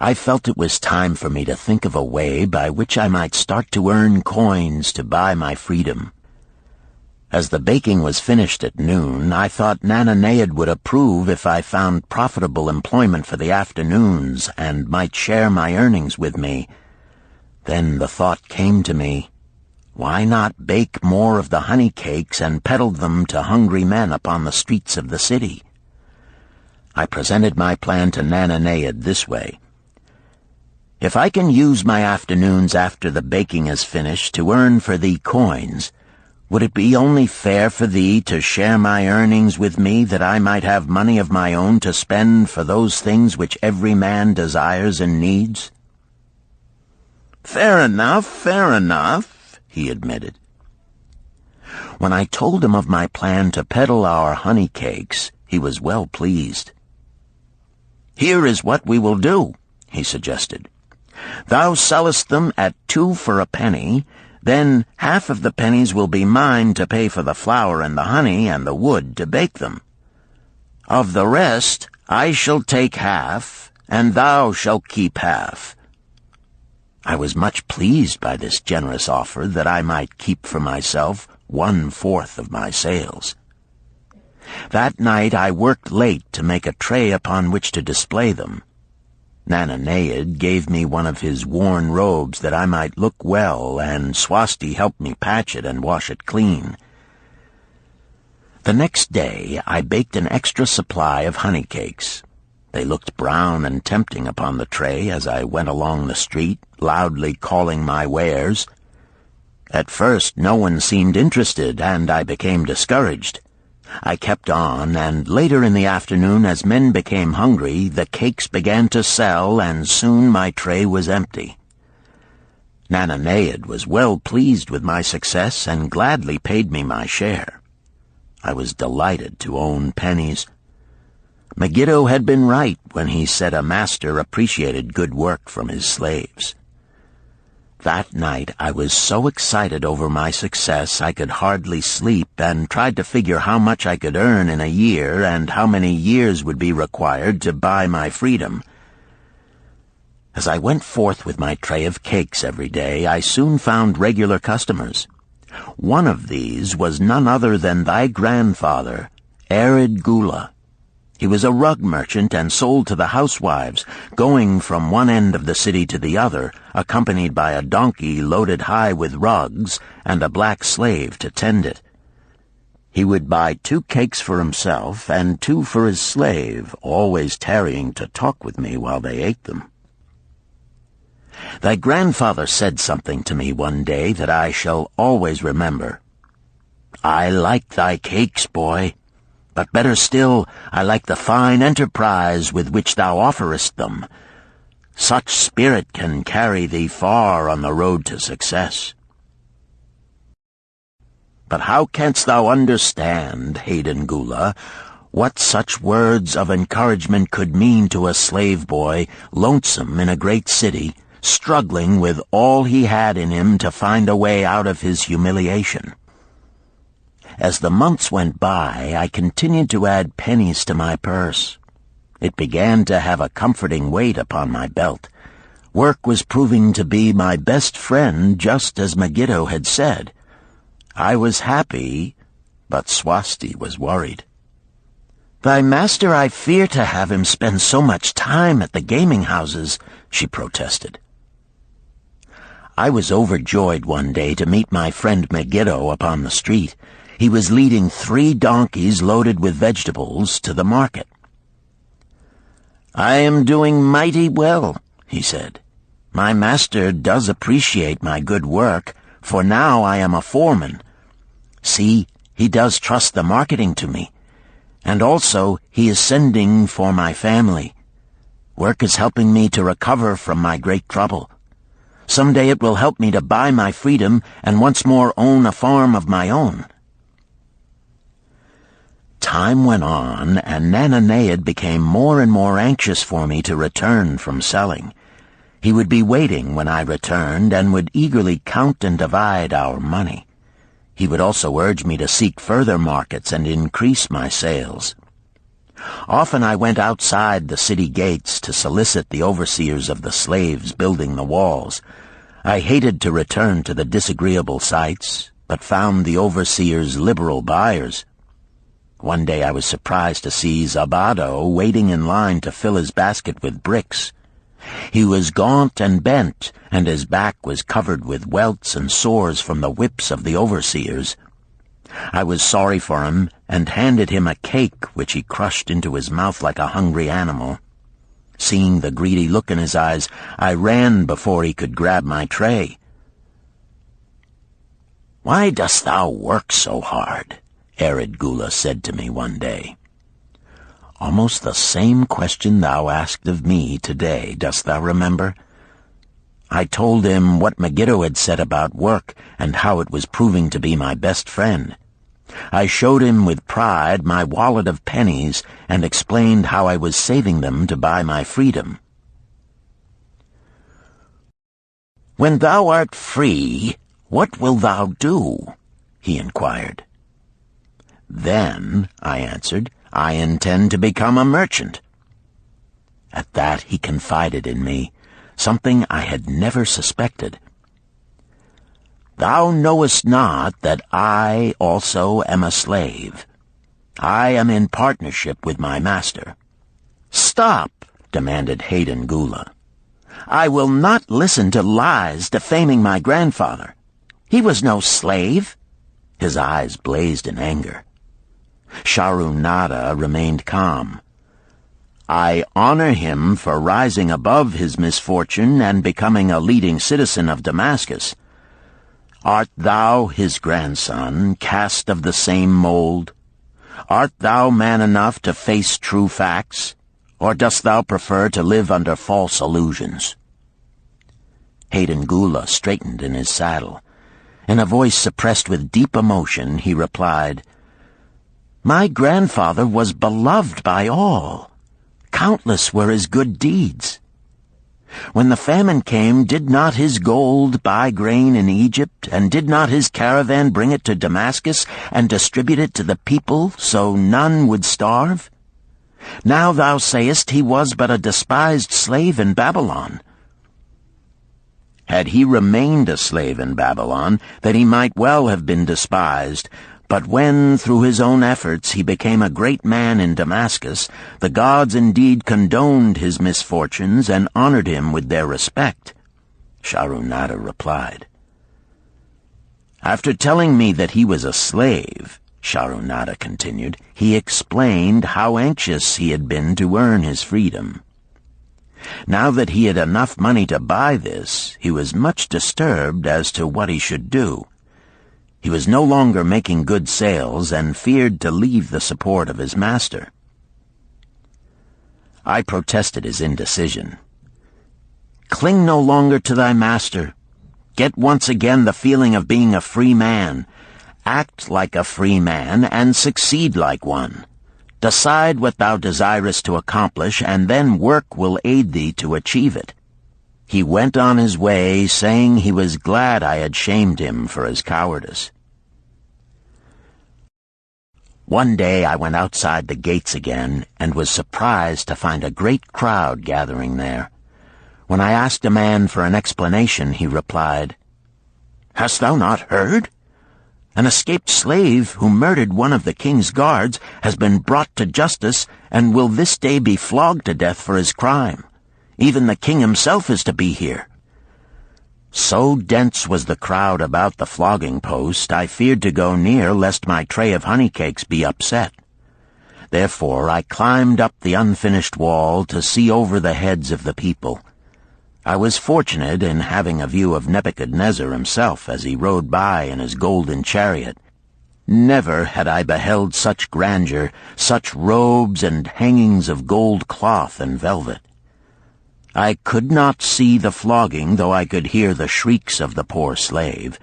I felt it was time for me to think of a way by which I might start to earn coins to buy my freedom. As the baking was finished at noon, I thought Nananeid would approve if I found profitable employment for the afternoons and might share my earnings with me. Then the thought came to me, why not bake more of the honey cakes and peddle them to hungry men upon the streets of the city? I presented my plan to Nananeid this way. If I can use my afternoons after the baking is finished to earn for thee coins, would it be only fair for thee to share my earnings with me that I might have money of my own to spend for those things which every man desires and needs? Fair enough, he admitted. When I told him of my plan to peddle our honey cakes, he was well pleased. Here is what we will do, he suggested. Thou sellest them at 2 for a penny, then half of the pennies will be mine to pay for the flour and the honey and the wood to bake them. Of the rest I shall take half, and thou shalt keep half. I was much pleased by this generous offer that I might keep for myself 1/4 of my sales. That night I worked late to make a tray upon which to display them. Nananeid gave me one of his worn robes that I might look well, and Swasti helped me patch it and wash it clean. The next day I baked an extra supply of honey cakes. They looked brown and tempting upon the tray as I went along the street, loudly calling my wares. At first no one seemed interested, and I became discouraged. I kept on, and later in the afternoon, as men became hungry, the cakes began to sell, and soon my tray was empty. Nananeid was well pleased with my success and gladly paid me my share. I was delighted to own pennies. Megiddo had been right when he said a master appreciated good work from his slaves. That night I was so excited over my success I could hardly sleep, and tried to figure how much I could earn in a year and how many years would be required to buy my freedom. As I went forth with my tray of cakes every day, I soon found regular customers. One of these was none other than thy grandfather, Arid Gula. He was a rug merchant and sold to the housewives, going from one end of the city to the other, accompanied by a donkey loaded high with rugs and a black slave to tend it. He would buy 2 cakes for himself and 2 for his slave, always tarrying to talk with me while they ate them. Thy grandfather said something to me one day that I shall always remember. "I like thy cakes, boy, but better still, I like the fine enterprise with which thou offerest them. Such spirit can carry thee far on the road to success." But how canst thou understand, Hayden Gula, what such words of encouragement could mean to a slave boy, lonesome in a great city, struggling with all he had in him to find a way out of his humiliation? As the months went by, I continued to add pennies to my purse. It began to have a comforting weight upon my belt. Work was proving to be my best friend, just as Megiddo had said. I was happy, but Swasti was worried. "Thy master, I fear to have him spend so much time at the gaming houses," she protested. I was overjoyed one day to meet my friend Megiddo upon the street. He was leading 3 donkeys loaded with vegetables to the market. "I am doing mighty well," he said. "My master does appreciate my good work, for now I am a foreman. See, he does trust the marketing to me. And also he is sending for my family. Work is helping me to recover from my great trouble. Someday it will help me to buy my freedom and once more own a farm of my own." Time went on, and Nananeid became more and more anxious for me to return from selling. He would be waiting when I returned and would eagerly count and divide our money. He would also urge me to seek further markets and increase my sales. Often I went outside the city gates to solicit the overseers of the slaves building the walls. I hated to return to the disagreeable sights, but found the overseers liberal buyers. One day I was surprised to see Zabado waiting in line to fill his basket with bricks. He was gaunt and bent, and his back was covered with welts and sores from the whips of the overseers. I was sorry for him, and handed him a cake which he crushed into his mouth like a hungry animal. Seeing the greedy look in his eyes, I ran before he could grab my tray. "Why dost thou work so hard?" Arid Gula said to me one day. "Almost the same question thou asked of me today, dost thou remember?" I told him what Megiddo had said about work and how it was proving to be my best friend. I showed him with pride my wallet of pennies and explained how I was saving them to buy my freedom. "When thou art free, what wilt thou do?" he inquired. "Then," I answered, "I intend to become a merchant." At that he confided in me, something I had never suspected. "Thou knowest not that I also am a slave. I am in partnership with my master." "Stop," demanded Hayden Gula. "I will not listen to lies defaming my grandfather. He was no slave." His eyes blazed in anger. Sharunada remained calm. "I honor him for rising above his misfortune and becoming a leading citizen of Damascus. Art thou his grandson, cast of the same mold? Art thou man enough to face true facts, or dost thou prefer to live under false illusions?" Hayden Gula straightened in his saddle. In a voice suppressed with deep emotion, he replied, "My grandfather was beloved by all. Countless were his good deeds. When the famine came, did not his gold buy grain in Egypt, and did not his caravan bring it to Damascus and distribute it to the people so none would starve? Now thou sayest he was but a despised slave in Babylon. Had he remained a slave in Babylon, then he might well have been despised. But when, through his own efforts, he became a great man in Damascus, the gods indeed condoned his misfortunes and honored him with their respect," Sharunada replied. "After telling me that he was a slave," Sharunada continued, "he explained how anxious he had been to earn his freedom. Now that he had enough money to buy this, he was much disturbed as to what he should do. He was no longer making good sales and feared to leave the support of his master." I protested his indecision. "Cling no longer to thy master. Get once again the feeling of being a free man. Act like a free man and succeed like one. Decide what thou desirest to accomplish, and then work will aid thee to achieve it." He went on his way, saying he was glad I had shamed him for his cowardice. One day I went outside the gates again, and was surprised to find a great crowd gathering there. When I asked a man for an explanation, he replied, "Hast thou not heard? An escaped slave who murdered one of the king's guards has been brought to justice and will this day be flogged to death for his crime. Even the king himself is to be here." So dense was the crowd about the flogging post, I feared to go near lest my tray of honey cakes be upset. Therefore I climbed up the unfinished wall to see over the heads of the people. I was fortunate in having a view of Nebuchadnezzar himself as he rode by in his golden chariot. Never had I beheld such grandeur, such robes and hangings of gold cloth and velvet. I could not see the flogging, though I could hear the shrieks of the poor slave.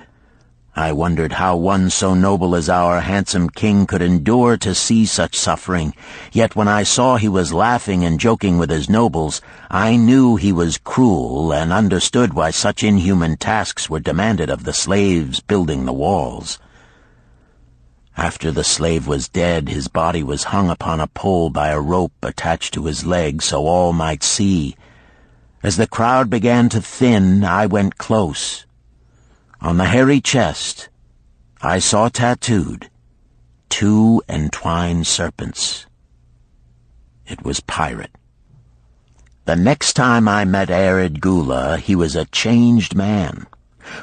I wondered how one so noble as our handsome king could endure to see such suffering, yet when I saw he was laughing and joking with his nobles, I knew he was cruel and understood why such inhuman tasks were demanded of the slaves building the walls. After the slave was dead, his body was hung upon a pole by a rope attached to his leg so all might see. As the crowd began to thin, I went close. On the hairy chest, I saw tattooed 2 entwined serpents. It was Pirate. The next time I met Arid Gula, he was a changed man.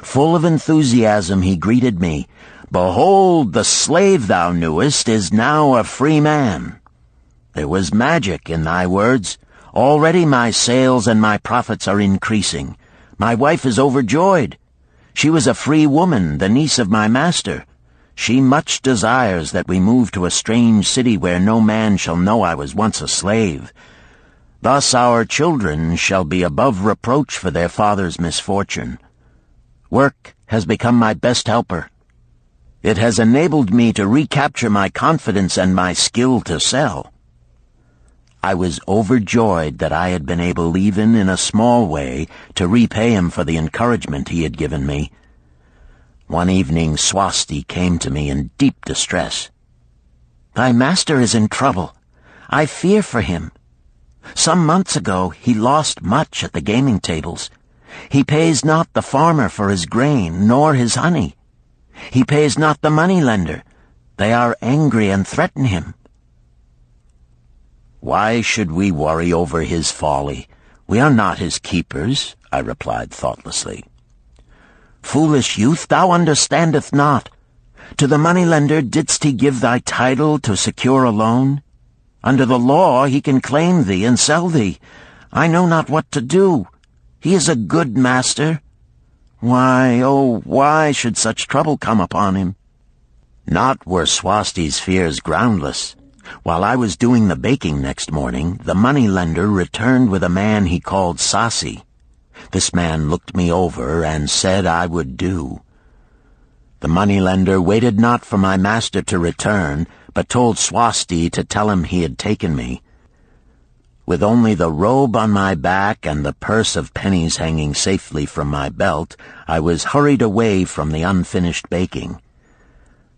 Full of enthusiasm, he greeted me. "Behold, the slave thou knewest is now a free man. There was magic in thy words. Already my sales and my profits are increasing. My wife is overjoyed. She was a free woman, the niece of my master. She much desires that we move to a strange city where no man shall know I was once a slave. Thus our children shall be above reproach for their father's misfortune. Work has become my best helper. It has enabled me to recapture my confidence and my skill to sell." I was overjoyed that I had been able, even in a small way, to repay him for the encouragement he had given me. One evening Swasti came to me in deep distress. "Thy master is in trouble. I fear for him. Some months ago he lost much at the gaming tables. He pays not the farmer for his grain, nor his honey. He pays not the money-lender. They are angry and threaten him." "Why should we worry over his folly? We are not his keepers," I replied thoughtlessly. "Foolish youth, thou understandest not. To the moneylender didst he give thy title to secure a loan? Under the law he can claim thee and sell thee. I know not what to do. He is a good master. Why, oh, why should such trouble come upon him? Not were Swasti's fears groundless. While I was doing the baking next morning, the moneylender returned with a man he called Sasi. This man looked me over and said I would do. The moneylender waited not for my master to return, but told Swasti to tell him he had taken me. With only the robe on my back and the purse of pennies hanging safely from my belt, I was hurried away from the unfinished baking.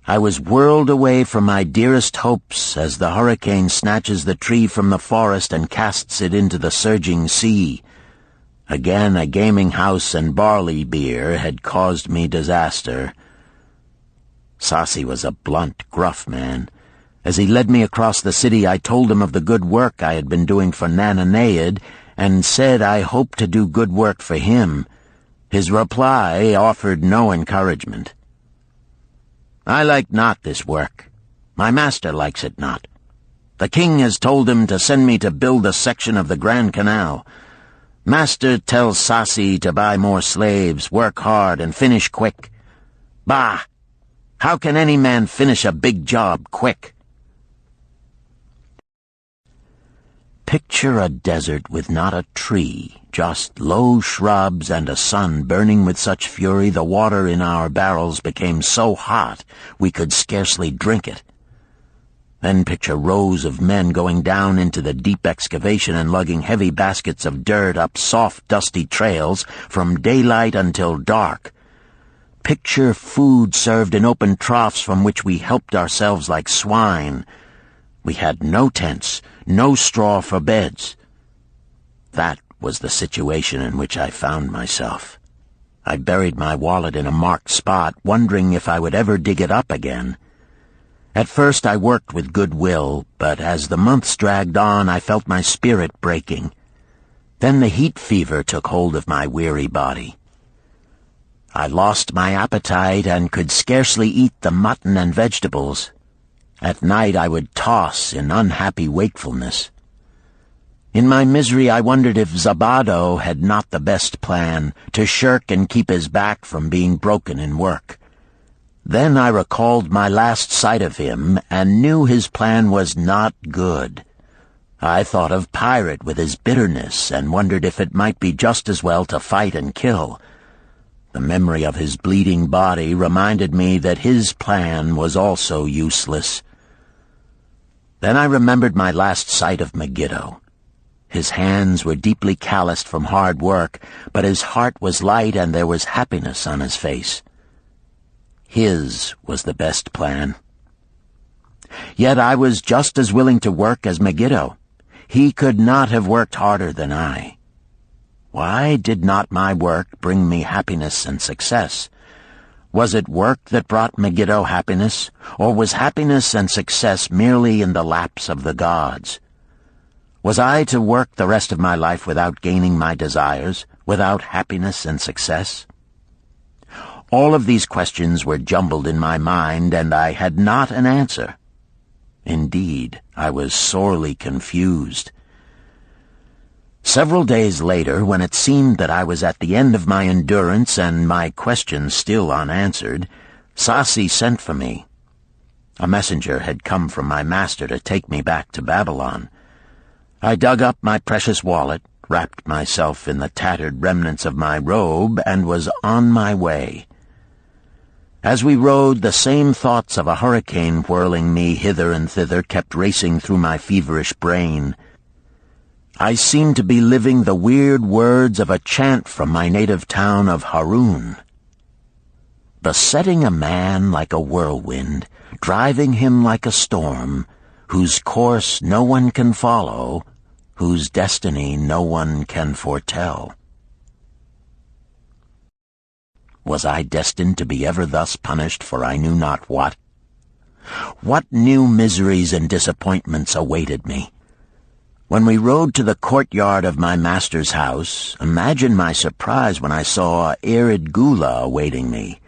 I was whirled away from my dearest hopes as the hurricane snatches the tree from the forest and casts it into the surging sea. Again a gaming house and barley beer had caused me disaster. Sasi was a blunt, gruff man. As he led me across the city, I told him of the good work I had been doing for Nananeid, and said I hoped to do good work for him. His reply offered no encouragement. I like not this work. My master likes it not. The king has told him to send me to build a section of the Grand Canal. Master tells Sasi to buy more slaves, work hard, and finish quick. Bah! How can any man finish a big job quick? Picture a desert with not a tree, just low shrubs and a sun burning with such fury the water in our barrels became so hot we could scarcely drink it. Then picture rows of men going down into the deep excavation and lugging heavy baskets of dirt up soft, dusty trails from daylight until dark. Picture food served in open troughs from which we helped ourselves like swine. We had no tents, no straw for beds. That was the situation in which I found myself. I buried my wallet in a marked spot, wondering if I would ever dig it up again. At first I worked with good will, but as the months dragged on I felt my spirit breaking. Then the heat fever took hold of my weary body. I lost my appetite and could scarcely eat the mutton and vegetables. At night I would toss in unhappy wakefulness. In my misery I wondered if Zabado had not the best plan, to shirk and keep his back from being broken in work. Then I recalled my last sight of him and knew his plan was not good. I thought of Pirate with his bitterness and wondered if it might be just as well to fight and kill. The memory of his bleeding body reminded me that his plan was also useless. Then I remembered my last sight of Megiddo. His hands were deeply calloused from hard work, but his heart was light and there was happiness on his face. His was the best plan. Yet I was just as willing to work as Megiddo. He could not have worked harder than I. Why did not my work bring me happiness and success? Was it work that brought Megiddo happiness, or was happiness and success merely in the laps of the gods? Was I to work the rest of my life without gaining my desires, without happiness and success? All of these questions were jumbled in my mind, and I had not an answer. Indeed, I was sorely confused. Several days later, when it seemed that I was at the end of my endurance and my questions still unanswered, Sasi sent for me. A messenger had come from my master to take me back to Babylon. I dug up my precious wallet, wrapped myself in the tattered remnants of my robe, and was on my way. As we rode, the same thoughts of a hurricane whirling me hither and thither kept racing through my feverish brain. I seemed to be living the weird words of a chant from my native town of Harun. Besetting a man like a whirlwind, driving him like a storm, whose course no one can follow, whose destiny no one can foretell. Was I destined to be ever thus punished for I knew not what? What new miseries and disappointments awaited me? When we rode to the courtyard of my master's house, imagine my surprise when I saw Irid Gula awaiting me.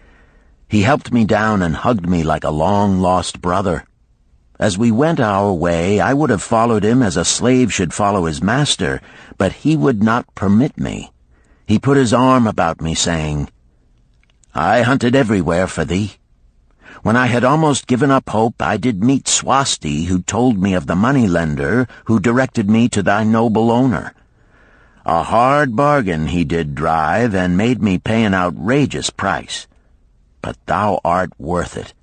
He helped me down and hugged me like a long-lost brother. As we went our way, I would have followed him as a slave should follow his master, but he would not permit me. He put his arm about me, saying, "I hunted everywhere for thee. When I had almost given up hope, I did meet Swasti, who told me of the money-lender who directed me to thy noble owner. A hard bargain he did drive, and made me pay an outrageous price. But thou art worth it.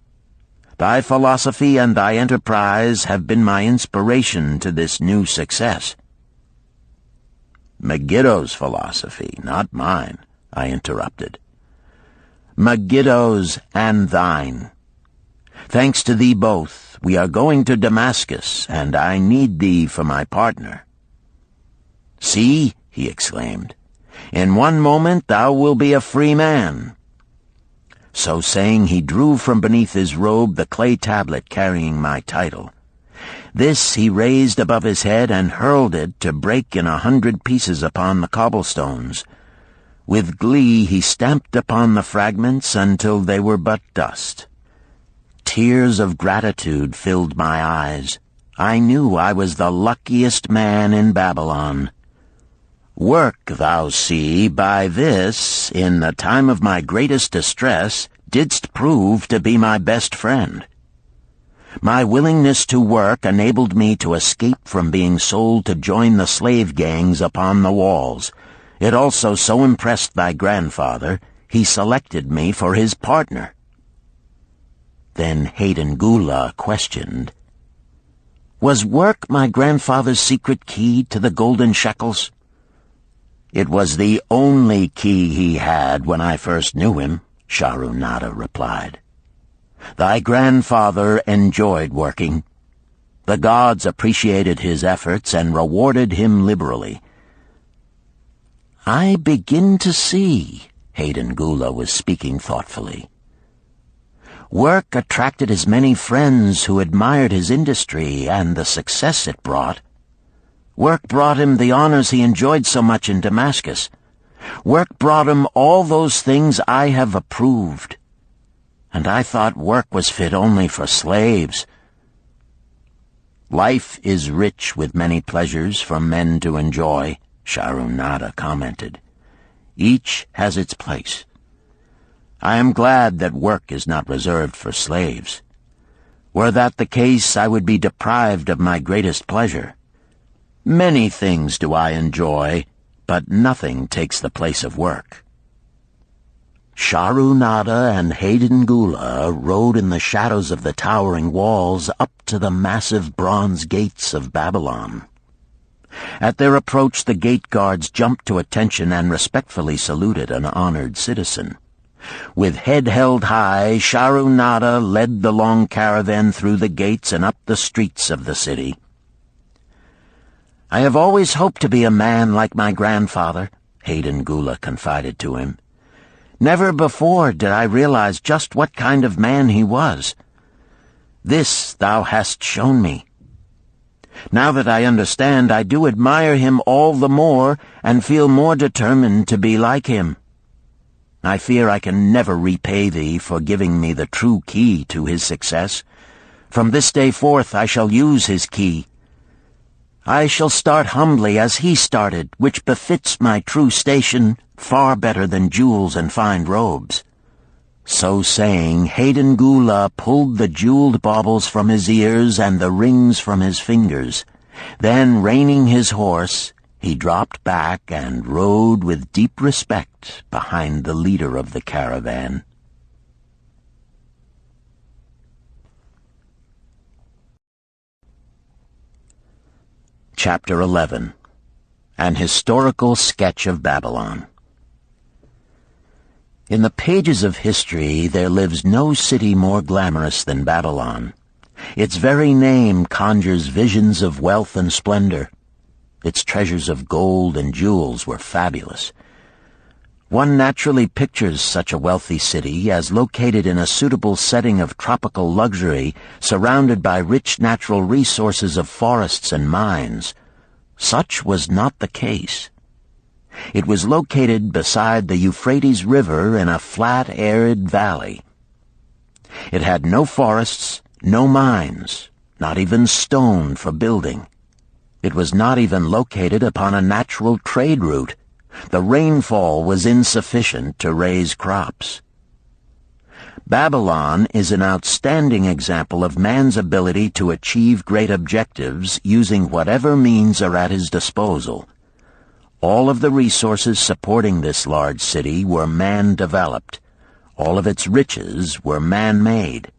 Thy philosophy and thy enterprise have been my inspiration to this new success." "Megiddo's philosophy, not mine," I interrupted. "Megiddo's and thine. Thanks to thee both, we are going to Damascus, and I need thee for my partner." "See," he exclaimed, "in one moment thou wilt be a free man." So saying, he drew from beneath his robe the clay tablet carrying my title. This he raised above his head and hurled it to break in 100 pieces upon the cobblestones. With glee he stamped upon the fragments until they were but dust. Tears of gratitude filled my eyes. I knew I was the luckiest man in Babylon. "Work, thou see, by this, in the time of my greatest distress, didst prove to be my best friend. My willingness to work enabled me to escape from being sold to join the slave gangs upon the walls. It also so impressed thy grandfather, he selected me for his partner." Then Hayden Gula questioned, "Was work my grandfather's secret key to the golden shekels?" "It was the only key he had when I first knew him," Shahrunada replied. "Thy grandfather enjoyed working. The gods appreciated his efforts and rewarded him liberally." "I begin to see," Hayden Gula was speaking thoughtfully. "Work attracted as many friends who admired his industry and the success it brought. Work brought him the honors he enjoyed so much in Damascus. Work brought him all those things I have approved. And I thought work was fit only for slaves." "Life is rich with many pleasures for men to enjoy," Shahrunada commented. "Each has its place. I am glad that work is not reserved for slaves. Were that the case, I would be deprived of my greatest pleasure. Many things do I enjoy, but nothing takes the place of work." Shahrunada and Hayden Gula rode in the shadows of the towering walls up to the massive bronze gates of Babylon. At their approach, the gate guards jumped to attention and respectfully saluted an honored citizen. With head held high, Shahrunada led the long caravan through the gates and up the streets of the city. "I have always hoped to be a man like my grandfather," Hayden Gula confided to him. "Never before did I realize just what kind of man he was. This thou hast shown me. Now that I understand, I do admire him all the more and feel more determined to be like him. I fear I can never repay thee for giving me the true key to his success. From this day forth I shall use his key. I shall start humbly as he started, which befits my true station far better than jewels and fine robes." So saying, Hayden Gula pulled the jeweled baubles from his ears and the rings from his fingers. Then, reining his horse, he dropped back and rode with deep respect behind the leader of the caravan. Chapter 11. An Historical Sketch of Babylon. In the pages of history there lives no city more glamorous than Babylon. Its very name conjures visions of wealth and splendor. Its treasures of gold and jewels were fabulous. One naturally pictures such a wealthy city as located in a suitable setting of tropical luxury, surrounded by rich natural resources of forests and mines. Such was not the case. It was located beside the Euphrates River in a flat, arid valley. It had no forests, no mines, not even stone for building. It was not even located upon a natural trade route. The rainfall was insufficient to raise crops. Babylon is an outstanding example of man's ability to achieve great objectives using whatever means are at his disposal. All of the resources supporting this large city were man-developed. All of its riches were man-made.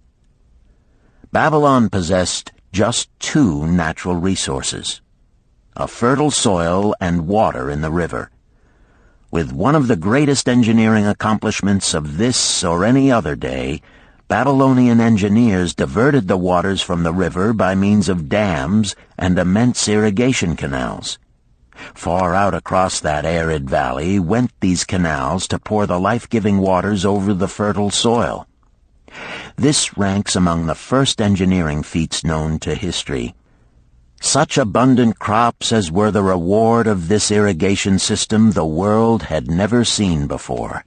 Babylon possessed just two natural resources: a fertile soil and water in the river. With one of the greatest engineering accomplishments of this or any other day, Babylonian engineers diverted the waters from the river by means of dams and immense irrigation canals. Far out across that arid valley went these canals to pour the life-giving waters over the fertile soil. This ranks among the first engineering feats known to history. Such abundant crops as were the reward of this irrigation system the world had never seen before.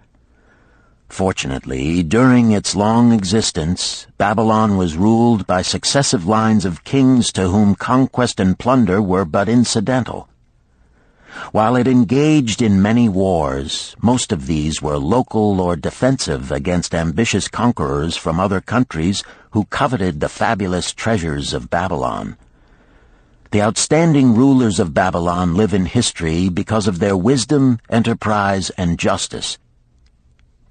Fortunately, during its long existence, Babylon was ruled by successive lines of kings to whom conquest and plunder were but incidental. While it engaged in many wars, most of these were local or defensive against ambitious conquerors from other countries who coveted the fabulous treasures of Babylon. The outstanding rulers of Babylon live in history because of their wisdom, enterprise, and justice.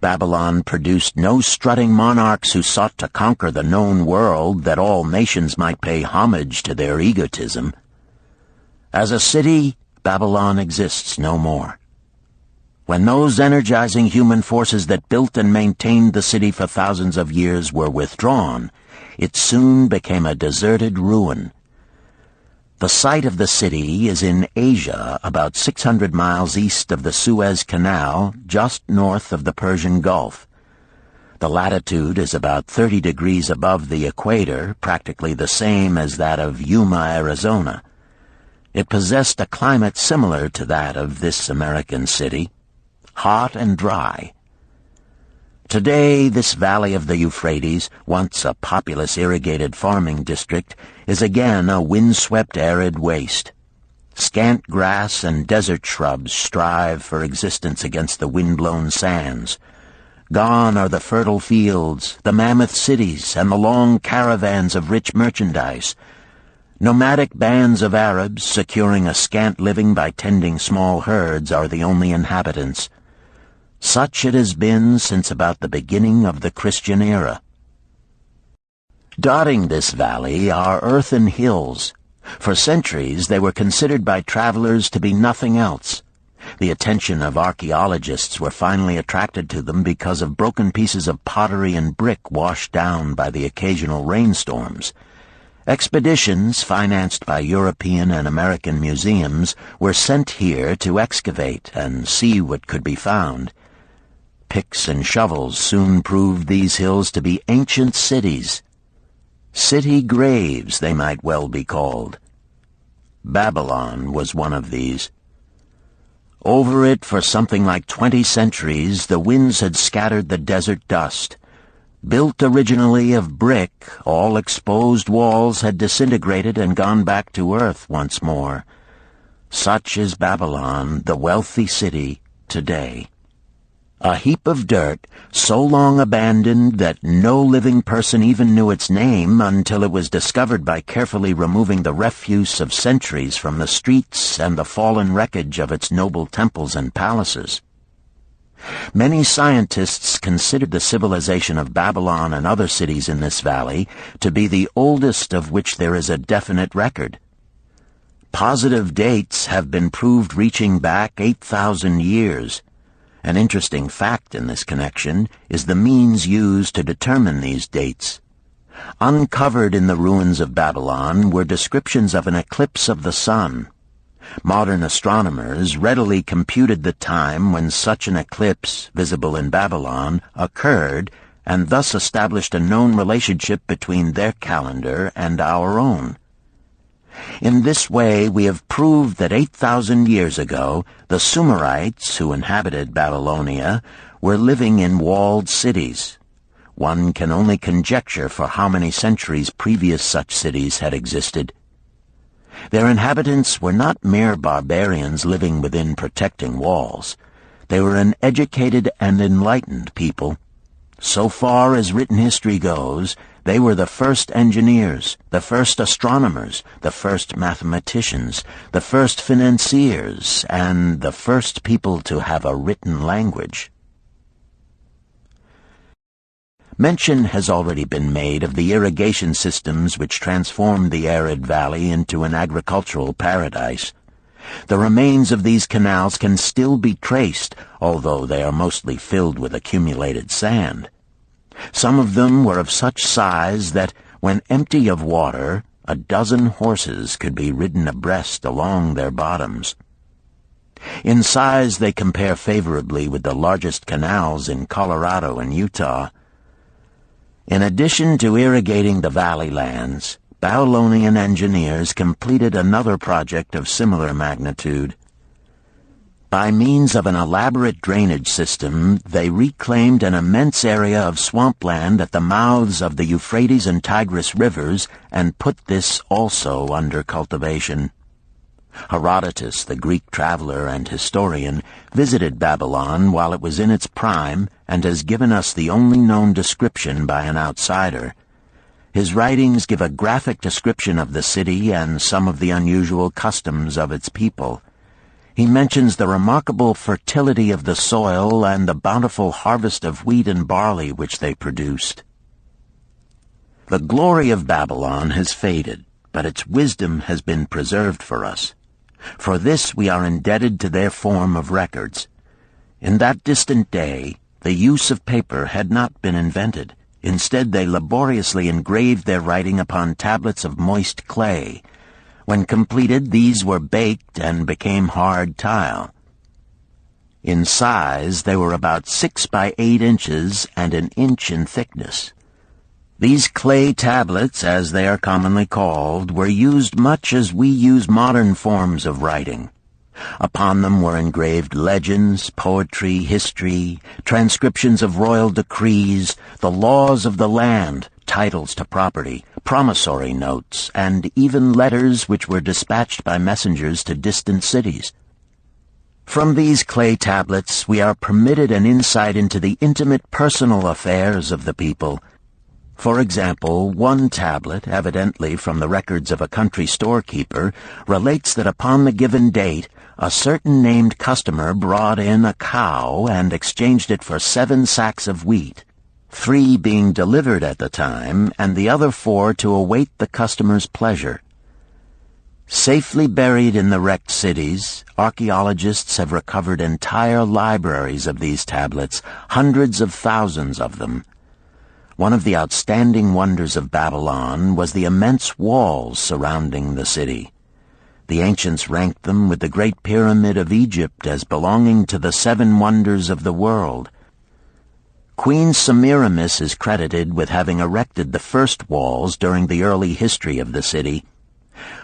Babylon produced no strutting monarchs who sought to conquer the known world that all nations might pay homage to their egotism. As a city, Babylon exists no more. When those energizing human forces that built and maintained the city for thousands of years were withdrawn, it soon became a deserted ruin. The site of the city is in Asia, about 600 miles east of the Suez Canal, just north of the Persian Gulf. The latitude is about 30 degrees above the equator, practically the same as that of Yuma, Arizona. It possessed a climate similar to that of this American city, hot and dry. Today, this valley of the Euphrates, once a populous irrigated farming district, is again a windswept arid waste. Scant grass and desert shrubs strive for existence against the wind-blown sands. Gone are the fertile fields, the mammoth cities, and the long caravans of rich merchandise. Nomadic bands of Arabs, securing a scant living by tending small herds, are the only inhabitants. Such it has been since about the beginning of the Christian era. Dotting this valley are earthen hills. For centuries they were considered by travelers to be nothing else. The attention of archaeologists were finally attracted to them because of broken pieces of pottery and brick washed down by the occasional rainstorms. Expeditions, financed by European and American museums, were sent here to excavate and see what could be found. Picks and shovels soon proved these hills to be ancient cities. City graves, they might well be called. Babylon was one of these. Over it for something like 20 centuries, the winds had scattered the desert dust. Built originally of brick, all exposed walls had disintegrated and gone back to earth once more. Such is Babylon, the wealthy city, today. A heap of dirt, so long abandoned that no living person even knew its name until it was discovered by carefully removing the refuse of centuries from the streets and the fallen wreckage of its noble temples and palaces. Many scientists consider the civilization of Babylon and other cities in this valley to be the oldest of which there is a definite record. Positive dates have been proved reaching back 8,000 years. An interesting fact in this connection is the means used to determine these dates. Uncovered in the ruins of Babylon were descriptions of an eclipse of the sun. Modern astronomers readily computed the time when such an eclipse, visible in Babylon, occurred, and thus established a known relationship between their calendar and our own. In this way, we have proved that 8,000 years ago, the Sumerites, who inhabited Babylonia, were living in walled cities. One can only conjecture for how many centuries previous such cities had existed. Their inhabitants were not mere barbarians living within protecting walls. They were an educated and enlightened people. So far as written history goes, they were the first engineers, the first astronomers, the first mathematicians, the first financiers, and the first people to have a written language. Mention has already been made of the irrigation systems which transformed the arid valley into an agricultural paradise. The remains of these canals can still be traced, although they are mostly filled with accumulated sand. Some of them were of such size that, when empty of water, a dozen horses could be ridden abreast along their bottoms. In size they compare favorably with the largest canals in Colorado and Utah. In addition to irrigating the valley lands, Babylonian engineers completed another project of similar magnitude. By means of an elaborate drainage system, they reclaimed an immense area of swampland at the mouths of the Euphrates and Tigris rivers and put this also under cultivation. Herodotus, the Greek traveler and historian, visited Babylon while it was in its prime and has given us the only known description by an outsider. His writings give a graphic description of the city and some of the unusual customs of its people. He mentions the remarkable fertility of the soil and the bountiful harvest of wheat and barley which they produced. The glory of Babylon has faded, but its wisdom has been preserved for us. For this we are indebted to their form of records. In that distant day, the use of paper had not been invented. Instead, they laboriously engraved their writing upon tablets of moist clay. When completed, these were baked and became hard tile. In size, they were about 6 by 8 inches and an inch in thickness. These clay tablets, as they are commonly called, were used much as we use modern forms of writing. Upon them were engraved legends, poetry, history, transcriptions of royal decrees, the laws of the land, titles to property, promissory notes, and even letters which were dispatched by messengers to distant cities. From these clay tablets we are permitted an insight into the intimate personal affairs of the people. For example, one tablet, evidently from the records of a country storekeeper, relates that upon the given date, a certain named customer brought in a cow and exchanged it for 7 sacks of wheat, 3 being delivered at the time, and the other 4 to await the customer's pleasure. Safely buried in the wrecked cities, archaeologists have recovered entire libraries of these tablets, hundreds of thousands of them. One of the outstanding wonders of Babylon was the immense walls surrounding the city. The ancients ranked them with the Great Pyramid of Egypt as belonging to the 7 wonders of the world. Queen Semiramis is credited with having erected the first walls during the early history of the city.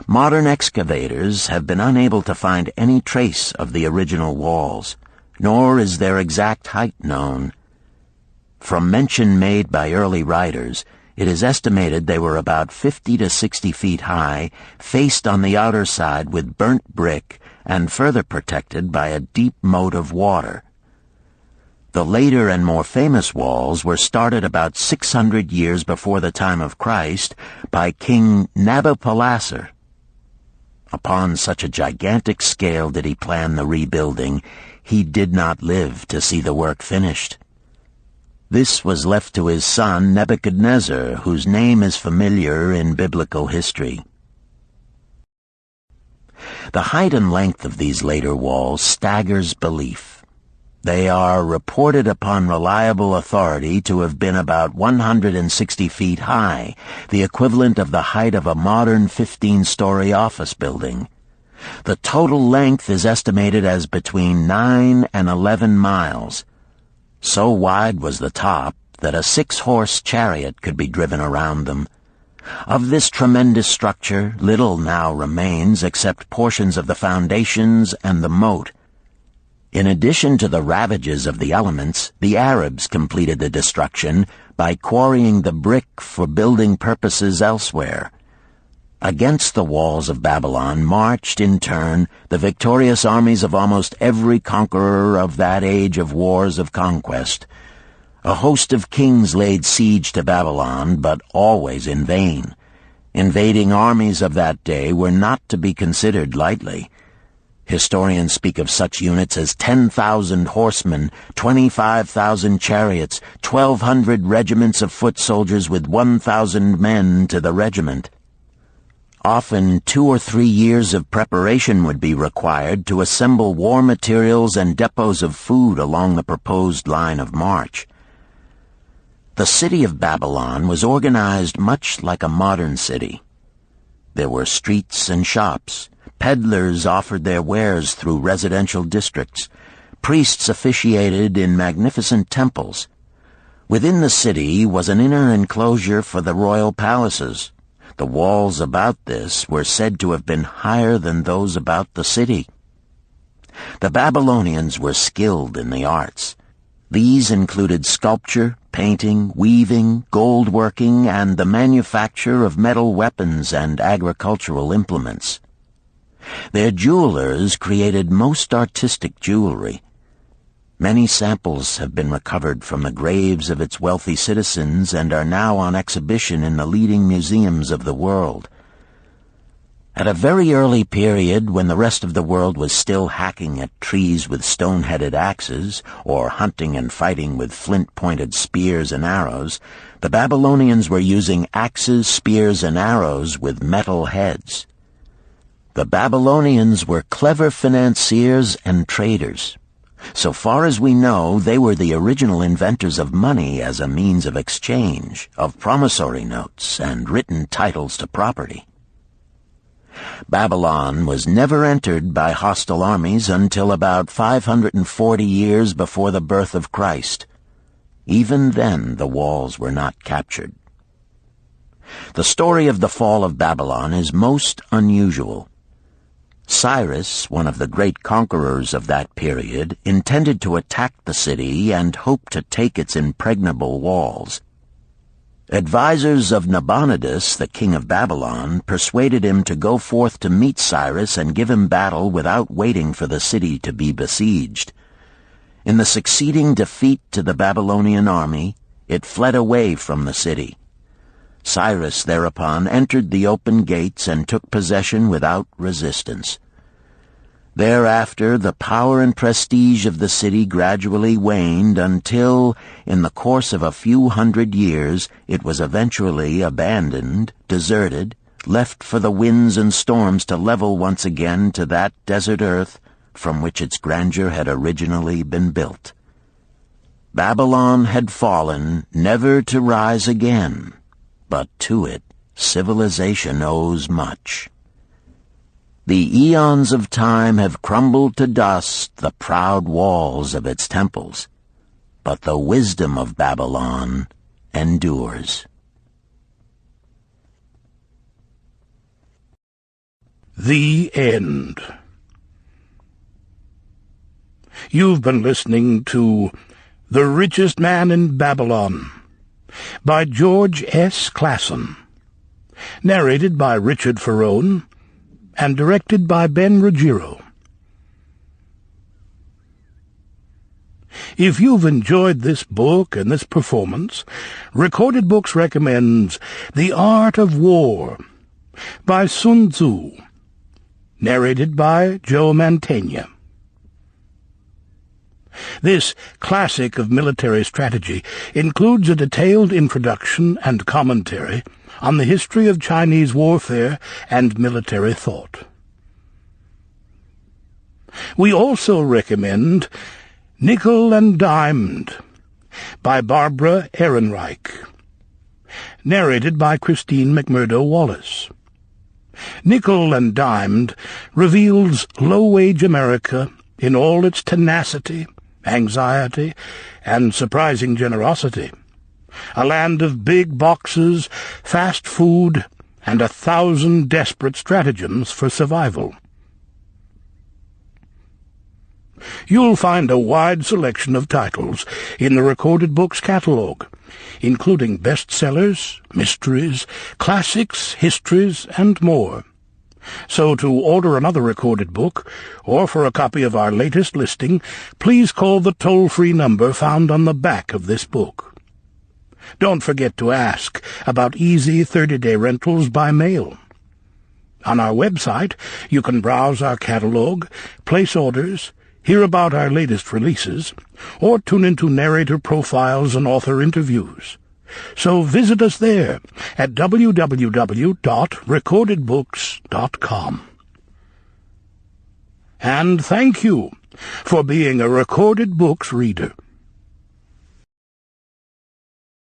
Modern excavators have been unable to find any trace of the original walls, nor is their exact height known. From mention made by early writers, it is estimated they were about 50 to 60 feet high, faced on the outer side with burnt brick, and further protected by a deep moat of water. The later and more famous walls were started about 600 years before the time of Christ by King Nabopolassar. Upon such a gigantic scale did he plan the rebuilding, he did not live to see the work finished. This was left to his son Nebuchadnezzar, whose name is familiar in biblical history. The height and length of these later walls staggers belief. They are reported upon reliable authority to have been about 160 feet high, the equivalent of the height of a modern 15-story office building. The total length is estimated as between 9 and 11 miles. So wide was the top that a 6-horse chariot could be driven around them. Of this tremendous structure, little now remains except portions of the foundations and the moat. In addition to the ravages of the elements, the Arabs completed the destruction by quarrying the brick for building purposes elsewhere. Against the walls of Babylon marched, in turn, the victorious armies of almost every conqueror of that age of wars of conquest. A host of kings laid siege to Babylon, but always in vain. Invading armies of that day were not to be considered lightly. Historians speak of such units as 10,000 horsemen, 25,000 chariots, 1,200 regiments of foot soldiers with 1,000 men to the regiment. Often 2 or 3 years of preparation would be required to assemble war materials and depots of food along the proposed line of march. The city of Babylon was organized much like a modern city. There were streets and shops. Peddlers offered their wares through residential districts. Priests officiated in magnificent temples. Within the city was an inner enclosure for the royal palaces. The walls about this were said to have been higher than those about the city. The Babylonians were skilled in the arts. These included sculpture, painting, weaving, gold working, and the manufacture of metal weapons and agricultural implements. Their jewelers created most artistic jewelry. Many samples have been recovered from the graves of its wealthy citizens and are now on exhibition in the leading museums of the world. At a very early period, when the rest of the world was still hacking at trees with stone-headed axes, or hunting and fighting with flint-pointed spears and arrows, the Babylonians were using axes, spears, and arrows with metal heads. The Babylonians were clever financiers and traders. So far as we know, they were the original inventors of money as a means of exchange, of promissory notes, and written titles to property. Babylon was never entered by hostile armies until about 540 years before the birth of Christ. Even then, the walls were not captured. The story of the fall of Babylon is most unusual. Cyrus, one of the great conquerors of that period, intended to attack the city and hoped to take its impregnable walls. Advisors of Nabonidus, the king of Babylon, persuaded him to go forth to meet Cyrus and give him battle without waiting for the city to be besieged. In the succeeding defeat to the Babylonian army, it fled away from the city. Cyrus thereupon entered the open gates and took possession without resistance. Thereafter, the power and prestige of the city gradually waned until, in the course of a few hundred years, it was eventually abandoned, deserted, left for the winds and storms to level once again to that desert earth from which its grandeur had originally been built. Babylon had fallen, never to rise again, but to it civilization owes much. The eons of time have crumbled to dust the proud walls of its temples, but the wisdom of Babylon endures. The End. You've been listening to The Richest Man in Babylon by George S. Clason, narrated by Richard Ferrone, and directed by Ben Ruggiero. If you've enjoyed this book and this performance, Recorded Books recommends The Art of War by Sun Tzu, narrated by Joe Mantegna. This classic of military strategy includes a detailed introduction and commentary on the history of Chinese warfare and military thought. We also recommend Nickel and Dimed by Barbara Ehrenreich, narrated by Christine McMurdo Wallace. Nickel and Dimed reveals low-wage America in all its tenacity, anxiety, and surprising generosity. A land of big boxes, fast food, and 1,000 desperate stratagems for survival. You'll find a wide selection of titles in the Recorded Books catalog, including bestsellers, mysteries, classics, histories, and more. So to order another recorded book, or for a copy of our latest listing, please call the toll-free number found on the back of this book. Don't forget to ask about easy 30-day rentals by mail. On our website, you can browse our catalog, place orders, hear about our latest releases, or tune into narrator profiles and author interviews. So visit us there at www.recordedbooks.com. And thank you for being a Recorded Books reader.